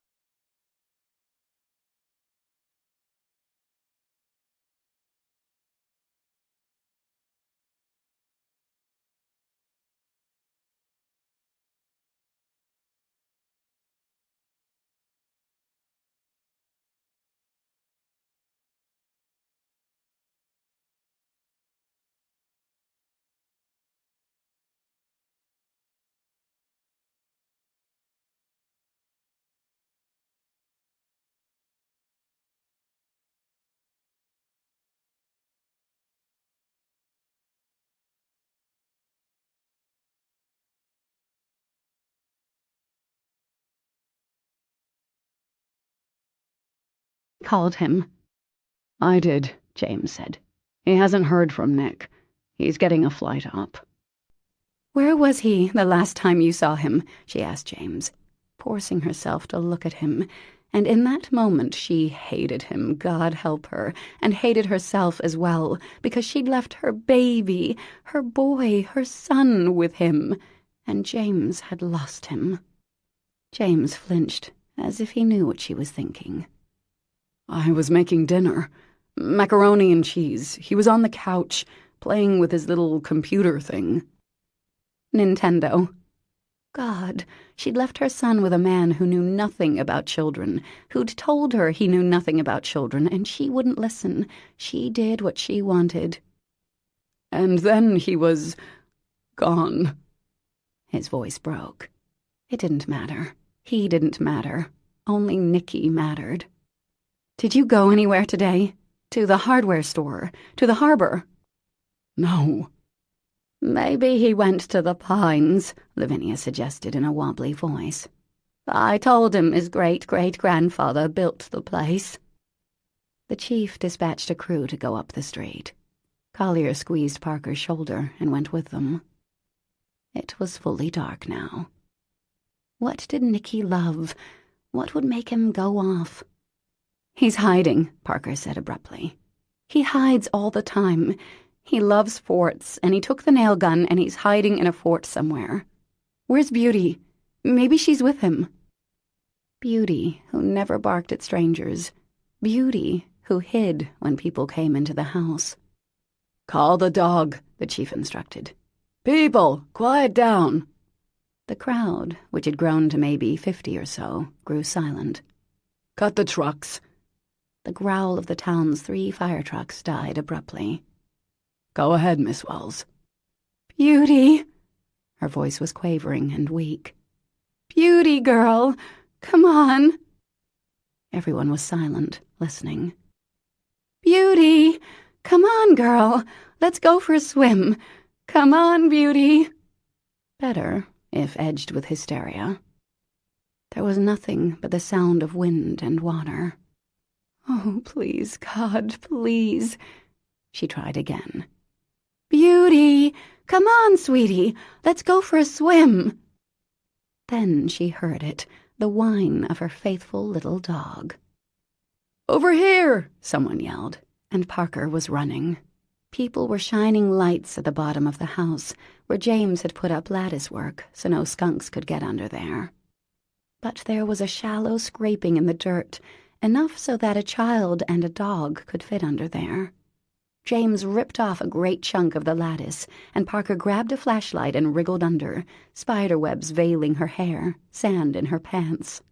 called him. "I did," James said. "He hasn't heard from Nick. He's getting a flight up." Where was he the last time you saw him? She asked James, forcing herself to look at him, and in that moment she hated him, God help her, and hated herself as well, because she'd left her baby, her boy, her son with him, and James had lost him. James flinched, as if he knew what she was thinking. "I was making dinner. Macaroni and cheese. He was on the couch, playing with his little computer thing." Nintendo. God, she'd left her son with a man who knew nothing about children, who'd told her he knew nothing about children, and she wouldn't listen. She did what she wanted. "And then he was... gone." His voice broke. It didn't matter. He didn't matter. Only Nicky mattered. "Did you go anywhere today? To the hardware store? To the harbor?" "No." "Maybe he went to the Pines," Lavinia suggested in a wobbly voice. "I told him his great-great-grandfather built the place." The chief dispatched a crew to go up the street. Collier squeezed Parker's shoulder and went with them. It was fully dark now. What did Nicky love? What would make him go off? "He's hiding," Parker said abruptly. "He hides all the time. He loves forts, and he took the nail gun, and he's hiding in a fort somewhere. Where's Beauty? Maybe she's with him." Beauty, who never barked at strangers. Beauty, who hid when people came into the house. "Call the dog," the chief instructed. "People, quiet down." The crowd, which had grown to maybe 50 or so, grew silent. "Cut the trucks." The growl of the town's 3 fire trucks died abruptly. "Go ahead, Miss Wells." "Beauty!" Her voice was quavering and weak. "Beauty, girl! Come on!" Everyone was silent, listening. "Beauty! Come on, girl! Let's go for a swim! Come on, Beauty!" Better, if edged with hysteria. There was nothing but the sound of wind and water. "Oh, please, God, please." She tried again. "Beauty! Come on, sweetie. Let's go for a swim." Then she heard it, the whine of her faithful little dog. "Over here!" someone yelled, and Parker was running. People were shining lights at the bottom of the house, where James had put up lattice work so no skunks could get under there. But there was a shallow scraping in the dirt, enough so that a child and a dog could fit under there. James ripped off a great chunk of the lattice, and Parker grabbed a flashlight and wriggled under, spiderwebs veiling her hair, sand in her pants.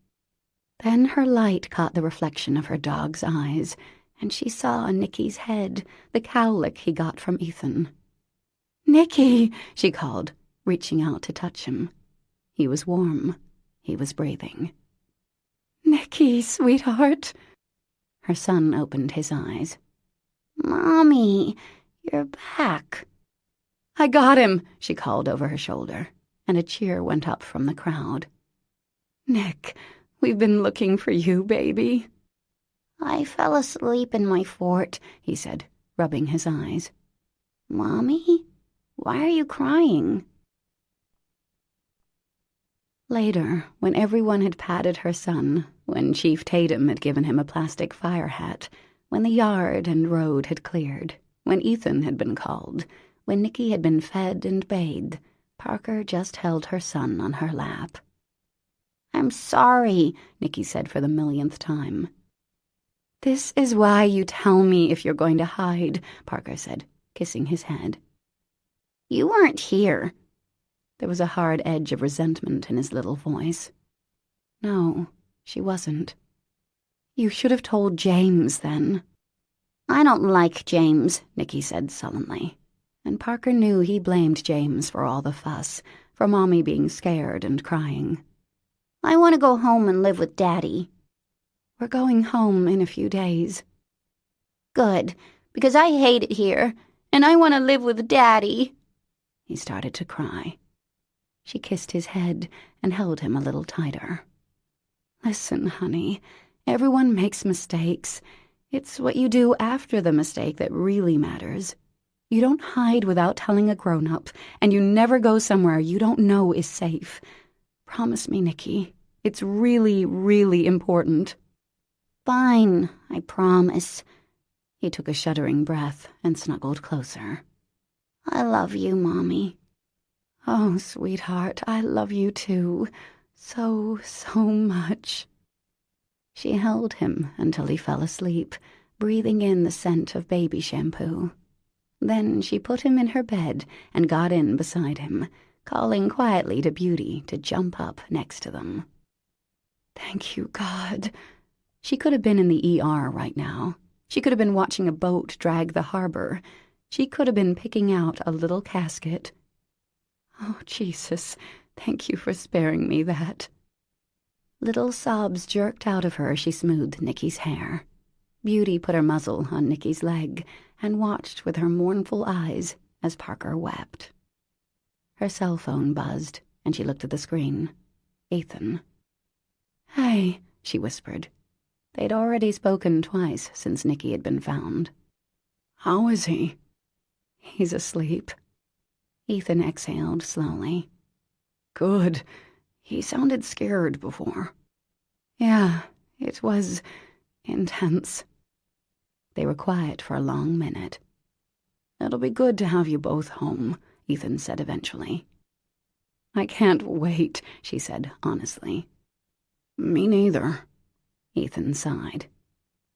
Then her light caught the reflection of her dog's eyes, and she saw Nicky's head, the cowlick he got from Ethan. "Nicky!" she called, reaching out to touch him. He was warm. He was breathing. "Nicky, sweetheart." Her son opened his eyes. "Mommy, you're back." "I got him," she called over her shoulder, and a cheer went up from the crowd. "Nick, we've been looking for you, baby." "I fell asleep in my fort," he said, rubbing his eyes. "Mommy, why are you crying?" Later, when everyone had patted her son, when Chief Tatum had given him a plastic fire hat, when the yard and road had cleared, when Ethan had been called, when Nicky had been fed and bathed, Parker just held her son on her lap. "I'm sorry," Nicky said for the millionth time. "This is why you tell me if you're going to hide," Parker said, kissing his head. "You weren't here." There was a hard edge of resentment in his little voice. "No, she wasn't. You should have told James then." "I don't like James," Nicky said sullenly, and Parker knew he blamed James for all the fuss, for Mommy being scared and crying. "I want to go home and live with Daddy." "We're going home in a few days." "Good, because I hate it here, and I want to live with Daddy." He started to cry. She kissed his head and held him a little tighter. "Listen, honey, everyone makes mistakes. It's what you do after the mistake that really matters. You don't hide without telling a grown-up, and you never go somewhere you don't know is safe. Promise me, Nicky. It's really, really important." "Fine, I promise." He took a shuddering breath and snuggled closer. "I love you, Mommy." "Oh, sweetheart, I love you too. So, so much." She held him until he fell asleep, breathing in the scent of baby shampoo. Then she put him in her bed and got in beside him, calling quietly to Beauty to jump up next to them. Thank you, God. She could have been in the ER right now. She could have been watching a boat drag the harbor. She could have been picking out a little casket. Oh, Jesus, thank you for sparing me that. Little sobs jerked out of her as she smoothed Nicky's hair. Beauty put her muzzle on Nicky's leg and watched with her mournful eyes as Parker wept. Her cell phone buzzed, and she looked at the screen. Ethan. "Hey," she whispered. They'd already spoken twice since Nicky had been found. "How is he?" "He's asleep." Ethan exhaled slowly. "Good. He sounded scared before." "Yeah, it was intense." They were quiet for a long minute. "It'll be good to have you both home," Ethan said eventually. "I can't wait," she said honestly. "Me neither." Ethan sighed.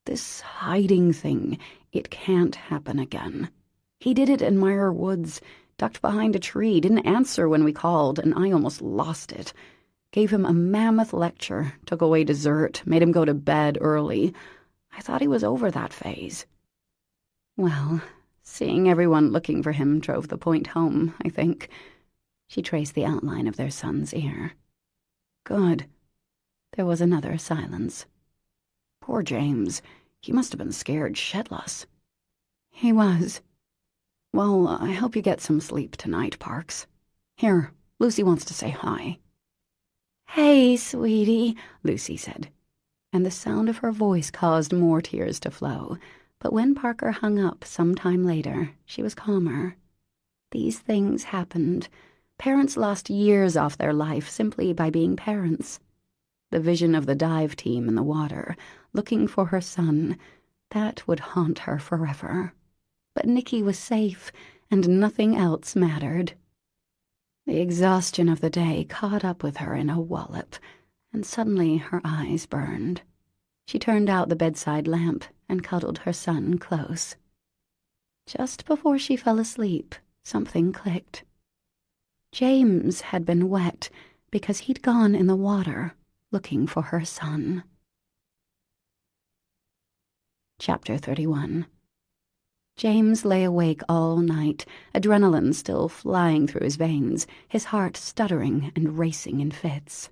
"This hiding thing, it can't happen again. He did it in Meyer Woods, ducked behind a tree, didn't answer when we called, and I almost lost it. Gave him a mammoth lecture, took away dessert, made him go to bed early. I thought he was over that phase." "Well, seeing everyone looking for him drove the point home, I think." She traced the outline of their son's ear. "Good." There was another silence. "Poor James. He must have been scared shitless." "He was." "Well, I hope you get some sleep tonight, Parks. Here, Lucy wants to say hi." "Hey, sweetie," Lucy said, and the sound of her voice caused more tears to flow. But when Parker hung up some time later, she was calmer. These things happened. Parents lost years off their life simply by being parents. The vision of the dive team in the water, looking for her son, that would haunt her forever. But Nicky was safe, and nothing else mattered. The exhaustion of the day caught up with her in a wallop, and suddenly her eyes burned. She turned out the bedside lamp and cuddled her son close. Just before she fell asleep, something clicked. James had been wet because he'd gone in the water looking for her son. Chapter 31. James lay awake all night, adrenaline still flying through his veins, his heart stuttering and racing in fits.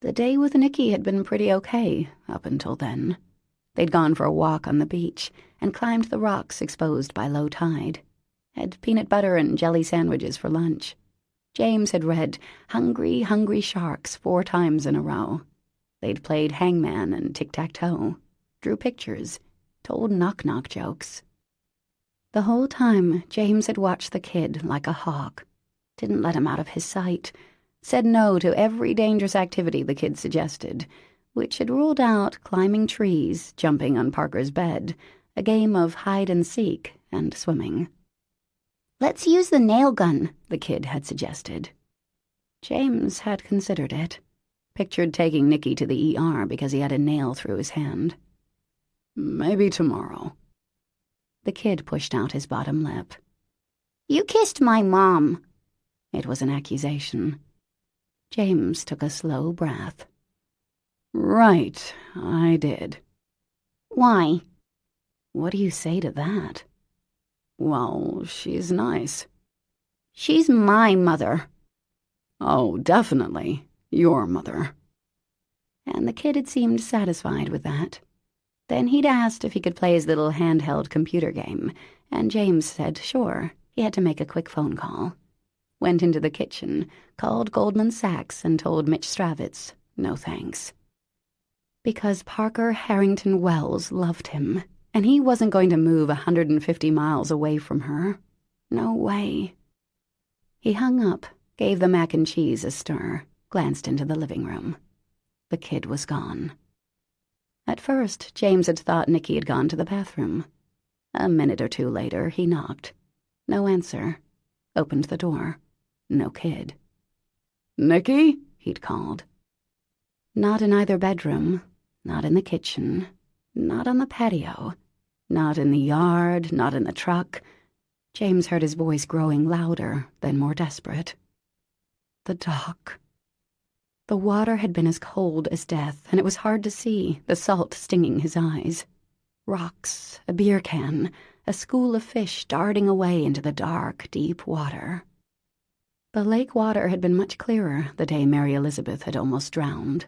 The day with Nicky had been pretty okay up until then. They'd gone for a walk on the beach and climbed the rocks exposed by low tide. Had peanut butter and jelly sandwiches for lunch. James had read Hungry, Hungry Sharks 4 times in a row. They'd played hangman and tic-tac-toe, drew pictures, told knock-knock jokes. The whole time, James had watched the kid like a hawk, didn't let him out of his sight, said no to every dangerous activity the kid suggested, which had ruled out climbing trees, jumping on Parker's bed, a game of hide-and-seek, and swimming. "Let's use the nail gun," the kid had suggested. James had considered it, pictured taking Nicky to the ER because he had a nail through his hand. "Maybe tomorrow." The kid pushed out his bottom lip. "You kissed my mom." It was an accusation. James took a slow breath. "Right, I did." "Why?" "What do you say to that?" "Well, she's nice." "She's my mother." "Oh, definitely, your mother." And the kid had seemed satisfied with that. Then he'd asked if he could play his little handheld computer game, and James said sure. He had to make a quick phone call. Went into the kitchen, called Goldman Sachs, and told Mitch Stravitz, no thanks. Because Parker Harrington Wells loved him, and he wasn't going to move 150 miles away from her. No way. He hung up, gave the mac and cheese a stir, glanced into the living room. The kid was gone. At first, James had thought Nicky had gone to the bathroom. A minute or two later, he knocked. No answer. Opened the door. No kid. "Nicky?" he'd called. Not in either bedroom, not in the kitchen, not on the patio, not in the yard, not in the truck. James heard his voice growing louder, then more desperate. The dock. The water had been as cold as death, and it was hard to see, the salt stinging his eyes. Rocks, a beer can, a school of fish darting away into the dark, deep water. The lake water had been much clearer the day Mary Elizabeth had almost drowned.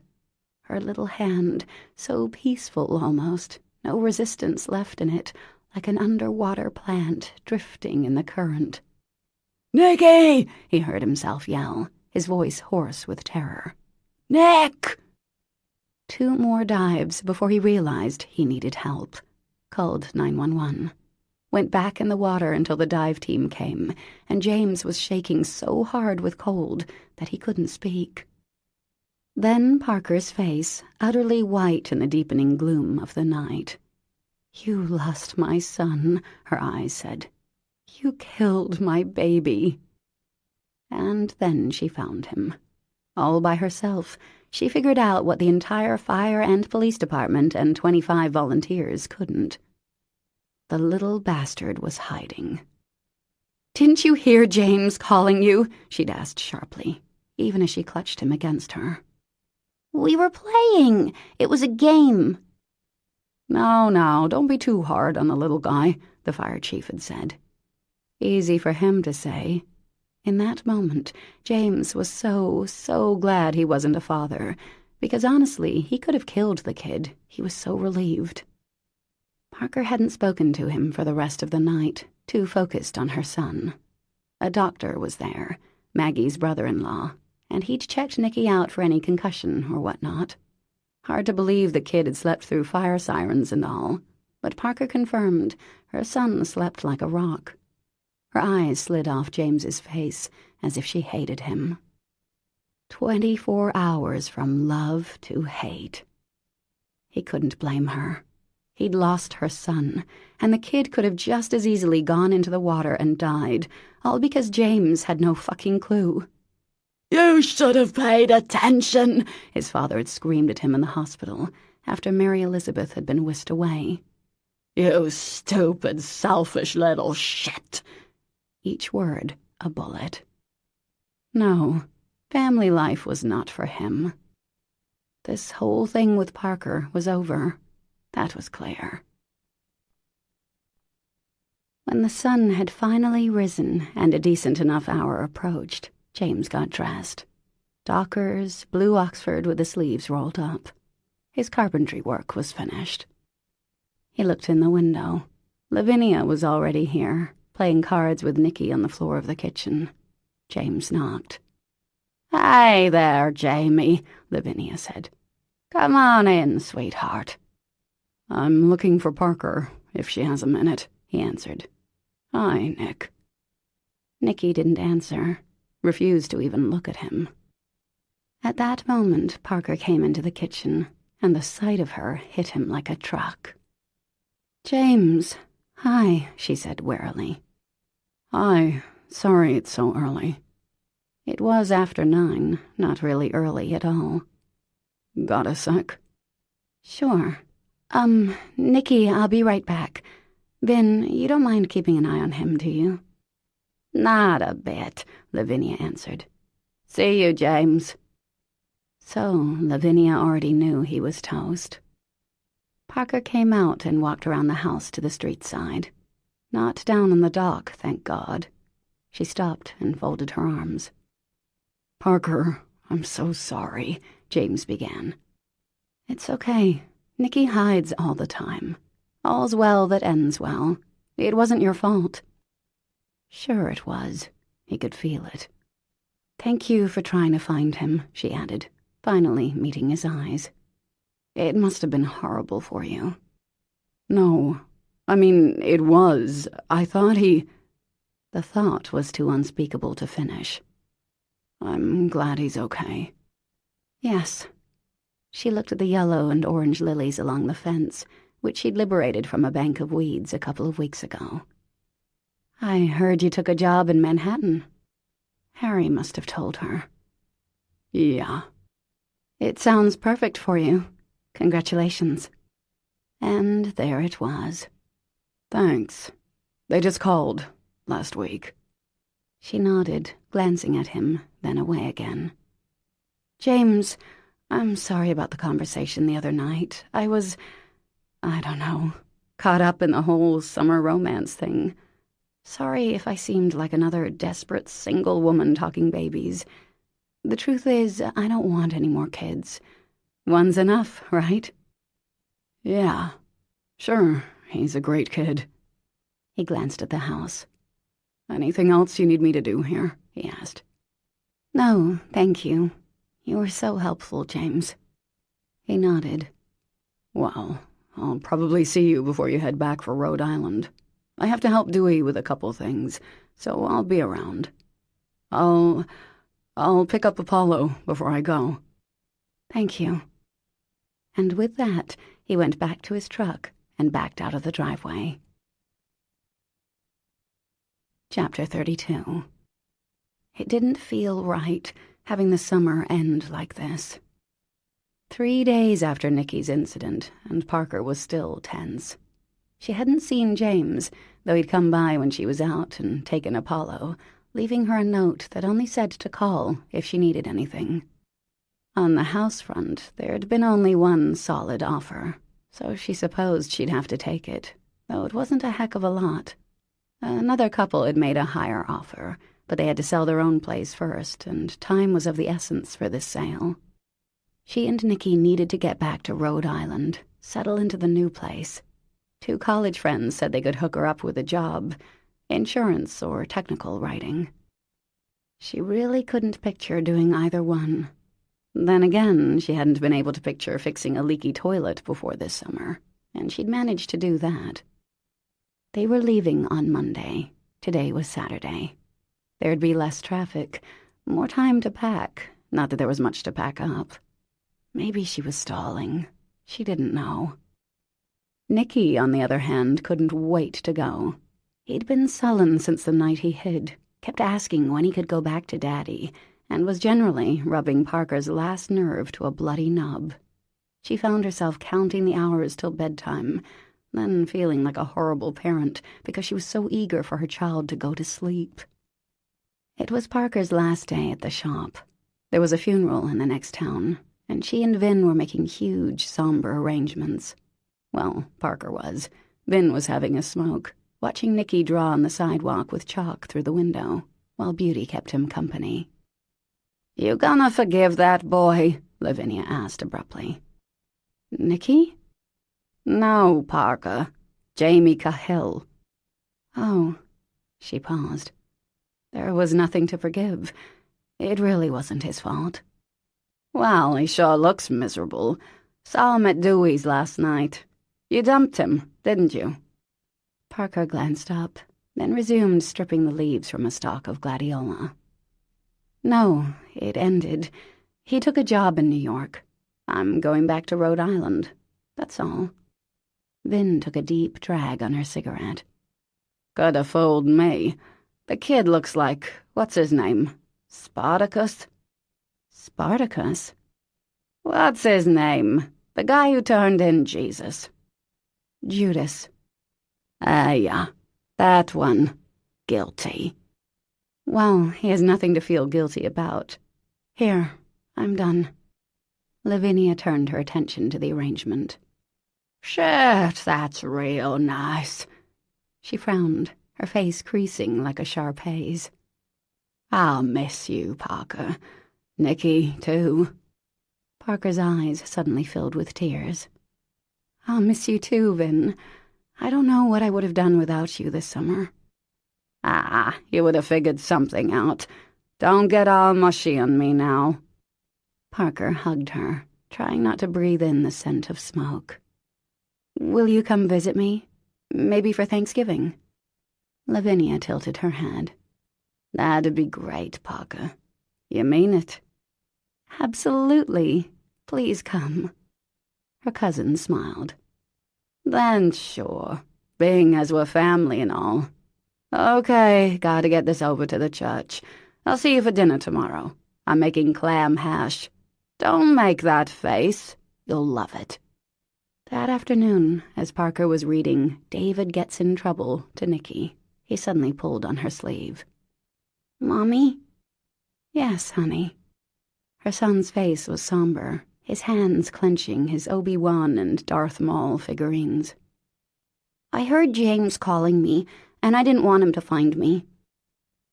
Her little hand, so peaceful almost, no resistance left in it, like an underwater plant drifting in the current. "Nicky!" he heard himself yell, his voice hoarse with terror. "Nick!" 2 more dives before he realized he needed help. Called 911. Went back in the water until the dive team came, and James was shaking so hard with cold that he couldn't speak. Then Parker's face, utterly white in the deepening gloom of the night. "You lost my son," her eyes said. "You killed my baby." And then she found him. All by herself, she figured out what the entire fire and police department and 25 volunteers couldn't. The little bastard was hiding. "Didn't you hear James calling you?" she'd asked sharply, even as she clutched him against her. "We were playing. It was a game." Now, don't be too hard on the little guy," the fire chief had said. Easy for him to say. In that moment, James was so glad he wasn't a father, because honestly, he could have killed the kid. He was so relieved. Parker hadn't spoken to him for the rest of the night, too focused on her son. A doctor was there, Maggie's brother-in-law, and he'd checked Nicky out for any concussion or whatnot. Hard to believe the kid had slept through fire sirens and all, but Parker confirmed her son slept like a rock. Her eyes slid off James's face as if she hated him. 24 hours from love to hate. He couldn't blame her. He'd lost her son, and the kid could have just as easily gone into the water and died, all because James had no fucking clue. "You should have paid attention," his father had screamed at him in the hospital after Mary Elizabeth had been whisked away. "You stupid, selfish little shit." Each word a bullet. No, family life was not for him. This whole thing with Parker was over. That was clear. When the sun had finally risen and a decent enough hour approached, James got dressed. Dockers, blue Oxford with the sleeves rolled up. His carpentry work was finished. He looked in the window. Lavinia was already here, playing cards with Nicky on the floor of the kitchen. James knocked. "Hey there, Jamie," Lavinia said. "Come on in, sweetheart." "I'm looking for Parker, if she has a minute," he answered. "Hi, Nick." Nicky didn't answer, refused to even look at him. At that moment, Parker came into the kitchen, and the sight of her hit him like a truck. "James, hi," she said wearily. "Hi, sorry it's so early." It was after 9, not really early at all. "Got a sec?" "Sure. Nicky, I'll be right back. Vin, you don't mind keeping an eye on him, do you?" "Not a bit," Lavinia answered. "See you, James." So Lavinia already knew he was toast. Parker came out and walked around the house to the street side. Not down on the dock, thank God. She stopped and folded her arms. "Parker, I'm so sorry," James began. "It's okay. Nicky hides all the time. All's well that ends well. It wasn't your fault." Sure it was. He could feel it. "Thank you for trying to find him," she added, finally meeting his eyes. "It must have been horrible for you." "No. I mean, it was. I thought he—" The thought was too unspeakable to finish. "I'm glad he's okay." "Yes." She looked at the yellow and orange lilies along the fence, which she'd liberated from a bank of weeds a couple of weeks ago. "I heard you took a job in Manhattan." Harry must have told her. "Yeah." "It sounds perfect for you. Congratulations." And there it was. "Thanks. They just called last week." She nodded, glancing at him, then away again. "James, I'm sorry about the conversation the other night. I don't know, caught up in the whole summer romance thing. Sorry if I seemed like another desperate single woman talking babies. The truth is, I don't want any more kids. One's enough, right?" "Yeah, sure, he's a great kid." He glanced at the house. "Anything else you need me to do here?" he asked. "No, thank you. You were so helpful, James." He nodded. "Well, I'll probably see you before you head back for Rhode Island. I have to help Dewey with a couple things, so I'll be around. I'll pick up Apollo before I go." "Thank you." And with that, he went back to his truck and backed out of the driveway. Chapter 32. It didn't feel right, having the summer end like this. 3 days after Nicky's incident, and Parker was still tense. She hadn't seen James, though he'd come by when she was out and taken Apollo, leaving her a note that only said to call if she needed anything. On the house front, there'd been only one solid offer, so she supposed she'd have to take it, though it wasn't a heck of a lot. Another couple had made a higher offer, but they had to sell their own place first, and time was of the essence for this sale. She and Nicky needed to get back to Rhode Island, settle into the new place. 2 college friends said they could hook her up with a job, insurance or technical writing. She really couldn't picture doing either one. Then again, she hadn't been able to picture fixing a leaky toilet before this summer, and she'd managed to do that. They were leaving on Monday. Today was Saturday. There'd be less traffic, more time to pack, not that there was much to pack up. Maybe she was stalling. She didn't know. Nicky, on the other hand, couldn't wait to go. He'd been sullen since the night he hid, kept asking when he could go back to Daddy, and was generally rubbing Parker's last nerve to a bloody nub. She found herself counting the hours till bedtime, then feeling like a horrible parent because she was so eager for her child to go to sleep. It was Parker's last day at the shop. There was a funeral in the next town, and she and Vin were making huge, somber arrangements. Well, Parker was. Vin was having a smoke, watching Nicky draw on the sidewalk with chalk through the window, while Beauty kept him company. "You gonna forgive that boy?" Lavinia asked abruptly. "Nicky?" "No, Parker. Jamie Cahill." "Oh." She paused. There was nothing to forgive. It really wasn't his fault. "Well, he sure looks miserable. Saw him at Dewey's last night. You dumped him, didn't you?" Parker glanced up, then resumed stripping the leaves from a stalk of gladiola. "No, it ended. He took a job in New York. I'm going back to Rhode Island. That's all." Vin took a deep drag on her cigarette. "Could have fooled me. The kid looks like, what's his name? Spartacus?" "Spartacus?" "What's his name? The guy who turned in Jesus." "Judas." Yeah, that one. Guilty." "Well, he has nothing to feel guilty about. Here, I'm done." Lavinia turned her attention to the arrangement. "Shit, that's real nice." She frowned, her face creasing like a Sharpay's. "I'll miss you, Parker. Nicky, too." Parker's eyes suddenly filled with tears. "I'll miss you too, Vin. I don't know what I would have done without you this summer." "Ah, you would have figured something out. Don't get all mushy on me now." Parker hugged her, trying not to breathe in the scent of smoke. "Will you come visit me? Maybe for Thanksgiving?" Lavinia tilted her head. "That'd be great, Parker. You mean it?" "Absolutely. Please come." Her cousin smiled. "Then sure, being as we're family and all. Okay, gotta get this over to the church. I'll see you for dinner tomorrow. I'm making clam hash. Don't make that face. You'll love it." That afternoon, as Parker was reading David Gets in Trouble to Nicky, he suddenly pulled on her sleeve. "Mommy?" "Yes, honey." Her son's face was somber, his hands clenching his Obi-Wan and Darth Maul figurines. "I heard James calling me, and I didn't want him to find me."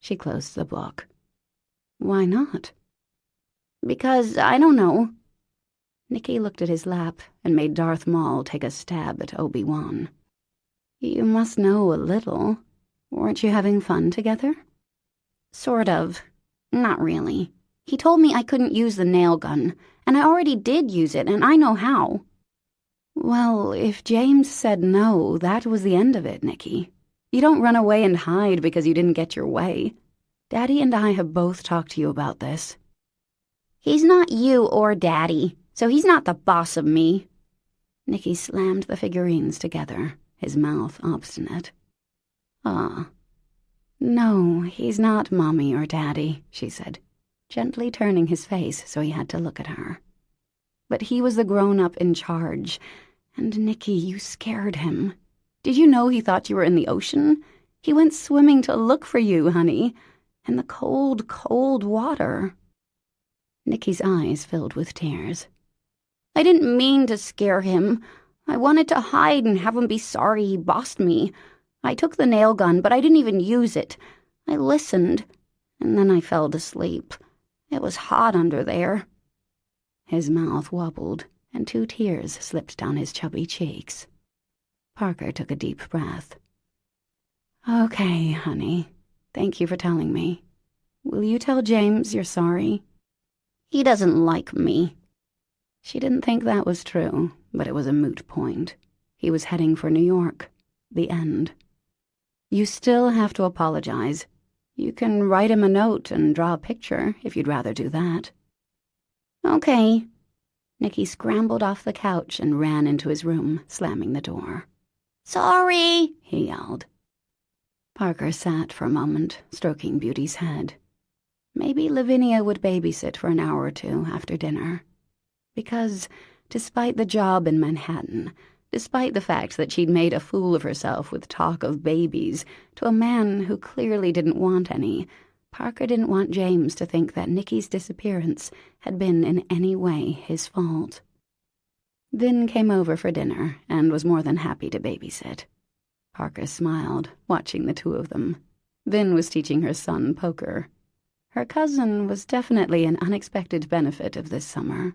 She closed the book. "Why not?" "Because, I don't know." Nicky looked at his lap and made Darth Maul take a stab at Obi-Wan. "You must know a little. Weren't you having fun together?" "Sort of. Not really. He told me I couldn't use the nail gun, and I already did use it, and I know how." "Well, if James said no, that was the end of it, Nicky. You don't run away and hide because you didn't get your way. Daddy and I have both talked to you about this." "He's not you or Daddy, so he's not the boss of me." Nicky slammed the figurines together, his mouth obstinate. "Ah. No, he's not Mommy or Daddy," she said, gently turning his face so he had to look at her. "But he was the grown-up in charge, and Nicky, you scared him. Did you know he thought you were in the ocean? He went swimming to look for you, honey, in the cold, cold water." Nicky's eyes filled with tears. "I didn't mean to scare him. I wanted to hide and have him be sorry he bossed me. I took the nail gun, but I didn't even use it. I listened, and then I fell to sleep. It was hot under there." His mouth wobbled, and 2 tears slipped down his chubby cheeks. Parker took a deep breath. "Okay, honey. Thank you for telling me." Will you tell James you're sorry? He doesn't like me. She didn't think that was true, but it was a moot point. He was heading for New York. The end. You still have to apologize. You can write him a note and draw a picture if you'd rather do that. Okay. Nicky scrambled off the couch and ran into his room, slamming the door. Sorry, he yelled. Parker sat for a moment, stroking Beauty's head. Maybe Lavinia would babysit for an hour or two after dinner. Because, despite the job in Manhattan, despite the fact that she'd made a fool of herself with talk of babies to a man who clearly didn't want any, Parker didn't want James to think that Nicky's disappearance had been in any way his fault. Vin came over for dinner and was more than happy to babysit. Parker smiled, watching the two of them. Vin was teaching her son poker. Her cousin was definitely an unexpected benefit of this summer.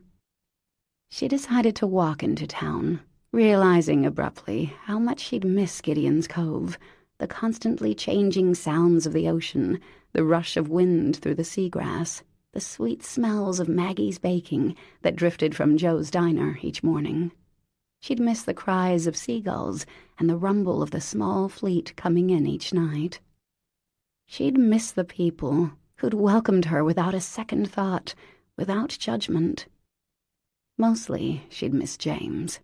She decided to walk into town, realizing abruptly how much she'd miss Gideon's Cove, the constantly changing sounds of the ocean, the rush of wind through the seagrass, the sweet smells of Maggie's baking that drifted from Joe's diner each morning. She'd miss the cries of seagulls and the rumble of the small fleet coming in each night. She'd miss the people who'd welcomed her without a second thought, without judgment. Mostly, she'd miss James.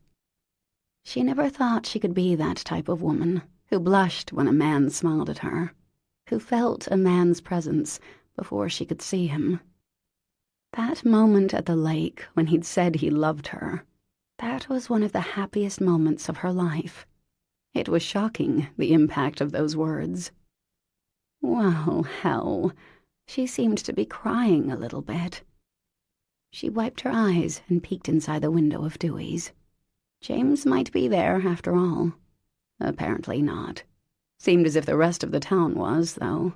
She never thought she could be that type of woman who blushed when a man smiled at her, who felt a man's presence before she could see him. That moment at the lake when he'd said he loved her, that was one of the happiest moments of her life. It was shocking, the impact of those words. Well, hell, she seemed to be crying a little bit. She wiped her eyes and peeked inside the window of Dewey's. James might be there, after all. Apparently not. Seemed as if the rest of the town was, though.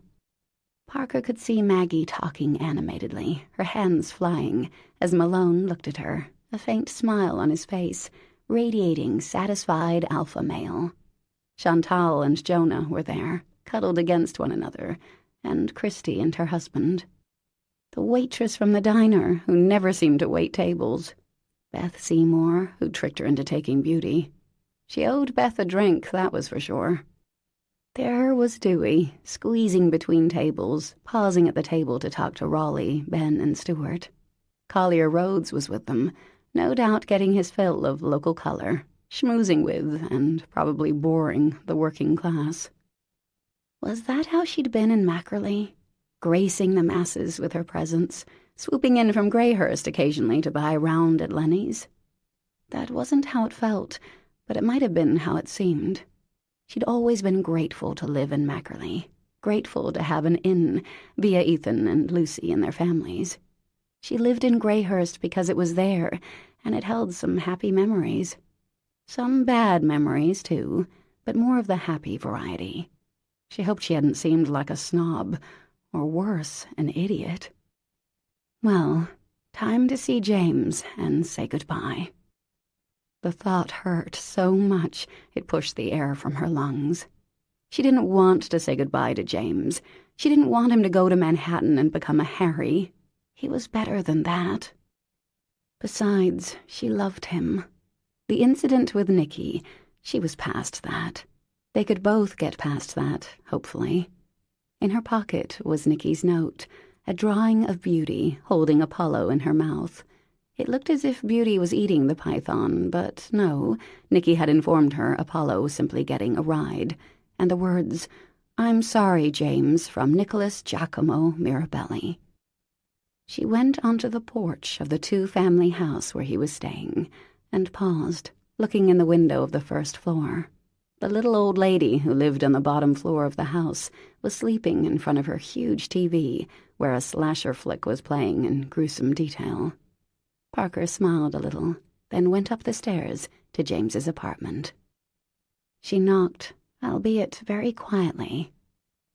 Parker could see Maggie talking animatedly, her hands flying, as Malone looked at her, a faint smile on his face, radiating satisfied alpha male. Chantal and Jonah were there, cuddled against one another, and Christy and her husband. The waitress from the diner, who never seemed to wait tables. Beth Seymour, who tricked her into taking Beauty. She owed Beth a drink, that was for sure. There was Dewey, squeezing between tables, pausing at the table to talk to Raleigh, Ben, and Stuart. Collier Rhodes was with them, no doubt getting his fill of local color, schmoozing with, and probably boring, the working class. Was that how she'd been in Mackerley? Gracing the masses with her presence, swooping in from Greyhurst occasionally to buy a round at Lenny's? That wasn't how it felt, but it might have been how it seemed. She'd always been grateful to live in Mackerley, grateful to have an inn via Ethan and Lucy and their families. She lived in Greyhurst because it was there, and it held some happy memories. Some bad memories, too, but more of the happy variety. She hoped she hadn't seemed like a snob, or worse, an idiot. Well, time to see James and say goodbye. The thought hurt so much it pushed the air from her lungs. She didn't want to say goodbye to James. She didn't want him to go to Manhattan and become a Harry. He was better than that. Besides, she loved him. The incident with Nicky, she was past that. They could both get past that, hopefully. In her pocket was Nicky's note, a drawing of Beauty holding Apollo in her mouth. It looked as if Beauty was eating the python, but no, Nicky had informed her Apollo was simply getting a ride, and the words, "I'm sorry, James, from Nicholas Giacomo Mirabelli." She went onto the porch of the two-family house where he was staying, and paused, looking in the window of the first floor. The little old lady who lived on the bottom floor of the house was sleeping in front of her huge TV, where a slasher flick was playing in gruesome detail. Parker smiled a little, then went up the stairs to James's apartment. She knocked, albeit very quietly.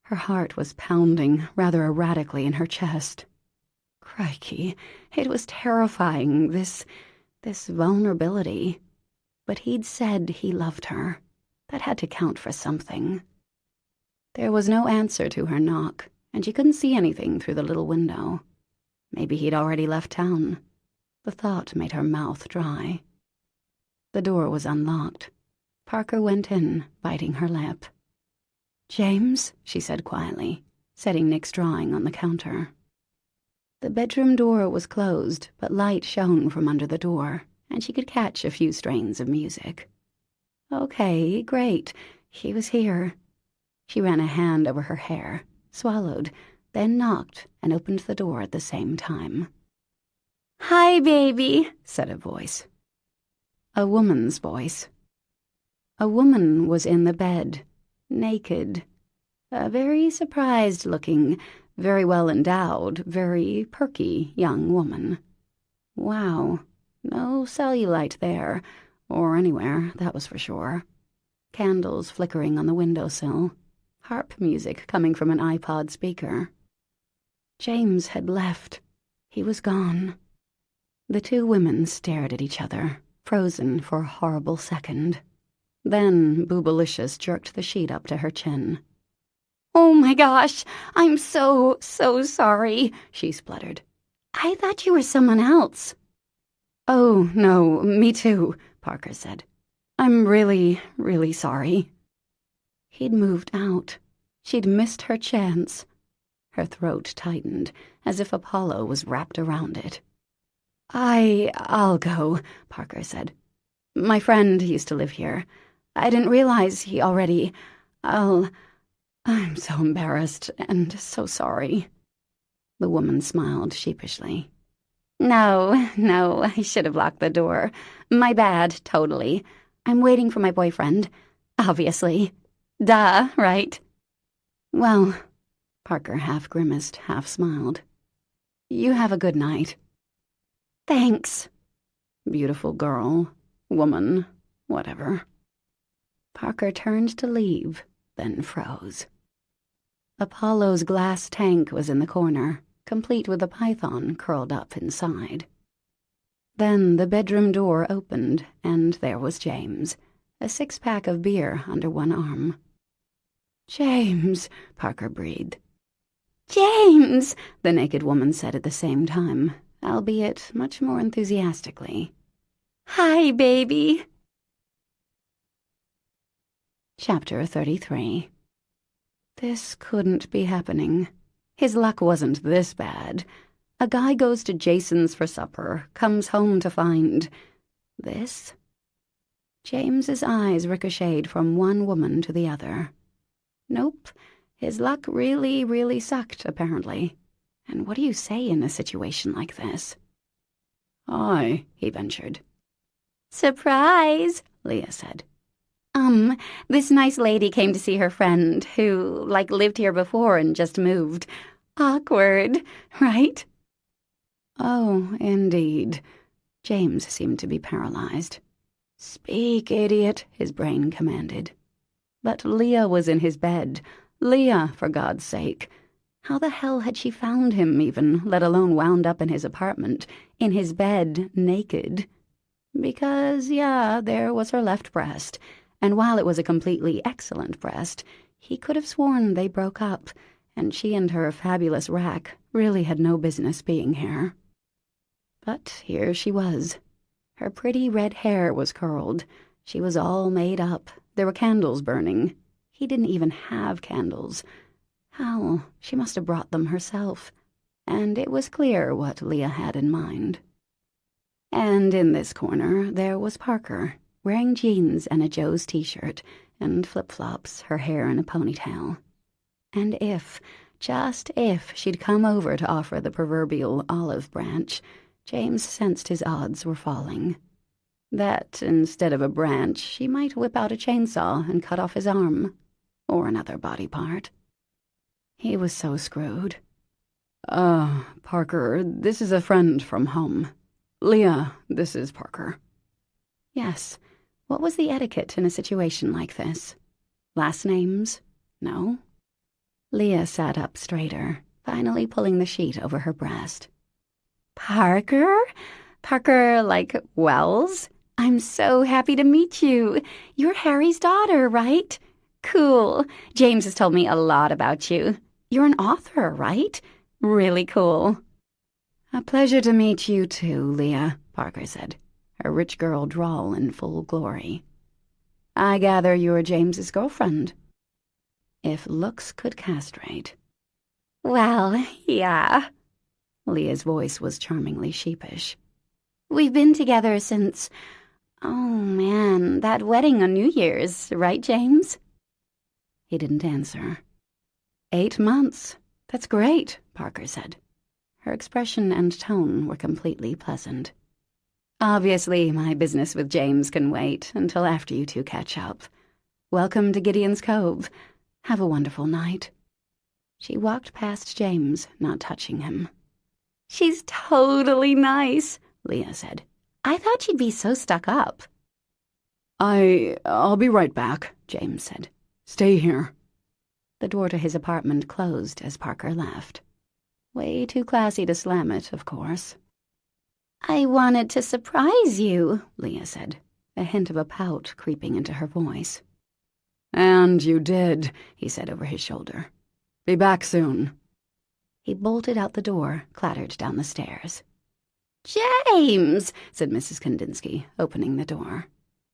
Her heart was pounding rather erratically in her chest. Crikey, it was terrifying, this vulnerability. But he'd said he loved her. That had to count for something. There was no answer to her knock, and she couldn't see anything through the little window. Maybe he'd already left town. The thought made her mouth dry. The door was unlocked. Parker went in, biting her lip. "James," she said quietly, setting Nick's drawing on the counter. The bedroom door was closed, but light shone from under the door, and she could catch a few strains of music. Okay, great. He was here. She ran a hand over her hair, swallowed, then knocked and opened the door at the same time. "Hi, baby," said a voice. A woman's voice. A woman was in the bed, naked. A very surprised-looking, very well-endowed, very perky young woman. Wow, no cellulite there, or anywhere, that was for sure. Candles flickering on the windowsill, harp music coming from an iPod speaker. James had left. He was gone. The two women stared at each other, frozen for a horrible second. Then Boobalicious jerked the sheet up to her chin. "Oh my gosh, I'm so sorry," she spluttered. "I thought you were someone else." "Oh, no, me too," Parker said. "I'm really, really sorry." He'd moved out. She'd missed her chance. Her throat tightened, as if Apollo was wrapped around it. I'll go," Parker said. "My friend used to live here. I didn't realize he already... I'm so embarrassed and so sorry." The woman smiled sheepishly. No, I should have locked the door. My bad, totally. I'm waiting for my boyfriend. Obviously. Duh, right?" "Well," Parker half grimaced, half smiled. "You have a good night." "Thanks." Beautiful girl, woman, whatever. Parker turned to leave, then froze. Apollo's glass tank was in the corner, complete with a python curled up inside. Then the bedroom door opened, and there was James, a six-pack of beer under one arm. "James," Parker breathed. "James," the naked woman said at the same time, albeit much more enthusiastically. "Hi, baby." Chapter 33. This couldn't be happening. His luck wasn't this bad. A guy goes to Jason's for supper, comes home to find... this? James's eyes ricocheted from one woman to the other. Nope, his luck really, really sucked, apparently. And what do you say in a situation like this? "Hi," he ventured. "Surprise," Leah said. This nice lady came to see her friend, who, lived here before and just moved. Awkward, right?" "Oh, indeed." James seemed to be paralyzed. "Speak, idiot," his brain commanded. But Leah was in his bed. Leah, for God's sake. How the hell had she found him, even, let alone wound up in his apartment, in his bed, naked? Because, yeah, there was her left breast, and while it was a completely excellent breast, he could have sworn they broke up, and she and her fabulous rack really had no business being here. But here she was. Her pretty red hair was curled. She was all made up. There were candles burning. He didn't even have candles. How? She must have brought them herself. And it was clear what Leah had in mind. And in this corner there was Parker, wearing jeans and a Joe's t-shirt, and flip-flops, her hair in a ponytail. And if, just if, she'd come over to offer the proverbial olive branch, James sensed his odds were falling. That, instead of a branch, she might whip out a chainsaw and cut off his arm, or another body part. He was so screwed. Parker, this is a friend from home. Leah, this is Parker." Yes, what was the etiquette in a situation like this? Last names? No? Leah sat up straighter, finally pulling the sheet over her breast. "Parker? Parker, Wells? I'm so happy to meet you. You're Harry's daughter, right? Cool. James has told me a lot about you. You're an author, right? Really cool. A pleasure to meet you too, Leah, Parker said, her rich girl drawl in full glory. I gather you're James's girlfriend. If looks could castrate. Well, yeah. Leah's voice was charmingly sheepish. We've been together since, oh man, that wedding on New Year's, right, James? He didn't answer. 8 months. That's great, Parker said. Her expression and tone were completely pleasant. Obviously, my business with James can wait until after you two catch up. Welcome to Gideon's Cove. Have a wonderful night. She walked past James, not touching him. She's totally nice, Leah said. I thought she'd be so stuck up. I'll be right back, James said. Stay here. The door to his apartment closed as Parker left. Way too classy to slam it, of course. I wanted to surprise you, Leah said, a hint of a pout creeping into her voice. And you did, he said over his shoulder. Be back soon. He bolted out the door, clattered down the stairs. James, said Mrs. Kandinsky, opening the door.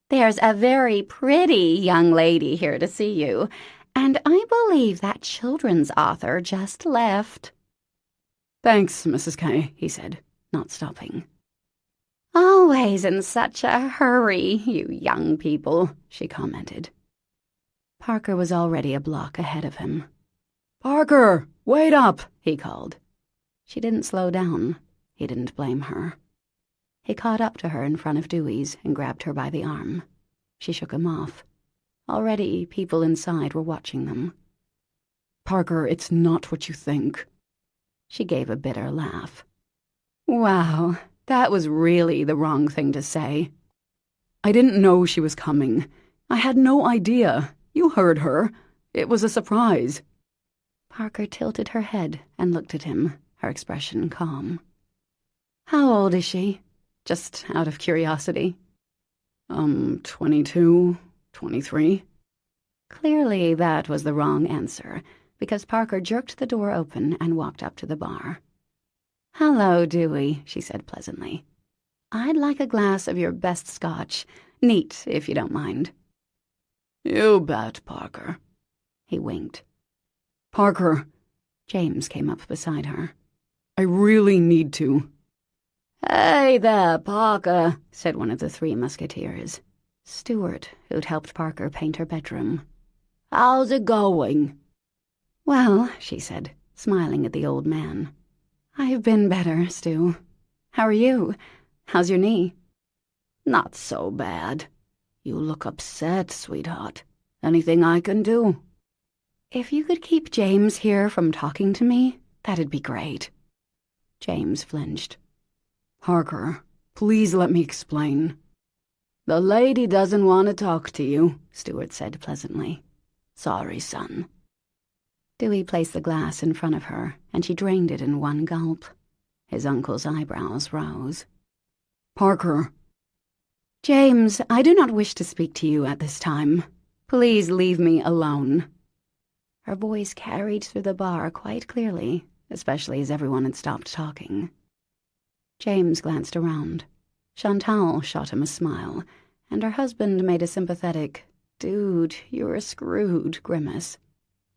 There's a very pretty young lady here to see you, and I believe that children's author just left. Thanks, Mrs. K, he said, not stopping. Always in such a hurry, you young people, she commented. Parker was already a block ahead of him. Parker, wait up, he called. She didn't slow down. He didn't blame her. He caught up to her in front of Dewey's and grabbed her by the arm. She shook him off. Already, people inside were watching them. Parker, it's not what you think. She gave a bitter laugh. Wow, that was really the wrong thing to say. I didn't know she was coming. I had no idea. You heard her. It was a surprise. Parker tilted her head and looked at him, her expression calm. How old is she? Just out of curiosity. 22, 23. Clearly that was the wrong answer, because Parker jerked the door open and walked up to the bar. Hello, Dewey, she said pleasantly. I'd like a glass of your best scotch. Neat, if you don't mind. You bet, Parker. He winked. Parker. James came up beside her. I really need to. Hey there, Parker, said one of the three musketeers. Stuart, who'd helped Parker paint her bedroom. How's it going? Well, she said, smiling at the old man. I've been better, Stu. How are you? How's your knee? Not so bad. You look upset, sweetheart. Anything I can do? If you could keep James here from talking to me, that'd be great. James flinched. Parker, please let me explain. The lady doesn't want to talk to you, Stuart said pleasantly. Sorry, son. Dewey placed the glass in front of her, and she drained it in one gulp. His uncle's eyebrows rose. Parker. James, I do not wish to speak to you at this time. Please leave me alone. Her voice carried through the bar quite clearly, especially as everyone had stopped talking. James glanced around. Chantal shot him a smile, and her husband made a sympathetic, "Dude, you're screwed," grimace.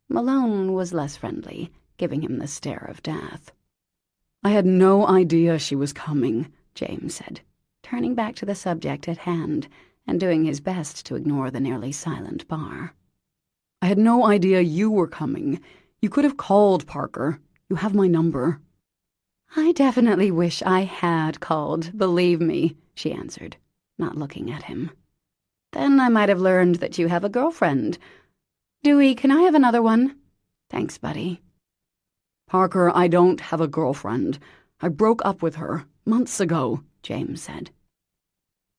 Malone was less friendly, giving him the stare of death. I had no idea she was coming, James said, turning back to the subject at hand and doing his best to ignore the nearly silent bar. I had no idea you were coming. You could have called, Parker. You have my number. I definitely wish I had called, believe me, she answered, not looking at him. Then I might have learned that you have a girlfriend. Dewey, can I have another one? Thanks, buddy. Parker, I don't have a girlfriend. I broke up with her months ago, James said.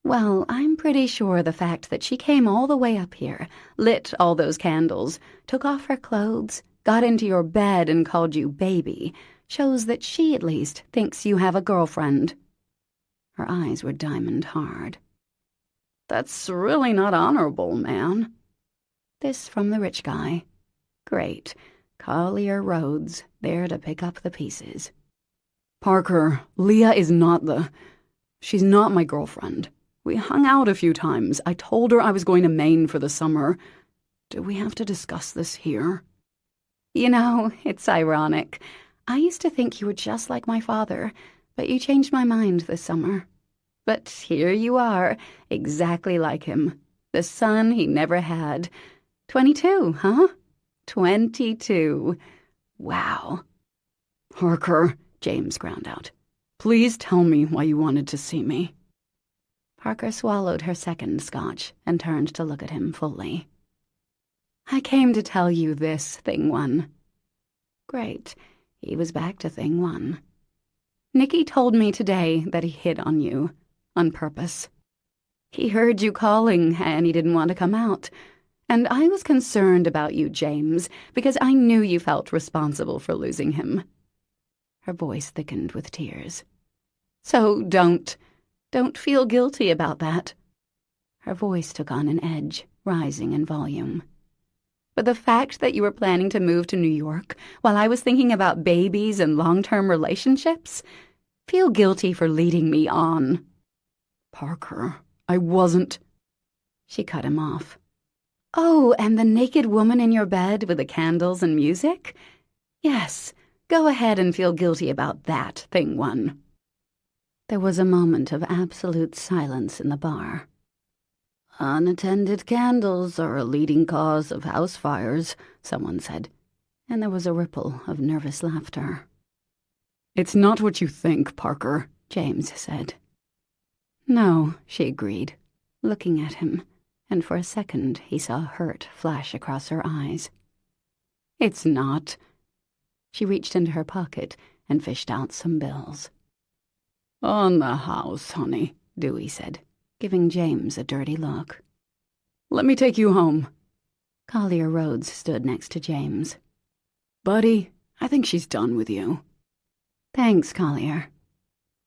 Well, I'm pretty sure the fact that she came all the way up here, lit all those candles, took off her clothes, got into your bed and called you baby, shows that she, at least, thinks you have a girlfriend. Her eyes were diamond hard. That's really not honorable, man. This from the rich guy. Great. Collier Rhodes, there to pick up the pieces. Parker, Leah is not She's not my girlfriend. We hung out a few times. I told her I was going to Maine for the summer. Do we have to discuss this here? You know, it's ironic. I used to think you were just like my father, but you changed my mind this summer. But here you are, exactly like him. The son he never had. 22, huh? 22. Wow. Parker, James ground out. Please tell me why you wanted to see me. Parker swallowed her second scotch and turned to look at him fully. I came to tell you this, Thing One. Great. He was back to Thing One. Nicky told me today that he hit on you, on purpose. He heard you calling and he didn't want to come out. And I was concerned about you, James, because I knew you felt responsible for losing him. Her voice thickened with tears. So don't feel guilty about that. Her voice took on an edge, rising in volume. But the fact that you were planning to move to New York while I was thinking about babies and long-term relationships, feel guilty for leading me on. Parker, I wasn't. She cut him off. Oh, and the naked woman in your bed with the candles and music? Yes, go ahead and feel guilty about that, Thing One. There was a moment of absolute silence in the bar. Unattended candles are a leading cause of house fires, someone said, and there was a ripple of nervous laughter. It's not what you think, Parker, James said. No, she agreed, looking at him, and for a second he saw hurt flash across her eyes. It's not. She reached into her pocket and fished out some bills. On the house, honey, Dewey said, giving James a dirty look. Let me take you home. Collier Rhodes stood next to James. Buddy, I think she's done with you. Thanks, Collier.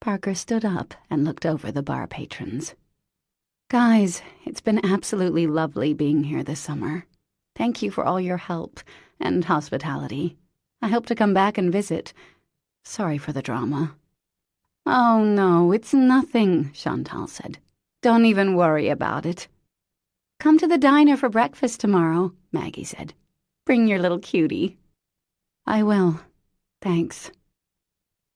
Parker stood up and looked over the bar patrons. Guys, it's been absolutely lovely being here this summer. Thank you for all your help and hospitality. I hope to come back and visit. Sorry for the drama. Oh, no, it's nothing, Chantal said. Don't even worry about it. Come to the diner for breakfast tomorrow, Maggie said. Bring your little cutie. I will. Thanks.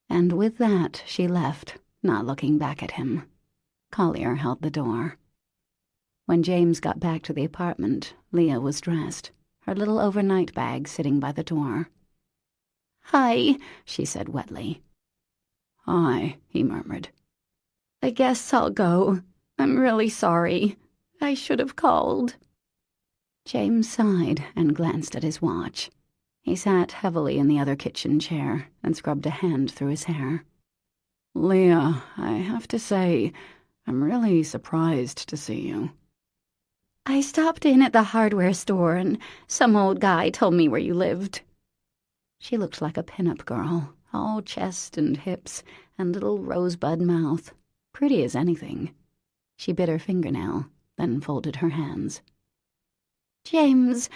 And with that, she left, not looking back at him. Collier held the door. When James got back to the apartment, Leah was dressed, her little overnight bag sitting by the door. Hi, she said wetly. Hi, he murmured. I guess I'll go. I'm really sorry. I should have called. James sighed and glanced at his watch. He sat heavily in the other kitchen chair and scrubbed a hand through his hair. Leah, I have to say, I'm really surprised to see you. I stopped in at the hardware store and some old guy told me where you lived. She looked like a pin-up girl, all chest and hips and little rosebud mouth, pretty as anything. She bit her fingernail, then folded her hands. James,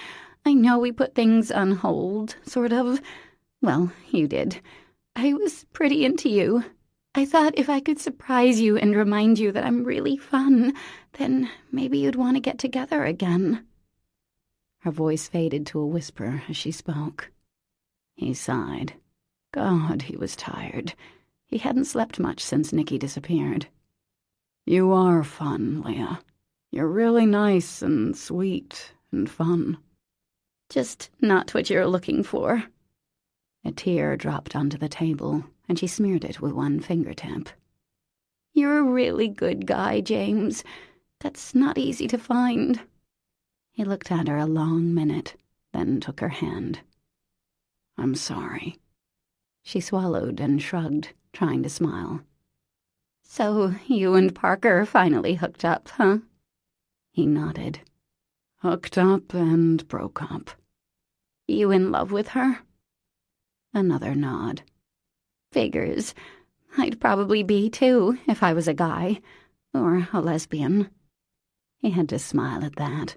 I know we put things on hold, sort of. Well, you did. I was pretty into you. I thought if I could surprise you and remind you that I'm really fun, then maybe you'd want to get together again. Her voice faded to a whisper as she spoke. He sighed. God, he was tired. He hadn't slept much since Nicky disappeared. You are fun, Leah. You're really nice and sweet and fun. Just not what you're looking for. A tear dropped onto the table, and she smeared it with one fingertip. You're a really good guy, James. That's not easy to find. He looked at her a long minute, then took her hand. I'm sorry. She swallowed and shrugged, trying to smile. So you and Parker finally hooked up, huh? He nodded. Hooked up and broke up. You in love with her? Another nod. Figures. I'd probably be, too, if I was a guy. Or a lesbian. He had to smile at that.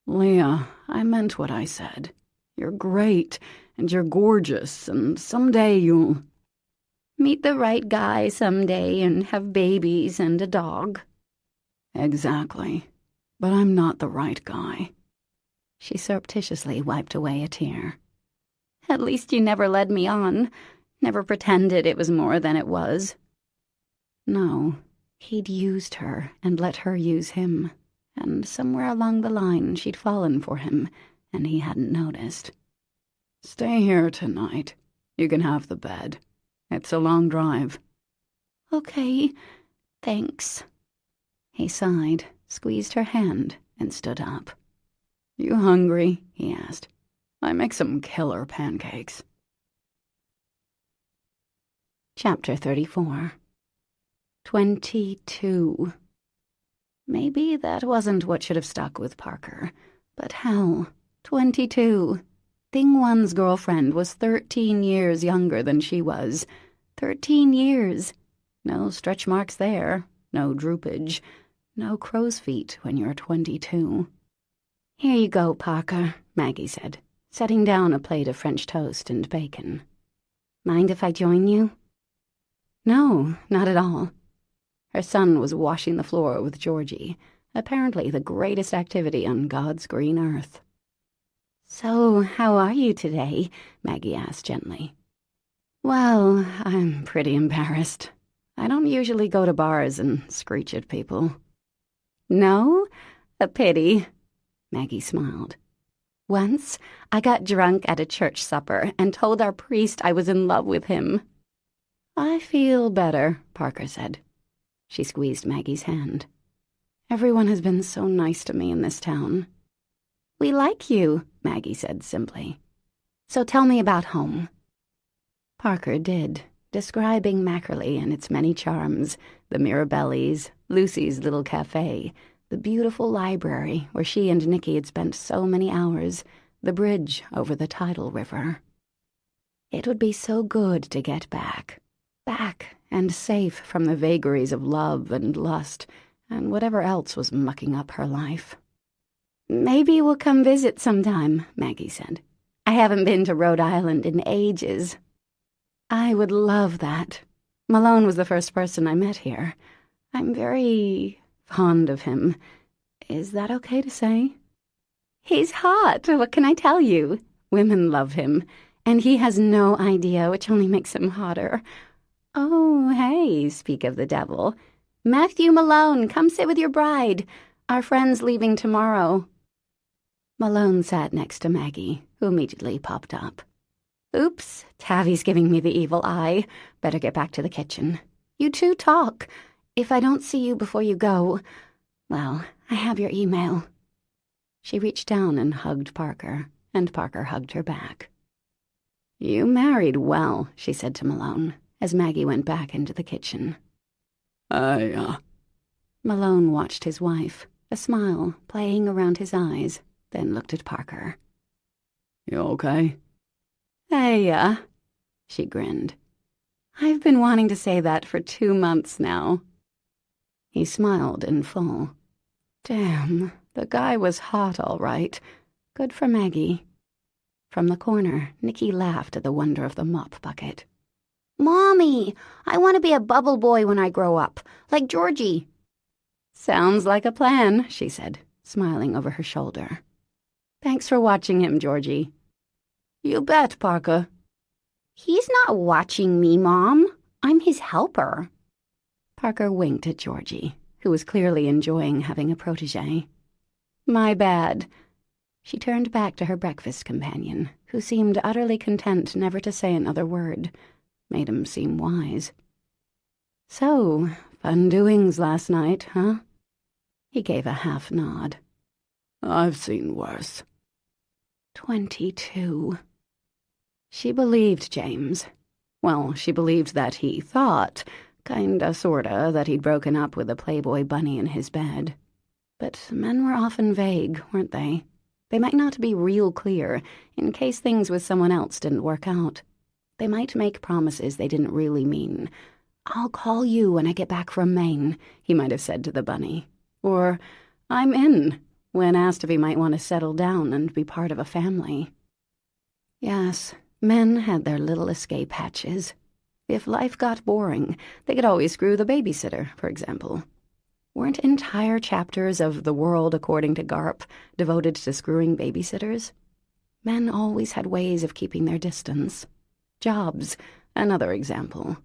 Leah, I meant what I said. You're great, and you're gorgeous, and someday you'll... Meet the right guy someday and have babies and a dog. Exactly. But I'm not the right guy. She surreptitiously wiped away a tear. At least you never led me on. Never pretended it was more than it was. No, he'd used her and let her use him, and somewhere along the line she'd fallen for him, and he hadn't noticed. Stay here tonight. You can have the bed. It's a long drive. Okay, thanks. He sighed, squeezed her hand, and stood up. You hungry? He asked. I make some killer pancakes. Chapter 34. 22. Maybe that wasn't what should have stuck with Parker, but hell, 22. Thing One's girlfriend was 13 years younger than she was. 13 years. No stretch marks there, no droopage, no crow's feet when you're 22. Here you go, Parker, Maggie said, setting down a plate of French toast and bacon. Mind if I join you? No, not at all. Her son was washing the floor with Georgie, apparently the greatest activity on God's green earth. So, how are you today? Maggie asked gently. Well, I'm pretty embarrassed. I don't usually go to bars and screech at people. No? A pity. Maggie smiled. Once, I got drunk at a church supper and told our priest I was in love with him. I feel better, Parker said. She squeezed Maggie's hand. Everyone has been so nice to me in this town. We like you, Maggie said simply. So tell me about home. Parker did, describing Mackerley and its many charms, the Mirabellis, Lucy's little cafe, the beautiful library where she and Nicky had spent so many hours, the bridge over the tidal river. It would be so good to get back and safe from the vagaries of love and lust and whatever else was mucking up her life. Maybe we'll come visit sometime, Maggie said. I haven't been to Rhode Island in ages. I would love that. Malone was the first person I met here. I'm very fond of him. Is that okay to say? He's hot, what can I tell you? Women love him, and he has no idea, which only makes him hotter. Oh, hey, speak of the devil. Matthew Malone, come sit with your bride. Our friend's leaving tomorrow. Malone sat next to Maggie, who immediately popped up. Oops, Tavi's giving me the evil eye. Better get back to the kitchen. You two talk. If I don't see you before you go, well, I have your email. She reached down and hugged Parker, and Parker hugged her back. You married well, she said to Malone, as Maggie went back into the kitchen. Malone watched his wife, a smile playing around his eyes, then looked at Parker. You okay? She grinned. I've been wanting to say that for 2 months now. He smiled in full. Damn, the guy was hot all right. Good for Maggie. From the corner, Nicky laughed at the wonder of the mop bucket. Mommy, I want to be a bubble boy when I grow up, like Georgie. Sounds like a plan, she said, smiling over her shoulder. Thanks for watching him, Georgie. You bet, Parker. He's not watching me, Mom. I'm his helper. Parker winked at Georgie, who was clearly enjoying having a protege. My bad. She turned back to her breakfast companion, who seemed utterly content never to say another word. Made him seem wise. So, fun doings last night, huh? He gave a half nod. I've seen worse. 22. She believed James. Well, she believed that he thought, kinda sorta, that he'd broken up with a Playboy bunny in his bed. But men were often vague, weren't they? They might not be real clear, in case things with someone else didn't work out. They might make promises they didn't really mean. I'll call you when I get back from Maine, he might have said to the bunny. Or, I'm in, when asked if he might want to settle down and be part of a family. Yes, men had their little escape hatches. If life got boring, they could always screw the babysitter, for example. Weren't entire chapters of The World According to Garp devoted to screwing babysitters? Men always had ways of keeping their distance. Jobs, another example.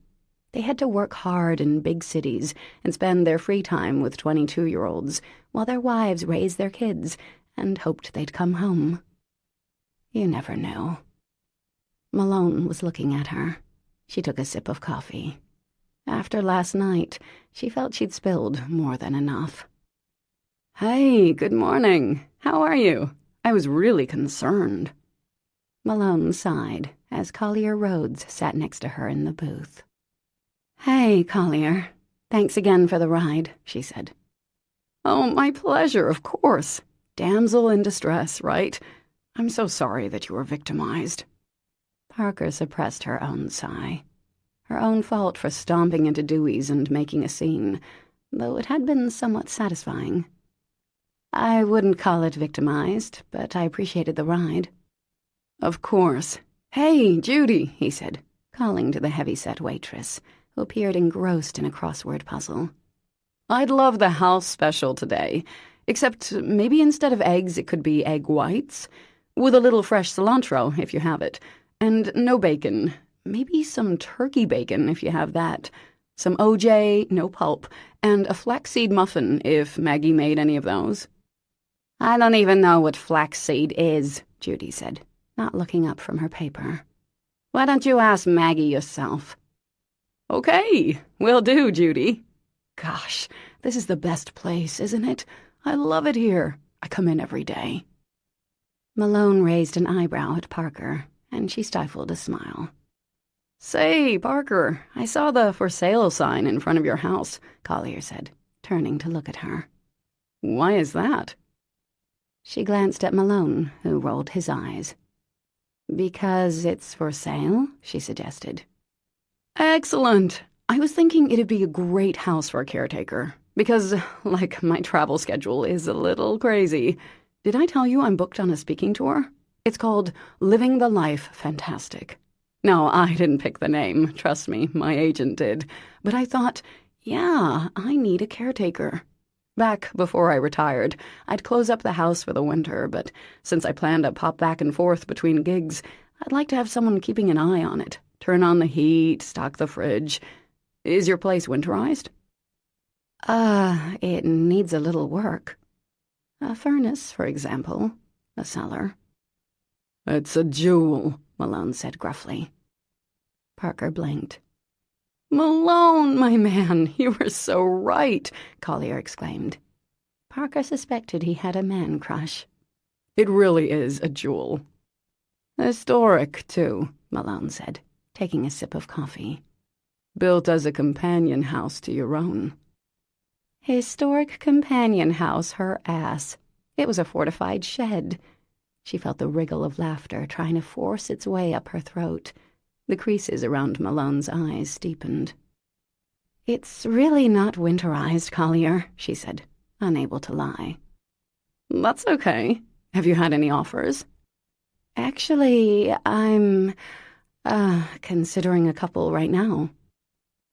They had to work hard in big cities and spend their free time with 22-year-olds while their wives raised their kids and hoped they'd come home. You never knew. Malone was looking at her. She took a sip of coffee. After last night, she felt she'd spilled more than enough. Hey, good morning. How are you? I was really concerned. Malone sighed as Collier Rhodes sat next to her in the booth. Hey, Collier. Thanks again for the ride, she said. Oh, my pleasure, of course. Damsel in distress, right? I'm so sorry that you were victimized. Parker suppressed her own sigh. Her own fault for stomping into Dewey's and making a scene, though it had been somewhat satisfying. I wouldn't call it victimized, but I appreciated the ride. Of course. Hey, Judy, he said, calling to the heavy-set waitress, who appeared engrossed in a crossword puzzle. I'd love the house special today, except maybe instead of eggs it could be egg whites, with a little fresh cilantro if you have it, and no bacon. Maybe some turkey bacon if you have that. Some OJ, no pulp, and a flaxseed muffin if Maggie made any of those. I don't even know what flaxseed is, Judy said, not looking up from her paper. Why don't you ask Maggie yourself? Okay, will do, Judy. Gosh, this is the best place, isn't it? I love it here. I come in every day. Malone raised an eyebrow at Parker, and she stifled a smile. Say, Parker, I saw the for sale sign in front of your house, Collier said, turning to look at her. Why is that? She glanced at Malone, who rolled his eyes. Because it's for sale, she suggested. Excellent. I was thinking it'd be a great house for a caretaker, because, like, my travel schedule is a little crazy. Did I tell you I'm booked on a speaking tour? It's called Living the Life Fantastic. No, I didn't pick the name, trust me, my agent did. But I thought, yeah, I need a caretaker. Back before I retired, I'd close up the house for the winter, but since I plan to pop back and forth between gigs, I'd like to have someone keeping an eye on it. Turn on the heat, stock the fridge. Is your place winterized? It needs a little work. A furnace, for example. A cellar. It's a jewel, Malone said gruffly. Parker blinked. Malone, my man, you were so right, Collier exclaimed. Parker suspected he had a man crush. It really is a jewel. Historic, too, Malone said, taking a sip of coffee. Built as a companion house to your own. Historic companion house, her ass. It was a fortified shed. She felt the wriggle of laughter trying to force its way up her throat. The creases around Malone's eyes steepened. It's really not winterized, Collier, she said, unable to lie. That's okay. Have you had any offers? Actually, I'm, considering a couple right now.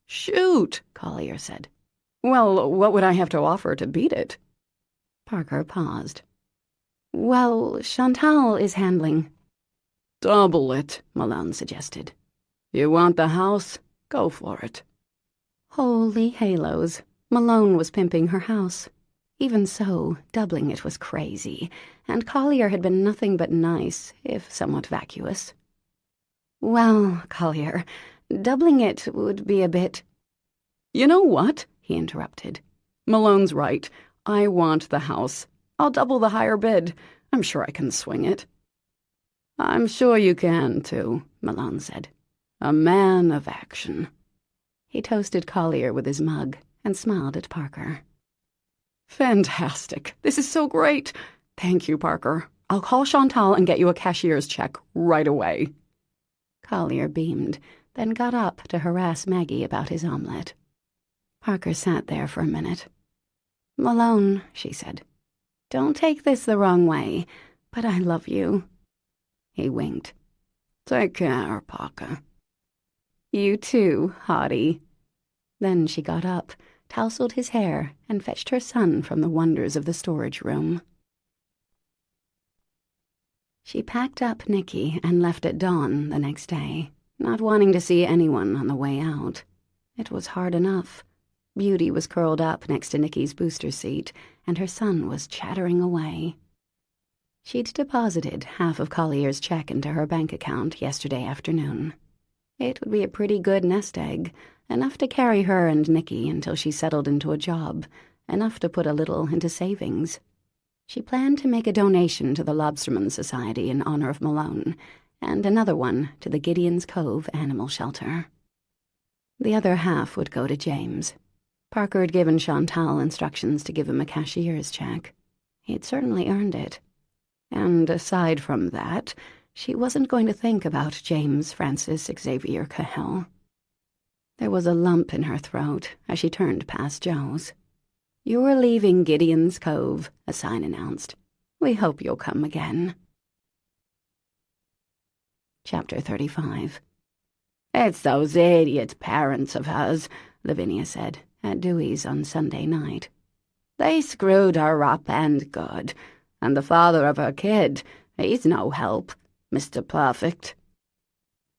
Shoot, Collier said. Well, what would I have to offer to beat it? Parker paused. Well, Chantal is handling. Double it, Malone suggested. You want the house? Go for it. Holy halos. Malone was pimping her house. Even so, doubling it was crazy, and Collier had been nothing but nice, if somewhat vacuous. Well, Collier, doubling it would be a bit... You know what? He interrupted. Malone's right. I want the house. I'll double the higher bid. I'm sure I can swing it. I'm sure you can, too, Malone said. A man of action. He toasted Collier with his mug and smiled at Parker. Fantastic. This is so great. Thank you, Parker. I'll call Chantal and get you a cashier's check right away. Collier beamed, then got up to harass Maggie about his omelette. Parker sat there for a minute. Malone, she said, don't take this the wrong way, but I love you. He winked. Take care, Parker. You too, Hottie. Then she got up, tousled his hair, and fetched her son from the wonders of the storage room. She packed up Nicky and left at dawn the next day, not wanting to see anyone on the way out. It was hard enough. Beauty was curled up next to Nicky's booster seat, and her son was chattering away. She'd deposited half of Collier's check into her bank account yesterday afternoon. It would be a pretty good nest egg, enough to carry her and Nicky until she settled into a job, enough to put a little into savings. She planned to make a donation to the Lobsterman Society in honor of Malone, and another one to the Gideon's Cove Animal Shelter. The other half would go to James. Parker had given Chantal instructions to give him a cashier's check. He'd certainly earned it. And aside from that, she wasn't going to think about James Francis Xavier Cahill. There was a lump in her throat as she turned past Joe's. "You're leaving Gideon's Cove," a sign announced. "We hope you'll come again." Chapter 35. "It's those idiot parents of hers," Lavinia said at Dewey's on Sunday night. "They screwed her up and good. And the father of her kid, he's no help, Mr. Perfect."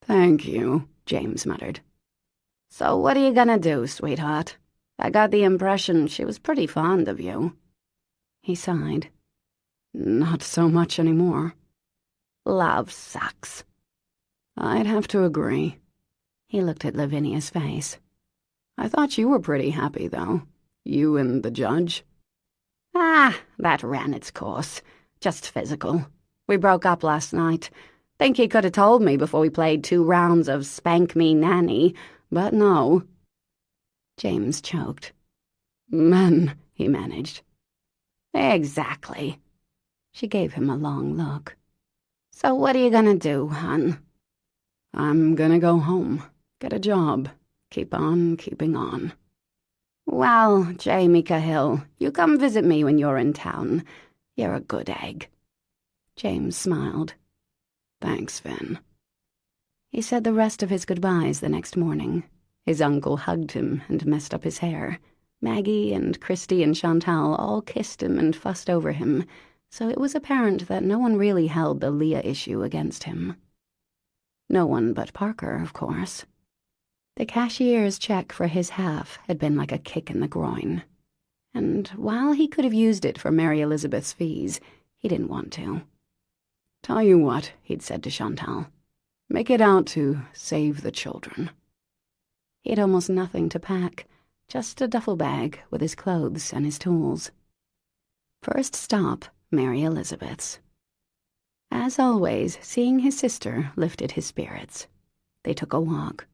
"Thank you," James muttered. "So what are you gonna do, sweetheart? I got the impression she was pretty fond of you." He sighed. "Not so much anymore." "Love sucks." "I'd have to agree." He looked at Lavinia's face. "I thought you were pretty happy, though. You and the judge." "Ah, that ran its course. Just physical. We broke up last night. Think he could have told me before we played 2 rounds of Spank Me Nanny, but no." James choked. "Men," he managed. "Exactly." She gave him a long look. "So what are you gonna do, hon?" "I'm gonna go home, get a job, keep on keeping on." "Well, Jamie Cahill, you come visit me when you're in town. You're a good egg." James smiled. "Thanks, Finn." He said the rest of his goodbyes the next morning. His uncle hugged him and messed up his hair. Maggie and Christy and Chantal all kissed him and fussed over him, so it was apparent that no one really held the Leah issue against him. No one but Parker, of course. The cashier's check for his half had been like a kick in the groin. And while he could have used it for Mary Elizabeth's fees, he didn't want to. "Tell you what," he'd said to Chantal. "Make it out to save the children." He had almost nothing to pack, just a duffel bag with his clothes and his tools. First stop, Mary Elizabeth's. As always, seeing his sister lifted his spirits. They took a walk.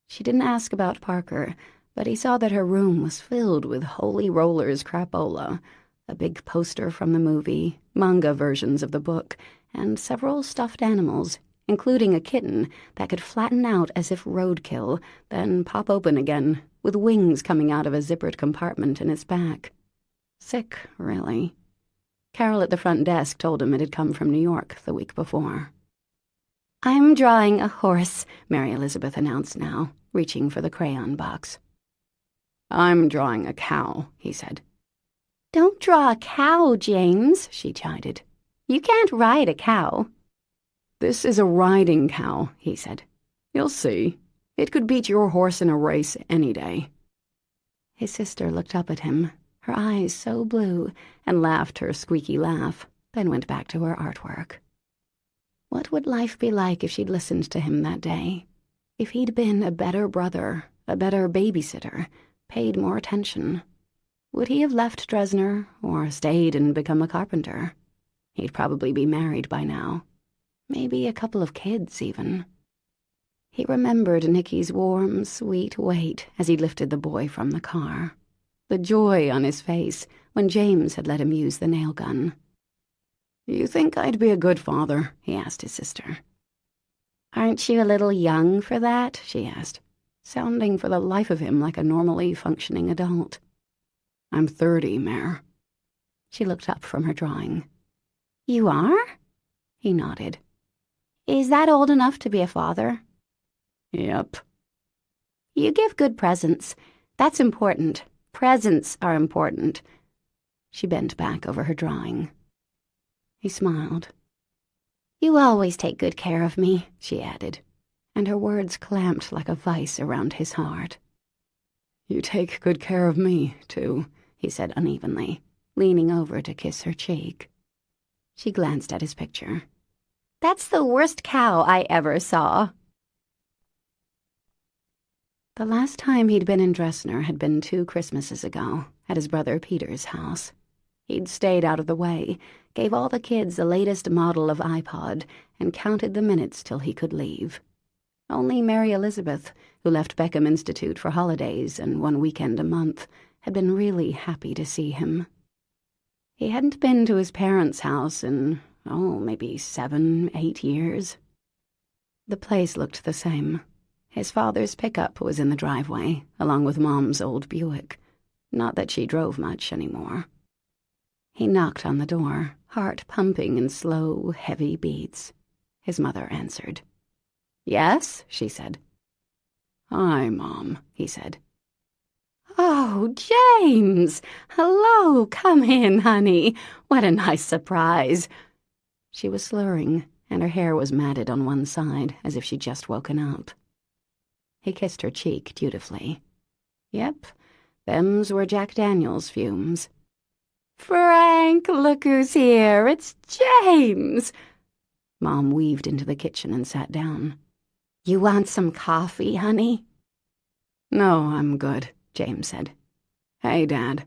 She didn't ask about Parker, but he saw that her room was filled with Holy Rollers crapola, a big poster from the movie, manga versions of the book, and several stuffed animals, including a kitten that could flatten out as if roadkill, then pop open again, with wings coming out of a zippered compartment in its back. Sick, really. Carol at the front desk told him it had come from New York the week before. "I'm drawing a horse," Mary Elizabeth announced now, reaching for the crayon box. "I'm drawing a cow," he said. "Don't draw a cow, James," she chided. "You can't ride a cow." "This is a riding cow," he said. "You'll see. It could beat your horse in a race any day." His sister looked up at him, her eyes so blue, and laughed her squeaky laugh, then went back to her artwork. What would life be like if she'd listened to him that day? If he'd been a better brother, a better babysitter, paid more attention? Would he have left Dresner, or stayed and become a carpenter? He'd probably be married by now. Maybe a couple of kids, even. He remembered Nicky's warm, sweet weight as he lifted the boy from the car. The joy on his face when James had let him use the nail gun. "You think I'd be a good father?" he asked his sister. "Aren't you a little young for that?" she asked, sounding for the life of him like a normally functioning adult. "I'm 30, Mare." She looked up from her drawing. "You are?" He nodded. Is that old enough to be a father? Yep. You give good presents. That's important. Presents are important. She bent back over her drawing. He smiled. You always take good care of me, she added, and her words clamped like a vice around his heart. You take good care of me, too, he said unevenly, leaning over to kiss her cheek. She glanced at his picture. That's the worst cow I ever saw. The last time he'd been in Dressner had been 2 Christmases ago, at his brother Peter's house. He'd stayed out of the way, gave all the kids the latest model of iPod, and counted the minutes till he could leave. Only Mary Elizabeth, who left Beckham Institute for holidays and 1 weekend a month, had been really happy to see him. He hadn't been to his parents' house in, maybe 7, 8 years. The place looked the same. His father's pickup was in the driveway, along with Mom's old Buick. Not that she drove much anymore. He knocked on the door, heart pumping in slow, heavy beats. His mother answered. Yes, she said. Hi, Mom, he said. Oh, James! Hello, come in, honey. What a nice surprise. She was slurring, and her hair was matted on one side, as if she'd just woken up. He kissed her cheek dutifully. Yep, them's were Jack Daniels' fumes. Frank, look who's here. It's James. Mom weaved into the kitchen and sat down. You want some coffee, honey? No, I'm good, James said. Hey, Dad.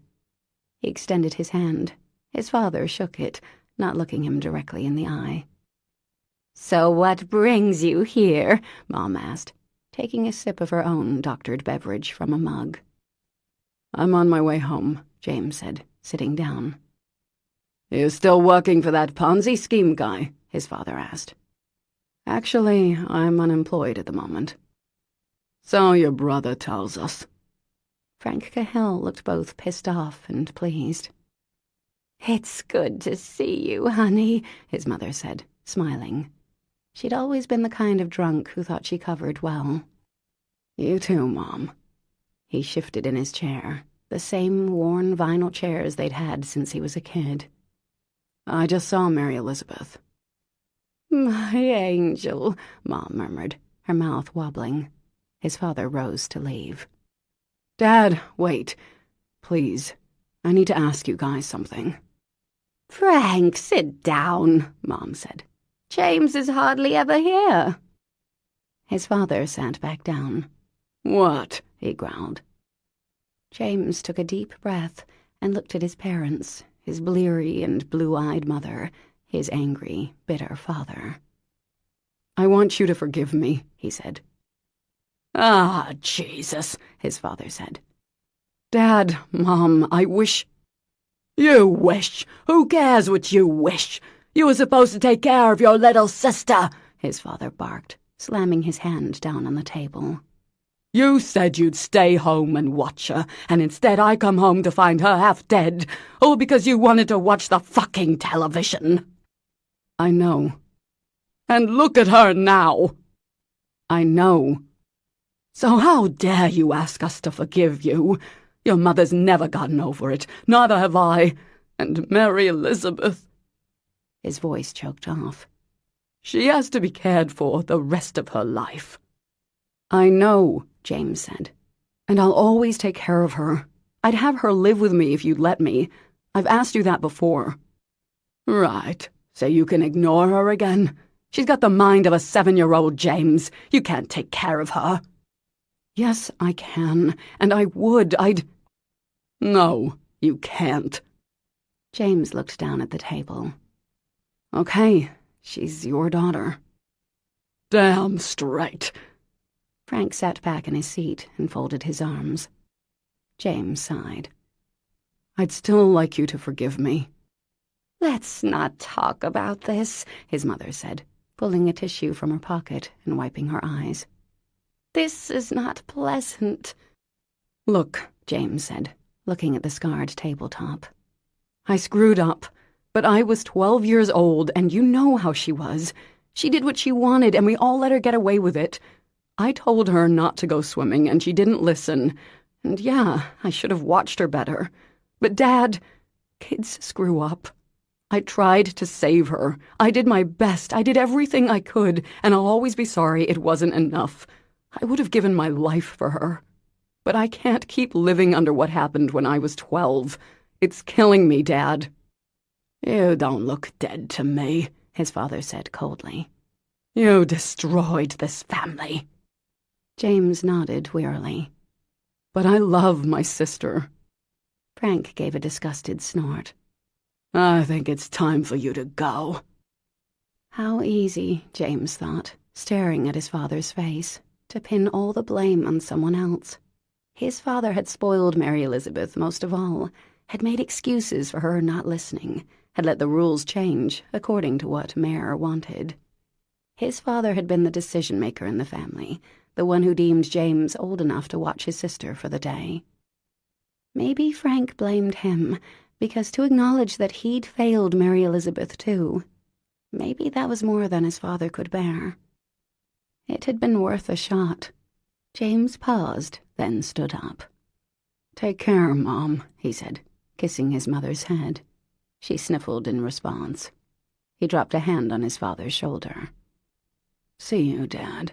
He extended his hand. His father shook it, not looking him directly in the eye. So what brings you here? Mom asked, taking a sip of her own doctored beverage from a mug. I'm on my way home, James said, sitting down. You still working for that Ponzi scheme guy? His father asked. Actually, I'm unemployed at the moment. So your brother tells us. Frank Cahill looked both pissed off and pleased. It's good to see you, honey, his mother said, smiling. She'd always been the kind of drunk who thought she covered well. You too, Mom. He shifted in his chair, the same worn vinyl chairs they'd had since he was a kid. I just saw Mary Elizabeth. My angel, Mom murmured, her mouth wobbling. His father rose to leave. Dad, wait. Please. I need to ask you guys something. Frank, sit down, Mom said. James is hardly ever here. His father sat back down. What? He growled. James took a deep breath and looked at his parents, his bleary and blue-eyed mother, his angry, bitter father. I want you to forgive me, he said. Ah, Jesus, his father said. Dad, Mom, I wish... You wish? Who cares what you wish? You were supposed to take care of your little sister, his father barked, slamming his hand down on the table. You said you'd stay home and watch her, and instead I come home to find her half dead, all because you wanted to watch the fucking television. I know. And look at her now. I know. So how dare you ask us to forgive you? Your mother's never gotten over it, neither have I. And Mary Elizabeth... His voice choked off. She has to be cared for the rest of her life. I know, James said. And I'll always take care of her. I'd have her live with me if you'd let me. I've asked you that before. Right, so you can ignore her again? She's got the mind of a 7-year-old, James. You can't take care of her. Yes, I can, and I would. No, you can't. James looked down at the table. Okay, she's your daughter. Damn straight. Frank sat back in his seat and folded his arms. James sighed. I'd still like you to forgive me. Let's not talk about this, his mother said, pulling a tissue from her pocket and wiping her eyes. This is not pleasant. Look, James said, looking at the scarred tabletop. I screwed up, but I was 12 years old, and you know how she was. She did what she wanted, and we all let her get away with it. I told her not to go swimming, and she didn't listen. And yeah, I should have watched her better. But Dad, kids screw up. I tried to save her. I did my best. I did everything I could, and I'll always be sorry it wasn't enough. I would have given my life for her. But I can't keep living under what happened when I was 12. It's killing me, Dad. You don't look dead to me, his father said coldly. You destroyed this family. James nodded wearily. But I love my sister. Frank gave a disgusted snort. I think it's time for you to go. How easy, James thought, staring at his father's face, to pin all the blame on someone else. His father had spoiled Mary Elizabeth most of all, had made excuses for her not listening, had let the rules change according to what Mare wanted. His father had been the decision-maker in the family, the one who deemed James old enough to watch his sister for the day. Maybe Frank blamed him, because to acknowledge that he'd failed Mary Elizabeth too, maybe that was more than his father could bear. It had been worth a shot. James paused, then stood up. Take care, Mom, he said, kissing his mother's head. She sniffled in response. He dropped a hand on his father's shoulder. See you, Dad.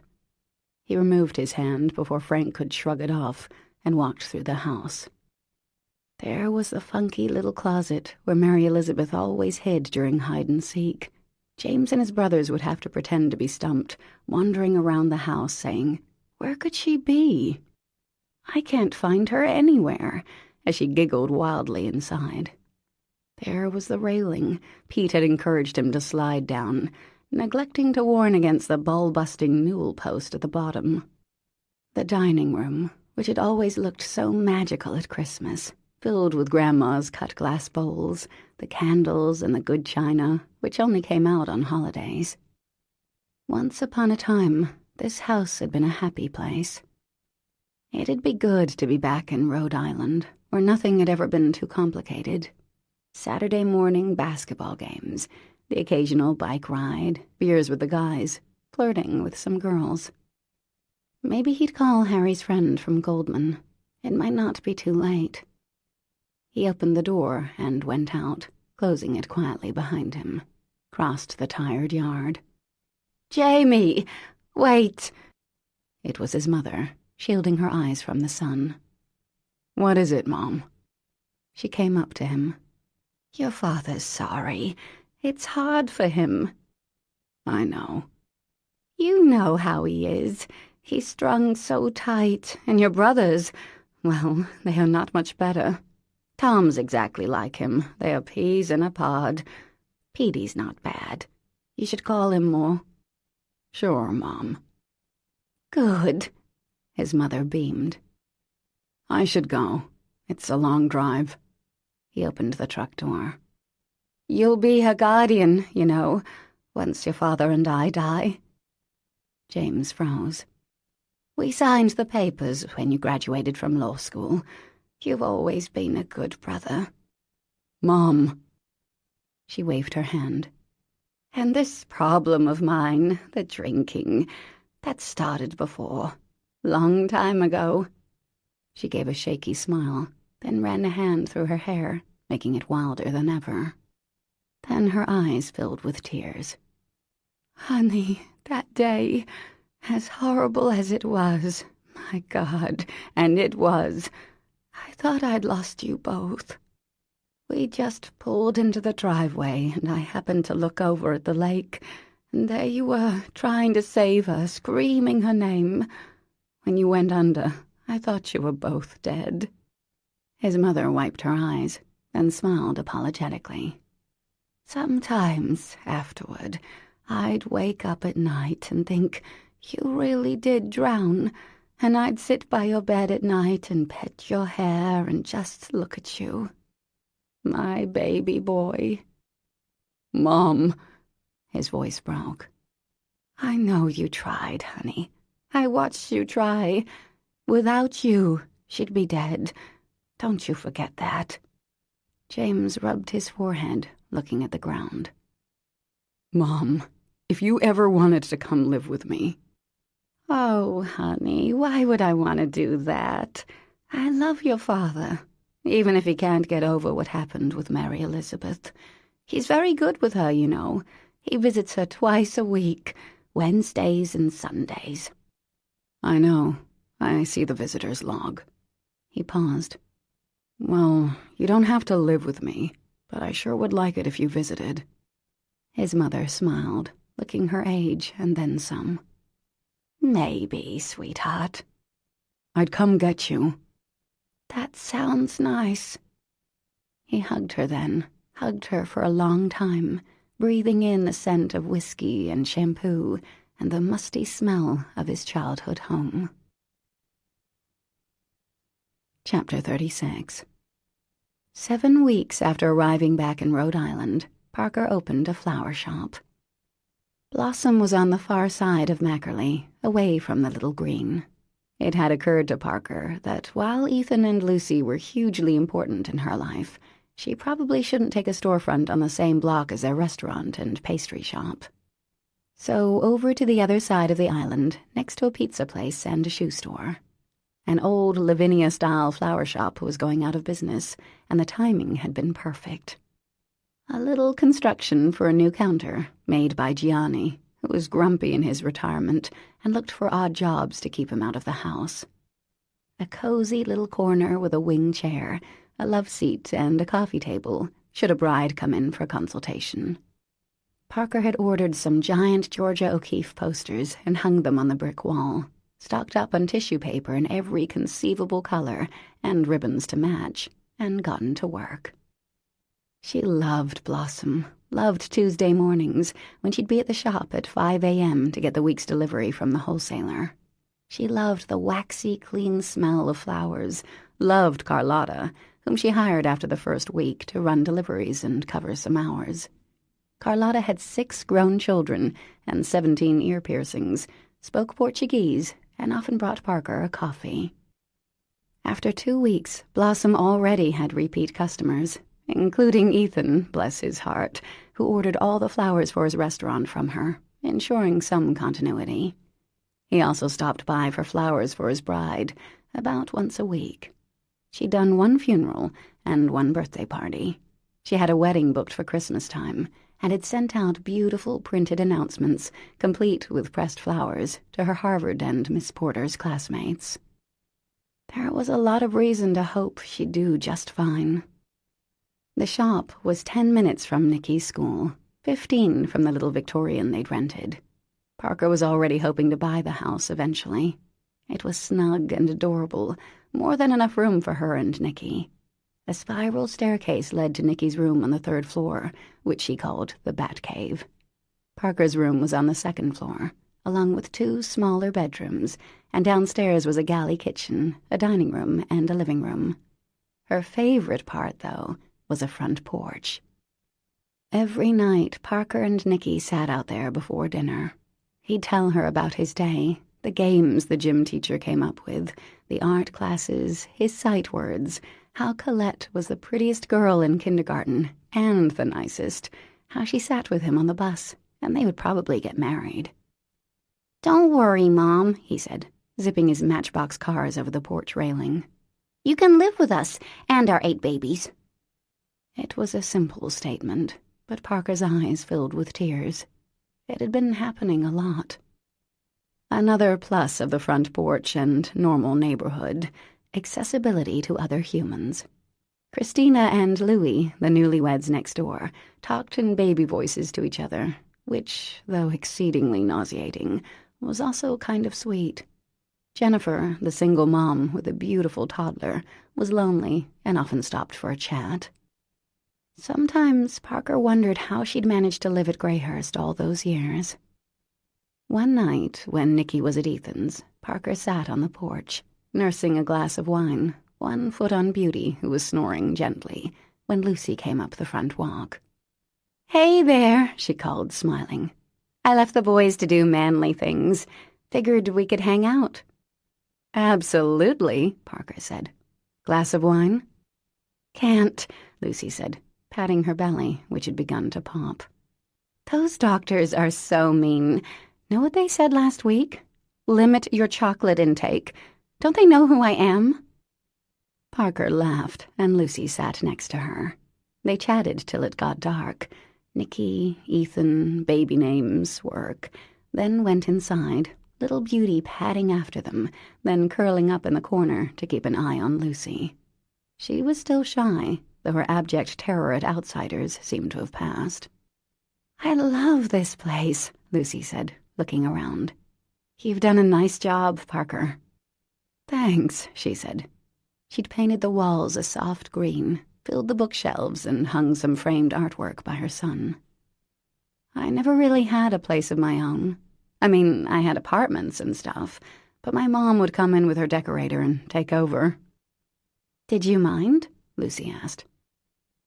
He removed his hand before Frank could shrug it off and walked through the house. There was the funky little closet where Mary Elizabeth always hid during hide-and-seek. James and his brothers would have to pretend to be stumped, wandering around the house saying, "Where could she be? I can't find her anywhere," as she giggled wildly inside. There was the railing Pete had encouraged him to slide down, neglecting to warn against the ball-busting newel post at the bottom. The dining room, which had always looked so magical at Christmas, filled with Grandma's cut-glass bowls, the candles and the good china, which only came out on holidays. Once upon a time, this house had been a happy place. It'd be good to be back in Rhode Island, where nothing had ever been too complicated. Saturday morning basketball games, the occasional bike ride, beers with the guys, flirting with some girls. Maybe he'd call Harry's friend from Goldman. It might not be too late. He opened the door and went out, closing it quietly behind him, crossed the tired yard. "Jamie, wait!" It was his mother, shielding her eyes from the sun. "What is it, Mom?" She came up to him. "Your father's sorry. It's hard for him." "I know." "You know how he is. He's strung so tight, and your brothers, well, they are not much better. Tom's exactly like him. They are peas in a pod. Petey's not bad. You should call him more." "Sure, Mom." "Good." His mother beamed. "I should go. It's a long drive." He opened the truck door. "You'll be her guardian, you know, once your father and I die." James froze. "We signed the papers when you graduated from law school. You've always been a good brother." "Mom." She waved her hand. "And this problem of mine, the drinking, that started before. Long time ago." She gave a shaky smile, then ran a hand through her hair, making it wilder than ever. Then her eyes filled with tears. "Honey, that day, as horrible as it was, my God, and it was, I thought I'd lost you both. We just pulled into the driveway, and I happened to look over at the lake, and there you were, trying to save her, screaming her name. When you went under, I thought you were both dead." His mother wiped her eyes, then smiled apologetically. "Sometimes, afterward, I'd wake up at night and think you really did drown, and I'd sit by your bed at night and pet your hair and just look at you. My baby boy." "Mom." His voice broke. "I know you tried, honey. I watched you try. Without you, she'd be dead. Don't you forget that." James rubbed his forehead, looking at the ground. "Mom, if you ever wanted to come live with me. Oh, honey, why would I want to do that? I love your father, even if he can't get over what happened with Mary Elizabeth. He's very good with her, you know. He visits her twice a week, Wednesdays and Sundays. I know. I see the visitor's log. He paused. Well, you don't have to live with me, but I sure would like it if you visited. His mother smiled, looking her age and then some. Maybe, sweetheart. I'd come get you. That sounds nice. He hugged her then, hugged her for a long time, breathing in the scent of whiskey and shampoo and the musty smell of his childhood home. Chapter 36. 7 weeks after arriving back in Rhode Island, Parker opened a flower shop. Blossom was on the far side of Mackerley, away from the little green. It had occurred to Parker that while Ethan and Lucy were hugely important in her life, she probably shouldn't take a storefront on the same block as their restaurant and pastry shop. So over to the other side of the island, next to a pizza place and a shoe store. An old Lavinia-style flower shop was going out of business, and the timing had been perfect. A little construction for a new counter, made by Gianni, who was grumpy in his retirement and looked for odd jobs to keep him out of the house. A cozy little corner with a wing chair, a love seat, and a coffee table, should a bride come in for consultation. Parker had ordered some giant Georgia O'Keeffe posters and hung them on the brick wall, stocked up on tissue paper in every conceivable color and ribbons to match, and gotten to work. She loved Blossom, loved Tuesday mornings when she'd be at the shop at 5 a.m. to get the week's delivery from the wholesaler. She loved the waxy, clean smell of flowers, loved Carlotta, whom she hired after the first week to run deliveries and cover some hours. Carlotta had 6 grown children and 17 ear piercings, spoke Portuguese, and often brought Parker a coffee. After 2 weeks, Blossom already had repeat customers, including Ethan, bless his heart, who ordered all the flowers for his restaurant from her, ensuring some continuity. He also stopped by for flowers for his bride, about once a week. She'd done 1 funeral and 1 birthday party. She had a wedding booked for Christmas time, and had sent out beautiful printed announcements, complete with pressed flowers, to her Harvard and Miss Porter's classmates. There was a lot of reason to hope she'd do just fine. The shop was 10 minutes from Nicky's school, 15 from the little Victorian they'd rented. Parker was already hoping to buy the house eventually. It was snug and adorable, more than enough room for her and Nicky. A spiral staircase led to Nicky's room on the 3rd floor, which she called the Bat Cave. Parker's room was on the 2nd floor, along with 2 smaller bedrooms, and downstairs was a galley kitchen, a dining room, and a living room. Her favorite part, though, was a front porch. Every night, Parker and Nicky sat out there before dinner. He'd tell her about his day, the games the gym teacher came up with, the art classes, his sight words, how Colette was the prettiest girl in kindergarten, and the nicest, how she sat with him on the bus, and they would probably get married. "Don't worry, Mom," he said, zipping his Matchbox cars over the porch railing. "You can live with us and our 8 babies." It was a simple statement, but Parker's eyes filled with tears. It had been happening a lot. Another plus of the front porch and normal neighborhood, accessibility to other humans. Christina and Louis, the newlyweds next door, talked in baby voices to each other, which, though exceedingly nauseating, was also kind of sweet. Jennifer, the single mom with a beautiful toddler, was lonely and often stopped for a chat. Sometimes Parker wondered how she'd managed to live at Greyhurst all those years. One night, when Nicky was at Ethan's, Parker sat on the porch, nursing a glass of wine, 1 foot on Beauty, who was snoring gently, when Lucy came up the front walk. "Hey there," she called, smiling. "I left the boys to do manly things. Figured we could hang out." "Absolutely," Parker said. "Glass of wine?" "Can't," Lucy said, patting her belly, which had begun to pop. Those doctors are so mean. Know what they said last week? Limit your chocolate intake. Don't they know who I am? Parker laughed, and Lucy sat next to her. They chatted till it got dark. Nikki, Ethan, baby names, work, then went inside, little Beauty padding after them, then curling up in the corner to keep an eye on Lucy. She was still shy, though her abject terror at outsiders seemed to have passed. "I love this place," Lucy said, looking around. "You've done a nice job, Parker." "Thanks," she said. She'd painted the walls a soft green, filled the bookshelves, and hung some framed artwork by her son. "I never really had a place of my own. I mean, I had apartments and stuff, but my mom would come in with her decorator and take over." "Did you mind?" Lucy asked.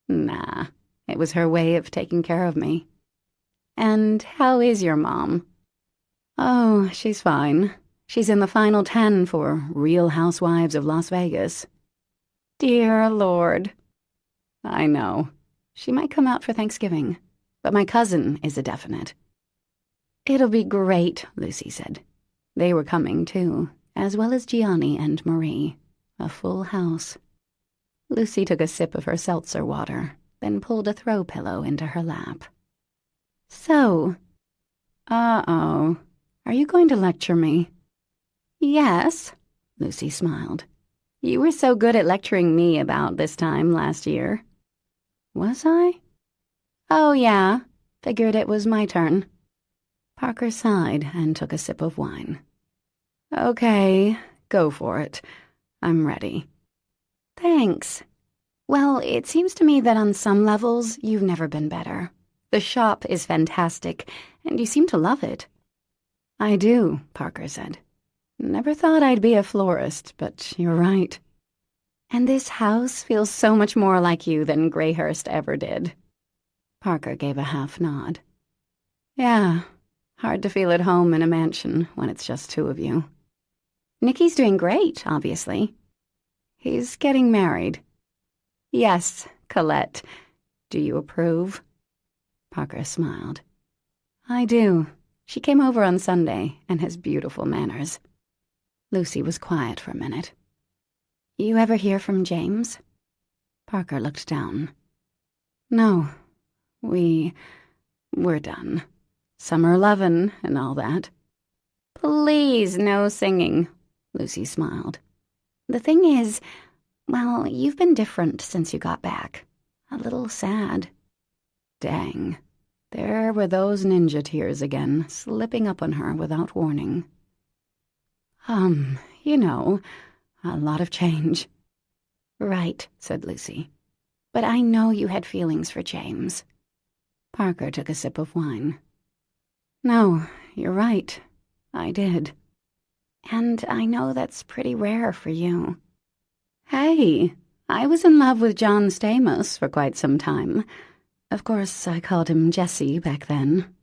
"Nah, it was her way of taking care of me." "And how is your mom?" "Oh, she's fine. She's in the final 10 for Real Housewives of Las Vegas." "Dear Lord." "I know. She might come out for Thanksgiving, but my cousin is a definite." "It'll be great," Lucy said. They were coming, too, as well as Gianni and Marie. A full house. Lucy took a sip of her seltzer water, then pulled a throw pillow into her lap. "So, uh-oh, are you going to lecture me?" "Yes," Lucy smiled. "You were so good at lecturing me about this time last year." "Was I?" "Oh, yeah. Figured it was my turn." Parker sighed and took a sip of wine. "Okay, go for it. I'm ready." "Thanks. Well, it seems to me that on some levels, you've never been better. The shop is fantastic, and you seem to love it." "I do," Parker said. "Never thought I'd be a florist, but you're right." "And this house feels so much more like you than Greyhurst ever did." Parker gave a half nod. "Yeah, hard to feel at home in a mansion when it's just two of you." "Nicky's doing great, obviously." "He's getting married." "Yes, Colette. Do you approve?" Parker smiled. "I do. She came over on Sunday and has beautiful manners." Lucy was quiet for a minute. "You ever hear from James?" Parker looked down. "No. We're done. Summer lovin' and all that." "Please, no singing," Lucy smiled. "The thing is, well, you've been different since you got back. A little sad." Dang. There were those ninja tears again, slipping up on her without warning. You know, a lot of change." "Right," said Lucy. "But I know you had feelings for James." Parker took a sip of wine. "No, you're right. I did. And I know that's pretty rare for you." "Hey, I was in love with John Stamos for quite some time. Of course, I called him Jesse back then."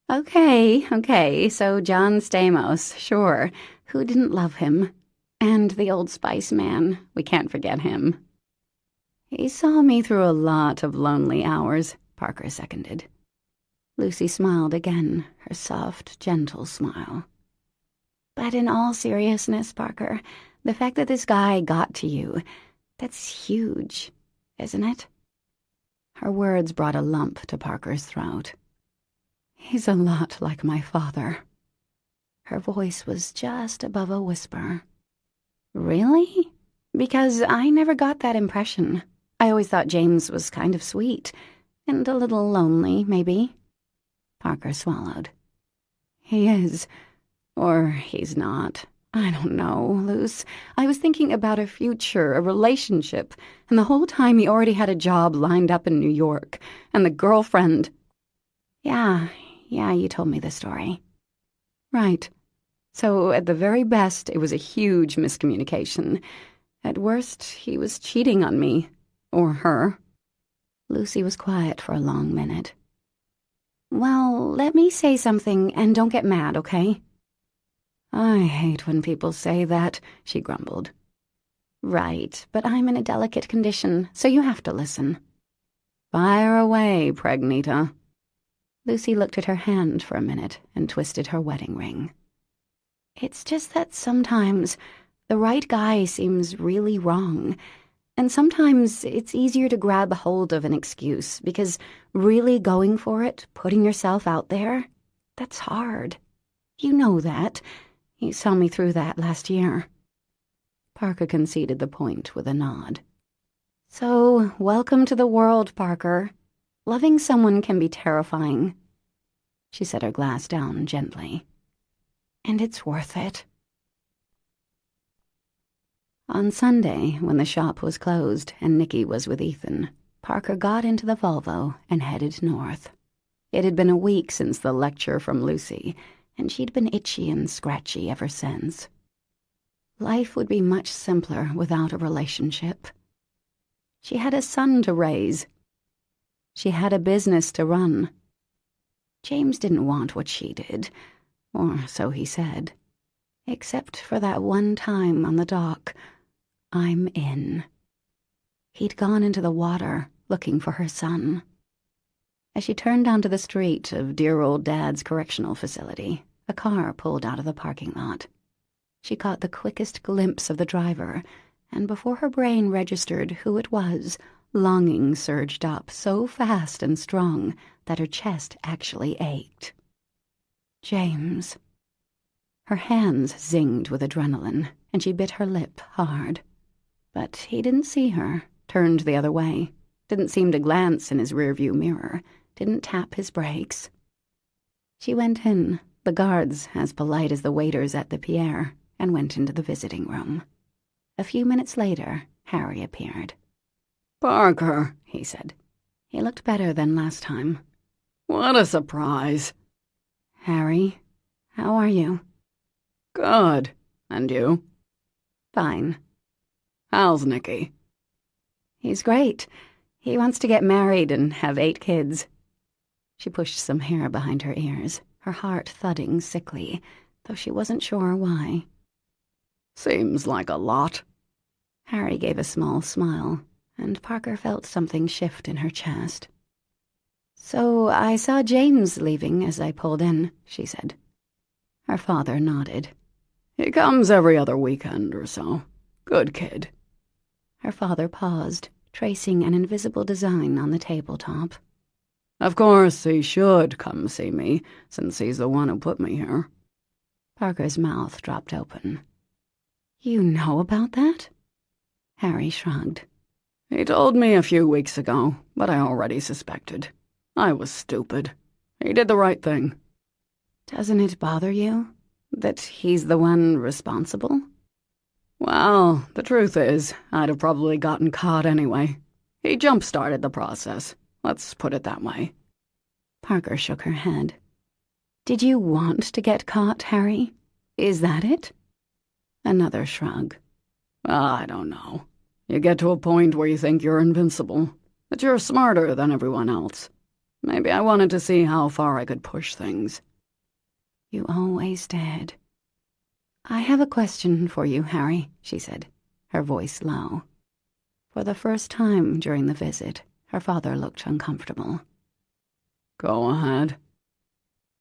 Okay, so John Stamos, sure. Who didn't love him? And the Old Spice man, we can't forget him." "He saw me through a lot of lonely hours," Parker seconded. Lucy smiled again, her soft, gentle smile. "But in all seriousness, Parker, the fact that this guy got to you, that's huge, isn't it?" Her words brought a lump to Parker's throat. "He's a lot like my father." Her voice was just above a whisper. "Really? Because I never got that impression. I always thought James was kind of sweet, and a little lonely, maybe." Parker swallowed. "He is, or he's not. I don't know, Luce. I was thinking about a future, a relationship, and the whole time he already had a job lined up in New York, and the girlfriend—" Yeah, you told me the story." "Right. So at the very best, it was a huge miscommunication. At worst, he was cheating on me. Or her." Lucy was quiet for a long minute. "Well, let me say something, and don't get mad, okay?" "I hate when people say that," she grumbled. "Right, but I'm in a delicate condition, so you have to listen." "Fire away, Pregnita." Lucy looked at her hand for a minute and twisted her wedding ring. It's just that sometimes the right guy seems really wrong, and sometimes it's easier to grab hold of an excuse because really going for it, putting yourself out there, that's hard. You know that. You saw me through that last year. Parker conceded the point with a nod. So, welcome to the world, Parker. Loving someone can be terrifying. She set her glass down gently. And it's worth it. On Sunday, when the shop was closed and Nicky was with Ethan, Parker got into the Volvo and headed north. It had been a week since the lecture from Lucy, and she'd been itchy and scratchy ever since. Life would be much simpler without a relationship. She had a son to raise. She had a business to run. James didn't want what she did, or so he said. Except for that one time on the dock, I'm in. He'd gone into the water looking for her son. As she turned onto the street of dear old Dad's correctional facility, a car pulled out of the parking lot. She caught the quickest glimpse of the driver, and before her brain registered who it was, longing surged up so fast and strong that her chest actually ached. James. Her hands zinged with adrenaline, and she bit her lip hard. But he didn't see her, turned the other way, didn't seem to glance in his rearview mirror, didn't tap his brakes. She went in, the guards as polite as the waiters at the Pierre, and went into the visiting room. A few minutes later, Harry appeared. "Parker," he said. He looked better than last time. "What a surprise." "Harry, how are you?" "Good. And you?" "Fine." "How's Nicky?" "He's great. He wants to get married and have 8 kids. She pushed some hair behind her ears, her heart thudding sickly, though she wasn't sure why. "Seems like a lot." Harry gave a small smile, and Parker felt something shift in her chest. "So I saw James leaving as I pulled in," she said. Her father nodded. "He comes every other weekend or so. Good kid." Her father paused, tracing an invisible design on the tabletop. "Of course he should come see me, since he's the one who put me here." Parker's mouth dropped open. "You know about that?" Harry shrugged. "He told me a few weeks ago, but I already suspected. I was stupid. He did the right thing." "Doesn't it bother you that he's the one responsible?" "Well, the truth is, I'd have probably gotten caught anyway. He jump-started the process. Let's put it that way." Parker shook her head. "Did you want to get caught, Harry? Is that it?" Another shrug. "I don't know. You get to a point where you think you're invincible, that you're smarter than everyone else. Maybe I wanted to see how far I could push things." "You always did." "I have a question for you, Harry," she said, her voice low. For the first time during the visit, her father looked uncomfortable. "Go ahead."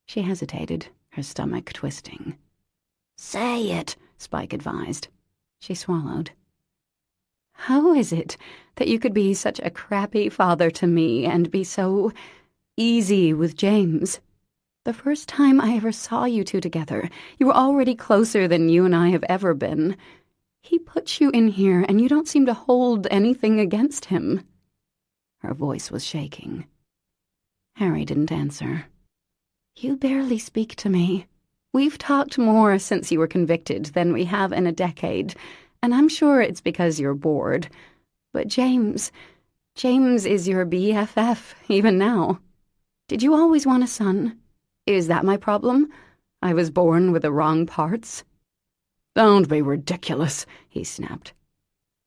She hesitated, her stomach twisting. "Say it," Spike advised. She swallowed. "How is it that you could be such a crappy father to me and be so easy with James? The first time I ever saw you two together, you were already closer than you and I have ever been. He put you in here, and you don't seem to hold anything against him." Her voice was shaking. Harry didn't answer. "You barely speak to me. We've talked more since you were convicted than we have in a decade, and I'm sure it's because you're bored. But James is your BFF, even now. Did you always want a son? Is that my problem? I was born with the wrong parts?" "Don't be ridiculous," he snapped.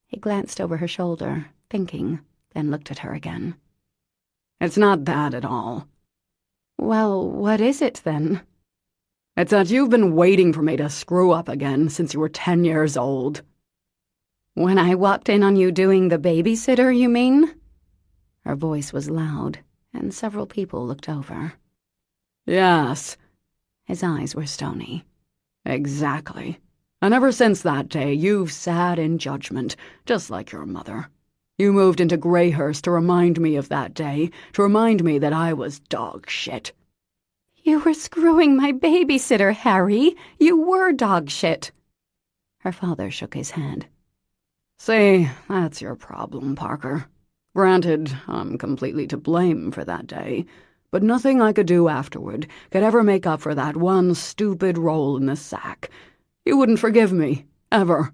He glanced over her shoulder, thinking, then looked at her again. "It's not that at all." "Well, what is it, then?" "It's that you've been waiting for me to screw up again since you were 10 years old." "When I walked in on you doing the babysitter, you mean?" Her voice was loud, and several people looked over. Yes. His eyes were stony. Exactly. And ever since that day, you've sat in judgment, just like your mother. You moved into Greyhurst to remind me of that day, to remind me that I was dog shit. You were screwing my babysitter, Harry. You were dog shit. Her father shook his head. See, that's your problem, Parker. Granted, I'm completely to blame for that day, but nothing I could do afterward could ever make up for that one stupid roll in the sack. You wouldn't forgive me, ever.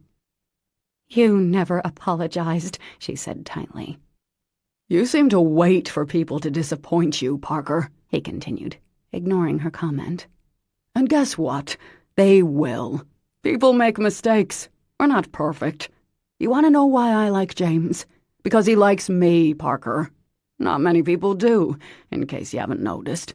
You never apologized, she said tightly. You seem to wait for people to disappoint you, Parker, he continued, ignoring her comment. And guess what? They will. People make mistakes. We're not perfect. You want to know why I like James? Because he likes me, Parker. Not many people do, in case you haven't noticed.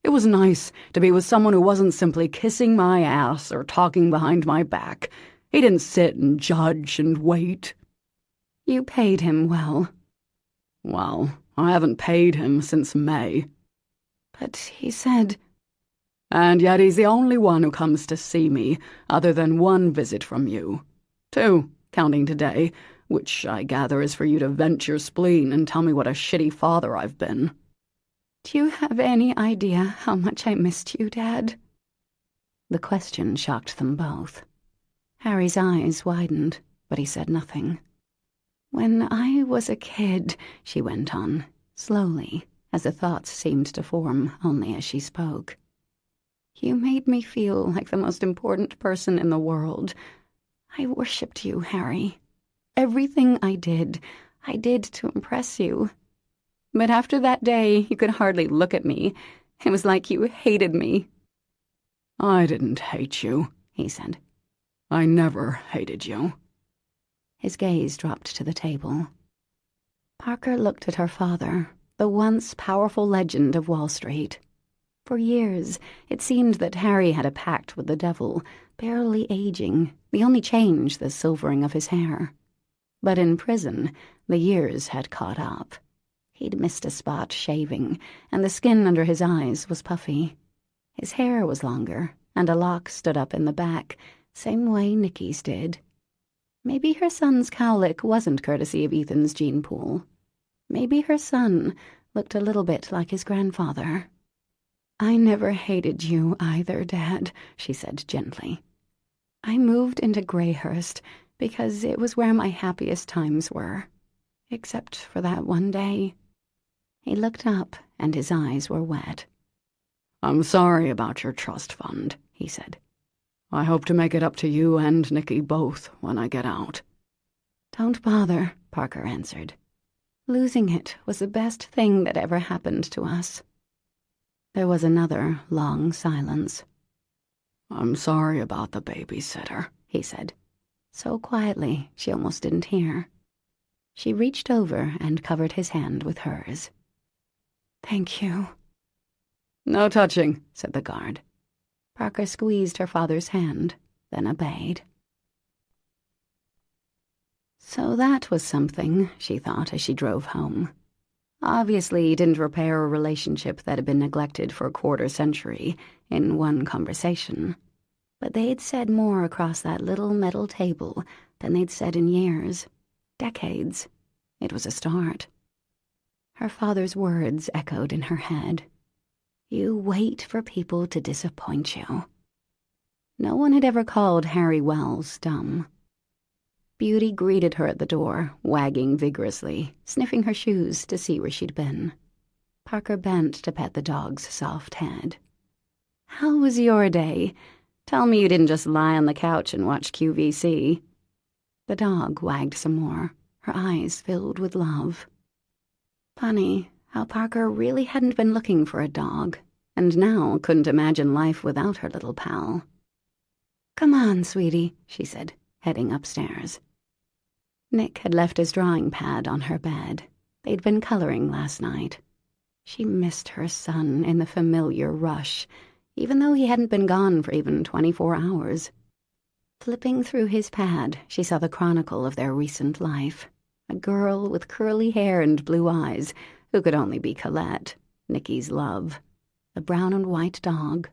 It was nice to be with someone who wasn't simply kissing my ass or talking behind my back. He didn't sit and judge and wait. You paid him well. Well, I haven't paid him since May. But he said... And yet he's the only one who comes to see me, other than one visit from you. 2, counting today, which I gather is for you to vent your spleen and tell me what a shitty father I've been. Do you have any idea how much I missed you, Dad? The question shocked them both. Harry's eyes widened, but he said nothing. When I was a kid, she went on, slowly, as the thoughts seemed to form only as she spoke. You made me feel like the most important person in the world. I worshipped you, Harry. Everything I did to impress you. But after that day, you could hardly look at me. It was like you hated me. I didn't hate you, he said. I never hated you. His gaze dropped to the table. Parker looked at her father, the once powerful legend of Wall Street. For years, it seemed that Harry had a pact with the devil, barely aging, the only change the silvering of his hair. But in prison, the years had caught up. He'd missed a spot shaving, and the skin under his eyes was puffy. His hair was longer, and a lock stood up in the back, same way Nikki's did. Maybe her son's cowlick wasn't courtesy of Ethan's gene pool. Maybe her son looked a little bit like his grandfather. I never hated you either, Dad, she said gently. I moved into Greyhurst because it was where my happiest times were. Except for that one day. He looked up, and his eyes were wet. I'm sorry about your trust fund, he said. I hope to make it up to you and Nikki both when I get out. Don't bother, Parker answered. Losing it was the best thing that ever happened to us. There was another long silence. I'm sorry about the babysitter, he said, so quietly she almost didn't hear. She reached over and covered his hand with hers. Thank you. No touching, said the guard. Parker squeezed her father's hand, then obeyed. So that was something, she thought as she drove home. Obviously, he didn't repair a relationship that had been neglected for a quarter-century in one conversation. But they'd said more across that little metal table than they'd said in years, decades. It was a start. Her father's words echoed in her head. You wait for people to disappoint you. No one had ever called Harry Wells dumb. Beauty greeted her at the door, wagging vigorously, sniffing her shoes to see where she'd been. Parker bent to pet the dog's soft head. How was your day? Tell me you didn't just lie on the couch and watch QVC. The dog wagged some more, her eyes filled with love. Funny how Parker really hadn't been looking for a dog, and now couldn't imagine life without her little pal. Come on, sweetie, she said, heading upstairs. Nick had left his drawing pad on her bed. They'd been coloring last night. She missed her son in the familiar rush, even though he hadn't been gone for even 24 hours. Flipping through his pad, she saw the chronicle of their recent life. A girl with curly hair and blue eyes, who could only be Colette, Nicky's love. the brown and white dog.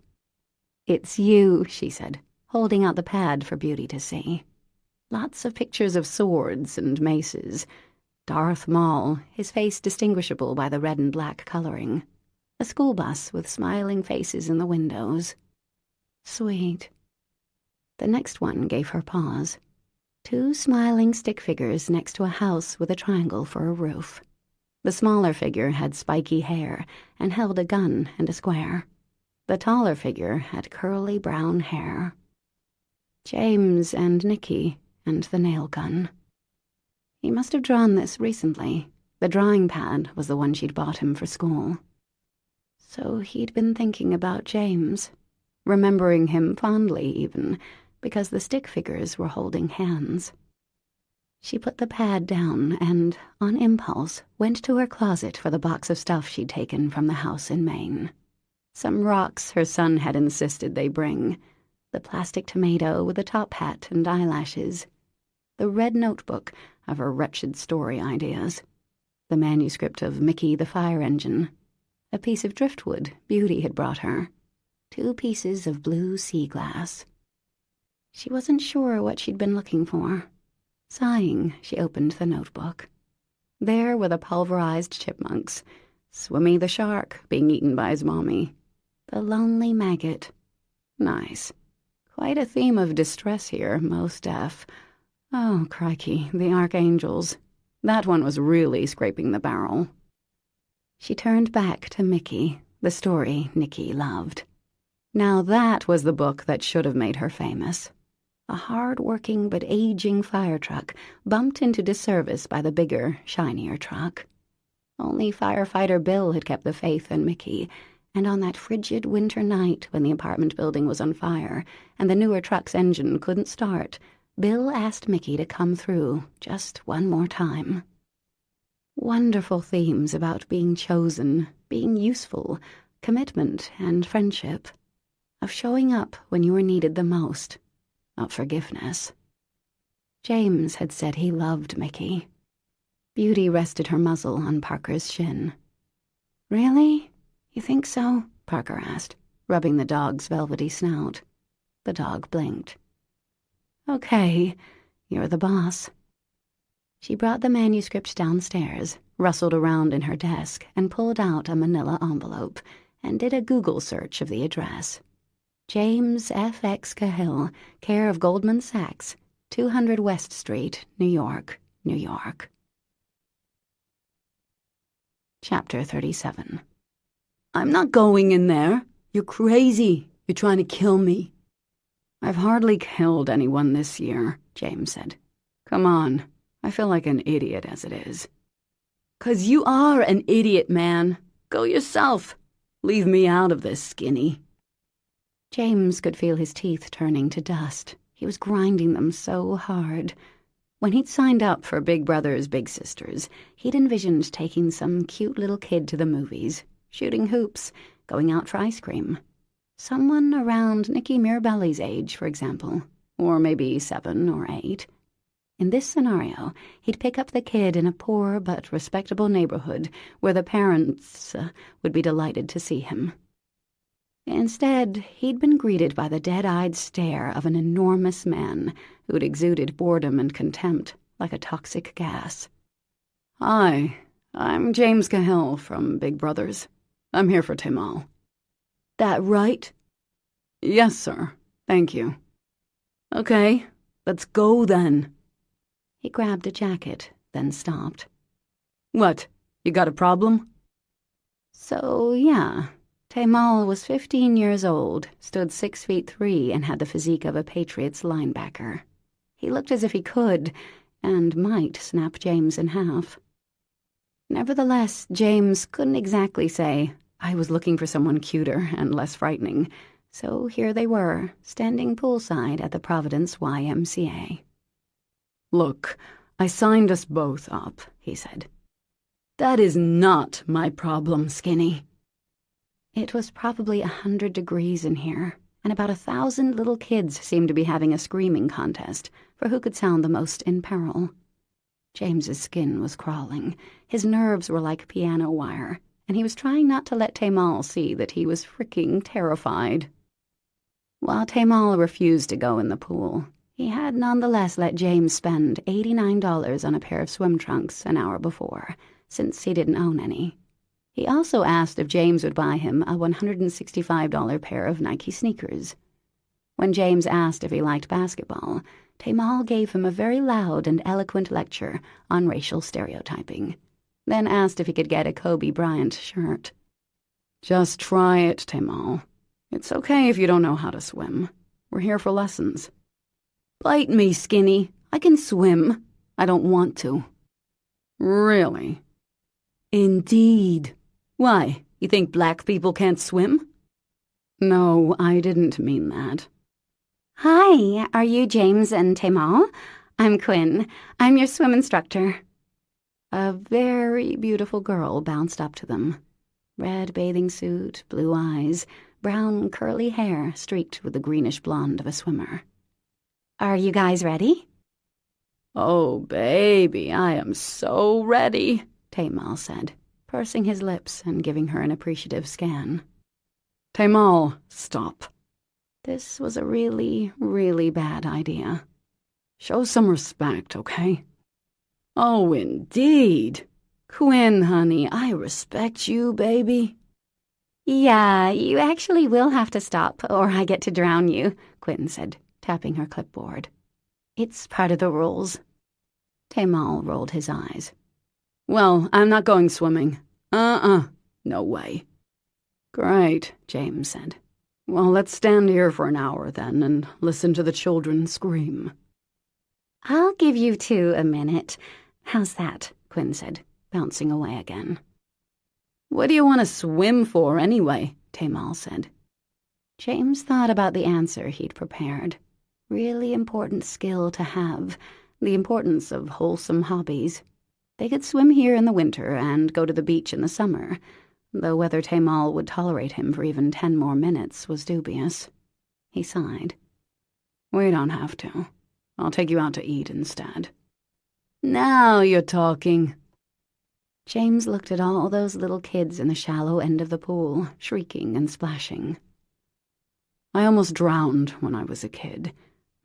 "It's you," she said, holding out the pad for Beauty to see. Lots of pictures of swords and maces. Darth Maul, his face distinguishable by the red and black coloring. A school bus with smiling faces in the windows. Sweet. The next one gave her pause. 2 smiling stick figures next to a house with a triangle for a roof. The smaller figure had spiky hair and held a gun and a square. The taller figure had curly brown hair. James and Nicky and the nail gun. He must have drawn this recently. The drawing pad was the one she'd bought him for school. So he'd been thinking about James, remembering him fondly even, because the stick figures were holding hands. She put the pad down and, on impulse, went to her closet for the box of stuff she'd taken from the house in Maine. Some rocks her son had insisted they bring. The plastic tomato with a top hat and eyelashes. The red notebook of her wretched story ideas. The manuscript of Mickey the Fire Engine. A piece of driftwood Beauty had brought her. 2 pieces of blue sea glass. She wasn't sure what she'd been looking for. Sighing, she opened the notebook. There were the pulverized chipmunks. Swimmy the shark being eaten by his mommy. The lonely maggot. Nice. Quite a theme of distress here, most deaf. Oh, crikey, the archangels. That one was really scraping the barrel. She turned back to Mickey, the story Nicky loved. Now that was the book that should have made her famous. A hard-working but aging fire truck bumped into disservice by the bigger, shinier truck. Only firefighter Bill had kept the faith in Mickey, and on that frigid winter night when the apartment building was on fire and the newer truck's engine couldn't start, Bill asked Mickey to come through just one more time. Wonderful themes about being chosen, being useful, commitment and friendship, of showing up when you were needed the most, of forgiveness. James had said he loved Mickey. Beauty rested her muzzle on Parker's shin. "Really? You think so?" Parker asked, rubbing the dog's velvety snout. The dog blinked. "Okay, you're the boss." She brought the manuscript downstairs, rustled around in her desk, and pulled out a manila envelope, and did a Google search of the address. James F. X. Cahill, care of Goldman Sachs, 200 West Street, New York, New York. Chapter 37. "I'm not going in there. You're crazy. You're trying to kill me." "I've hardly killed anyone this year," James said. "Come on. I feel like an idiot as it is." "'Cause you are an idiot, man. Go yourself. Leave me out of this, Skinny." James could feel his teeth turning to dust. He was grinding them so hard. When he'd signed up for Big Brothers Big Sisters, he'd envisioned taking some cute little kid to the movies, shooting hoops, going out for ice cream. Someone around Nicky Mirabelli's age, for example, or maybe 7 or 8. In this scenario, he'd pick up the kid in a poor but respectable neighborhood where the parents would be delighted to see him. Instead, he'd been greeted by the dead-eyed stare of an enormous man who'd exuded boredom and contempt like a toxic gas. "Hi, I'm James Cahill from Big Brothers. I'm here for Timal." "That right?" "Yes, sir. Thank you." "Okay, let's go then." He grabbed a jacket, then stopped. "What, you got a problem?" So, yeah, Timal was 15 years old, stood 6'3", and had the physique of a Patriots linebacker. He looked as if he could, and might, snap James in half. Nevertheless, James couldn't exactly say, "I was looking for someone cuter and less frightening," so here they were, standing poolside at the Providence YMCA. "Look, I signed us both up," he said. "That is not my problem, Skinny." It was probably 100 degrees in here, and about 1,000 little kids seemed to be having a screaming contest for who could sound the most in peril. James's skin was crawling. His nerves were like piano wire, and he was trying not to let Tamal see that he was freaking terrified. While Tamal refused to go in the pool, he had nonetheless let James spend $89 on a pair of swim trunks an hour before, since he didn't own any. He also asked if James would buy him a $165 pair of Nike sneakers. When James asked if he liked basketball, Tamal gave him a very loud and eloquent lecture on racial stereotyping, then asked if he could get a Kobe Bryant shirt. Just try it, Tamal. It's okay if you don't know how to swim. We're here for lessons. Bite me, Skinny. I can swim. I don't want to. Really? Indeed. Why, you think black people can't swim? No, I didn't mean that. Hi, are you James and Tamal? I'm Quinn. I'm your swim instructor. A very beautiful girl bounced up to them. Red bathing suit, blue eyes, brown curly hair streaked with the greenish blonde of a swimmer. Are you guys ready? Oh, baby, I am so ready, Tamal said, pursing his lips and giving her an appreciative scan. Tamal, stop. This was a really, really bad idea. Show some respect, okay? Oh, indeed. Quinn, honey, I respect you, baby. Yeah, you actually will have to stop, or I get to drown you, Quinn said, tapping her clipboard. It's part of the rules. Tamal rolled his eyes. Well, I'm not going swimming. No way. Great, James said. Well, let's stand here for an hour then and listen to the children scream. I'll give you two a minute. How's that? Quinn said, bouncing away again. What do you want to swim for anyway? Tamal said. James thought about the answer he'd prepared. Really important skill to have, the importance of wholesome hobbies. They could swim here in the winter and go to the beach in the summer, though whether Tamal would tolerate him for even 10 more minutes was dubious. He sighed. We don't have to. I'll take you out to eat instead. Now you're talking. James looked at all those little kids in the shallow end of the pool, shrieking and splashing. I almost drowned when I was a kid.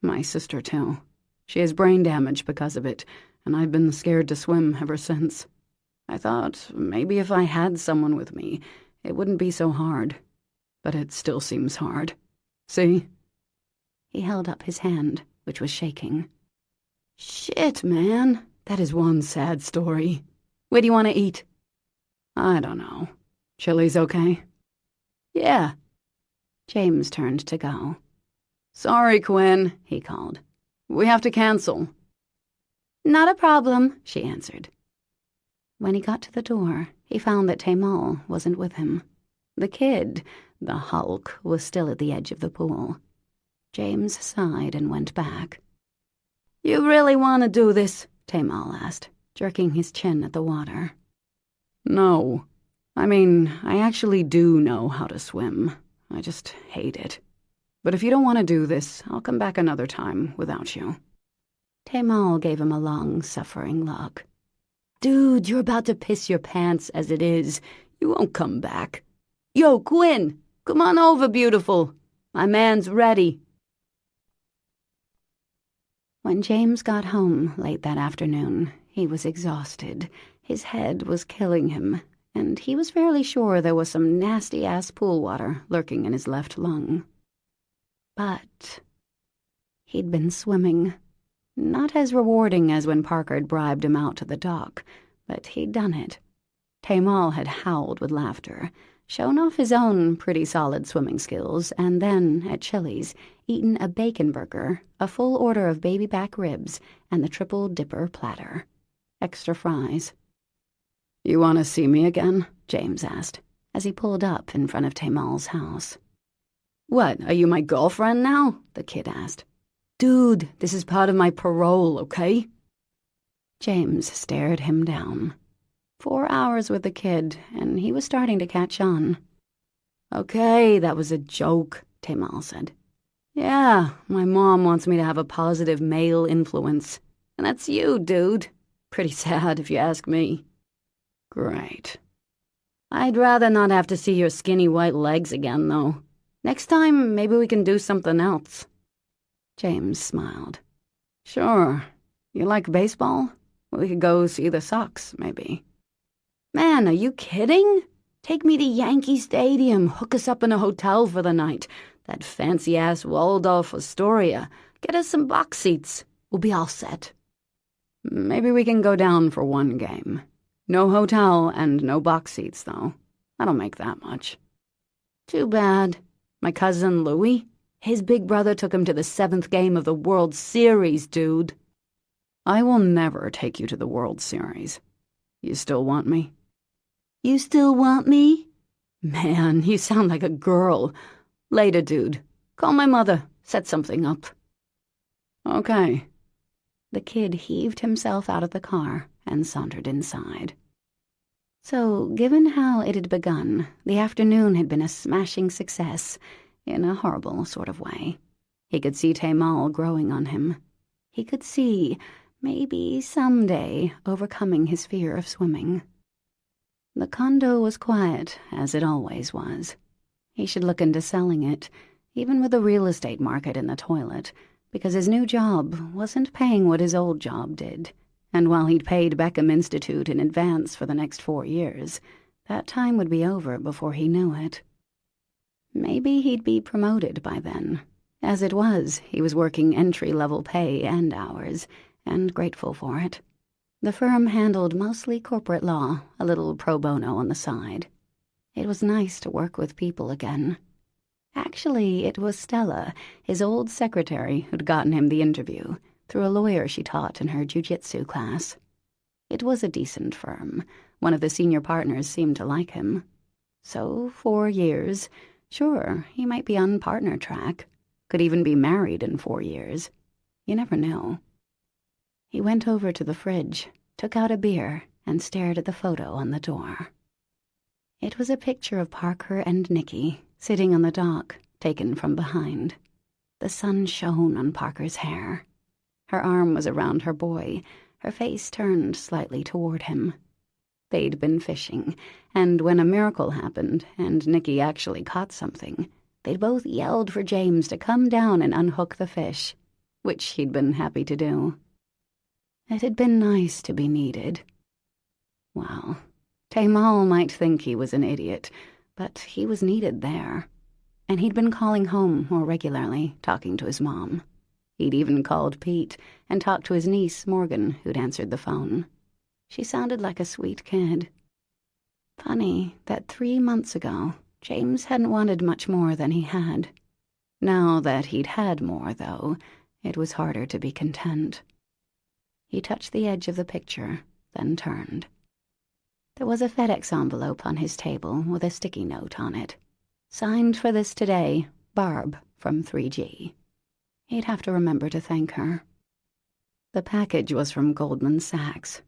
My sister, too. She has brain damage because of it, and I've been scared to swim ever since. I thought maybe if I had someone with me, it wouldn't be so hard. But it still seems hard. See? He held up his hand, which was shaking. Shit, man. That is one sad story. Where do you want to eat? I don't know. Chili's okay? Yeah. James turned to go. Sorry, Quinn, he called. We have to cancel. Not a problem, she answered. When he got to the door, he found that Tamal wasn't with him. The kid, the Hulk, was still at the edge of the pool. James sighed and went back. You really want to do this? Tamal asked, jerking his chin at the water. No. I mean, I actually do know how to swim. I just hate it. But if you don't want to do this, I'll come back another time without you. Tamal gave him a long, suffering look. Dude, you're about to piss your pants as it is. You won't come back. Yo, Quinn, come on over, beautiful. My man's ready. When James got home late that afternoon, he was exhausted. His head was killing him, and he was fairly sure there was some nasty-ass pool water lurking in his left lung. But he'd been swimming. Not as rewarding as when Parker had bribed him out to the dock, but he'd done it. Tamal had howled with laughter, shown off his own pretty solid swimming skills, and then, at Chili's, eaten a bacon burger, a full order of baby back ribs, and the triple dipper platter. Extra fries. You want to see me again? James asked, as he pulled up in front of Tamal's house. What, are you my girlfriend now? The kid asked. Dude, this is part of my parole, okay? James stared him down. 4 hours with the kid, and he was starting to catch on. Okay, that was a joke, Tamal said. Yeah, my mom wants me to have a positive male influence. And that's you, dude. Pretty sad if you ask me. Great. I'd rather not have to see your skinny white legs again, though. Next time, maybe we can do something else." James smiled. "Sure. You like baseball? We could go see the Sox, maybe." "Man, are you kidding? Take me to Yankee Stadium, hook us up in a hotel for the night. That fancy-ass Waldorf Astoria. Get us some box seats. We'll be all set." "Maybe we can go down for one game. No hotel and no box seats, though. I don't make that much." "Too bad. My cousin Louie, his big brother took him to the 7th game of the World Series, dude." "I will never take you to the World Series. You still want me?" "You still want me? Man, you sound like a girl. Later, dude. Call my mother. Set something up." "Okay." The kid heaved himself out of the car and sauntered inside. So, given how it had begun, the afternoon had been a smashing success, in a horrible sort of way. He could see Tamal growing on him. He could see, maybe someday, overcoming his fear of swimming. The condo was quiet, as it always was. He should look into selling it, even with the real estate market in the toilet, because his new job wasn't paying what his old job did, and while he'd paid Beckham Institute in advance for the next 4 years, that time would be over before he knew it. Maybe he'd be promoted by then. As it was, he was working entry-level pay and hours, and grateful for it. The firm handled mostly corporate law, a little pro bono on the side. It was nice to work with people again. Actually, it was Stella, his old secretary, who'd gotten him the interview, through a lawyer she taught in her jiu-jitsu class. It was a decent firm. One of the senior partners seemed to like him. So, 4 years. Sure, he might be on partner track. Could even be married in 4 years. You never know. He went over to the fridge, took out a beer, and stared at the photo on the door. It was a picture of Parker and Nikki, sitting on the dock, taken from behind. The sun shone on Parker's hair. Her arm was around her boy, her face turned slightly toward him. They'd been fishing, and when a miracle happened, and Nikki actually caught something, they'd both yelled for James to come down and unhook the fish, which he'd been happy to do. It had been nice to be needed. Well, Tamal might think he was an idiot, but he was needed there. And he'd been calling home more regularly, talking to his mom. He'd even called Pete and talked to his niece, Morgan, who'd answered the phone. She sounded like a sweet kid. Funny that 3 months ago, James hadn't wanted much more than he had. Now that he'd had more, though, it was harder to be content. He touched the edge of the picture, then turned. There was a FedEx envelope on his table with a sticky note on it. Signed for this today, Barb from 3G. He'd have to remember to thank her. The package was from Goldman Sachs.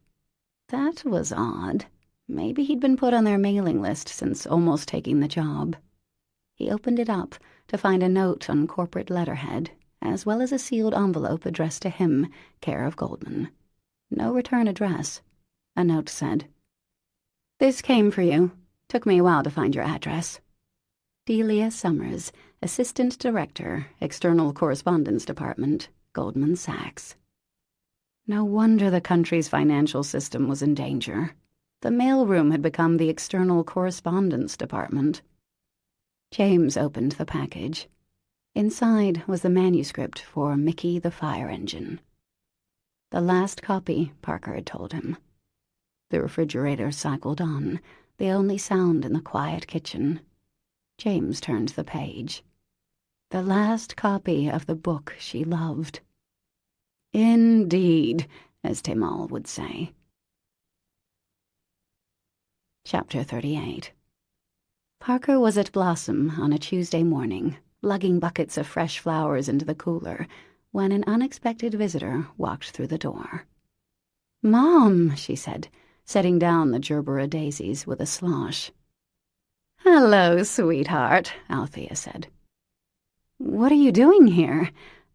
That was odd. Maybe he'd been put on their mailing list since almost taking the job. He opened it up to find a note on corporate letterhead, as well as a sealed envelope addressed to him, care of Goldman. No return address. A note said, "This came for you. Took me a while to find your address. Delia Summers, Assistant Director, External Correspondence Department, Goldman Sachs." No wonder the country's financial system was in danger. The mailroom had become the External Correspondence Department. James opened the package. Inside was the manuscript for Mickey the Fire Engine. The last copy, Parker had told him. The refrigerator cycled on, the only sound in the quiet kitchen. James turned the page. The last copy of the book she loved. Indeed, as Tamal would say. Chapter 38. Parker was at Blossom on a Tuesday morning, lugging buckets of fresh flowers into the cooler, when an unexpected visitor walked through the door. "Mom," she said, setting down the gerbera daisies with a slosh. "Hello, sweetheart," Althea said. "What are you doing here?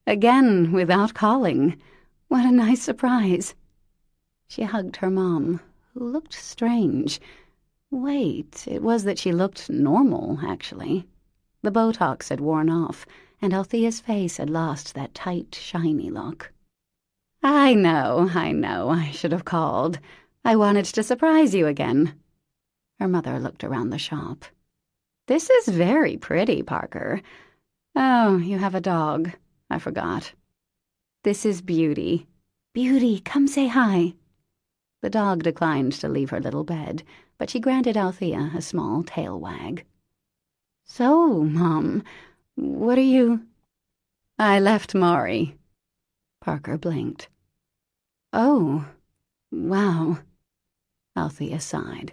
Again, without calling. What a nice surprise." She hugged her mom, who looked strange. Wait, it was that she looked normal, actually. The Botox had worn off, and Althea's face had lost that tight, shiny look. I know, I should have called. I wanted to surprise you again. Her mother looked around the shop. This is very pretty, Parker. Oh, you have a dog. I forgot. This is Beauty. Beauty, come say hi. The dog declined to leave her little bed, but she granted Althea a small tail wag. So, Mom, what are you... I left Maury. Parker blinked. Oh, wow. Althea sighed.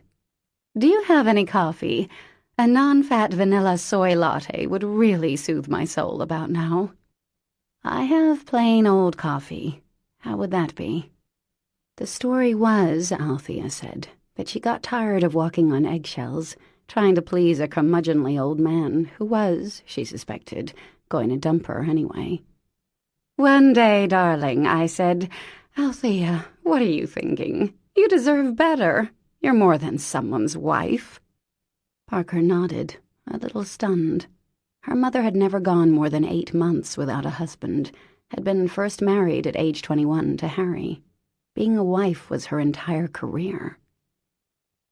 Do you have any coffee? A non-fat vanilla soy latte would really soothe my soul about now. I have plain old coffee. How would that be? The story was, Althea said, that she got tired of walking on eggshells, trying to please a curmudgeonly old man who was, she suspected, going to dump her anyway. One day, darling, I said, Althea, what are you thinking? You deserve better. You're more than someone's wife. Parker nodded, a little stunned. Her mother had never gone more than 8 months without a husband, had been first married at age 21 to Harry. Being a wife was her entire career.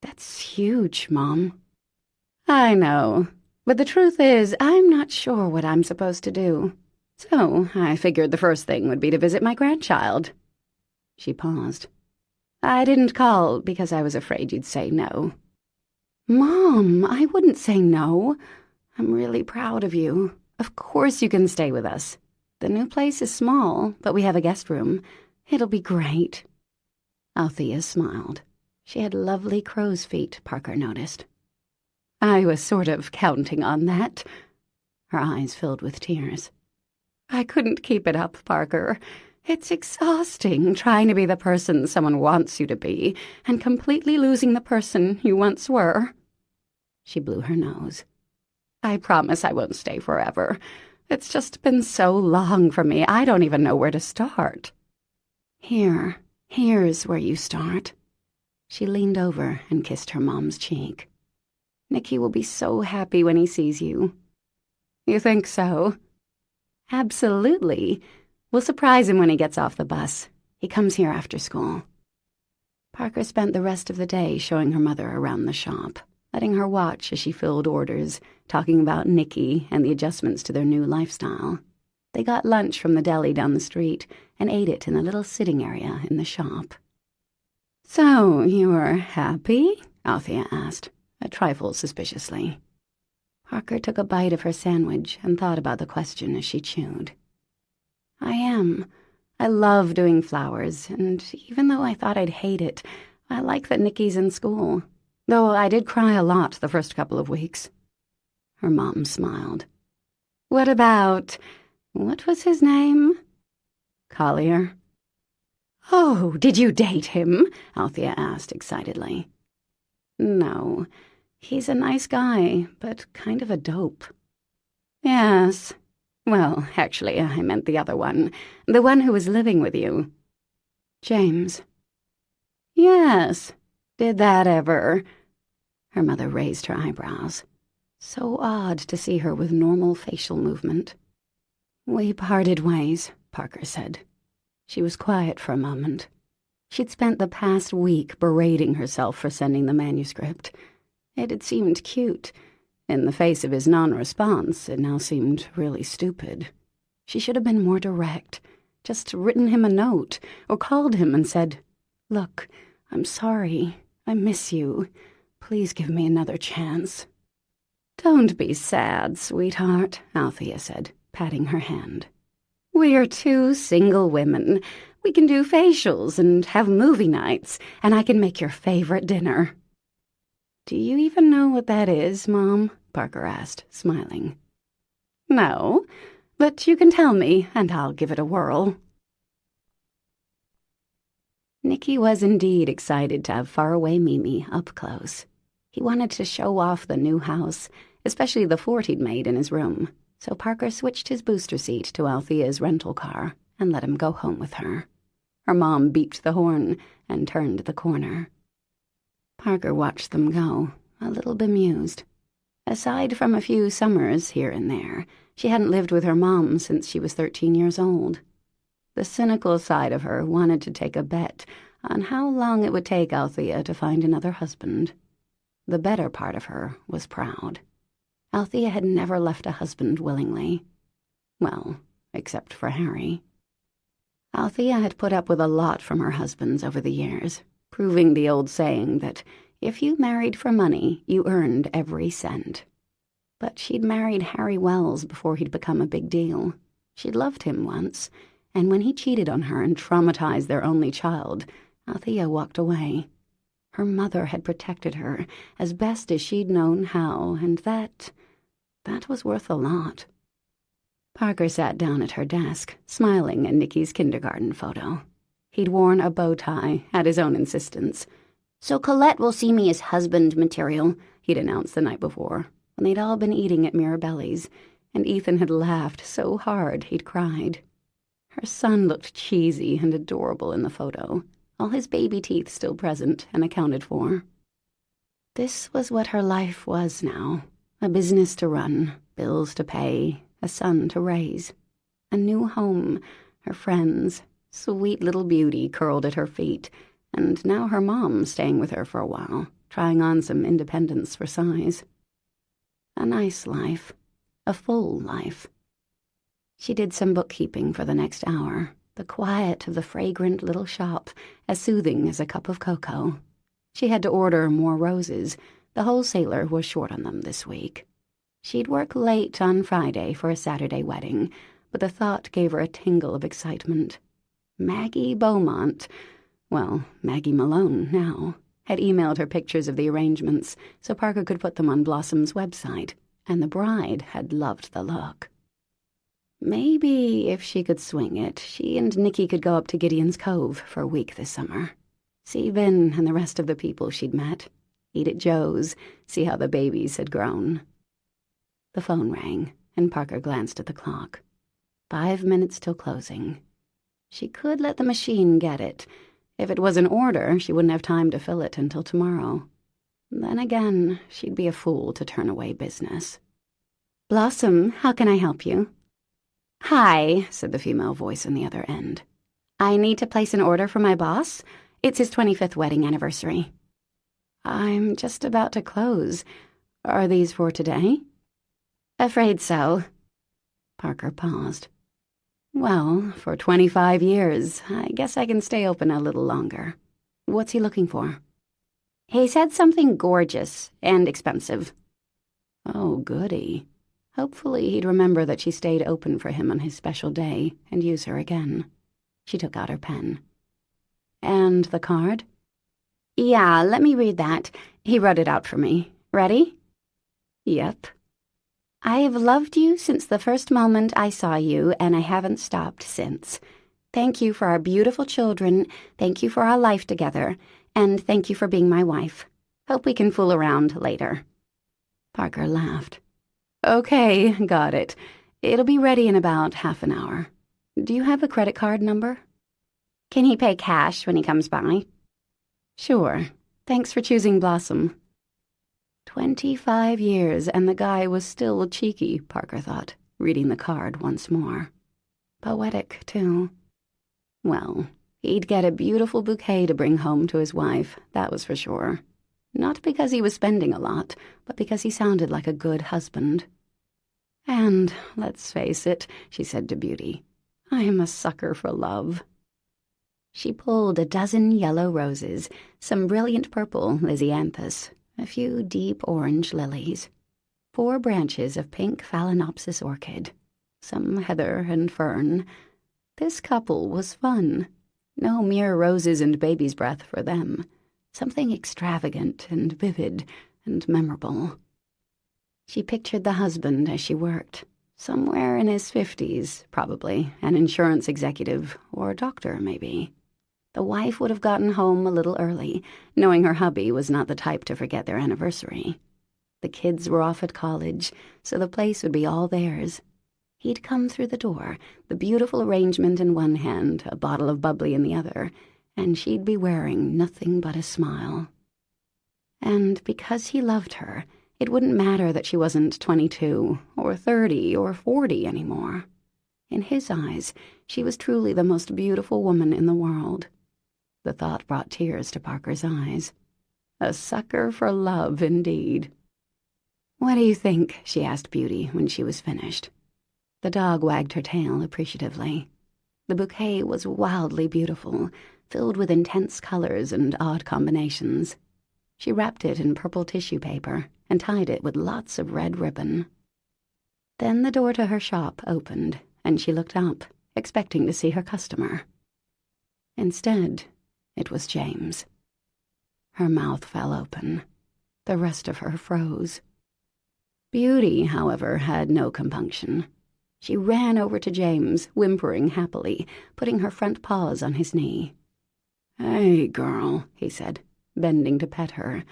That's huge, Mom. I know, but the truth is, I'm not sure what I'm supposed to do. So I figured the first thing would be to visit my grandchild. She paused. I didn't call because I was afraid you'd say no. Mom, I wouldn't say no. I'm really proud of you. Of course you can stay with us. The new place is small, but we have a guest room. It'll be great. Althea smiled. She had lovely crow's feet, Parker noticed. I was sort of counting on that. Her eyes filled with tears. I couldn't keep it up, Parker. It's exhausting trying to be the person someone wants you to be and completely losing the person you once were. She blew her nose. I promise I won't stay forever. It's just been so long for me, I don't even know where to start. Here's where you start. She leaned over and kissed her mom's cheek. Nicky will be so happy when he sees you. You think so? Absolutely. We'll surprise him when he gets off the bus. He comes here after school. Parker spent the rest of the day showing her mother around the shop, letting her watch as she filled orders, talking about Nicky and the adjustments to their new lifestyle. They got lunch from the deli down the street and ate it in a little sitting area in the shop. So, you're happy? Althea asked, a trifle suspiciously. Parker took a bite of her sandwich and thought about the question as she chewed. I am. I love doing flowers, and even though I thought I'd hate it, I like that Nicky's in school, though I did cry a lot the first couple of weeks. Her mom smiled. What was his name? Collier. Oh, did you date him? Althea asked excitedly. No, he's a nice guy, but kind of a dope. Yes. Well, actually, I meant the other one. The one who was living with you. James. Yes. Did that ever? Her mother raised her eyebrows. So odd to see her with normal facial movement. We parted ways, Parker said. She was quiet for a moment. She'd spent the past week berating herself for sending the manuscript. It had seemed cute. In the face of his non-response, it now seemed really stupid. She should have been more direct, just written him a note, or called him and said, Look, I'm sorry. I miss you. Please give me another chance. Don't be sad, sweetheart, Althea said, patting her hand. We're 2 single women. We can do facials and have movie nights, and I can make your favorite dinner. Do you even know what that is, Mom? Parker asked, smiling. No, but you can tell me, and I'll give it a whirl. Nicky was indeed excited to have faraway Mimi up close. He wanted to show off the new house, especially the fort he'd made in his room, so Parker switched his booster seat to Althea's rental car and let him go home with her. Her mom beeped the horn and turned the corner. Parker watched them go, a little bemused. Aside from a few summers here and there, she hadn't lived with her mom since she was 13 years old. The cynical side of her wanted to take a bet on how long it would take Althea to find another husband. The better part of her was proud. Althea had never left a husband willingly. Well, except for Harry. Althea had put up with a lot from her husbands over the years, proving the old saying that if you married for money, you earned every cent. But she'd married Harry Wells before he'd become a big deal. She'd loved him once, and when he cheated on her and traumatized their only child, Althea walked away. Her mother had protected her as best as she'd known how, and that was worth a lot. Parker sat down at her desk, smiling at Nicky's kindergarten photo. He'd worn a bow tie at his own insistence. "So Colette will see me as husband material," he'd announced the night before, when they'd all been eating at Mirabelle's, and Ethan had laughed so hard he'd cried. Her son looked cheesy and adorable in the photo, all his baby teeth still present and accounted for. This was what her life was now, a business to run, bills to pay, a son to raise, a new home, her friends, sweet little Beauty curled at her feet, and now her mom staying with her for a while, trying on some independence for size. A nice life, a full life. She did some bookkeeping for the next hour, the quiet of the fragrant little shop as soothing as a cup of cocoa. She had to order more roses. The wholesaler was short on them this week. She'd work late on Friday for a Saturday wedding, but the thought gave her a tingle of excitement. Maggie Beaumont, well, Maggie Malone now, had emailed her pictures of the arrangements so Parker could put them on Blossom's website, and the bride had loved the look. Maybe if she could swing it, she and Nicky could go up to Gideon's Cove for a week this summer. See Ben and the rest of the people she'd met. Eat at Joe's, see how the babies had grown. The phone rang, and Parker glanced at the clock. 5 minutes till closing. She could let the machine get it. If it was an order, she wouldn't have time to fill it until tomorrow. Then again, she'd be a fool to turn away business. "Blossom, how can I help you?" "Hi," said the female voice on the other end. "I need to place an order for my boss. It's his 25th wedding anniversary." "I'm just about to close. Are these for today?" "Afraid so." Parker paused. "Well, for 25 years, I guess I can stay open a little longer. What's he looking for?" "He said something gorgeous and expensive." Oh, goody. Hopefully he'd remember that she stayed open for him on his special day and use her again. She took out her pen. "And the card?" "Yeah, let me read that. He wrote it out for me. Ready?" "Yep." "I have loved you since the first moment I saw you, and I haven't stopped since. Thank you for our beautiful children, thank you for our life together, and thank you for being my wife. Hope we can fool around later." Parker laughed. "Okay, got it. It'll be ready in about half an hour. Do you have a credit card number?" "Can he pay cash when he comes by?" "Sure. Thanks for choosing Blossom." 25 years, and the guy was still cheeky, Parker thought, reading the card once more. Poetic, too. Well, he'd get a beautiful bouquet to bring home to his wife, that was for sure. Not because he was spending a lot, but because he sounded like a good husband. "And, let's face it," she said to Beauty, "I am a sucker for love." She pulled a dozen yellow roses, some brilliant purple lisianthus, a few deep orange lilies, 4 branches of pink phalaenopsis orchid, some heather and fern. This couple was fun. No mere roses and baby's breath for them. Something extravagant and vivid and memorable. She pictured the husband as she worked, somewhere in his 50s, probably, an insurance executive or a doctor, maybe. The wife would have gotten home a little early, knowing her hubby was not the type to forget their anniversary. The kids were off at college, so the place would be all theirs. He'd come through the door, the beautiful arrangement in one hand, a bottle of bubbly in the other, and she'd be wearing nothing but a smile. And because he loved her, it wouldn't matter that she wasn't 22 or 30 or 40 anymore. In his eyes, she was truly the most beautiful woman in the world. The thought brought tears to Parker's eyes. A sucker for love, indeed. "What do you think?" she asked Beauty when she was finished. The dog wagged her tail appreciatively. The bouquet was wildly beautiful, filled with intense colors and odd combinations. She wrapped it in purple tissue paper and tied it with lots of red ribbon. Then the door to her shop opened, and she looked up, expecting to see her customer. Instead, it was James. Her mouth fell open. The rest of her froze. Beauty, however, had no compunction. She ran over to James, whimpering happily, putting her front paws on his knee. "Hey, girl," he said, bending to pet her.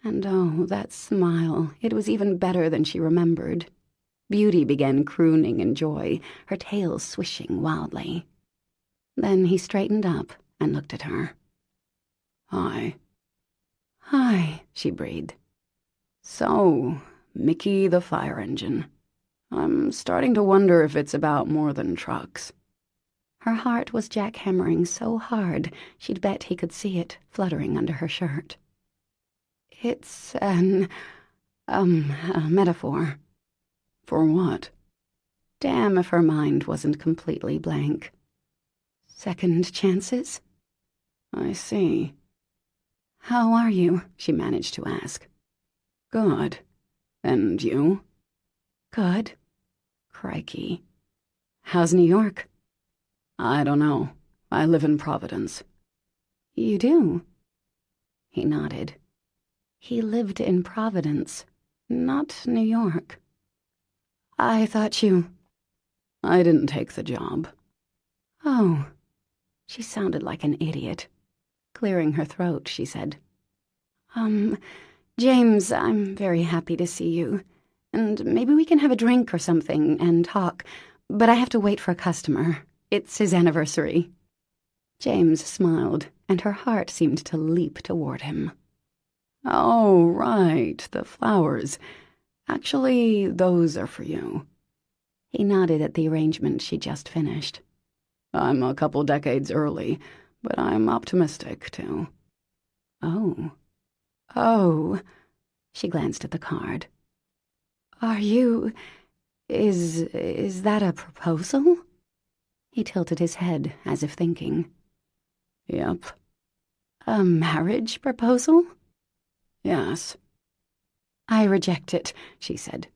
And oh, that smile, it was even better than she remembered. Beauty began crooning in joy, her tail swishing wildly. Then he straightened up and looked at her. "Hi." "Hi," she breathed. "So, Mickey the fire engine. I'm starting to wonder if it's about more than trucks." Her heart was jackhammering so hard she'd bet he could see it fluttering under her shirt. "It's a metaphor." "For what?" Damn if her mind wasn't completely blank. "Second chances?" "I see." "How are you?" she managed to ask. "Good. And you?" "Good." Crikey. "How's New York?" "I don't know. I live in Providence." "You do?" He nodded. He lived in Providence, not New York. "I thought you—" "I didn't take the job." "Oh." She sounded like an idiot. Clearing her throat, she said, James, I'm very happy to see you. And maybe we can have a drink or something and talk, but I have to wait for a customer. It's his anniversary." James smiled, and her heart seemed to leap toward him. "Oh, right, the flowers. Actually, those are for you." He nodded at the arrangement she just finished. "I'm a couple decades early, but I'm optimistic, too." "Oh. Oh." She glanced at the card. "Are you... Is that a proposal?" He tilted his head, as if thinking. "Yep." "A marriage proposal?" "Yes." "I reject it," she said.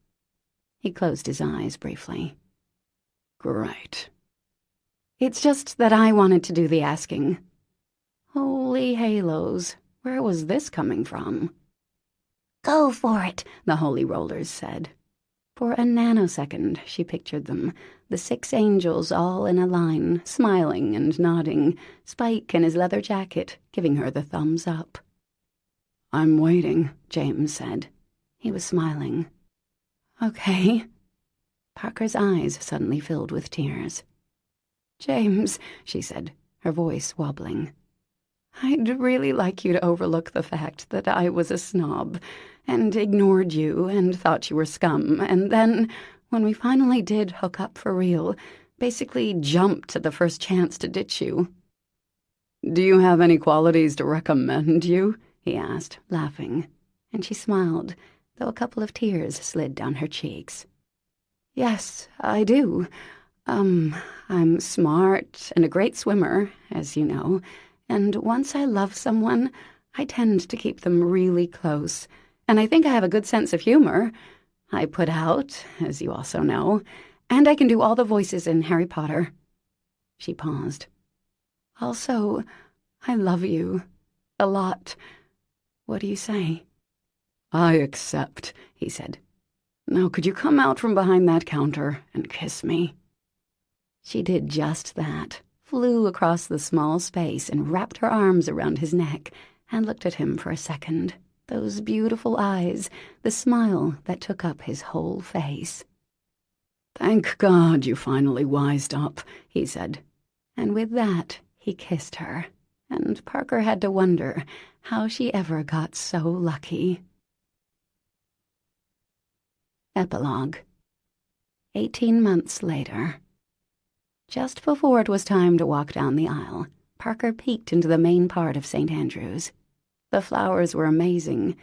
He closed his eyes briefly. "Great." "It's just that I wanted to do the asking." Holy halos, where was this coming from? Go for it, The holy rollers said. For a nanosecond, she pictured them, the 6 angels all in a line, smiling and nodding, Spike in his leather jacket giving her the thumbs up. "I'm waiting," James said. He was smiling. "Okay." Parker's eyes suddenly filled with tears. "James," she said, her voice wobbling, "I'd really like you to overlook the fact that I was a snob and ignored you and thought you were scum, and then, when we finally did hook up for real, basically jumped at the first chance to ditch you." "Do you have any qualities to recommend you?" he asked, laughing, and she smiled, though a couple of tears slid down her cheeks. "Yes, I do. I'm smart and a great swimmer, as you know, and once I love someone, I tend to keep them really close, and I think I have a good sense of humor. I put out, as you also know, and I can do all the voices in Harry Potter." She paused. "Also, I love you. A lot. What do you say?" "I accept," he said. "Now could you come out from behind that counter and kiss me?" She did just that, flew across the small space and wrapped her arms around his neck and looked at him for a second. Those beautiful eyes, the smile that took up his whole face. "Thank God you finally wised up," he said. And with that, he kissed her, and Parker had to wonder how she ever got so lucky. Epilogue. 18 months later. Just before it was time to walk down the aisle, Parker peeked into the main part of St. Andrew's. The flowers were amazing.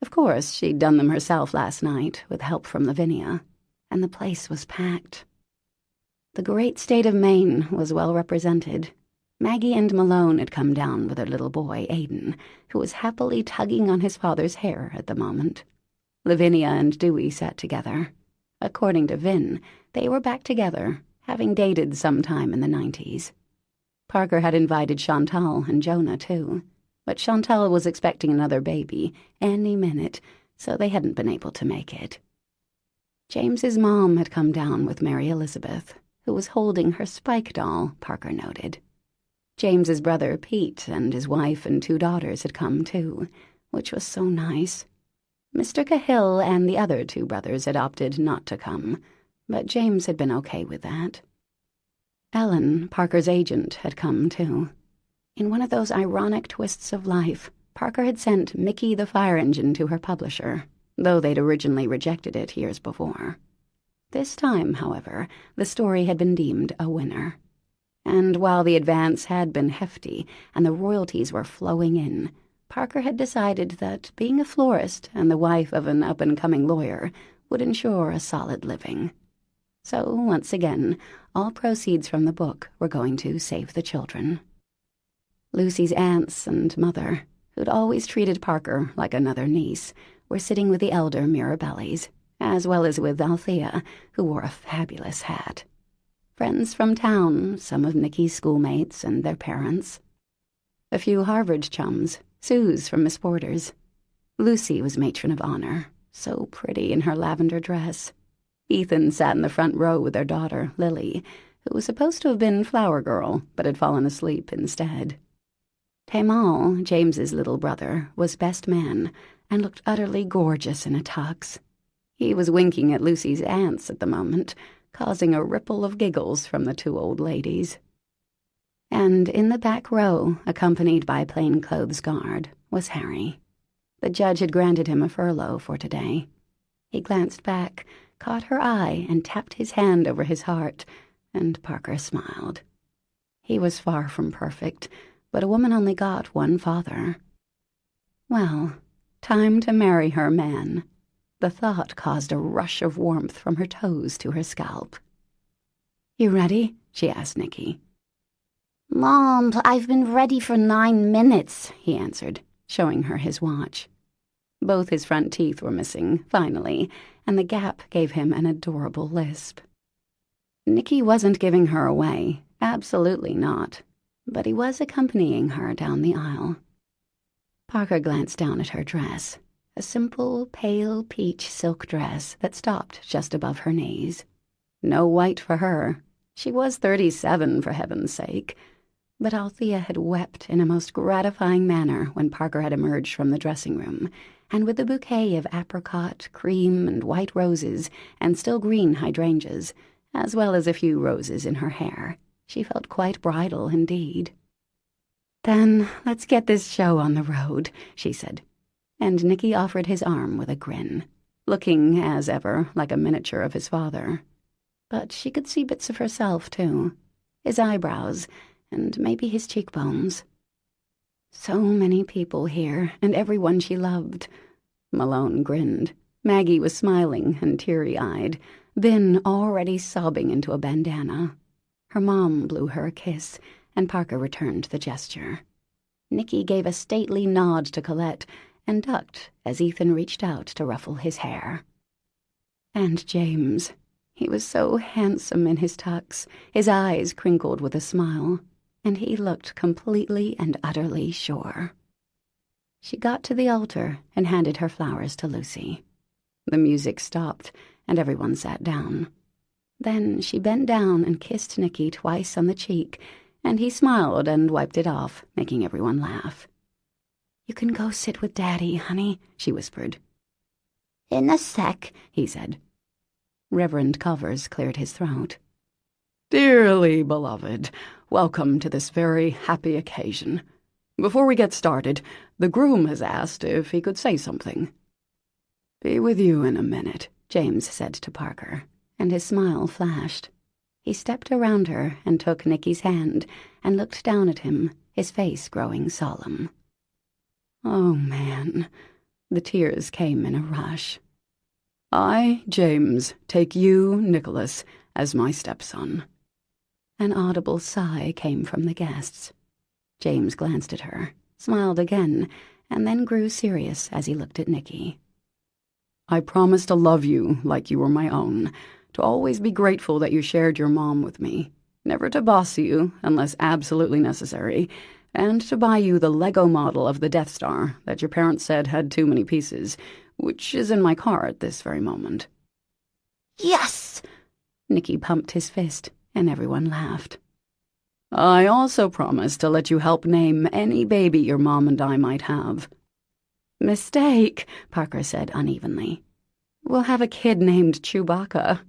Of course, she'd done them herself last night, with help from Lavinia, and the place was packed. The great state of Maine was well represented. Maggie and Malone had come down with their little boy, Aiden, who was happily tugging on his father's hair at the moment. Lavinia and Dewey sat together. According to Vin, they were back together, having dated sometime in the 90s. Parker had invited Chantal and Jonah, too, but Chantal was expecting another baby any minute, so they hadn't been able to make it. James's mom had come down with Mary Elizabeth, who was holding her Spike doll, Parker noted. James's brother Pete and his wife and 2 daughters had come, too, which was so nice. Mr. Cahill and the other 2 brothers had opted not to come, but James had been okay with that. Ellen, Parker's agent, had come, too. In one of those ironic twists of life, Parker had sent Mickey the Fire Engine to her publisher, though they'd originally rejected it years before. This time, however, the story had been deemed a winner. And while the advance had been hefty and the royalties were flowing in, Parker had decided that being a florist and the wife of an up-and-coming lawyer would ensure a solid living. So, once again, all proceeds from the book were going to save the children. Lucy's aunts and mother, who'd always treated Parker like another niece, were sitting with the elder Mirabellis, as well as with Althea, who wore a fabulous hat. Friends from town, some of Nicky's schoolmates and their parents. A few Harvard chums, Suze from Miss Porter's. Lucy was matron of honor, so pretty in her lavender dress. Ethan sat in the front row with their daughter, Lily, who was supposed to have been flower girl, but had fallen asleep instead. Tamal, James's little brother, was best man, and looked utterly gorgeous in a tux. He was winking at Lucy's aunts at the moment, causing a ripple of giggles from the 2 old ladies. And in the back row, accompanied by plainclothes guard, was Harry. The judge had granted him a furlough for today. He glanced back, caught her eye, and tapped his hand over his heart, and Parker smiled. He was far from perfect, but a woman only got one father. Well, time to marry her man. The thought caused a rush of warmth from her toes to her scalp. "You ready?" she asked Nicky. "Mom, I've been ready for 9 minutes," he answered, showing her his watch. Both his front teeth were missing, finally, and the gap gave him an adorable lisp. Nicky wasn't giving her away, absolutely not, but he was accompanying her down the aisle. Parker glanced down at her dress, a simple, pale peach silk dress that stopped just above her knees. No white for her. She was 37, for heaven's sake. But Althea had wept in a most gratifying manner when Parker had emerged from the dressing room, and with a bouquet of apricot, cream, and white roses, and still green hydrangeas, as well as a few roses in her hair, she felt quite bridal indeed. "Then let's get this show on the road," she said, and Nicky offered his arm with a grin, looking, as ever, like a miniature of his father. But she could see bits of herself, too. His eyebrows, and maybe his cheekbones. So many people here, and everyone she loved. Malone grinned. Maggie was smiling and teary-eyed, Vin already sobbing into a bandana. Her mom blew her a kiss, and Parker returned the gesture. Nicky gave a stately nod to Colette and ducked as Ethan reached out to ruffle his hair. And James. He was so handsome in his tux, his eyes crinkled with a smile, and he looked completely and utterly sure. She got to the altar and handed her flowers to Lucy. The music stopped, and everyone sat down. Then she bent down and kissed Nicky twice on the cheek, and he smiled and wiped it off, making everyone laugh. "You can go sit with Daddy, honey," she whispered. "In a sec," he said. Reverend Covers cleared his throat. "Dearly beloved, welcome to this very happy occasion. Before we get started, the groom has asked if he could say something." "Be with you in a minute," James said to Parker, and his smile flashed. He stepped around her and took Nicky's hand and looked down at him, his face growing solemn. Oh, man. The tears came in a rush. "I, James, take you, Nicholas, as my stepson." An audible sigh came from the guests. James glanced at her, smiled again, and then grew serious as he looked at Nicky. "I promise to love you like you were my own, to always be grateful that you shared your mom with me, never to boss you unless absolutely necessary, and to buy you the Lego model of the Death Star that your parents said had too many pieces, which is in my car at this very moment." Yes! Nicky pumped his fist, and everyone laughed. "I also promise to let you help name any baby your mom and I might have." "Mistake," Parker said unevenly. "We'll have a kid named Chewbacca."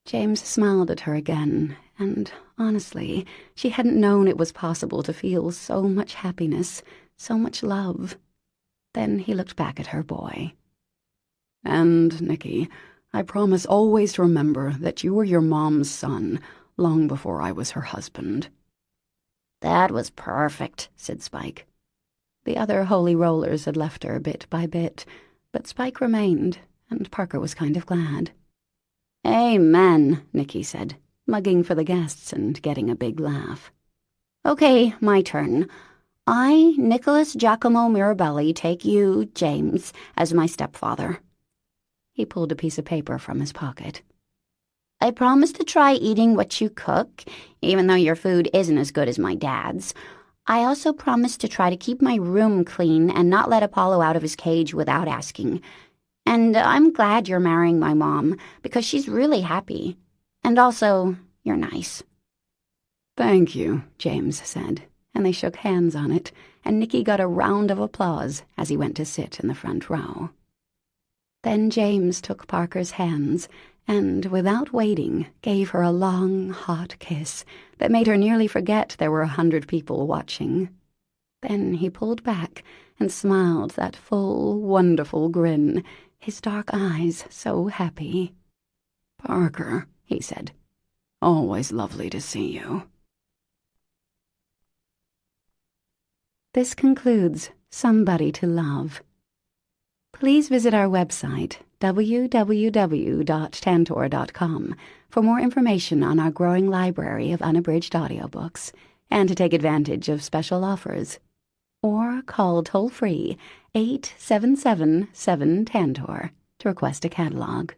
James smiled at her again, and honestly, she hadn't known it was possible to feel so much happiness, so much love. Then he looked back at her boy. "And, Nicky, I promise always to remember that you were your mom's son long before I was her husband." That was perfect, said Spike. The other holy rollers had left her bit by bit, but Spike remained, and Parker was kind of glad. Amen, Nicky said, mugging for the guests and getting a big laugh. Okay, my turn. I, Nicholas Giacomo Mirabelli, take you, James, as my stepfather. He pulled a piece of paper from his pocket. I promise to try eating what you cook, even though your food isn't as good as my dad's. I also promise to try to keep my room clean and not let Apollo out of his cage without asking. And I'm glad you're marrying my mom, because she's really happy. And also, you're nice. Thank you, James said, and they shook hands on it, and Nicky got a round of applause as he went to sit in the front row. Then James took Parker's hands and, without waiting, gave her a long, hot kiss that made her nearly forget there were 100 people watching. Then he pulled back and smiled that full, wonderful grin, his dark eyes so happy. "Parker," he said, "always lovely to see you." This concludes Somebody to Love. Please visit our website, www.tantor.com, for more information on our growing library of unabridged audiobooks and to take advantage of special offers. Or call toll-free 877-7-TANTOR to request a catalog.